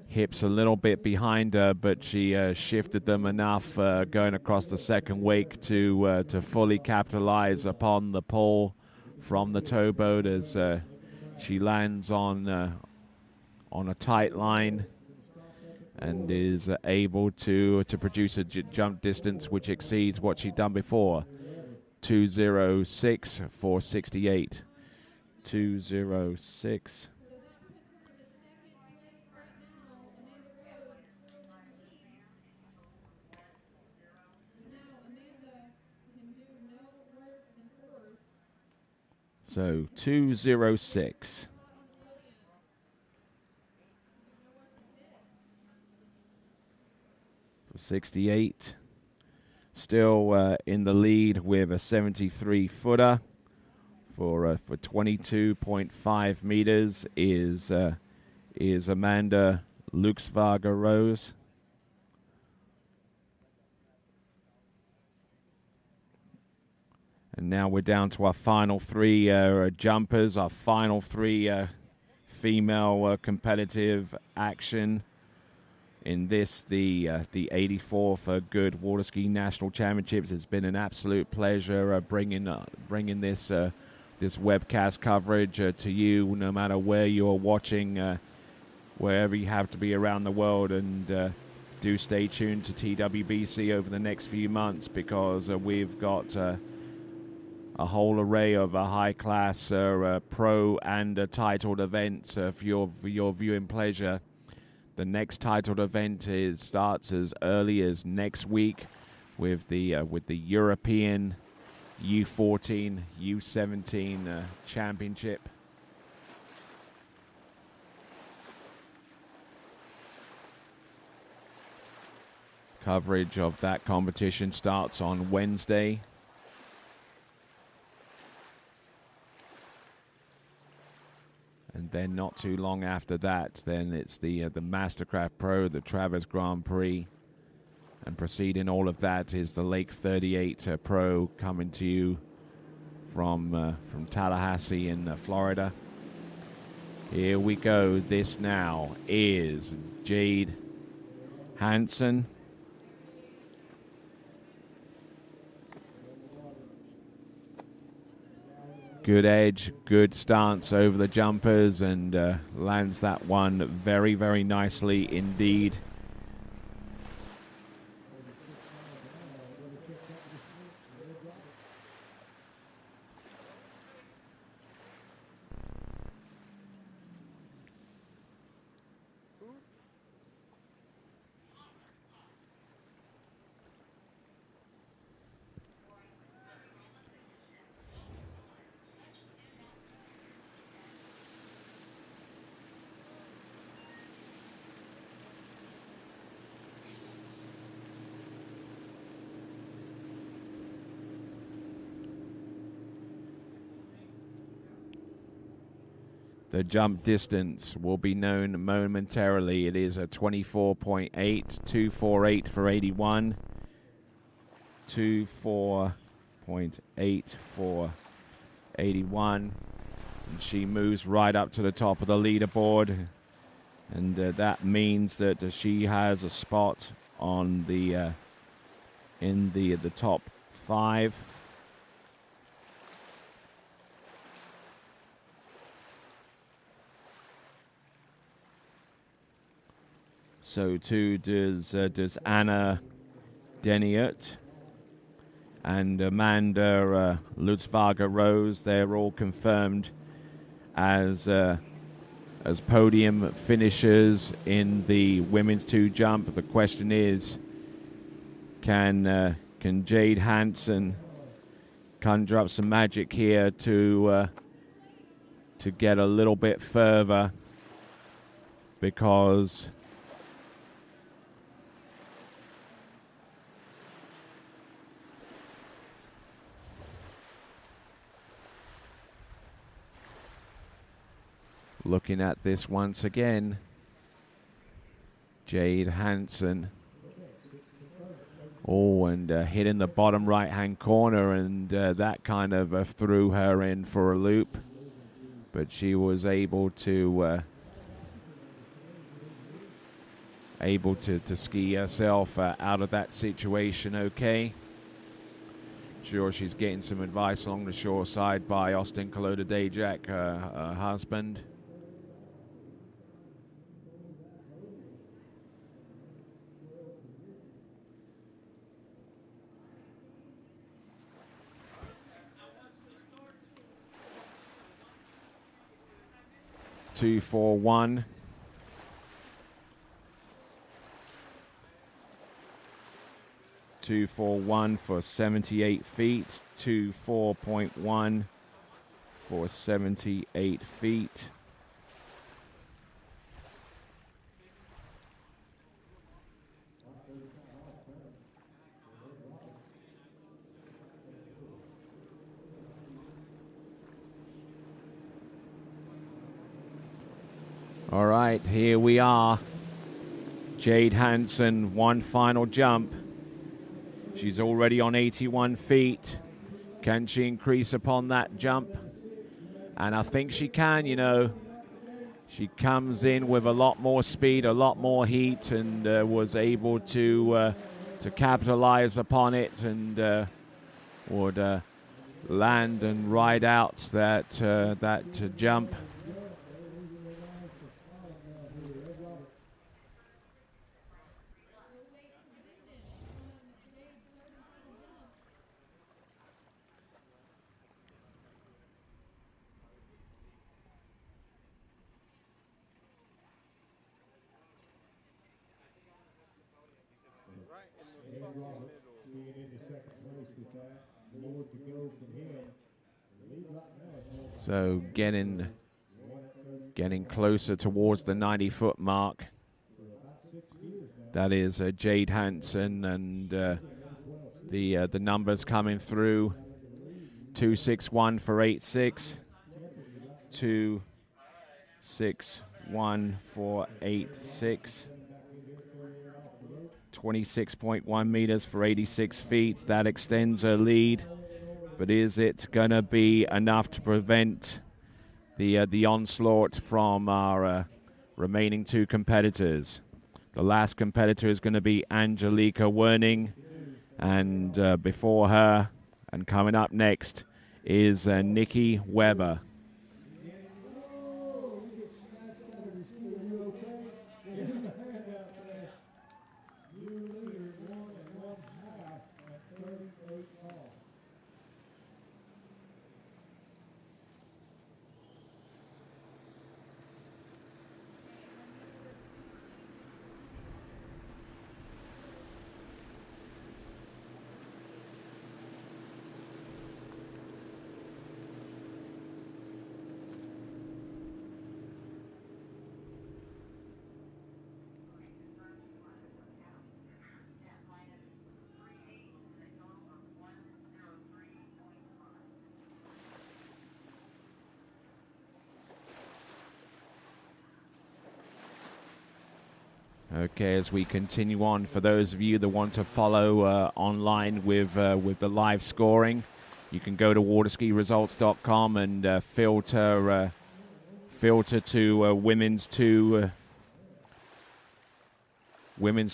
Hips a little bit behind her, but she shifted them enough going across the second wake to fully capitalize upon the pull from the towboat as she lands on a tight line and is able to produce a jump distance which exceeds what she'd done before. 2:06 for 68. 2:06. So 2:06. For 68. Still in the lead with a 73-footer. For 22.5 meters is Amanda Luxvaga Rose. And now we're down to our final three jumpers, our final three female competitive action. In this, the 84th Goode Water Ski National Championships. It's been an absolute pleasure bringing this this webcast coverage to you, no matter where you're watching, wherever you have to be around the world. And do stay tuned to TWBC over the next few months, because we've got a whole array of high-class pro and titled events for your viewing pleasure. The next titled event starts as early as next week with the European U14, U17 championship. Coverage of that competition starts on Wednesday. And then not too long after that, then it's the Mastercraft Pro, the Travers Grand Prix. And preceding all of that is the Lake 38 Pro, coming to you from Tallahassee in Florida. Here we go. This now is Jade Hansen. Good edge, good stance over the jumpers, and lands that one very, very nicely indeed. The jump distance will be known momentarily. It is a 24.8, 248 for 81, 24.8 for 81. And she moves right up to the top of the leaderboard, and that means that she has a spot on the in the top 5. So too does Anna Deniert and Amanda Lutzvaga Rose. They're all confirmed as podium finishers in the women's 2 jump. The question is, can Jade Hansen conjure up some magic here to get a little bit further? Because looking at this once again, Jade Hansen. Oh, and hitting the bottom right-hand corner, and that kind of threw her in for a loop. But she was able to ski herself out of that situation okay. Sure, she's getting some advice along the shore side by Austin Kalota Dajak, her husband. Two, 4, 1. Two, 4, 1 for 78 feet. 2.4.1 for 78 feet. All right, here we are. Jade Hansen, one final jump. She's already on 81 feet. Can she increase upon that jump? And I think she can, you know. She comes in with a lot more speed, a lot more heat, and was able to capitalize upon it and would land and ride out that jump. So getting closer towards the 90-foot mark. That is Jade Hansen, and the numbers coming through. 261 for 8.6. 261 for 8.6. 26.1 meters for 86 feet. That extends her lead. But is it going to be enough to prevent the onslaught from our remaining two competitors? The last competitor is going to be Angelika Werning. And before her, and coming up next, is Nikki Weber. Okay, as we continue on, for those of you that want to follow online with the live scoring, you can go to waterskiresults.com and filter to women's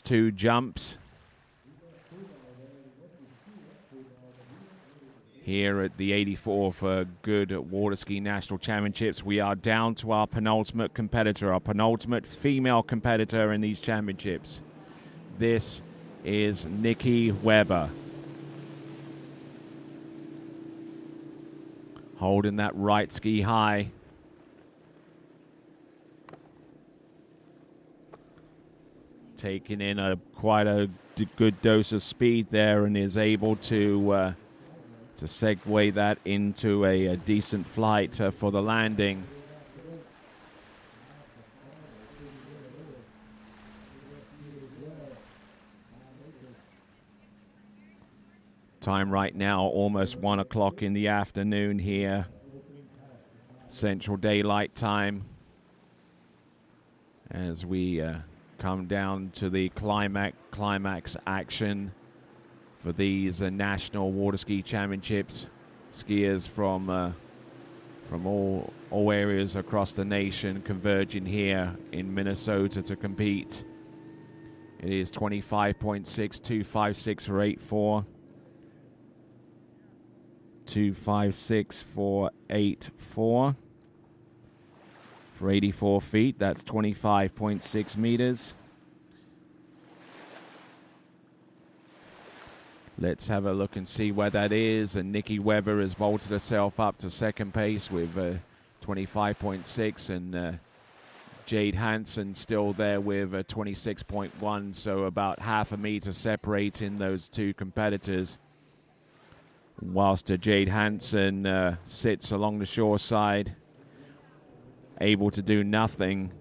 two jumps. Here at the 84 for Goode Water Ski National Championships, we are down to our penultimate competitor, our penultimate female competitor in these championships. This is Nikki Weber. Holding that right ski high. Taking in quite a good dose of speed there, and is able to segue that into a decent flight for the landing. Time right now, almost 1 o'clock in the afternoon here, Central Daylight Time, as we come down to the climax action for these national water ski championships. Skiers from all areas across the nation converging here in Minnesota to compete. It is 25.6, 256 for 8.4. 256 for 8.4. For 84 feet, that's 25.6 meters. Let's have a look and see where that is. And Nikki Weber has vaulted herself up to second place with 25.6, and Jade Hansen still there with 26.1, so about half a meter separating those two competitors. Whilst Jade Hansen sits along the shore side, able to do nothing,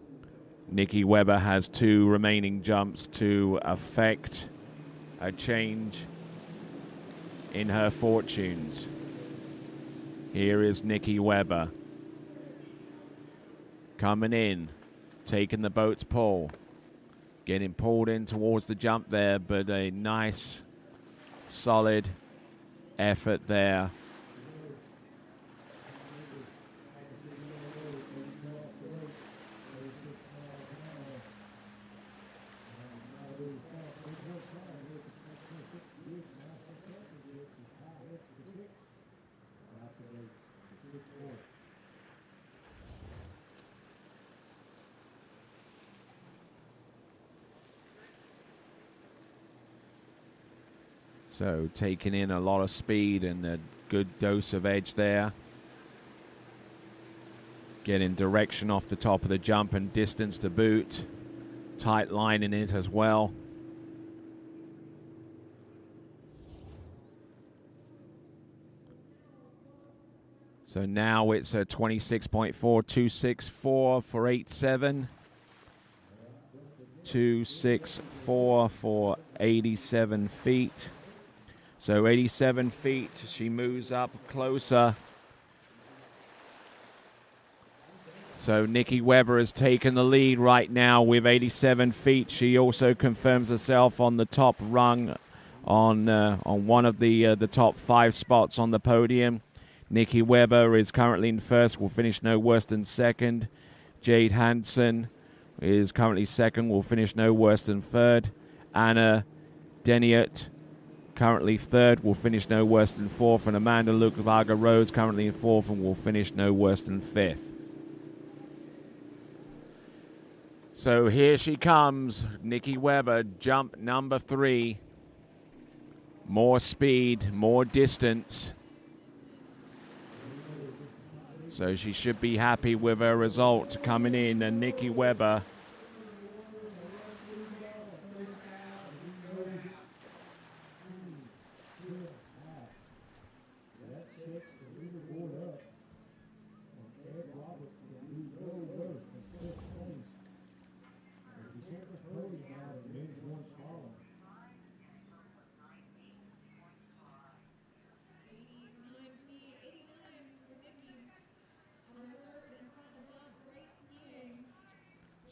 Nikki Weber has two remaining jumps to affect a change in her fortunes. Here is Nikki Weber coming in, taking the boat's pull. Getting pulled in towards the jump there, but a nice, solid effort there. So taking in a lot of speed and a good dose of edge there. Getting direction off the top of the jump and distance to boot. Tight line in it as well. So now it's a 26.4264 for 8.7. 264 for 87 feet. So 87 feet, she moves up closer. So Nikki Weber has taken the lead right now with 87 feet. She also confirms herself on the top rung on one of the top 5 spots on the podium. Nikki Weber is currently in first, will finish no worse than second. Jade Hansen is currently second, will finish no worse than third. Anna Deniot, currently third, will finish no worse than fourth. And Amanda Lukavaga Rose, currently in fourth, and will finish no worse than fifth. So here she comes, Nikki Weber, jump number 3. More speed, more distance. So she should be happy with her result coming in. And Nikki Weber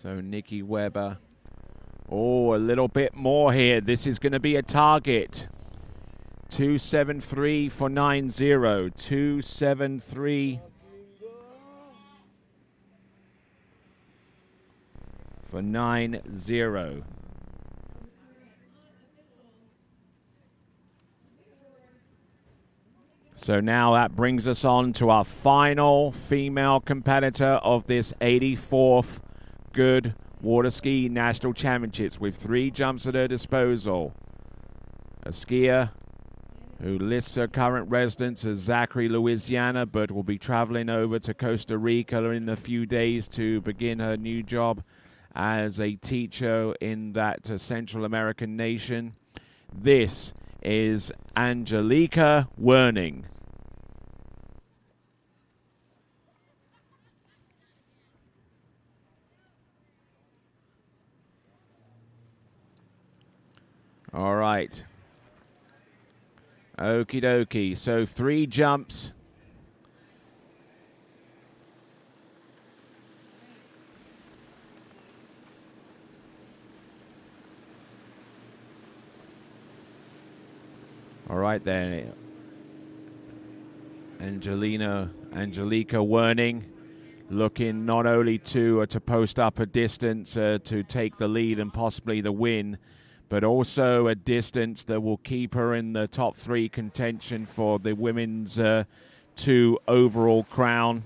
So Nikki Weber. Oh, a little bit more here. This is going to be a target. 273 for 9-0. 273 for 9-0. So now that brings us on to our final female competitor of this 84th Goode Water Ski National Championships with 3 jumps at her disposal. A skier who lists her current residence as Zachary, Louisiana, but will be traveling over to Costa Rica in a few days to begin her new job as a teacher in that Central American nation. This is Angelica Werning. All right. Okie dokie. So 3 jumps. All right then. Angelica Werning looking not only to post up a distance to take the lead and possibly the win, but also a distance that will keep her in the top 3 contention for the women's 2 overall crown.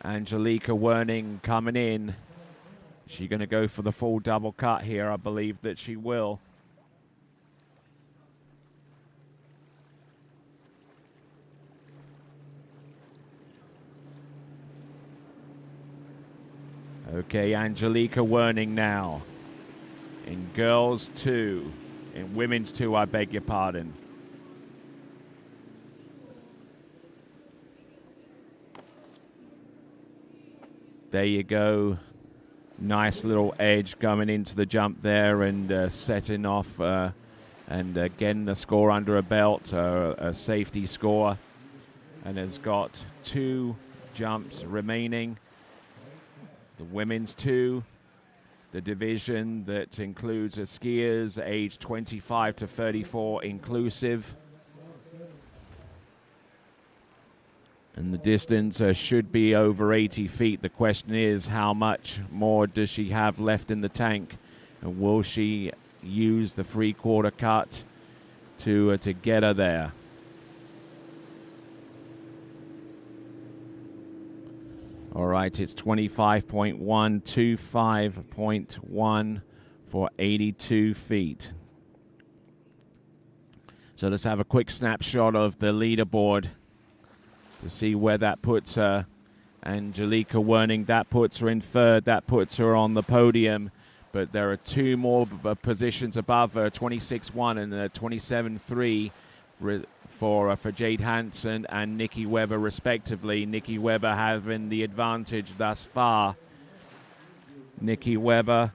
Angelica Werning coming in. Is she going to go for the full double cut here? I believe that she will. Okay, Angelica Werning now. In girls 2. In women's 2, I beg your pardon. There you go. Nice little edge coming into the jump there and setting off and getting the score under a belt, a safety score, and has got 2 jumps remaining. The women's 2, the division that includes skiers aged 25 to 34 inclusive. And the distance should be over 80 feet. The question is, how much more does she have left in the tank? And will she use the 3/4 cut to get her there? All right, it's 25.1, 25.1 for 82 feet. So let's have a quick snapshot of the leaderboard to see where that puts her. Angelika Werning, that puts her in 3rd. That puts her on the podium. But there are 2 more positions above her, 26.1 and 27.3 for Jade Hansen and Nikki Weber, respectively. Nikki Weber having the advantage thus far. Nikki Weber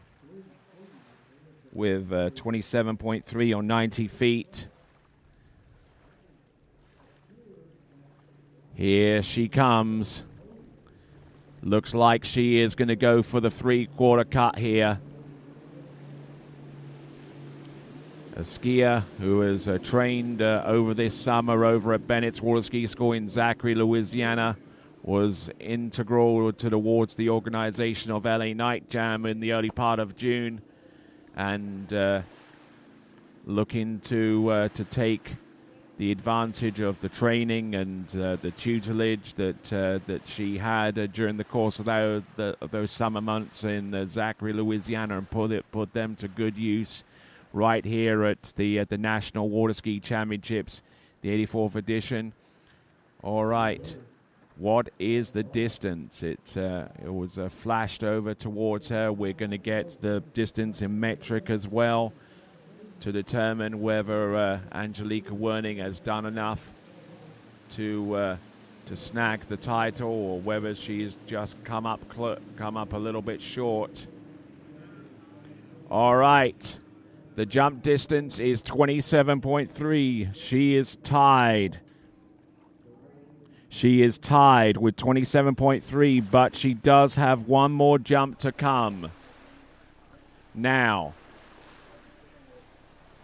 with 27.3 on 90 feet. Here she comes. Looks like she is going to go for the 3/4 cut here. A skier who has trained over this summer over at Bennett's Water Ski School in Zachary, Louisiana, was integral towards the organization of LA Night Jam in the early part of June, and looking to take the advantage of the training and the tutelage that she had during the course of those summer months in Zachary, Louisiana, and put them to good use right here at the National Water Ski Championships, the 84th edition. All right, what is the distance? It was flashed over towards her. We're going to get the distance in metric as well to determine whether Angelika Werning has done enough to snag the title, or whether she's just come up a little bit short. All right. The jump distance is 27.3. She is tied. She is tied with 27.3, but she does have one more jump to come. Now,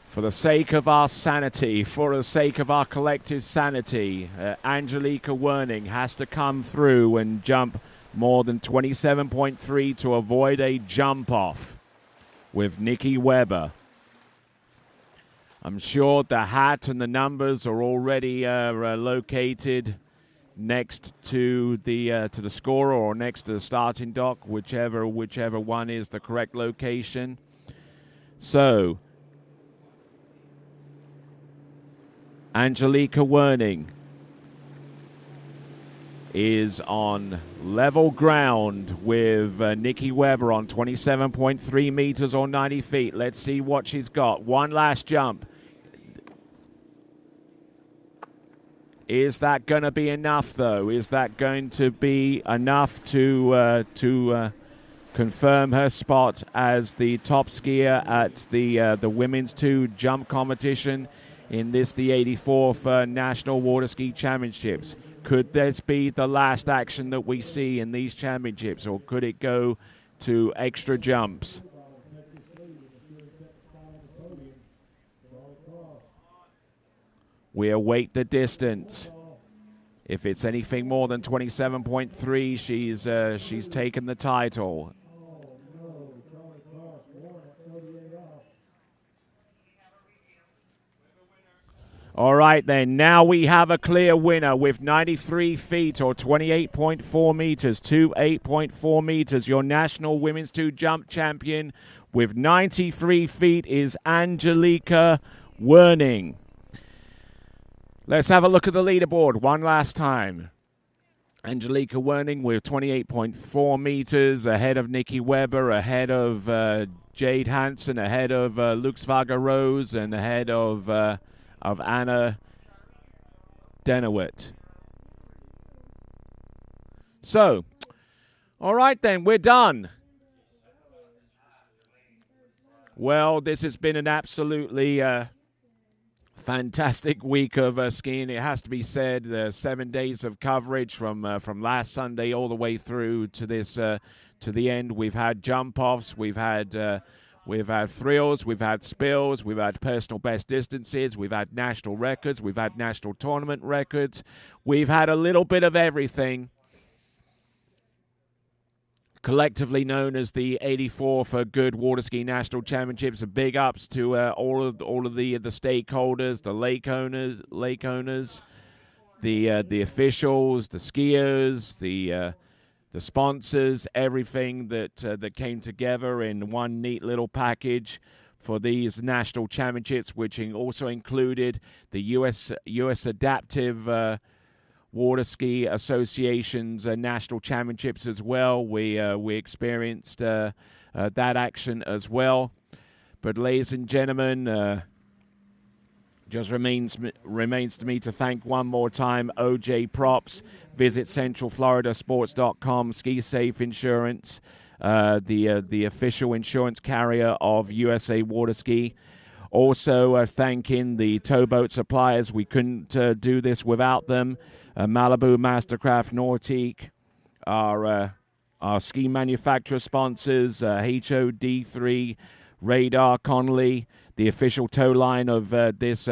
for the sake of our sanity, for the sake of our collective sanity, Angelika Werning has to come through and jump more than 27.3 to avoid a jump off with Nikki Weber. I'm sure the hat and the numbers are already located next to the scorer or next to the starting dock, whichever one is the correct location. So, Angelika Werning is on level ground with Nikki Weber on 27.3 meters or 90 feet. Let's see what she's got. One last jump. Is that going to be enough, though? Is that going to be enough to confirm her spot as the top skier at the women's 2 jump competition in the 84th National Water Ski Championships? Could this be the last action that we see in these championships, or could it go to extra jumps? We await the distance. If it's anything more than 27.3, she's taken the title. All right, then. Now we have a clear winner with 93 feet or 28.4 meters to 8.4 meters. Your National Women's 2 Jump Champion with 93 feet is Angelika Werning. Let's have a look at the leaderboard one last time. Angelika Werning with 28.4 meters, ahead of Nikki Weber, ahead of Jade Hansen, ahead of Luxvaga Rose, and ahead of Anna Denowit. So, all right then, we're done. Well, this has been an absolutely fantastic week of skiing. It has to be said. 7 days of coverage from last Sunday all the way through to this to the end. We've had jump offs. We've had thrills. We've had spills. We've had personal best distances. We've had national records. We've had national tournament records. We've had a little bit of everything. Collectively known as the 84th Goode Water Ski National Championships. Big ups to all of the stakeholders, the lake owners, the officials, the skiers, the sponsors, everything that came together in one neat little package for these national championships, which also included the U.S. Adaptive Water Ski Association's national championships as well. We experienced that action as well. But ladies and gentlemen, just remains to me to thank one more time OJ Props. Visit CentralFloridaSports.com. Ski Safe Insurance, the official insurance carrier of USA Water Ski. Also thanking the towboat suppliers. We couldn't do this without them. Malibu, Mastercraft, Nautique, our ski manufacturer sponsors, HOD3, Radar, Connolly, the official tow line of this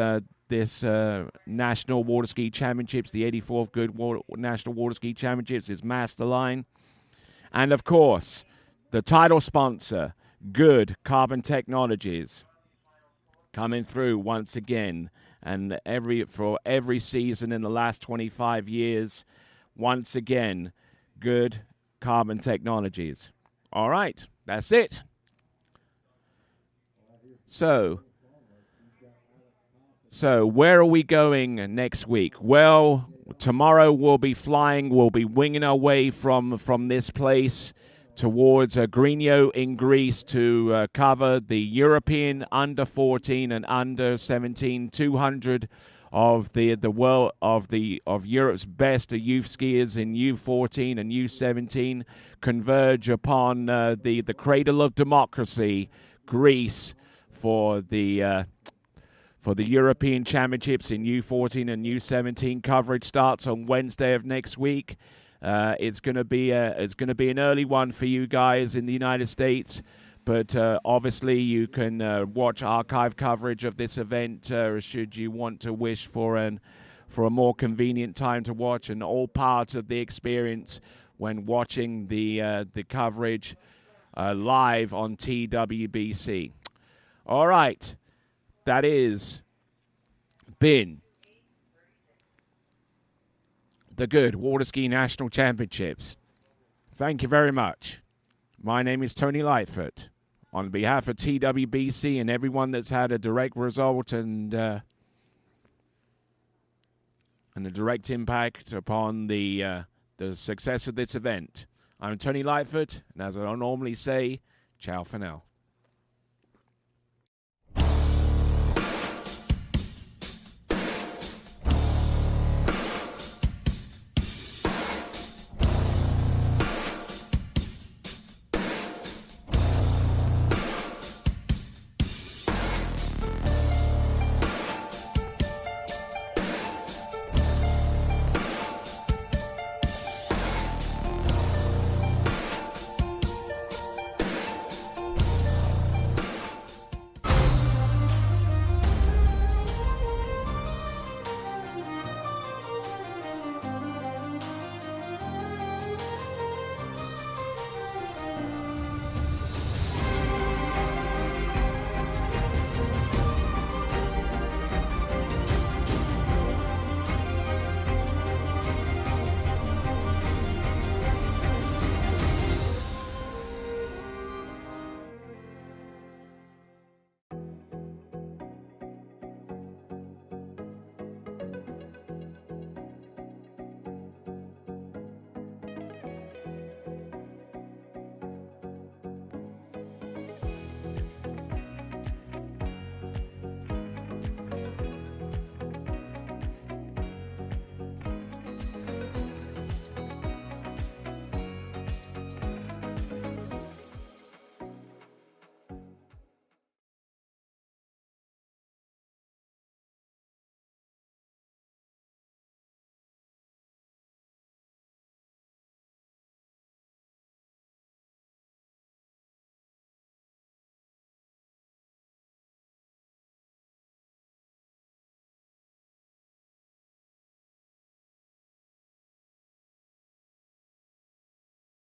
National Water Ski Championships, the 84th Goode National Water Ski Championships, is Masterline. And, of course, the title sponsor, Goode Carbon Technologies, coming through once again. And for every season in the last 25 years, once again, Goode Carbon Technologies. All right, that's it. So where are we going next week? Well, tomorrow we'll be winging our way from this place towards Grigno in Greece to cover the European under 14 and under 17 200 of the world of Europe's best youth skiers in U14 and U17 converge upon the cradle of democracy, Greece, for the European Championships in U14 and U17. Coverage starts on Wednesday of next week. It's going to be an early one for you guys in the United States, but obviously you can watch archive coverage of this event should you want to wish for a more convenient time to watch, and all part of the experience when watching the coverage live on TWBC. All right, that is been the Goode Water Ski National Championships. Thank you very much. My name is Tony Lightfoot. On behalf of TWBC and everyone that's had a direct result and a direct impact upon the success of this event, I'm Tony Lightfoot, and as I normally say, ciao for now.